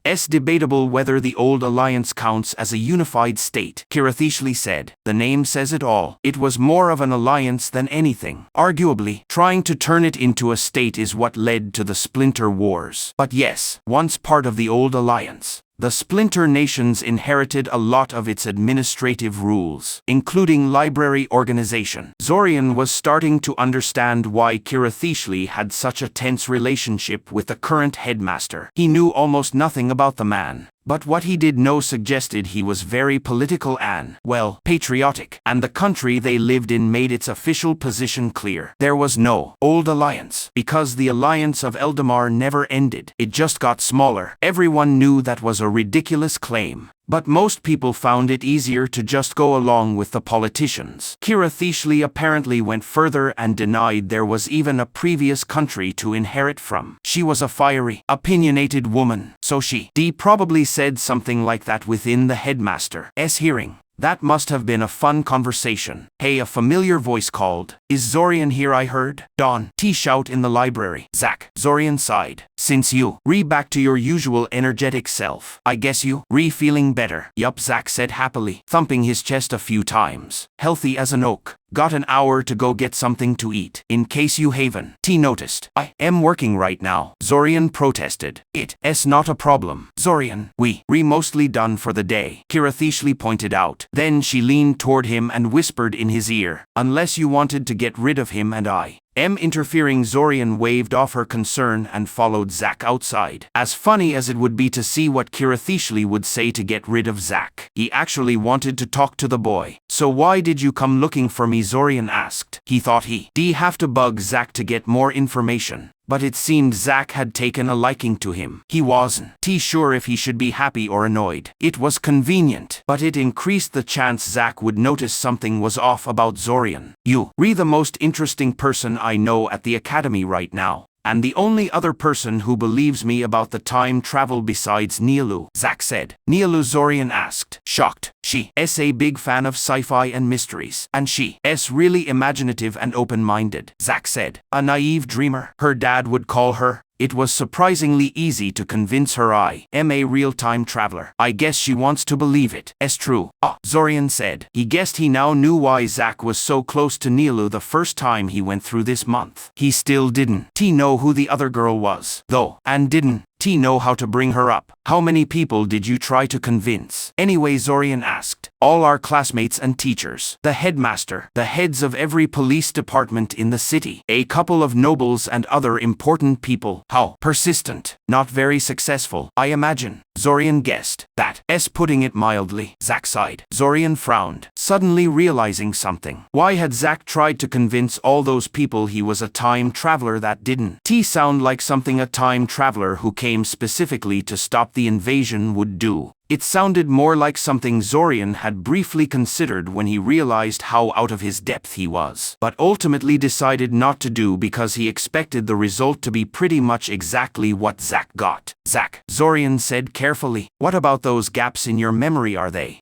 It's debatable whether the Old Alliance counts as a unified state, Kirathishli said. The name says it all. It was more of an alliance than anything. Arguably, trying to turn it into a state is what led to the Splinter Wars. But yes, once part of the Old Alliance, the Splinter Nations inherited a lot of its administrative rules, including library organization. Zorian was starting to understand why Kirathishli had such a tense relationship with the current headmaster. He knew almost nothing about the man, but what he did know suggested he was very political and, well, patriotic, and the country they lived in made its official position clear. There was no Old Alliance, because the Alliance of Eldamar never ended. It just got smaller. Everyone knew that was a ridiculous claim, but most people found it easier to just go along with the politicians. Kirathishli apparently went further and denied there was even a previous country to inherit from. She was a fiery, opinionated woman, so she probably said something like that within the headmaster's hearing. That must have been a fun conversation. Hey, a familiar voice called. Is Zorian here? I heard Dawn shout in the library. Zack, Zorian sighed. Since you back to your usual energetic self, I guess you feeling better. Yup, Zack said happily, thumping his chest a few times. Healthy as an oak. Got an hour to go get something to eat, in case you haven't noticed. I am working right now, Zorian protested. It's not a problem, Zorian. We mostly done for the day, Kirathishli pointed out. Then she leaned toward him and whispered in his ear, unless you wanted to get rid of him and I am interfering. Zorian waved off her concern and followed Zack outside. As funny as it would be to see what Kirathishli would say to get rid of Zack, he actually wanted to talk to the boy. So why did you come looking for me? Zorian asked. He thought he'd have to bug Zack to get more information, but it seemed Zack had taken a liking to him. He wasn't sure if he should be happy or annoyed. It was convenient, but it increased the chance Zack would notice something was off about Zorian. You're the most interesting person I know at the academy right now, and the only other person who believes me about the time travel besides Nialu, Zack said. Nialu? Zorian asked, shocked. She's a big fan of sci-fi and mysteries, and she's really imaginative and open-minded, Zack said. A naive dreamer, her dad would call her. It was surprisingly easy to convince her I am a real-time traveler. I guess she wants to believe it. It's true, Zorian said. He guessed he now knew why Zack was so close to Nialu the first time he went through this month. He still didn't know who the other girl was, though, and didn't know how to bring her up. How many people did you try to convince? Anyway, Zorian asked. all our classmates and teachers, the headmaster, the heads of every police department in the city, a couple of nobles and other important people. How persistent. Not very successful, I imagine. Zorian guessed. That S putting it mildly. Zack sighed. Zorian frowned, suddenly realizing something. Why had Zack tried to convince all those people he was a time traveler that didn't sound like something a time traveler who came specifically to stop the invasion would do? It sounded more like something Zorian had briefly considered when he realized how out of his depth he was, but ultimately decided not to do because he expected the result to be pretty much exactly what Zack got. Zack, Zorian said carefully, what about those gaps in your memory? Are they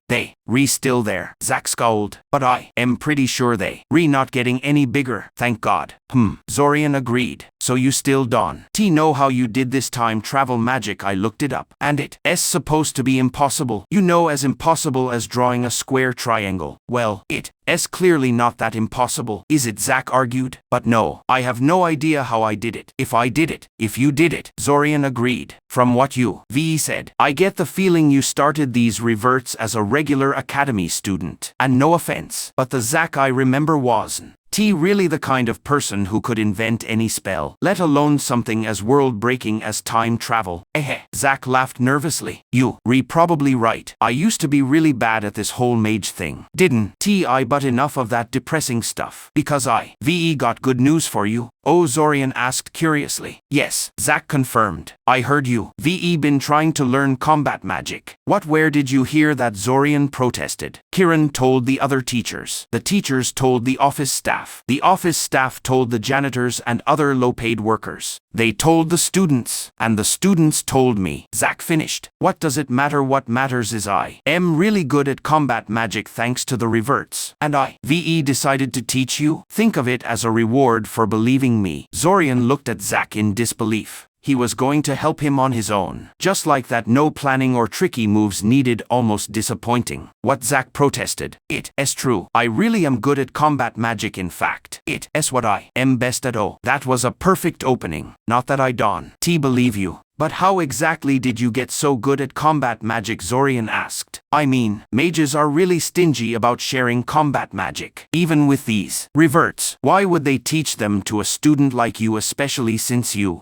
still there? Zack scowled. But I am pretty sure they not getting any bigger, thank God. Zorian agreed. So you still don't know how you did this time travel magic? I looked it up, and it's supposed to be impossible. You know, as impossible as drawing a square triangle. Well, it's clearly not that impossible, is it? Zack argued. But no, I have no idea how I did it. If you did it, Zorian agreed. From what you said, I get the feeling you started these reverts as a regular academy student. And no offense, but the Zack I remember wasn't really the kind of person who could invent any spell, let alone something as world-breaking as time travel. Zack laughed nervously. You probably right. I used to be really bad at this whole mage thing. Didn't I? But enough of that depressing stuff. Because I got good news for you. Oh, Zorian asked curiously. Yes, Zack confirmed. I heard you been trying to learn combat magic. What? Where did you hear that? Zorian protested. Kiran told the other teachers. The teachers told the office staff. The office staff told the janitors and other low-paid workers. They told the students. And the students told me. Zack finished. What does it matter? What matters is I am really good at combat magic thanks to the reverts. And I decided to teach you. Think of it as a reward for believing me. Zorian looked at Zack in disbelief. He was going to help him on his own. Just like that, no planning or tricky moves needed. Almost disappointing. What? Zack protested. It's true. I really am good at combat magic. In fact, it's what I am best at. Oh, that was a perfect opening. Not that I don't believe you. But how exactly did you get so good at combat magic? Zorian asked. I mean, mages are really stingy about sharing combat magic. Even with these reverts, why would they teach them to a student like you, especially since you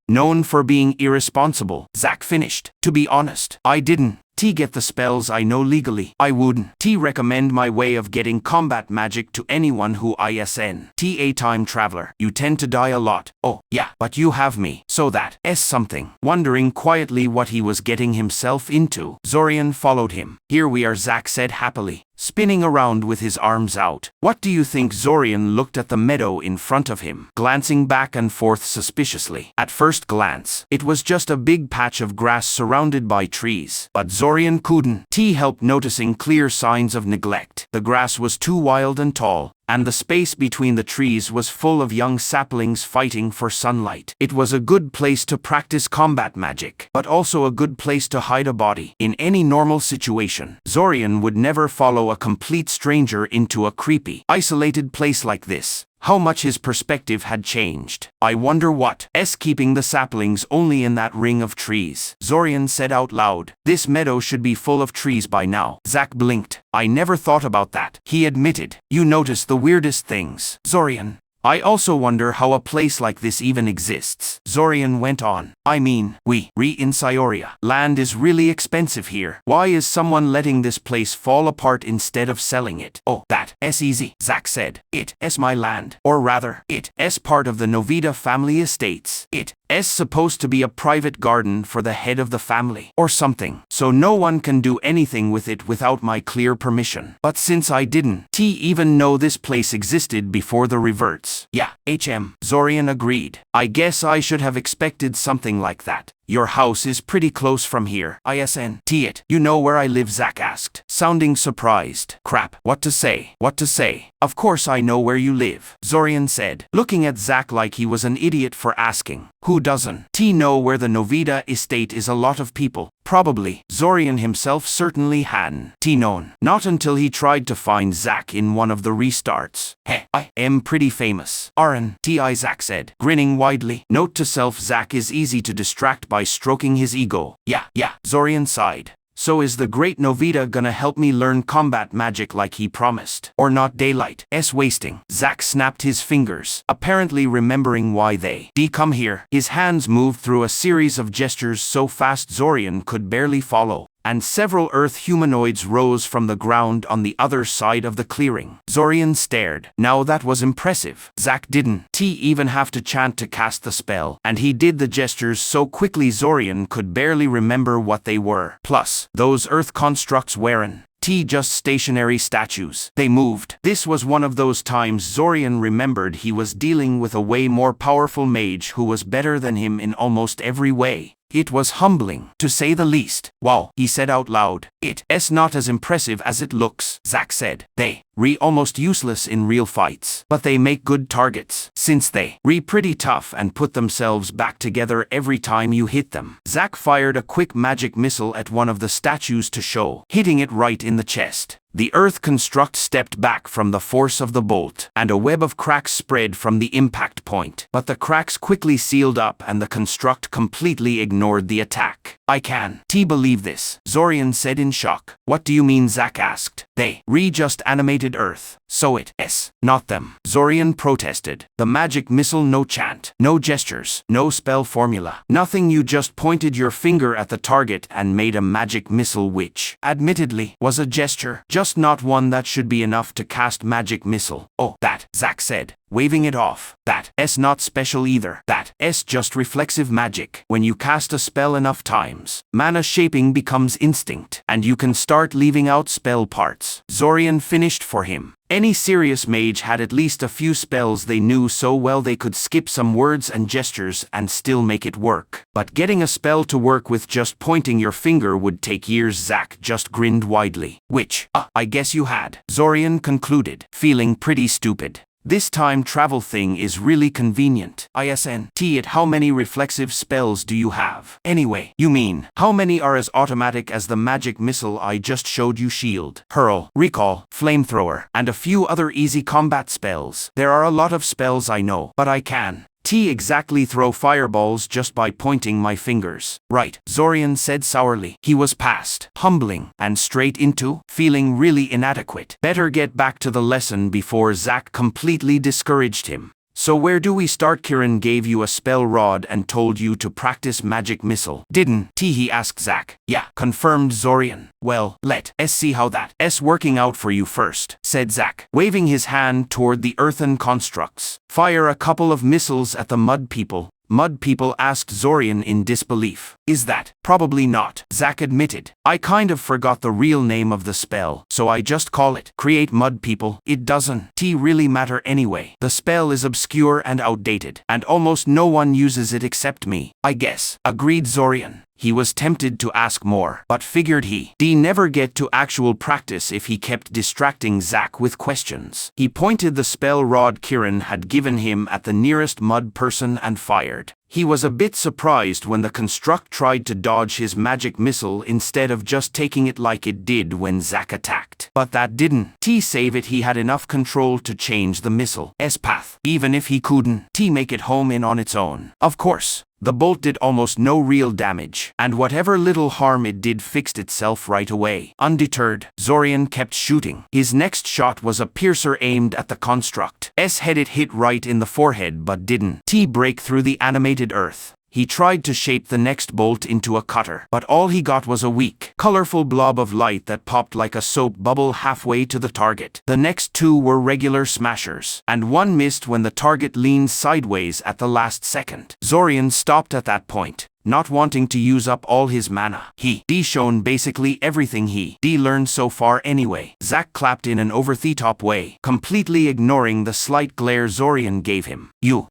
known for being irresponsible? Zack finished. To be honest, I didn't get the spells I know legally. I wouldn't recommend my way of getting combat magic to anyone who isn't a time traveler. You tend to die a lot. Oh, yeah, but you have me. So that something. Wondering quietly what he was getting himself into, Zorian followed him. Here we are, Zack said happily, spinning around with his arms out. What do you think? Zorian looked at the meadow in front of him, glancing back and forth suspiciously. At first glance, it was just a big patch of grass surrounded by trees. But Zorian couldn't help noticing clear signs of neglect. The grass was too wild and tall, and the space between the trees was full of young saplings fighting for sunlight. It was a good place to practice combat magic, but also a good place to hide a body. In any normal situation, Zorian would never follow a complete stranger into a creepy, isolated place like this. How much his perspective had changed. I wonder what's keeping the saplings only in that ring of trees. Zorian said out loud. This meadow should be full of trees by now. Zack blinked. I never thought about that, he admitted. You notice the weirdest things, Zorian. I also wonder how a place like this even exists. Zorian went on. I mean, in Xianxia. Land is really expensive here. Why is someone letting this place fall apart instead of selling it? Oh, that's easy, Zack said. It's my land. Or rather, it's part of the Novita family estates. It's supposed to be a private garden for the head of the family, or something. So no one can do anything with it without my clear permission. But since I didn't even know this place existed before the reverts. Yeah, Zorian agreed. I guess I should have expected something like that. Your house is pretty close from here. Isn't it? You know where I live? Zack asked, sounding surprised. Crap, what to say? Of course I know where you live, Zorian said, looking at Zack like he was an idiot for asking. Who doesn't know where the Novita estate is? A lot of people. Probably. Zorian himself certainly hadn't known. Not until he tried to find Zack in one of the restarts. I am pretty famous. Aren't I? Zack said, grinning widely. Note to self, Zack is easy to distract by stroking his ego. Yeah, Zorian sighed. So is the great Novita gonna help me learn combat magic like he promised? Or not daylight? Wasting. Zack snapped his fingers, apparently remembering why they come here. His hands moved through a series of gestures so fast Zorian could barely follow, and several earth humanoids rose from the ground on the other side of the clearing. Zorian stared. Now that was impressive. Zack didn't even have to chant to cast the spell, and he did the gestures so quickly Zorian could barely remember what they were. Plus, those earth constructs weren't just stationary statues. They moved. This was one of those times Zorian remembered he was dealing with a way more powerful mage who was better than him in almost every way. It was humbling, to say the least. Wow, he said out loud. It's not as impressive as it looks, Zack said. They almost useless in real fights, but they make good targets, since they pretty tough and put themselves back together every time you hit them. Zack fired a quick magic missile at one of the statues to show, hitting it right in the chest. The earth construct stepped back from the force of the bolt, and a web of cracks spread from the impact point. But the cracks quickly sealed up and the construct completely ignored the attack. I can't believe this, Zorian said in shock. What do you mean? Zack asked. They just animated earth. So it's not them, Zorian protested. The magic missile, no chant, no gestures, no spell formula, nothing. You just pointed your finger at the target and made a magic missile, which, admittedly, was a gesture, just not one that should be enough to cast magic missile. Oh, that, Zack said, waving it off. That's not special either. That's just reflexive magic. When you cast a spell enough times, mana shaping becomes instinct, and you can start leaving out spell parts. Zorian finished for him. Any serious mage had at least a few spells they knew so well they could skip some words and gestures and still make it work. But getting a spell to work with just pointing your finger would take years. Zack just grinned widely. Which, I guess you had, Zorian concluded, feeling pretty stupid. This time travel thing is really convenient. It how many reflexive spells do you have? Anyway, you mean, how many are as automatic as the magic missile I just showed you? Shield, hurl, recall, flamethrower, and a few other easy combat spells. There are a lot of spells I know, but I can exactly throw fireballs just by pointing my fingers. Right, Zorian said sourly. He was past humbling and straight into feeling really inadequate. Better get back to the lesson before Zack completely discouraged him. So where do we start? Kirin gave you a spell rod and told you to practice magic missile, didn't he? Asked Zack. Yeah, confirmed Zorian. Well, let's see how that's working out for you first, said Zack, waving his hand toward the earthen constructs. Fire a couple of missiles at the mud people. Mud people? Asked Zorian in disbelief. Is that? Probably not, Zack admitted. I kind of forgot the real name of the spell, so I just call it create mud people. It doesn't really matter anyway. The spell is obscure and outdated, and almost no one uses it except me, I guess, agreed Zorian. He was tempted to ask more, but figured he'd never get to actual practice if he kept distracting Zack with questions. He pointed the spell rod Kirin had given him at the nearest mud person and fired. He was a bit surprised when the construct tried to dodge his magic missile instead of just taking it like it did when Zack attacked. But that didn't save it. He had enough control to change the missile's path, even if he couldn't make it home in on its own. Of course, the bolt did almost no real damage, and whatever little harm it did fixed itself right away. Undeterred, Zorian kept shooting. His next shot was a piercer aimed at the construct's head. It hit right in the forehead but didn't break through the animated earth. He tried to shape the next bolt into a cutter, but all he got was a weak, colorful blob of light that popped like a soap bubble halfway to the target. The next two were regular smashers, and one missed when the target leaned sideways at the last second. Zorian stopped at that point, not wanting to use up all his mana. He'd shown basically everything he'd learned so far anyway. Zack clapped in an over-the-top way, completely ignoring the slight glare Zorian gave him. You've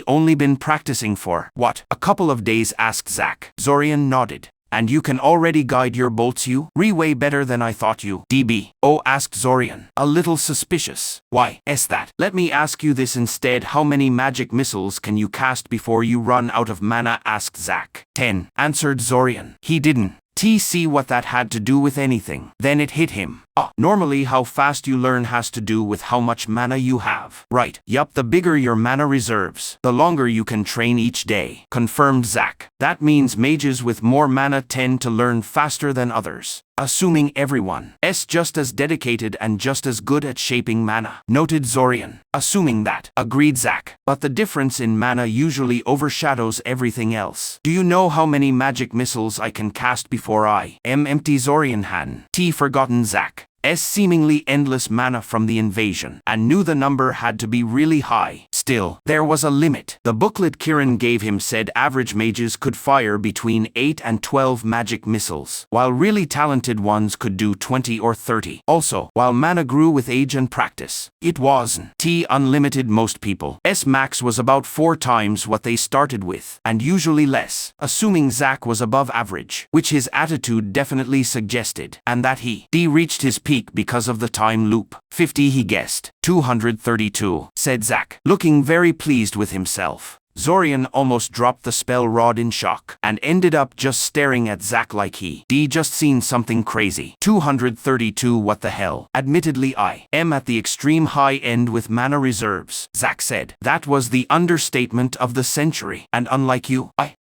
only been practicing for, what, a couple of days? Asked Zack. Zorian nodded. And you can already guide your bolts? Way better than I thought you. Oh, asked Zorian, a little suspicious. Why is that? Let me ask you this instead. How many magic missiles can you cast before you run out of mana? Asked Zack. 10, answered Zorian. He didn't see what that had to do with anything. Then it hit him. Normally how fast you learn has to do with how much mana you have. Right. Yup, the bigger your mana reserves, the longer you can train each day, confirmed Zack. That means mages with more mana tend to learn faster than others. Assuming everyone is just as dedicated and just as good at shaping mana, noted Zorian. Assuming that, agreed Zack. But the difference in mana usually overshadows everything else. Do you know how many magic missiles I can cast before I am empty? Zorian had forgotten Zack's seemingly endless mana from the invasion, and knew the number had to be really high. Still, there was a limit. The booklet Kirin gave him said average mages could fire between 8 and 12 magic missiles, while really talented ones could do 20 or 30. Also, while mana grew with age and practice, it wasn't unlimited. Most people's max was about 4 times what they started with, and usually less. Assuming Zack was above average, which his attitude definitely suggested, and that he reached his peak because of the time loop. 50 he guessed. 232, said Zack, looking very pleased with himself. Zorian almost dropped the spell rod in shock, and ended up just staring at Zack like he just seen something crazy. 232, what the hell? Admittedly I am at the extreme high end with mana reserves, Zack said. That was the understatement of the century, and unlike you, I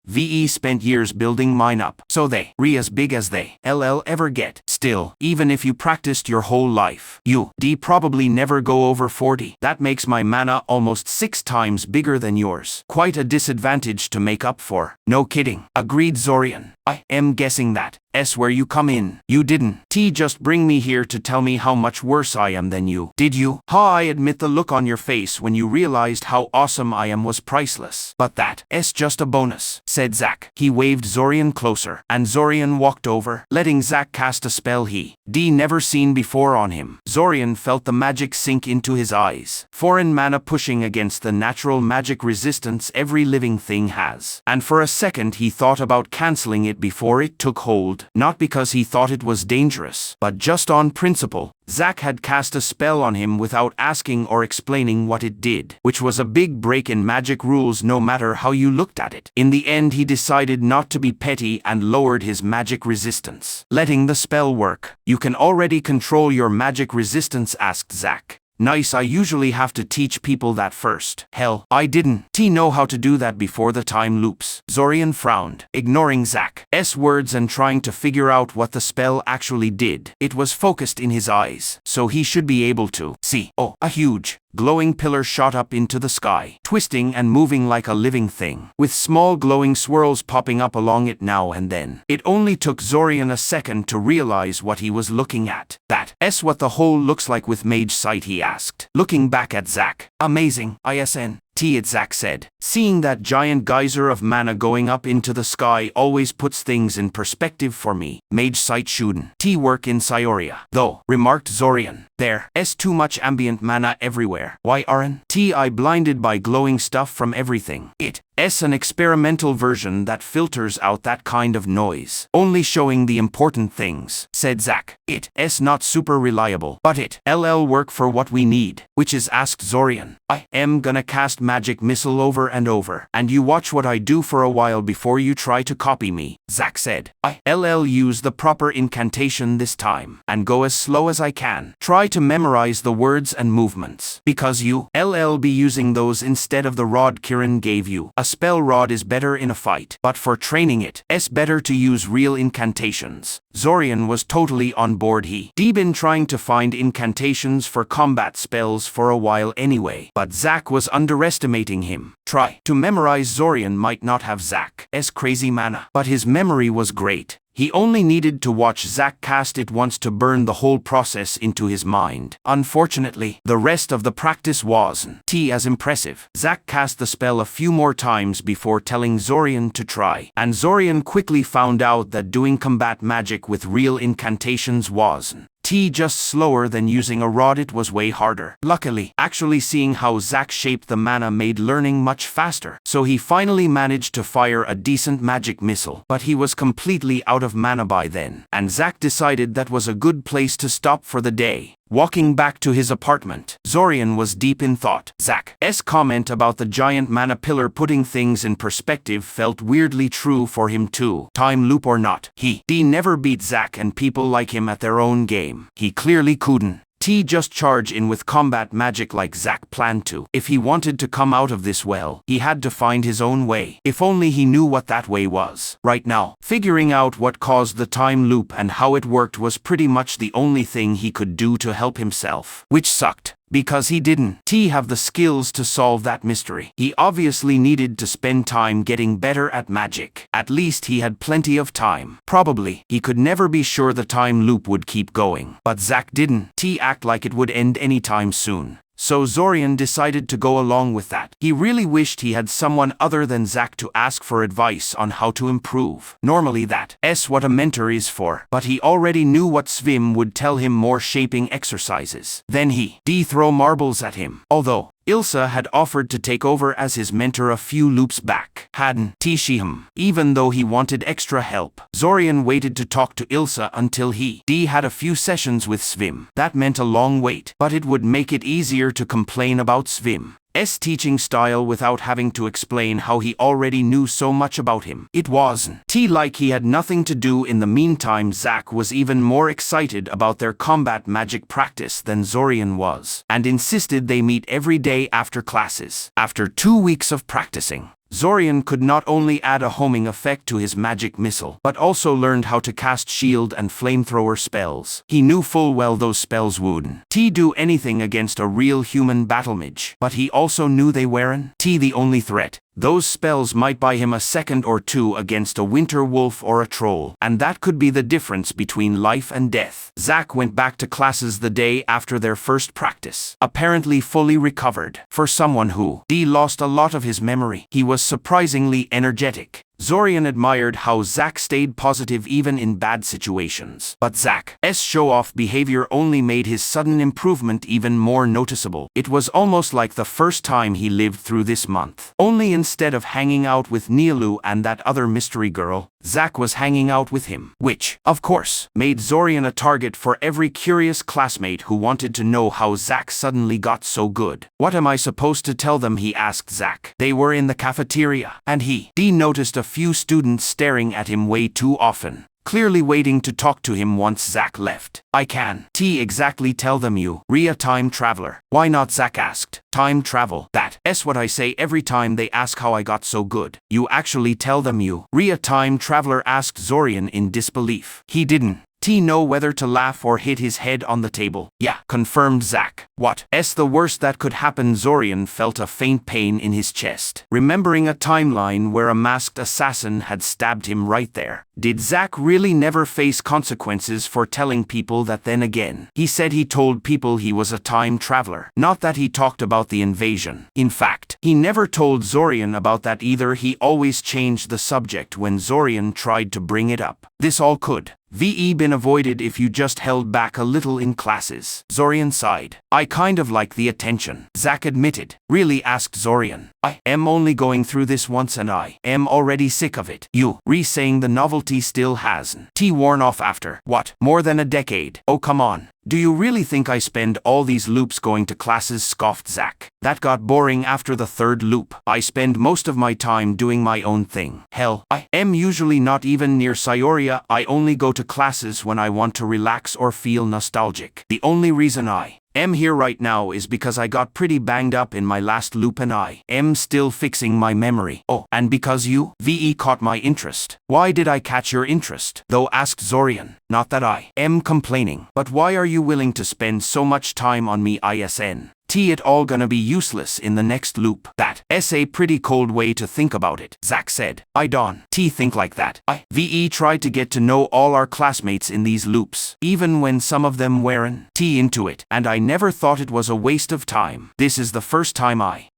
spent years building mine up, so they as big as they ever get. Still, even if you practiced your whole life, you probably never go over 40. That makes my mana almost 6 times bigger than yours. Quite a disadvantage to make up for. No kidding, agreed Zorian. I am guessing that where you come in. You didn't just bring me here to tell me how much worse I am than you, did you? I admit the look on your face when you realized how awesome I am was priceless. But that's just a bonus, said Zack. He waved Zorian closer, and Zorian walked over, letting Zack cast a spell he never seen before on him. Zorian felt the magic sink into his eyes. Foreign mana pushing against the natural magic resistance every living thing has. And for a second he thought about canceling it before it took hold. Not because he thought it was dangerous, but just on principle. Zack had cast a spell on him without asking or explaining what it did, which was a big break in magic rules no matter how you looked at it. In the end he decided not to be petty and lowered his magic resistance, letting the spell work. You can already control your magic resistance? Asked Zack. Nice, I usually have to teach people that first. Hell, I didn't know how to do that before the time loops. Zorian frowned, ignoring Zack's words and trying to figure out what the spell actually did. It was focused in his eyes, so he should be able to see. A huge, glowing pillar shot up into the sky, twisting and moving like a living thing, with small glowing swirls popping up along it now and then. It only took Zorian a second to realize what he was looking at. That's what the hole looks like with mage sight, he asked, looking back at Zack. Amazing, isn't it? Zack said. Seeing that giant geyser of mana going up into the sky always puts things in perspective for me. Mage sight shouldn't work in Cyoria, though, remarked Zorian. There's too much ambient mana everywhere. Why aren't I blinded by glowing stuff from everything? It's an experimental version that filters out that kind of noise, only showing the important things, said Zack. It's not super reliable, but it'll work for what we need. Which is? Asked Zorian. I am gonna cast magic missile over and over, and you watch what I do for a while before you try to copy me, Zack said. I'll use the proper incantation this time, and go as slow as I can. Try to memorize the words and movements, because you'll be using those instead of the rod Kirin gave you. A spell rod is better in a fight, but for training it's better to use real incantations. Zorian was totally on board. He'd been trying to find incantations for combat spells for a while anyway, but Zack was underestimating him. Try to memorize. Zorian might not have Zack's crazy mana, but his memory was great. He only needed to watch Zack cast it once to burn the whole process into his mind. Unfortunately, the rest of the practice wasn't as impressive. Zack cast the spell a few more times before telling Zorian to try, and Zorian quickly found out that doing combat magic with real incantations wasn't just slower than using a rod. It was way harder. Luckily, actually seeing how Zack shaped the mana made learning much faster, so he finally managed to fire a decent magic missile, but he was completely out of mana by then, and Zack decided that was a good place to stop for the day. Walking back to his apartment, Zorian was deep in thought. Zach's comment about the giant mana pillar putting things in perspective felt weirdly true for him too. Time loop or not, he never beat Zach and people like him at their own game. He clearly couldn't. Just charge in with combat magic like Zach planned to. If he wanted to come out of this well, he had to find his own way. If only he knew what that way was. Right now, figuring out what caused the time loop and how it worked was pretty much the only thing he could do to help himself. Which sucked. Because he didn't have the skills to solve that mystery. He obviously needed to spend time getting better at magic. At least he had plenty of time. Probably, he could never be sure the time loop would keep going. But Zach didn't act like it would end anytime soon. So Zorian decided to go along with that. He really wished he had someone other than Zach to ask for advice on how to improve. Normally that's what a mentor is for. But he already knew what Svim would tell him: more shaping exercises. Then he throw marbles at him. Although Ilsa had offered to take over as his mentor a few loops back. Hadn't she him? Even though he wanted extra help, Zorian waited to talk to Ilsa until he had a few sessions with Svim. That meant a long wait, but it would make it easier to complain about Svim's teaching style without having to explain how he already knew so much about him. It wasn't like he had nothing to do. In the meantime, Zach was even more excited about their combat magic practice than Zorian was, and insisted they meet every day after classes. After 2 weeks of practicing, Zorian could not only add a homing effect to his magic missile, but also learned how to cast shield and flamethrower spells. He knew full well those spells wouldn't do anything against a real human battle mage, but he also knew they weren't the only threat. Those spells might buy him a second or two against a winter wolf or a troll, and that could be the difference between life and death. Zach went back to classes the day after their first practice, apparently fully recovered. For someone who lost a lot of his memory, he was surprisingly energetic. Zorian admired how Zach stayed positive even in bad situations. But Zach's show-off behavior only made his sudden improvement even more noticeable. It was almost like the first time he lived through this month. Only instead of hanging out with Nialu and that other mystery girl, Zach was hanging out with him. Which, of course, made Zorian a target for every curious classmate who wanted to know how Zach suddenly got so good. What am I supposed to tell them? He asked Zach. They were in the cafeteria, and he noticed a few students staring at him way too often, clearly waiting to talk to him once Zach left. I can't exactly tell them you're a time traveler. Why not? Zach asked. Time travel? That's what I say every time they ask how I got so good. You actually tell them you're a time traveler? Asked Zorian in disbelief. He didn't know whether to laugh or hit his head on the table. Yeah, confirmed Zach. What's the worst that could happen? Zorian felt a faint pain in his chest, remembering a timeline where a masked assassin had stabbed him right there. Did Zach really never face consequences for telling people that? Then again, he said he told people he was a time traveler, not that he talked about the invasion. In fact, he never told Zorian about that either. He always changed the subject when Zorian tried to bring it up. This all could been avoided if you just held back a little in classes. Zorian sighed. I kind of like the attention, Zach admitted. Really? Asked Zorian. I am only going through this once and I am already sick of it. You saying the novelty still hasn't worn off after, more than a decade? Oh come on. Do you really think I spend all these loops going to classes? Scoffed Zach. That got boring after the third loop. I spend most of my time doing my own thing. Hell, I am usually not even near Syoria. I only go to classes when I want to relax or feel nostalgic. The only reason I am here right now is because I got pretty banged up in my last loop and I am still fixing my memory. Oh, and because you caught my interest. Why did I catch your interest, though? Asked Zorian. Not that I am complaining, but why are you willing to spend so much time on me? Isn't it all gonna be useless in the next loop? That's a pretty cold way to think about it, Zach said. I don't think like that. I tried to get to know all our classmates in these loops, even when some of them weren't into it, and I never thought it was a waste of time. This is the first time I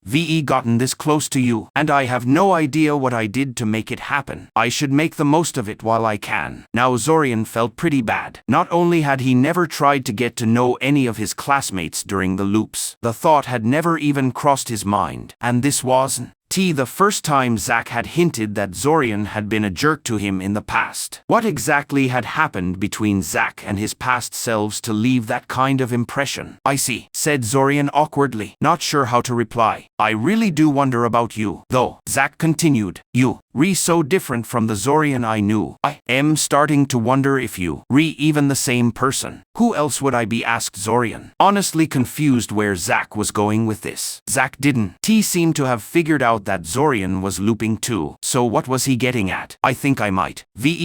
gotten this close to you, and I have no idea what I did to make it happen. I should make the most of it while I can. Now Zorian felt pretty bad. Not only had he never tried to get to know any of his classmates during the loops, the thought had never even crossed his mind, and this wasn't The first time Zack had hinted that Zorian had been a jerk to him in the past. What exactly had happened between Zack and his past selves to leave that kind of impression? I see, said Zorian awkwardly, not sure how to reply. I really do wonder about you, though, Zack continued. You, so different from the Zorian I knew. I am starting to wonder if you, even the same person. Who else would I be? Asked Zorian, honestly confused where Zack was going with this. Zack didn't seem to have figured out that Zorian was looping too. So what was he getting at? I think I might.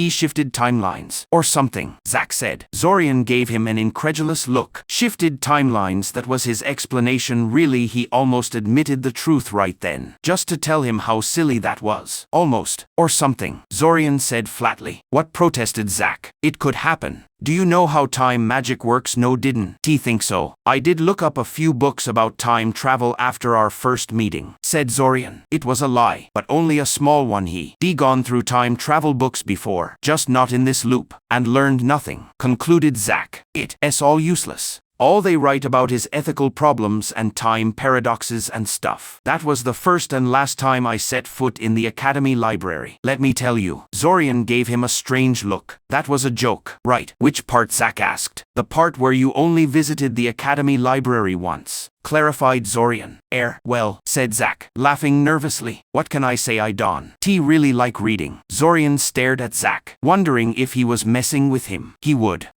Shifted timelines. Or something, Zack said. Zorian gave him an incredulous look. Shifted timelines, that was his explanation. Really, he almost admitted the truth right then. Just to tell him how silly that was. Almost. Or something, Zorian said flatly. What? Protested Zack. It could happen. Do you know how time magic works? No, didn't think so. I did look up a few books about time travel after our first meeting, said Zorian. It was a lie, but only a small one. He gone through time travel books before, just not in this loop, and learned nothing, concluded Zack. It's all useless. All they write about is ethical problems and time paradoxes and stuff. That was the first and last time I set foot in the Academy library. Let me tell you. Zorian gave him a strange look. That was a joke, right? Which part? Zack asked. The part where you only visited the Academy library once, clarified Zorian. Well, said Zack, laughing nervously. What can I say? I don't really like reading. Zorian stared at Zack, wondering if he was messing with him. He would.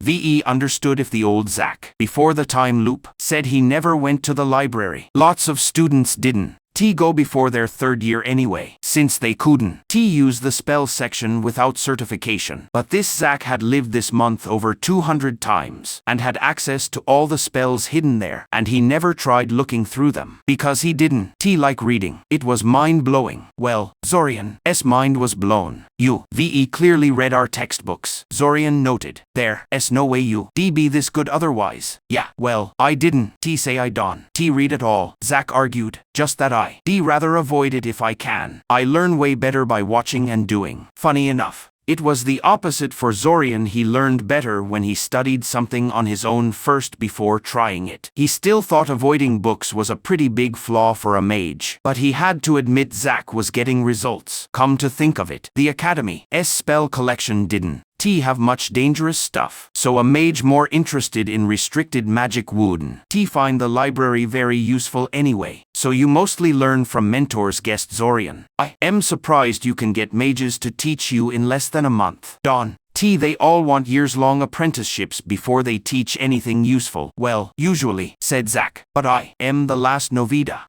Understood if the old Zack, before the time loop, said he never went to the library. Lots of students didn't go before their third year anyway, since they couldn't use the spell section without certification. But this Zack had lived this month over 200 times, and had access to all the spells hidden there, and he never tried looking through them, because he didn't like reading. It was mind-blowing. Well, Zorian's mind was blown. You, clearly read our textbooks, Zorian noted. There's no way you be this good otherwise. Yeah, well, I didn't say I don't read at all, Zack argued. Just that I rather avoid it if I can. I learn way better by watching and doing. Funny enough, it was the opposite for Zorian. He learned better when he studied something on his own first before trying it. He still thought avoiding books was a pretty big flaw for a mage, but he had to admit Zack was getting results. Come to think of it, the Academy's spell collection didn't have much dangerous stuff, so a mage more interested in restricted magic wouldn't find the library very useful anyway. So you mostly learn from mentors, guessed Zorian. I am surprised you can get mages to teach you in less than a month. They all want years-long apprenticeships before they teach anything useful. Well, usually, said Zack, but I am the last novida.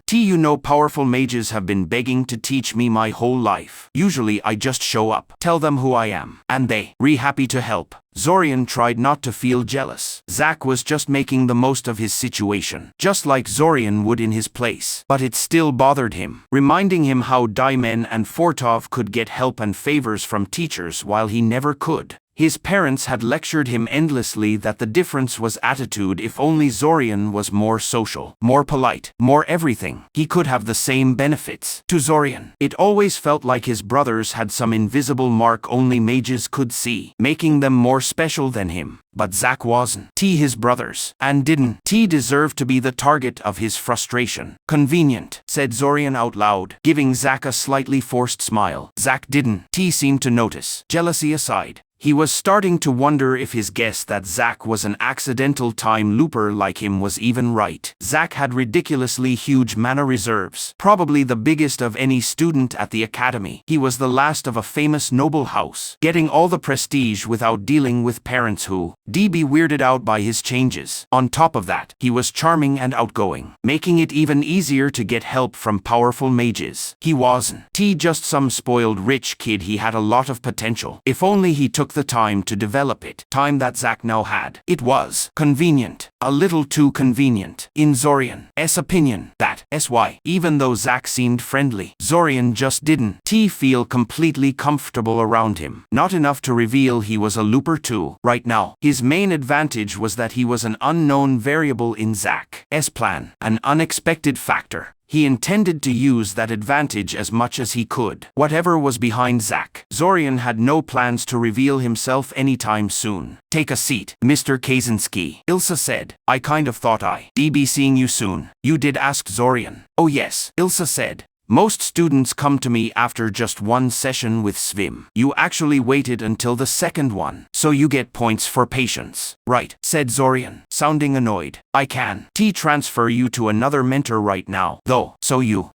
You know, powerful mages have been begging to teach me my whole life. Usually I just show up, tell them who I am, and they happy to help. Zorian tried not to feel jealous. Zack was just making the most of his situation, just like Zorian would in his place. But it still bothered him, reminding him how Daimen and Fortov could get help and favors from teachers while he never could. His parents had lectured him endlessly that the difference was attitude. If only Zorian was more social, more polite, more everything, he could have the same benefits. To Zorian, it always felt like his brothers had some invisible mark only mages could see, making them more special than him. But Zack wasn't his brothers, and didn't deserve to be the target of his frustration. Convenient, said Zorian out loud, giving Zack a slightly forced smile. Zack didn't seem to notice. Jealousy aside, he was starting to wonder if his guess that Zack was an accidental time looper like him was even right. Zack had ridiculously huge mana reserves, probably the biggest of any student at the Academy. He was the last of a famous noble house, getting all the prestige without dealing with parents who be weirded out by his changes. On top of that, he was charming and outgoing, making it even easier to get help from powerful mages. He wasn't just some spoiled rich kid. He had a lot of potential, if only he took the time to develop it. Time that Zack now had. It was convenient, a little too convenient. In Zorian's opinion, that's why, even though Zack seemed friendly, Zorian just didn't feel completely comfortable around him. Not enough to reveal he was a looper too. Right now, his main advantage was that he was an unknown variable in Zack's plan, an unexpected factor. He intended to use that advantage as much as he could. Whatever was behind Zack, Zorian had no plans to reveal himself anytime soon. Take a seat, Mr. Kaczynski, Ilsa said. I kind of thought I'd be seeing you soon. You did? Asked Zorian. Oh yes, Ilsa said. Most students come to me after just one session with Svim. You actually waited until the second one, so you get points for patience. Right, said Zorian, sounding annoyed. I can transfer you to another mentor right now, though, so you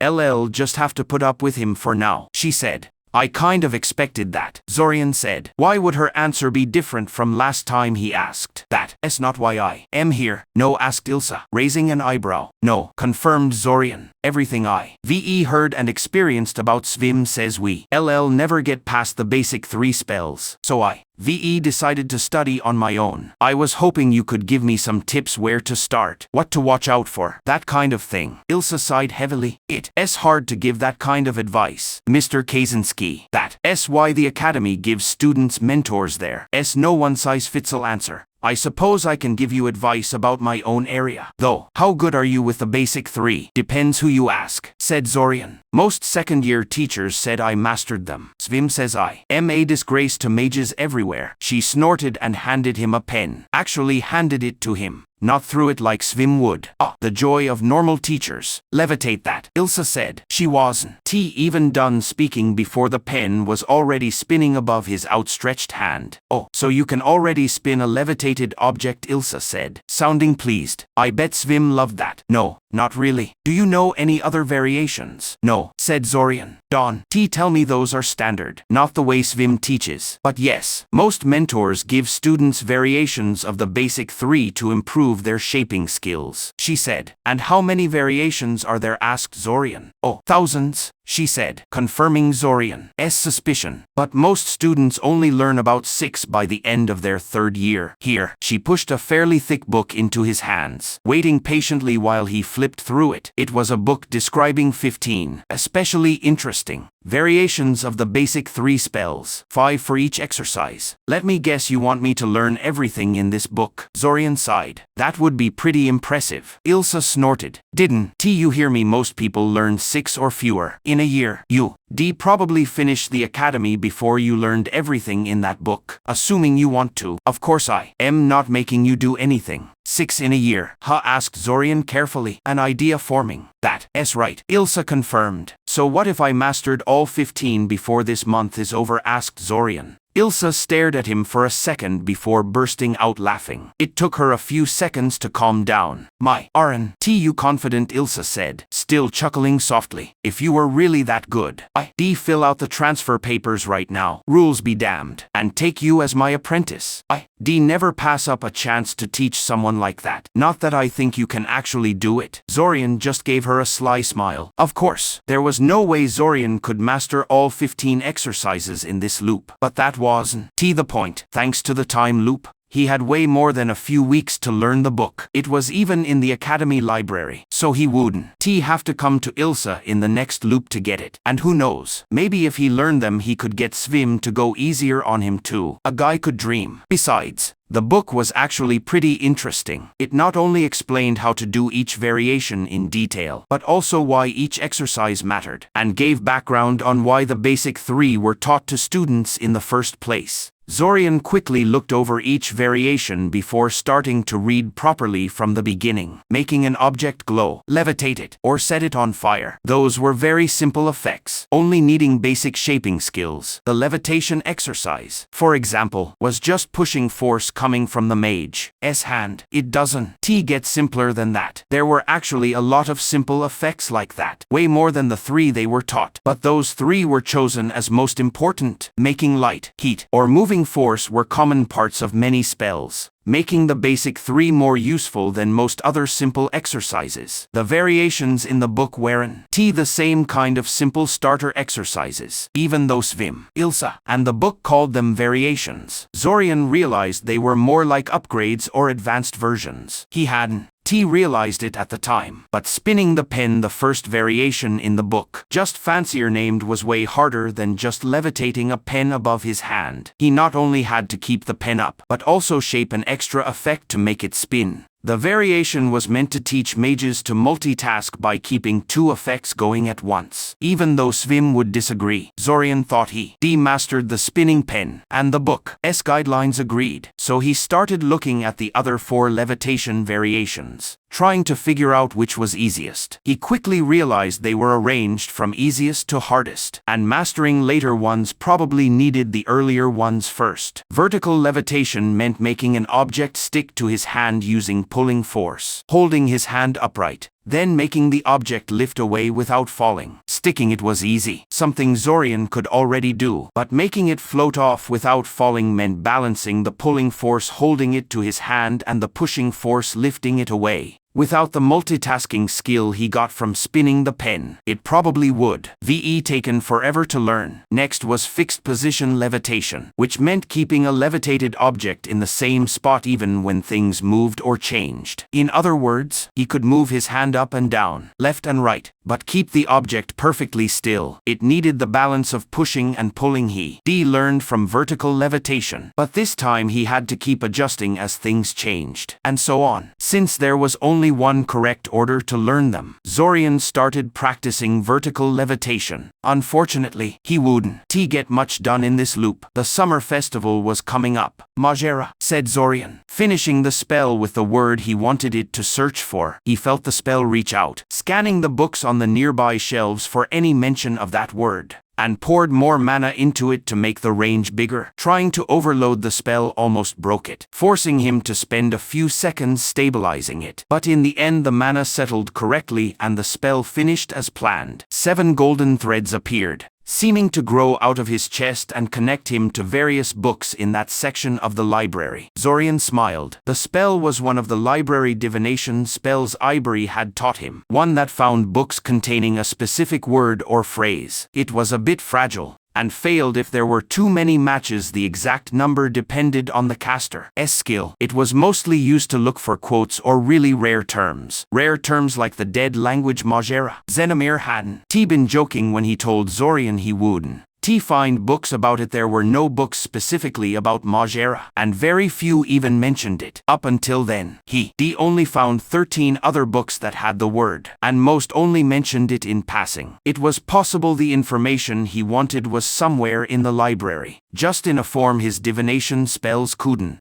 just have to put up with him for now, she said. I kind of expected that, Zorian said. Why would her answer be different from last time he asked? That's not why I am here. No, asked Ilsa, raising an eyebrow. No, confirmed Zorian. Everything I've heard and experienced about Svim says we never get past the basic 3 spells, so I decided to study on my own. I was hoping you could give me some tips where to start, what to watch out for, that kind of thing. Ilsa sighed heavily. It's hard to give that kind of advice, Mr. Kaczynski. That's why the academy gives students mentors there. No one-size-fits-all answer. I suppose I can give you advice about my own area. Though, how good are you with the basic 3? Depends who you ask, said Zorian. Most second-year teachers said I mastered them. Svim says I am a disgrace to mages everywhere. She snorted and handed him a pen. Actually handed it to him. Not threw it like Svim would. The joy of normal teachers. Levitate that, Ilsa said. She wasn't even done speaking before the pen was already spinning above his outstretched hand. Oh, so you can already spin a levitated object, Ilsa said, sounding pleased. I bet Svim loved that. No, not really. Do you know any other variations? No, said Zorian. Dawn, tell me those are standard. Not the way Svim teaches. But yes, most mentors give students variations of the basic 3 to improve their shaping skills, she said. And how many variations are there, asked Zorian. Oh, thousands, she said, confirming Zorian's suspicion. But most students only learn about 6 by the end of their 3rd year. Here, she pushed a fairly thick book into his hands, waiting patiently while he flipped through it. It was a book describing 15, especially interesting variations of the basic 3 spells, 5 for each exercise. Let me guess you want me to learn everything in this book, Zorian sighed. That would be pretty impressive. Ilsa snorted. Didn't you hear me? Most people learn 6 or fewer in a year. You probably finished the academy before you learned everything in that book, assuming you want to. Of course I am not making you do anything. 6 in a year, asked Zorian carefully, an idea forming. That's right, Ilsa confirmed. So what if I mastered all 15 before this month is over, asked Zorian. Ilsa stared at him for a second before bursting out laughing. It took her a few seconds to calm down. My aren't you confident, Ilsa said, still chuckling softly. If you were really that good, I'd fill out the transfer papers right now, rules be damned, and take you as my apprentice. I'd never pass up a chance to teach someone like that. Not that I think you can actually do it. Zorian just gave her a sly smile. Of course, there was no way Zorian could master all 15 exercises in this loop, but that wasn't the point. Thanks to the time loop, he had way more than a few weeks to learn the book. It was even in the academy library, so he wouldn't have to come to Ilsa in the next loop to get it. And who knows, maybe if he learned them he could get Svim to go easier on him too. A guy could dream. Besides, the book was actually pretty interesting. It not only explained how to do each variation in detail, but also why each exercise mattered, and gave background on why the basic 3 were taught to students in the first place. Zorian quickly looked over each variation before starting to read properly from the beginning. Making an object glow, levitate it, or set it on fire. Those were very simple effects, only needing basic shaping skills. The levitation exercise, for example, was just pushing force coming from the mage's hand. It doesn't get simpler than that. There were actually a lot of simple effects like that, way more than the 3 they were taught. But those 3 were chosen as most important. Making light, heat, or moving force were common parts of many spells, making the basic 3 more useful than most other simple exercises. The variations in the book weren't the same kind of simple starter exercises, even though Svim, Ilsa, and the book called them variations. Zorian realized they were more like upgrades or advanced versions. He hadn't realized it at the time, but spinning the pen, the first variation in the book, just fancier named, was way harder than just levitating a pen above his hand. He not only had to keep the pen up, but also shape an extra effect to make it spin. The variation was meant to teach mages to multitask by keeping two effects going at once. Even though Svim would disagree, Zorian thought he mastered the spinning pen, and the book's guidelines agreed. So he started looking at the other 4 levitation variations, trying to figure out which was easiest. He quickly realized they were arranged from easiest to hardest, and mastering later ones probably needed the earlier ones first. Vertical levitation meant making an object stick to his hand using pulling force, holding his hand upright, then making the object lift away without falling. Sticking it was easy, something Zorian could already do, but making it float off without falling meant balancing the pulling force holding it to his hand and the pushing force lifting it away. Without the multitasking skill he got from spinning the pen, it probably would taken forever to learn. Next was fixed position levitation, which meant keeping a levitated object in the same spot even when things moved or changed. In other words, he could move his hand up and down, left and right, but keep the object perfectly still. It needed the balance of pushing and pulling he learned from vertical levitation, but this time he had to keep adjusting as things changed, and so on. Since there was only one correct order to learn them, Zorian started practicing vertical levitation. Unfortunately, he wouldn't get much done in this loop. The summer festival was coming up. Majera, said Zorian, finishing the spell with the word he wanted it to search for. He felt the spell reach out, scanning the books on the nearby shelves for any mention of that word, and poured more mana into it to make the range bigger. Trying to overload the spell almost broke it, forcing him to spend a few seconds stabilizing it. But in the end the mana settled correctly and the spell finished as planned. 7 golden threads appeared, seeming to grow out of his chest and connect him to various books in that section of the library. Zorian smiled. The spell was one of the library divination spells Ivory had taught him, one that found books containing a specific word or phrase. It was a bit fragile, and failed if there were too many matches. The exact number depended on the caster's skill. It was mostly used to look for quotes or really rare terms. Rare terms like the dead language Majera. Xenomir hadn't been joking when he told Zorian he wouldn't find books about it. There were no books specifically about Majera, and very few even mentioned it. Up until then, he only found 13 other books that had the word, and most only mentioned it in passing. It was possible the information he wanted was somewhere in the library, just in a form his divination spells couldn't.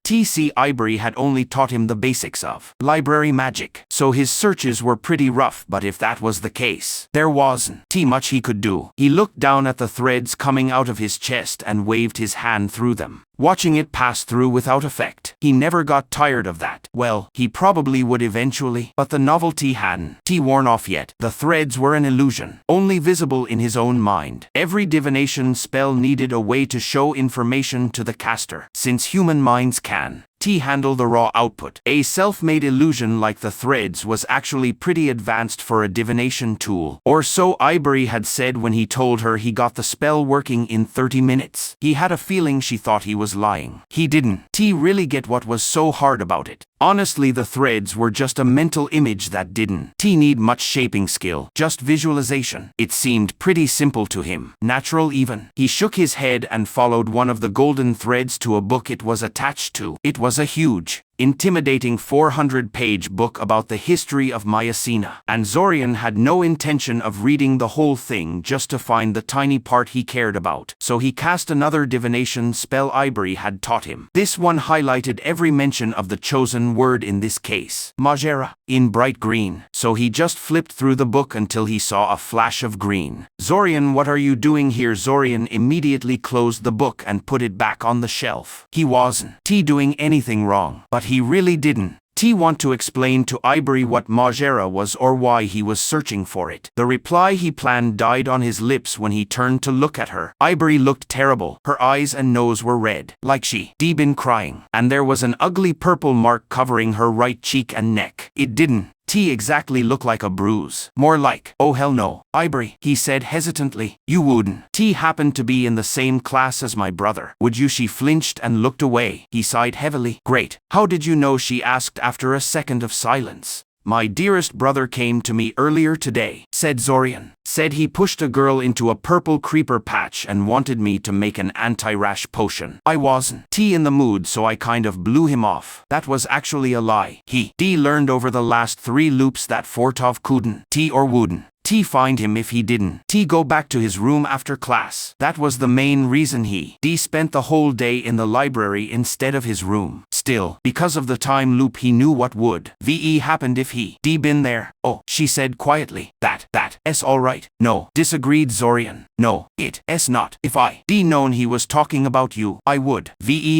Ivory had only taught him the basics of library magic, so his searches were pretty rough, but if that was the case, there wasn't much he could do. He looked down at the threads coming out of his chest and waved his hand through them, watching it pass through without effect. He never got tired of that. Well, he probably would eventually, but the novelty hadn't worn off yet. The threads were an illusion, only visible in his own mind. Every divination spell needed a way to show information to the caster, since human minds can handle the raw output. A self-made illusion like the threads was actually pretty advanced for a divination tool, or so Ivory had said when he told her he got the spell working in 30 minutes. He had a feeling she thought he was lying. He didn't really get what was so hard about it. Honestly, the threads were just a mental image that didn't need much shaping skill, just visualization. It seemed pretty simple to him, natural even. He shook his head and followed one of the golden threads to a book it was attached to. It was a huge, intimidating 400-page book about the history of Mycena, and Zorian had no intention of reading the whole thing just to find the tiny part he cared about. So he cast another divination spell Ivory had taught him. This one highlighted every mention of the chosen word, in this case Majera, in bright green. So he just flipped through the book until he saw a flash of green. Zorian, what are you doing here? Zorian immediately closed the book and put it back on the shelf. He wasn't doing anything wrong, but he really didn't want to explain to Ivory what Majera was or why he was searching for it. The reply he planned died on his lips when he turned to look at her. Ivory looked terrible. Her eyes and nose were red, like she'd been crying, and there was an ugly purple mark covering her right cheek and neck. It didn't exactly look like a bruise. More like, oh hell no, Ivory, he said hesitantly. You wouldn't happen to be in the same class as my brother, would you? She flinched and looked away. He sighed heavily. Great. How did you know? She asked after a second of silence. My dearest brother came to me earlier today, said Zorian. Said he pushed a girl into a purple creeper patch and wanted me to make an anti-rash potion. I wasn't in the mood, so I kind of blew him off. That was actually a lie. He learned over the last 3 loops that Fortov couldn't or wouldn't find him if he didn't go back to his room after class. That was the main reason he spent the whole day in the library instead of his room. Still, because of the time loop, he knew what would happened if he been there. Oh, she said quietly. That's alright. No, disagreed Zorian. No, it's not. If I known he was talking about you, I would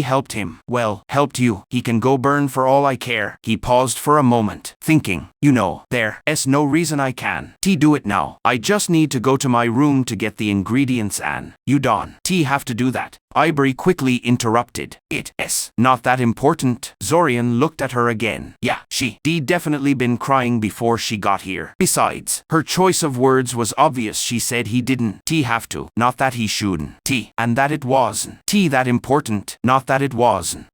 helped him. Well, helped you. He can go burn for all I care. He paused for a moment, thinking, there's no reason I can do it now. I just need to go to my room to get the ingredients and you don't have to do that. Ivory quickly interrupted. It's not that important. Zorian looked at her again. Yeah, she definitely been crying before she got here. Besides, her choice of words was obvious. She said he didn't have to, not that he shouldn't and that it wasn't that important, not that it wasn't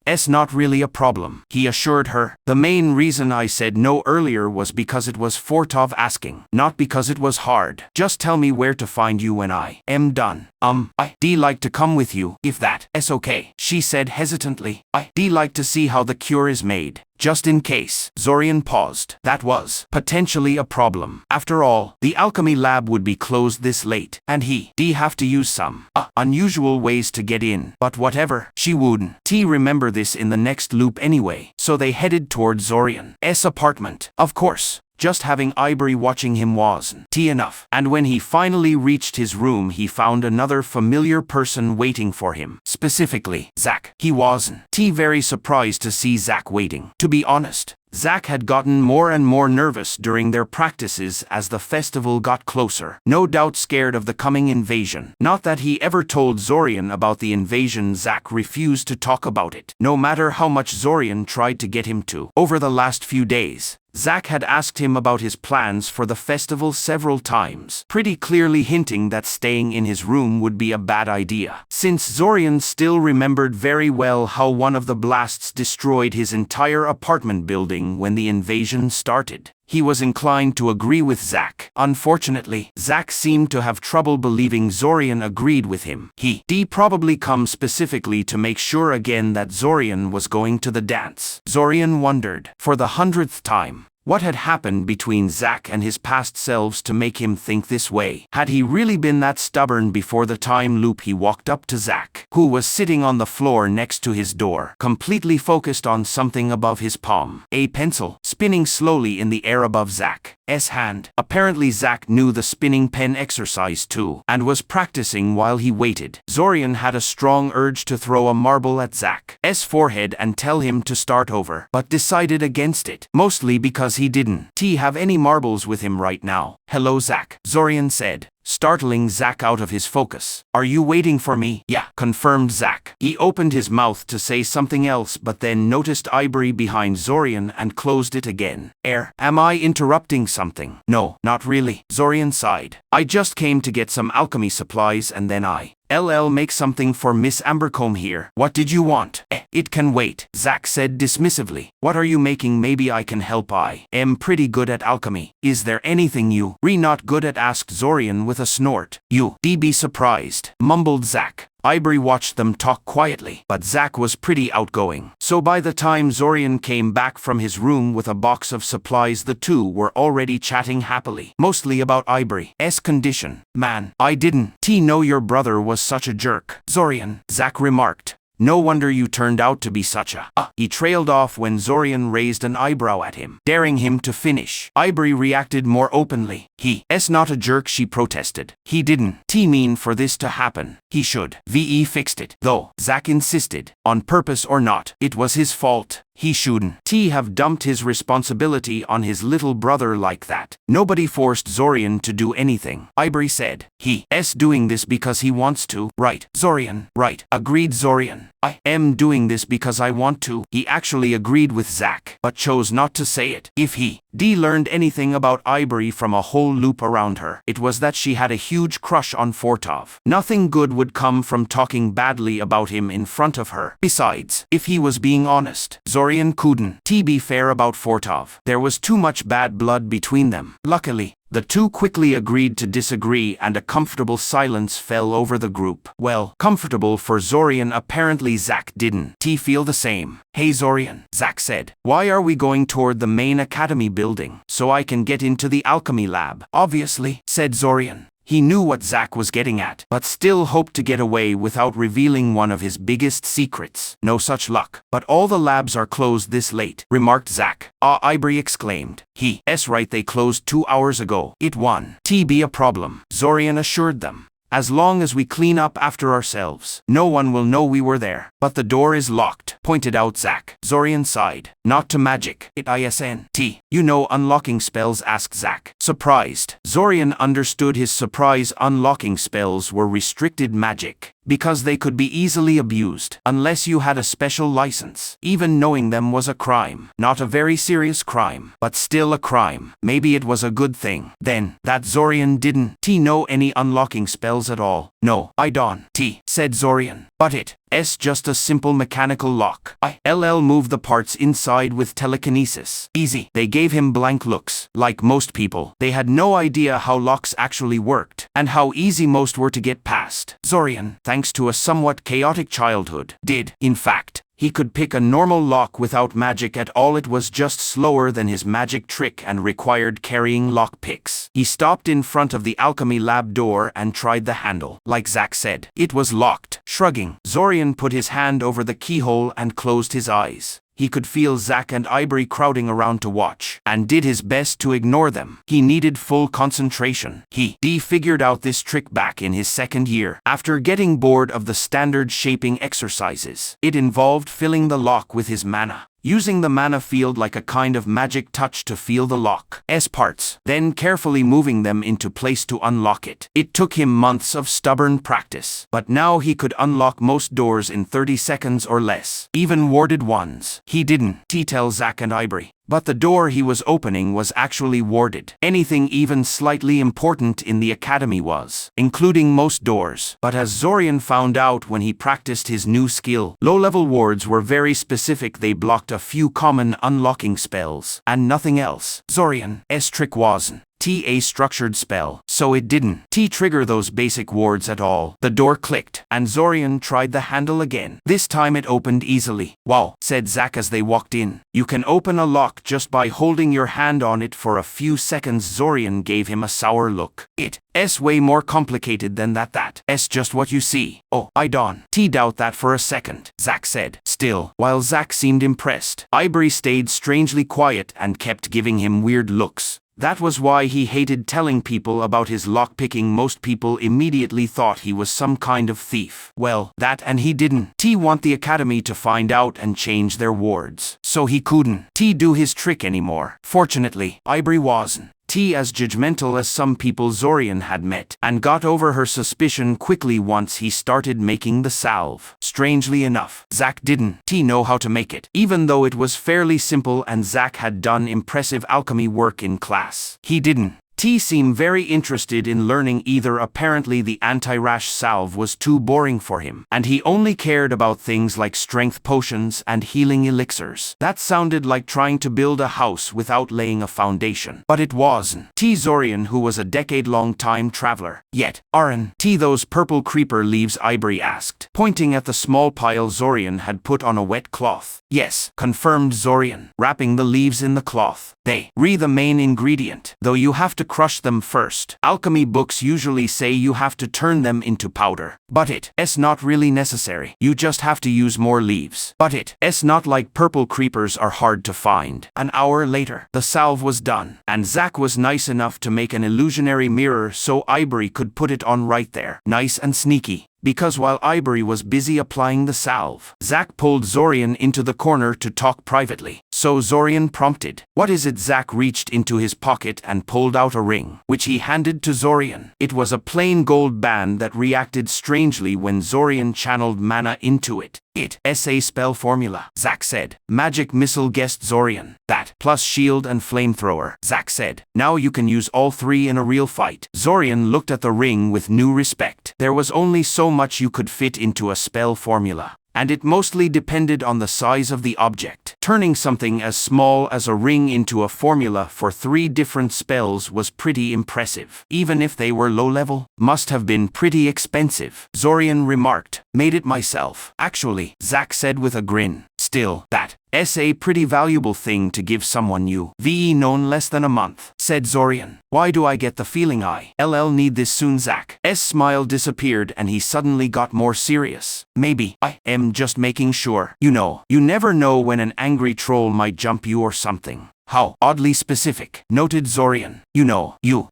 it's not really a problem, he assured her. The main reason I said no earlier was because it was Fortov asking, not because it was hard. Just tell me where to find you when I am done. I'd like to come with you, if that's okay, she said hesitantly. I'd like to see how the cure is made. Just in case. Zorian paused. That was potentially a problem. After all, the alchemy lab would be closed this late, and he'd have to use some unusual ways to get in. But whatever, she wouldn't remember this in the next loop anyway. So they headed toward Zorian's apartment. Of course, just having Ivory watching him wasn't enough. And when he finally reached his room, he found another familiar person waiting for him. Specifically, Zach. He wasn't very surprised to see Zach waiting. To be honest, Zach had gotten more and more nervous during their practices as the festival got closer. No doubt scared of the coming invasion. Not that he ever told Zorian about the invasion. Zach refused to talk about it, no matter how much Zorian tried to get him to. Over the last few days, Zach had asked him about his plans for the festival several times, pretty clearly hinting that staying in his room would be a bad idea. Since Zorian still remembered very well how one of the blasts destroyed his entire apartment building when the invasion started, he was inclined to agree with Zach. Unfortunately, Zach seemed to have trouble believing Zorian agreed with him. He'd probably come specifically to make sure again that Zorian was going to the dance. Zorian wondered, for the 100th time, what had happened between Zach and his past selves to make him think this way. Had he really been that stubborn before the time loop? He walked up to Zach, who was sitting on the floor next to his door, completely focused on something above his palm. A pencil, spinning slowly in the air above Zach's hand. Apparently Zach knew the spinning pen exercise too, and was practicing while he waited. Zorian had a strong urge to throw a marble at Zach's forehead and tell him to start over, but decided against it, mostly because he didn't have any marbles with him right now. Hello, Zach, Zorian said, startling Zach out of his focus. Are you waiting for me? Yeah, confirmed Zach. He opened his mouth to say something else but then noticed Ivory behind Zorian and closed it again. Am I interrupting something? No, not really, Zorian sighed. I just came to get some alchemy supplies and then LL make something for Miss Ambercombe here. What did you want? It can wait, Zach said dismissively. What are you making? Maybe I can help. I am pretty good at alchemy. Is there anything you're not good at? Asked Zorian with a snort. You'd be surprised, mumbled Zach. Ivory watched them talk quietly, but Zach was pretty outgoing. So by the time Zorian came back from his room with a box of supplies, the two were already chatting happily, mostly about Ivory's condition. Man, I didn't know your brother was such a jerk, Zorian, Zach remarked. No wonder you turned out to be such a He trailed off when Zorian raised an eyebrow at him, daring him to finish. Ivory reacted more openly. He's not a jerk, she protested. He didn't mean for this to happen. He should fixed it, though, Zach insisted. On purpose or not, it was his fault. He shouldn't have dumped his responsibility on his little brother like that. Nobody forced Zorian to do anything, Ivory said. He's doing this because he wants to. Right, Zorian, right, agreed Zorian. I am doing this because I want to. He actually agreed with Zach, but chose not to say it. If he learned anything about Ivory from a whole loop around her, it was that she had a huge crush on Fortov. Nothing good would come from talking badly about him in front of her. Besides, if he was being honest, Zorian Zorian couldn't be fair about Fortov. There was too much bad blood between them. Luckily, the two quickly agreed to disagree and a comfortable silence fell over the group. Well, comfortable for Zorian, apparently Zack didn't feel the same. Hey Zorian, Zack said. Why are we going toward the main academy building? So I can get into the alchemy lab. Obviously, said Zorian. He knew what Zack was getting at, but still hoped to get away without revealing one of his biggest secrets. No such luck. But all the labs are closed this late, remarked Zack. Ah, Ivory exclaimed. He's right, they closed 2 hours ago. It won't be a problem, Zorian assured them. As long as we clean up after ourselves, no one will know we were there. But the door is locked, pointed out Zack. Zorian sighed. Not to magic. It isn't. You know unlocking spells? Asked Zack, surprised. Zorian understood his surprise. Unlocking spells were restricted magic, because they could be easily abused, unless you had a special license. Even knowing them was a crime. Not a very serious crime, but still a crime. Maybe it was a good thing, then, that Zorian didn't know any unlocking spells at all. No, I don't, said Zorian. But it's just a simple mechanical lock. I'll move the parts inside with telekinesis. Easy. They gave him blank looks. Like most people, they had no idea how locks actually worked, and how easy most were to get past. Zorian, thanks to a somewhat chaotic childhood, did, in fact, he could pick a normal lock without magic at all. It was just slower than his magic trick and required carrying lock picks. He stopped in front of the alchemy lab door and tried the handle. Like Zack said, it was locked. Shrugging, Zorian put his hand over the keyhole and closed his eyes. He could feel Zack and Ivory crowding around to watch, and did his best to ignore them. He needed full concentration. He figured out this trick back in his second year, after getting bored of the standard shaping exercises. It involved filling the lock with his mana, using the mana field like a kind of magic touch to feel the lock's parts, then carefully moving them into place to unlock it. It took him months of stubborn practice, but now he could unlock most doors in 30 seconds or less, even warded ones. He didn't tell Zack and Ivory, but the door he was opening was actually warded. Anything even slightly important in the academy was, including most doors. But as Zorian found out when he practiced his new skill, low-level wards were very specific. They blocked a few common unlocking spells, and nothing else. Zorian's trick wasn't a structured spell, so it didn't trigger those basic wards at all. The door clicked, and Zorian tried the handle again. This time it opened easily. Wow, said Zack as they walked in. You can open a lock just by holding your hand on it for a few seconds. Zorian gave him a sour look. It's way more complicated than that. That's just what you see. Oh, I don't doubt that for a second, Zack said. Still, while Zack seemed impressed, Ivory stayed strangely quiet and kept giving him weird looks. That was why he hated telling people about his lockpicking. Most people immediately thought he was some kind of thief. Well, that and he didn't want the academy to find out and change their wards. So he couldn't do his trick anymore. Fortunately, Ivory wasn't as judgmental as some people Zorian had met, and got over her suspicion quickly once he started making the salve. Strangely enough, Zack didn't know how to make it, even though it was fairly simple and Zack had done impressive alchemy work in class. He didn't seem very interested in learning either. Apparently the anti-rash salve was too boring for him, and he only cared about things like strength potions and healing elixirs. That sounded like trying to build a house without laying a foundation. But it wasn't. Zorian, who was a decade-long time traveler, yet aren't those purple creeper leaves? Ivory asked, pointing at the small pile Zorian had put on a wet cloth. Yes, confirmed Zorian, wrapping the leaves in the cloth. They the main ingredient, though you have to crush them first. Alchemy books usually say you have to turn them into powder, but it's not really necessary. You just have to use more leaves. But it's not like purple creepers are hard to find. An hour later, the salve was done, and Zack was nice enough to make an illusionary mirror so Ivory could put it on right there. Nice and sneaky. Because while Ivory was busy applying the salve, Zack pulled Zorian into the corner to talk privately. So Zorian prompted, "What is it?" Zack reached into his pocket and pulled out a ring, which he handed to Zorian. It was a plain gold band that reacted strangely when Zorian channeled mana into it. It's a spell formula, Zack said. Magic missile, guessed Zorian. That, plus shield and flamethrower, Zack said. Now you can use all three in a real fight. Zorian looked at the ring with new respect. There was only so much you could fit into a spell formula, and it mostly depended on the size of the object. Turning something as small as a ring into a formula for 3 different spells was pretty impressive. Even if they were low-level, must have been pretty expensive. Zorian remarked, "Made it myself." "Actually," Zack said with a grin. "Still, that's a pretty valuable thing to give someone new. VE known less than a month," said Zorian. "Why do I get the feeling I'll need this soon?" Zack's smile disappeared and he suddenly got more serious. "Maybe I am just making sure. You never know when an angry troll might jump you or something." "How oddly specific," noted Zorian.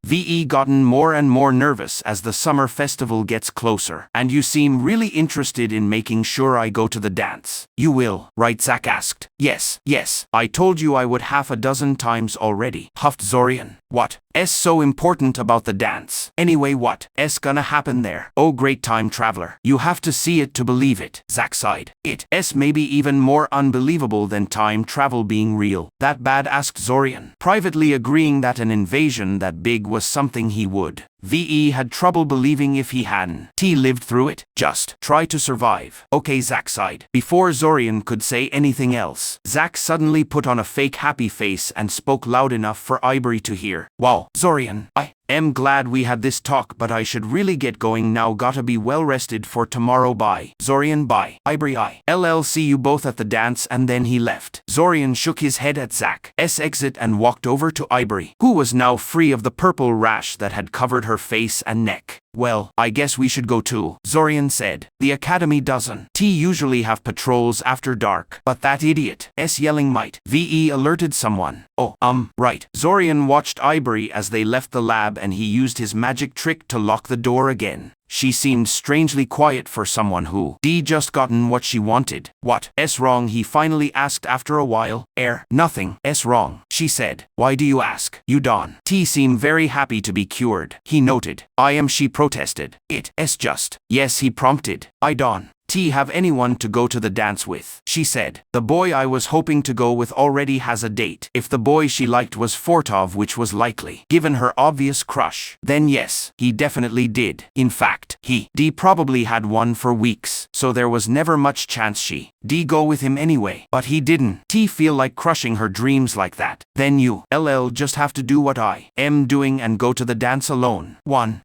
VE gotten more and more nervous as the summer festival gets closer, and you seem really interested in making sure I go to the dance. You will, right?" Zack asked. Yes, I told you I would half a dozen times already," huffed Zorian. "What's so important about the dance? Anyway, what's gonna happen there?" "Oh, great time traveler. You have to see it to believe it," Zack sighed. "It's maybe even more unbelievable than time travel being real." "That bad?" asked Zorian, privately agreeing that an invasion that big was something he would. VE had trouble believing if he hadn't lived through it. "Just try to survive." "Okay," Zack sighed. Before Zorian could say anything else, Zack suddenly put on a fake happy face and spoke loud enough for Ivory to hear. "Wow, Zorian, I'm glad we had this talk, but I should really get going now. Gotta be well rested for tomorrow. Bye." "Zorian, bye." "Ivory, I'll see you both at the dance," and then he left. Zorian shook his head at Zack's exit and walked over to Ivory, who was now free of the purple rash that had covered her face and neck. "Well, I guess we should go too," Zorian said. "The academy doesn't usually have patrols after dark, but that idiot's yelling might." VE alerted someone. "Oh, right." Zorian watched Ivory as they left the lab and he used his magic trick to lock the door again. She seemed strangely quiet for someone who just gotten what she wanted. "What's wrong?" he finally asked after a while. Nothing's wrong," she said. "Why do you ask? You don't seem very happy to be cured," he noted. "I am," she protested. "It's just." "Yes," he prompted. "I don't have anyone to go to the dance with," she said. "The boy I was hoping to go with already has a date." If the boy she liked was Fortov, which was likely, given her obvious crush, then yes, he definitely did. In fact, he probably had one for weeks, so there was never much chance she'd go with him anyway. But he didn't feel like crushing her dreams like that. "Then you'll just have to do what I am doing and go to the dance alone."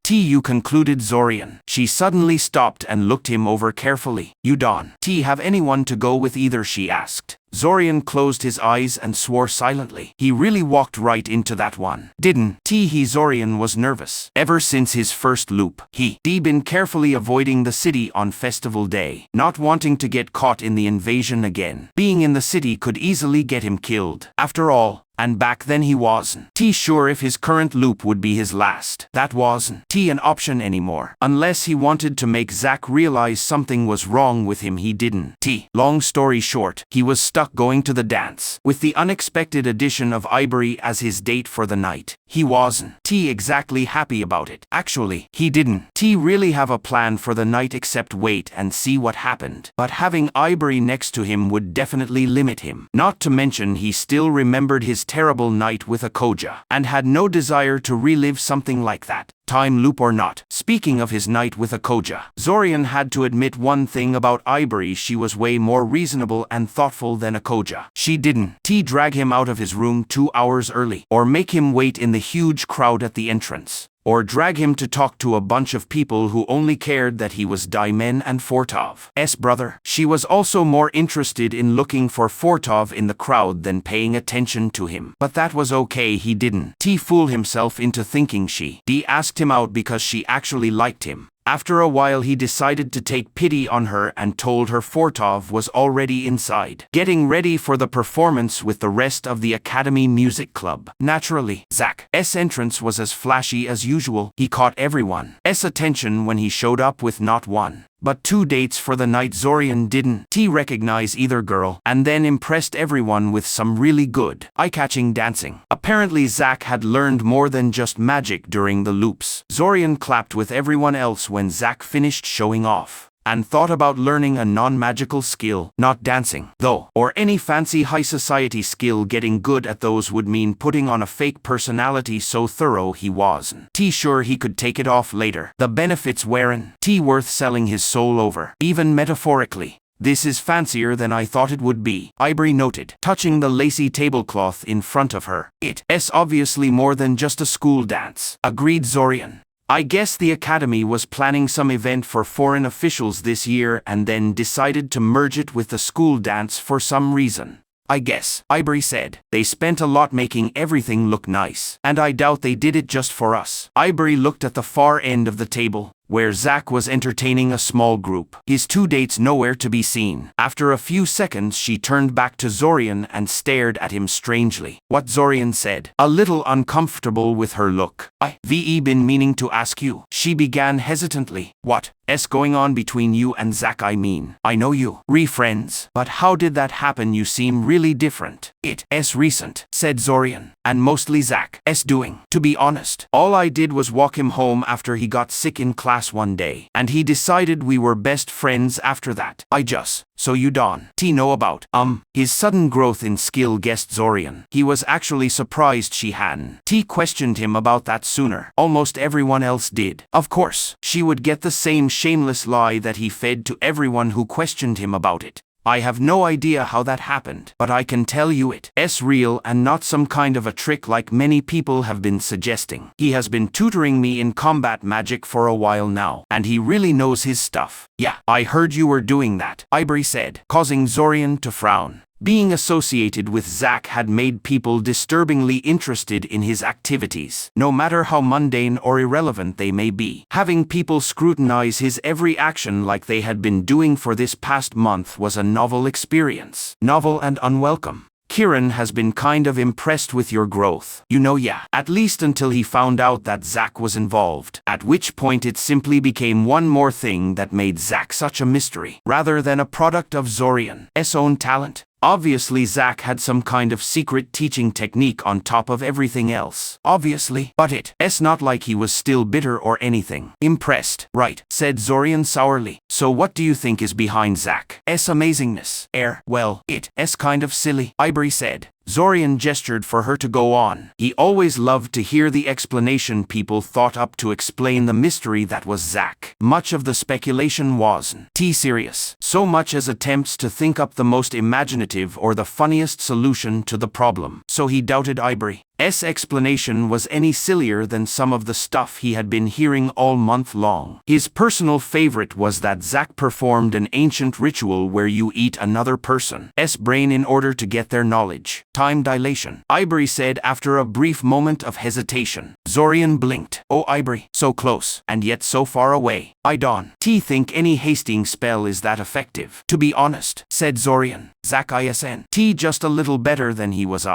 You concluded Zorian. She suddenly stopped and looked him over carefully. "You don't have anyone to go with either?" she asked. Zorian closed his eyes and swore silently. He really walked right into that one, didn't he? Zorian was nervous. Ever since his first loop, he'd been carefully avoiding the city on festival day, not wanting to get caught in the invasion again. Being in the city could easily get him killed. After all, and back then he wasn't sure if his current loop would be his last. That wasn't an option anymore. Unless he wanted to make Zack realize something was wrong with him, he didn't. Long story short, he was stuck going to the dance. With the unexpected addition of Ivory as his date for the night, he wasn't exactly happy about it. Actually, he didn't really have a plan for the night except wait and see what happened. But having Ivory next to him would definitely limit him. Not to mention he still remembered his terrible night with Akoja, and had no desire to relive something like that. Time loop or not. Speaking of his night with Akoja, Zorian had to admit one thing about Ivory: she was way more reasonable and thoughtful than Akoja. She didn't drag him out of his room 2 hours early, or make him wait in the huge crowd at the entrance, or drag him to talk to a bunch of people who only cared that he was Daimen and Fortov's brother. She was also more interested in looking for Fortov in the crowd than paying attention to him. But that was okay. He didn't fool himself into thinking she asked him out because she actually liked him. After a while he decided to take pity on her and told her Fortov was already inside, getting ready for the performance with the rest of the Academy Music Club. Naturally, Zack's entrance was as flashy as usual. He caught everyone's attention when he showed up with not one, but 2 dates for the night. Zorian didn't recognize either girl, and then impressed everyone with some really good, eye-catching dancing. Apparently Zack had learned more than just magic during the loops. Zorian clapped with everyone else when Zack finished showing off, and thought about learning a non-magical skill, not dancing, though, or any fancy high society skill. Getting good at those would mean putting on a fake personality so thorough he wasn't sure he could take it off later. The benefits weren't worth selling his soul over, even metaphorically. This is fancier than I thought it would be, Ivory noted, touching the lacy tablecloth in front of her. It's obviously more than just a school dance, agreed Zorian. I guess the Academy was planning some event for foreign officials this year and then decided to merge it with the school dance for some reason. I guess, Ivory said. They spent a lot making everything look nice, and I doubt they did it just for us. Ivory looked at the far end of the table, where Zack was entertaining a small group, his two dates nowhere to be seen. After a few seconds she turned back to Zorian and stared at him strangely. What? Zorian said, a little uncomfortable with her look. I've been meaning to ask you, she began hesitantly. What's going on between you and Zack? I mean, I know you friends, but how did that happen? You seem really different. It's recent, said Zorian, and mostly Zack's doing. To be honest, all I did was walk him home after he got sick in class one day, and he decided we were best friends after that. So you don't know about, his sudden growth in skill, guessed Zorian. He was actually surprised she hadn't questioned him about that sooner. Almost everyone else did. Of course, she would get the same shameless lie that he fed to everyone who questioned him about it. I have no idea how that happened, but I can tell you it's real and not some kind of a trick like many people have been suggesting. He has been tutoring me in combat magic for a while now, and he really knows his stuff. Yeah, I heard you were doing that, Ivory said, causing Zorian to frown. Being associated with Zack had made people disturbingly interested in his activities, no matter how mundane or irrelevant they may be. Having people scrutinize his every action like they had been doing for this past month was a novel experience. Novel and unwelcome. Kieran has been kind of impressed with your growth. At least until he found out that Zack was involved, at which point it simply became one more thing that made Zack such a mystery, rather than a product of Zorian's own talent. Obviously Zack had some kind of secret teaching technique on top of everything else. Obviously. But it's not like he was still bitter or anything. Impressed, right, said Zorian sourly. So what do you think is behind Zack's amazingness? Well, it's kind of silly, Ivory said. Zorian gestured for her to go on. He always loved to hear the explanation people thought up to explain the mystery that was Zack. Much of the speculation wasn't serious, so much as attempts to think up the most imaginative or the funniest solution to the problem. So he doubted Ivory's explanation was any sillier than some of the stuff he had been hearing all month long. His personal favorite was that Zack performed an ancient ritual where you eat another person's brain in order to get their knowledge. Time dilation, Ivory said after a brief moment of hesitation. Zorian blinked. Oh, Ivory, so close, and yet so far away. I don't think any hasting spell is that effective. To be honest, said Zorian. Zack isn't just a little better than he was.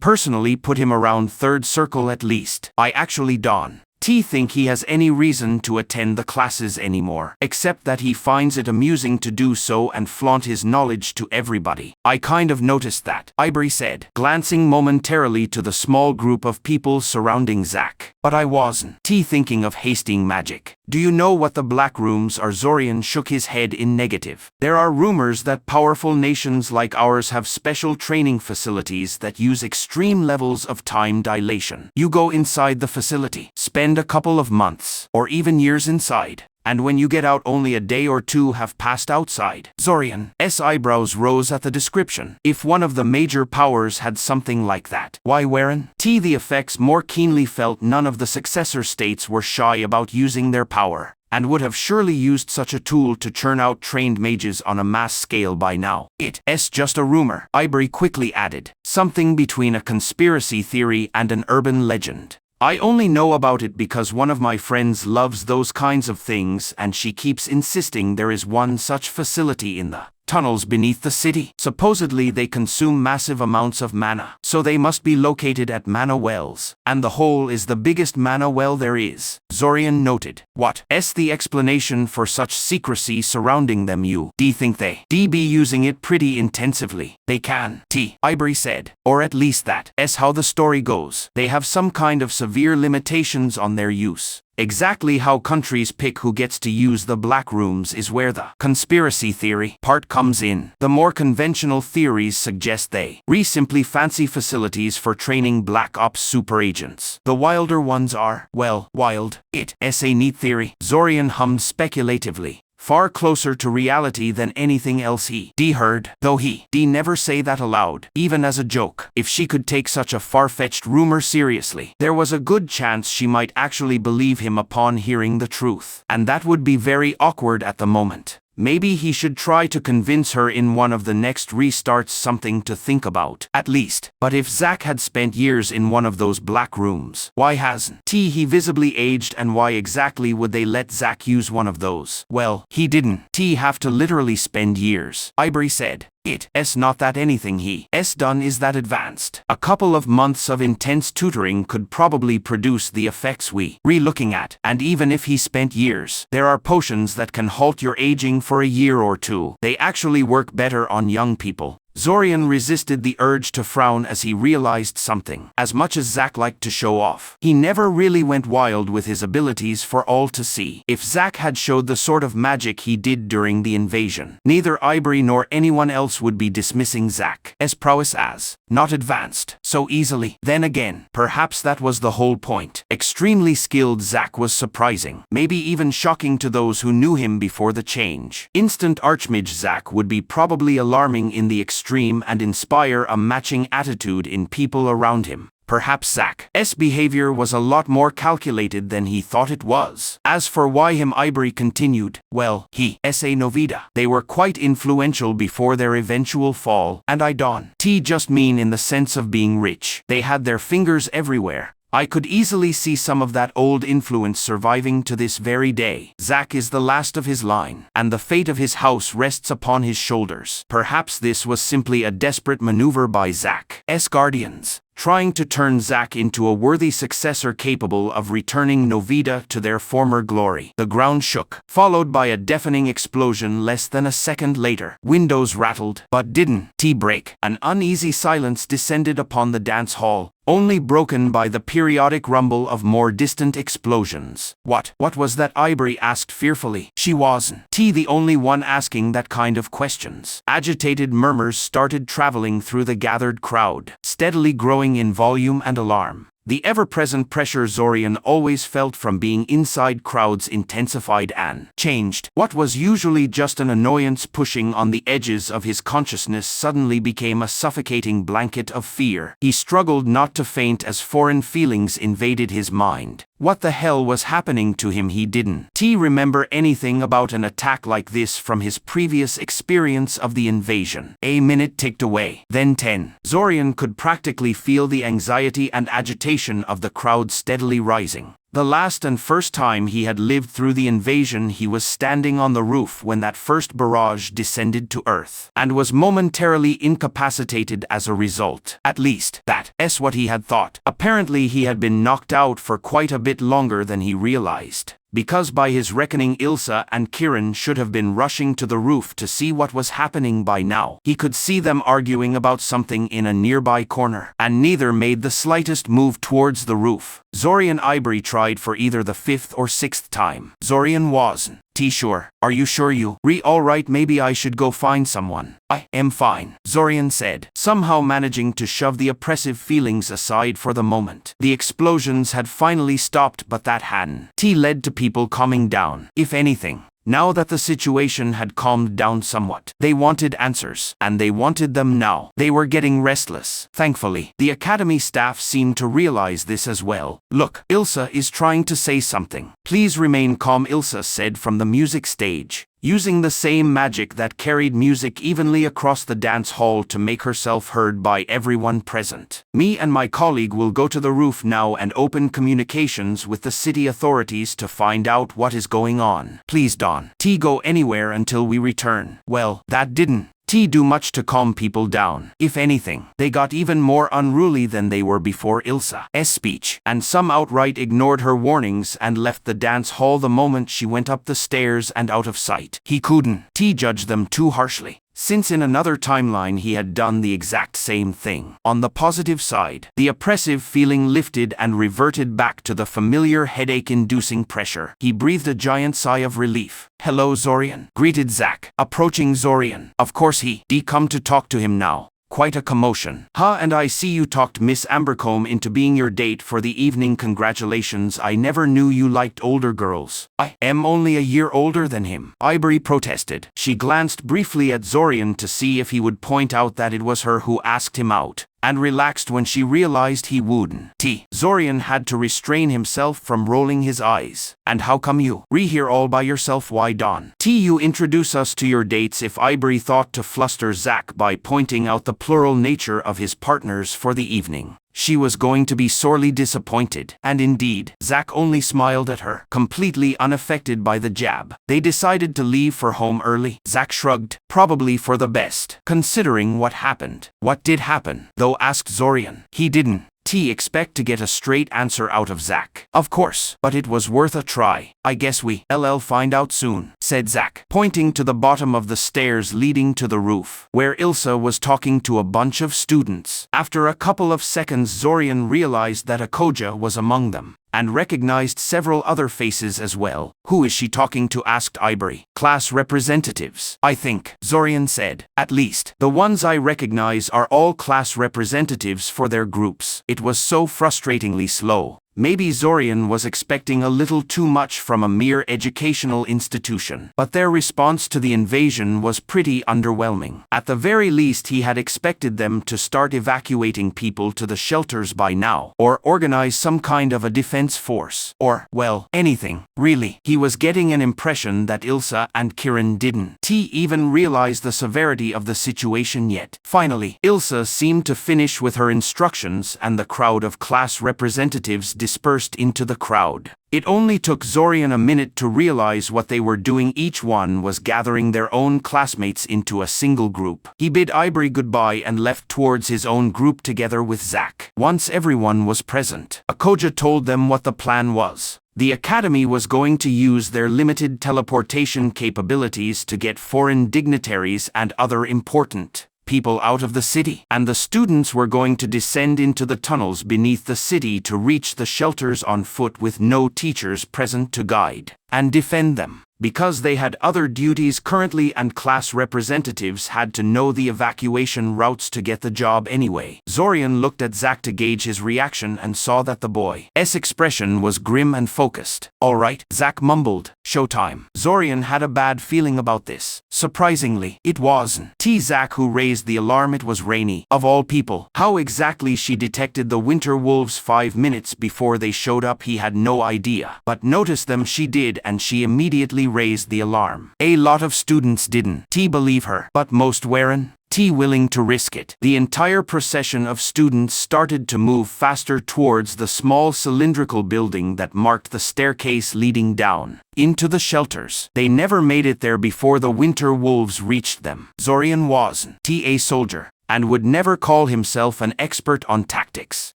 Personally put him around third circle at least. I actually don't think he has any reason to attend the classes anymore, except that he finds it amusing to do so and flaunt his knowledge to everybody. I kind of noticed that, Ivory said, glancing momentarily to the small group of people surrounding Zack. But I wasn't thinking of hasting magic. Do you know what the Black Rooms are? Zorian shook his head in negative. There are rumors that powerful nations like ours have special training facilities that use extreme levels of time dilation. You go inside the facility, spend a couple of months, or even years inside, and when you get out only a day or two have passed outside. Zorian's eyebrows rose at the description. If one of the major powers had something like that, why weren't the effects more keenly felt? None of the successor states were shy about using their power, and would have surely used such a tool to churn out trained mages on a mass scale by now. It's just a rumor, Ivory quickly added, something between a conspiracy theory and an urban legend. I only know about it because one of my friends loves those kinds of things and she keeps insisting there is one such facility in the tunnels beneath the city. Supposedly they consume massive amounts of mana, so they must be located at mana wells, and the hole is the biggest mana well there is. Zorian noted. What's the explanation for such secrecy surrounding them? You think they be using it pretty intensively? They can, Ivory said, or at least that's how the story goes. They have some kind of severe limitations on their use. Exactly how countries pick who gets to use the Black Rooms is where the conspiracy theory part comes in. The more conventional theories suggest they simply fancy facilities for training Black Ops super agents. The wilder ones are, well, wild. It's a neat theory, Zorian hummed speculatively. far closer to reality than anything else he heard, though he never say that aloud, even as a joke. If she could take such a far-fetched rumor seriously, there was a good chance she might actually believe him upon hearing the truth, and that would be very awkward at the moment. Maybe he should try to convince her in one of the next restarts. Something to think about, at least. But if Zack had spent years in one of those black rooms, why hasn't he visibly aged, and why exactly would they let Zack use one of those? Well, he didn't have to literally spend years, Ivory said. It's not that anything he's done is that advanced. A couple of months of intense tutoring could probably produce the effects we're looking at. And even if he spent years, there are potions that can halt your aging for a year or two. They actually work better on young people. Zorian resisted the urge to frown as he realized something. As much as Zack liked to show off, he never really went wild with his abilities for all to see. If Zack had showed the sort of magic he did during the invasion, neither Ivory nor anyone else would be dismissing Zack's prowess as not advanced so easily. Then again, perhaps that was the whole point. Extremely skilled Zack was surprising, maybe even shocking to those who knew him before the change. Instant Archmage Zack would be probably alarming in the extreme and inspire a matching attitude in people around him. Perhaps Zack's behavior was a lot more calculated than he thought it was. As for why him, Ivory continued, well, a Novida. They were quite influential before their eventual fall, and I don't just mean in the sense of being rich. They had their fingers everywhere. I could easily see some of that old influence surviving to this very day. Zack is the last of his line, and the fate of his house rests upon his shoulders. Perhaps this was simply a desperate maneuver by Zack's guardians, trying to turn Zack into a worthy successor capable of returning Novida to their former glory. The ground shook, followed by a deafening explosion less than a second later. Windows rattled, but didn't break. An uneasy silence descended upon the dance hall, only broken by the periodic rumble of more distant explosions. What was that? Ivory asked fearfully. She wasn't the only one asking that kind of questions. Agitated murmurs started traveling through the gathered crowd, steadily growing in volume and alarm. The ever-present pressure Zorian always felt from being inside crowds intensified and changed. What was usually just an annoyance pushing on the edges of his consciousness suddenly became a suffocating blanket of fear. He struggled not to faint as foreign feelings invaded his mind. What the hell was happening to him? He didn't remember anything about an attack like this from his previous experience of the invasion. A minute ticked away, then 10. Zorian could practically feel the anxiety and agitation of the crowd steadily rising. The last and first time he had lived through the invasion, he was standing on the roof when that first barrage descended to Earth, and was momentarily incapacitated as a result. At least, that's what he had thought. Apparently he had been knocked out for quite a bit longer than he realized, because by his reckoning Ilsa and Kiran should have been rushing to the roof to see what was happening by now. He could see them arguing about something in a nearby corner, and neither made the slightest move towards the roof. Zorian Ivory tried for either the 5th or 6th time. Zorian wasn't sure. Are you sure you alright? Maybe I should go find someone. I am fine, Zorian said, somehow managing to shove the oppressive feelings aside for the moment. The explosions had finally stopped, but that hadn't led to people calming down. If anything, now that the situation had calmed down somewhat, they wanted answers, and they wanted them now. They were getting restless. Thankfully, the academy staff seemed to realize this as well. Look, Ilsa is trying to say something. Please remain calm, Ilsa said from the music stage, using the same magic that carried music evenly across the dance hall to make herself heard by everyone present. Me and my colleague will go to the roof now and open communications with the city authorities to find out what is going on. Please don't go anywhere until we return. Well, that didn't do much to calm people down. If anything, they got even more unruly than they were before Ilsa's speech, and some outright ignored her warnings and left the dance hall the moment she went up the stairs and out of sight. He couldn't judge them too harshly, since in another timeline he had done the exact same thing. On the positive side, the oppressive feeling lifted and reverted back to the familiar headache-inducing pressure. He breathed a giant sigh of relief. Hello, Zorian, greeted Zack, approaching Zorian. Of course he come to talk to him now. Quite a commotion. Huh, and I see you talked Miss Ambercombe into being your date for the evening. Congratulations, I never knew you liked older girls. I am only a year older than him, Ivory protested. She glanced briefly at Zorian to see if he would point out that it was her who asked him out, and relaxed when she realized he wouldn't. Zorian had to restrain himself from rolling his eyes. And how come you here all by yourself? Why Don? You introduce us to your dates. If Ivory thought to fluster Zack by pointing out the plural nature of his partners for the evening, she was going to be sorely disappointed. And indeed, Zack only smiled at her, completely unaffected by the jab. They decided to leave for home early. Zack shrugged, probably for the best, considering what happened. What did happen, though? Asked Zorian. He didn't expect to get a straight answer out of Zack. Of course, but it was worth a try. I guess we'll find out soon, said Zack, pointing to the bottom of the stairs leading to the roof, where Ilsa was talking to a bunch of students. After a couple of seconds, Zorian realized that Akoja was among them, and recognized several other faces as well. Who is she talking to? Asked Ivory. Class representatives, I think, Zorian said. At least, the ones I recognize are all class representatives for their groups. It was so frustratingly slow. Maybe Zorian was expecting a little too much from a mere educational institution, but their response to the invasion was pretty underwhelming. At the very least, he had expected them to start evacuating people to the shelters by now, or organize some kind of a defense force, or, well, anything, really. He was getting an impression that Ilsa and Kiran didn't even realize the severity of the situation yet. Finally, Ilsa seemed to finish with her instructions, and the crowd of class representatives dispersed into the crowd. It only took Zorian a minute to realize what they were doing. Each one was gathering their own classmates into a single group. He bid Ivory goodbye and left towards his own group together with Zack. Once everyone was present, Akoja told them what the plan was. The academy was going to use their limited teleportation capabilities to get foreign dignitaries and other important people out of the city, and the students were going to descend into the tunnels beneath the city to reach the shelters on foot with no teachers present to guide and defend them, because they had other duties currently, and class representatives had to know the evacuation routes to get the job anyway. Zorian looked at Zack to gauge his reaction and saw that the boy's expression was grim and focused. All right, Zack mumbled. Showtime. Zorian had a bad feeling about this. Surprisingly, it wasn't Zack who raised the alarm. It was Rainy, of all people. How exactly she detected the winter wolves 5 minutes before they showed up, he had no idea, but notice them she did, and she immediately raised the alarm. A lot of students didn't believe her, but most weren't willing to risk it. The entire procession of students started to move faster towards the small cylindrical building that marked the staircase leading down into the shelters. They never made it there before the winter wolves reached them. Zorian wasn't a soldier, and would never call himself an expert on tactics.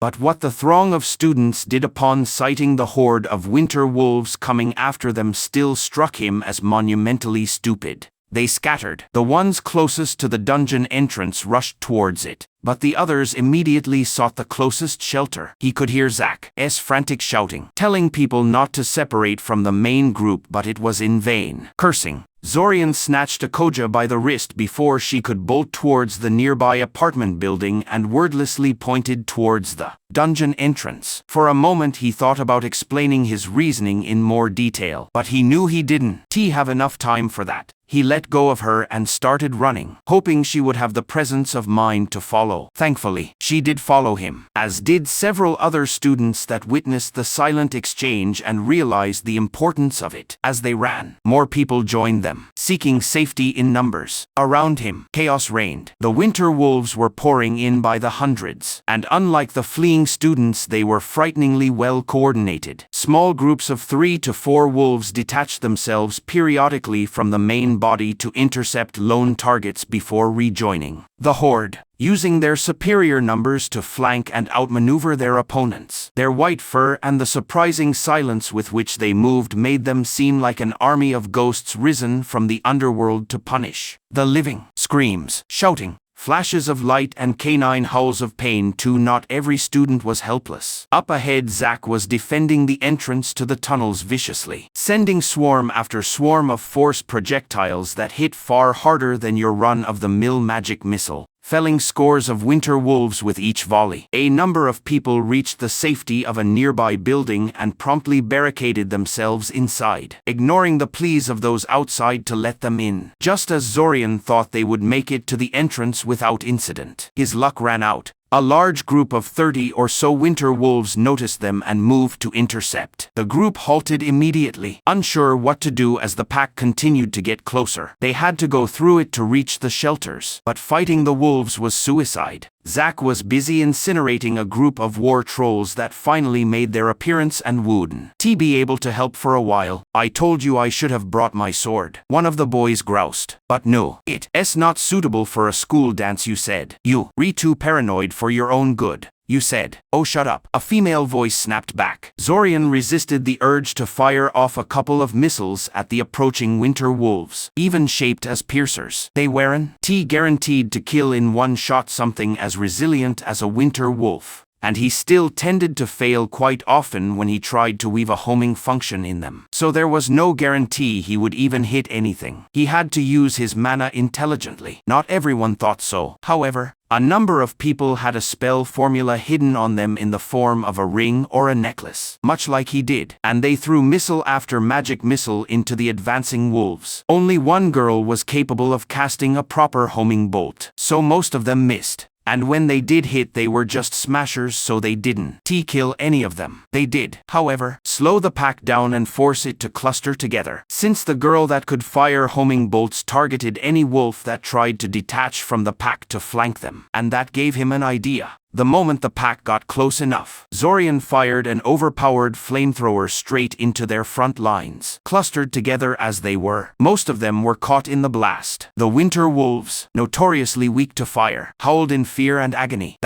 But what the throng of students did upon sighting the horde of winter wolves coming after them still struck him as monumentally stupid. They scattered. The ones closest to the dungeon entrance rushed towards it, but the others immediately sought the closest shelter. He could hear Zack's frantic shouting, telling people not to separate from the main group, but it was in vain. Cursing, Zorian snatched Akoja by the wrist before she could bolt towards the nearby apartment building and wordlessly pointed towards the dungeon entrance. For a moment he thought about explaining his reasoning in more detail, but he knew he didn't have enough time for that. He let go of her and started running, hoping she would have the presence of mind to follow. Thankfully, she did follow him, as did several other students that witnessed the silent exchange and realized the importance of it. As they ran, more people joined them, seeking safety in numbers. Around him, chaos reigned. The winter wolves were pouring in by the hundreds, and unlike the fleeing students, they were frighteningly well coordinated. Small groups of 3 to 4 wolves detached themselves periodically from the main body to intercept lone targets before rejoining the horde, using their superior numbers to flank and outmaneuver their opponents. Their white fur and the surprising silence with which they moved made them seem like an army of ghosts risen from the underworld to punish the living. Screams, shouting, flashes of light and canine howls of pain too. Not every student was helpless. Up ahead, Zack was defending the entrance to the tunnels viciously, sending swarm after swarm of force projectiles that hit far harder than your run-of-the-mill magic missile. felling scores of winter wolves with each volley. A number of people reached the safety of a nearby building and promptly barricaded themselves inside, ignoring the pleas of those outside to let them in. Just as Zorian thought they would make it to the entrance without incident, his luck ran out. A large group of 30 or so winter wolves noticed them and moved to intercept. The group halted immediately, unsure what to do as the pack continued to get closer. They had to go through it to reach the shelters, but fighting the wolves was suicide. Zack was busy incinerating a group of war trolls that finally made their appearance and wouldn't be able to help for a while. "I told you I should have brought my sword," one of the boys groused. "But no, it's not suitable for a school dance, you said. You're too paranoid for your own good. You said." "Oh, shut up," a female voice snapped back. Zorian resisted the urge to fire off a couple of missiles at the approaching winter wolves, even shaped as piercers. They weren't guaranteed to kill in one shot something as resilient as a winter wolf, and he still tended to fail quite often when he tried to weave a homing function in them. So there was no guarantee he would even hit anything. He had to use his mana intelligently. Not everyone thought so, however. A number of people had a spell formula hidden on them in the form of a ring or a necklace, much like he did, and they threw missile after magic missile into the advancing wolves. Only one girl was capable of casting a proper homing bolt, so most of them missed. And when they did hit, they were just smashers, so they didn't kill any of them. They did, however, slow the pack down and force it to cluster together, since the girl that could fire homing bolts targeted any wolf that tried to detach from the pack to flank them. And that gave him an idea. The moment the pack got close enough, Zorian fired an overpowered flamethrower straight into their front lines. Clustered together as they were, most of them were caught in the blast. The winter wolves, notoriously weak to fire, howled in fear and agony.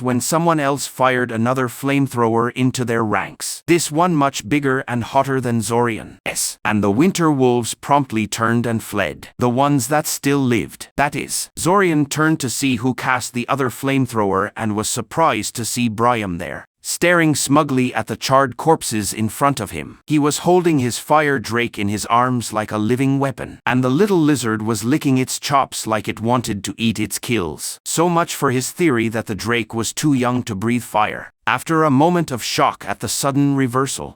When someone else fired another flamethrower into their ranks. This one much bigger and hotter than Zorian's. And the winter wolves promptly turned and fled. The ones that still lived. That is, Zorian turned to see who cast the other flamethrower and was surprised to see Briam there, staring smugly at the charred corpses in front of him. He was holding his fire drake in his arms like a living weapon, and the little lizard was licking its chops like it wanted to eat its kills. So much for his theory that the drake was too young to breathe fire. After a moment of shock at the sudden reversal,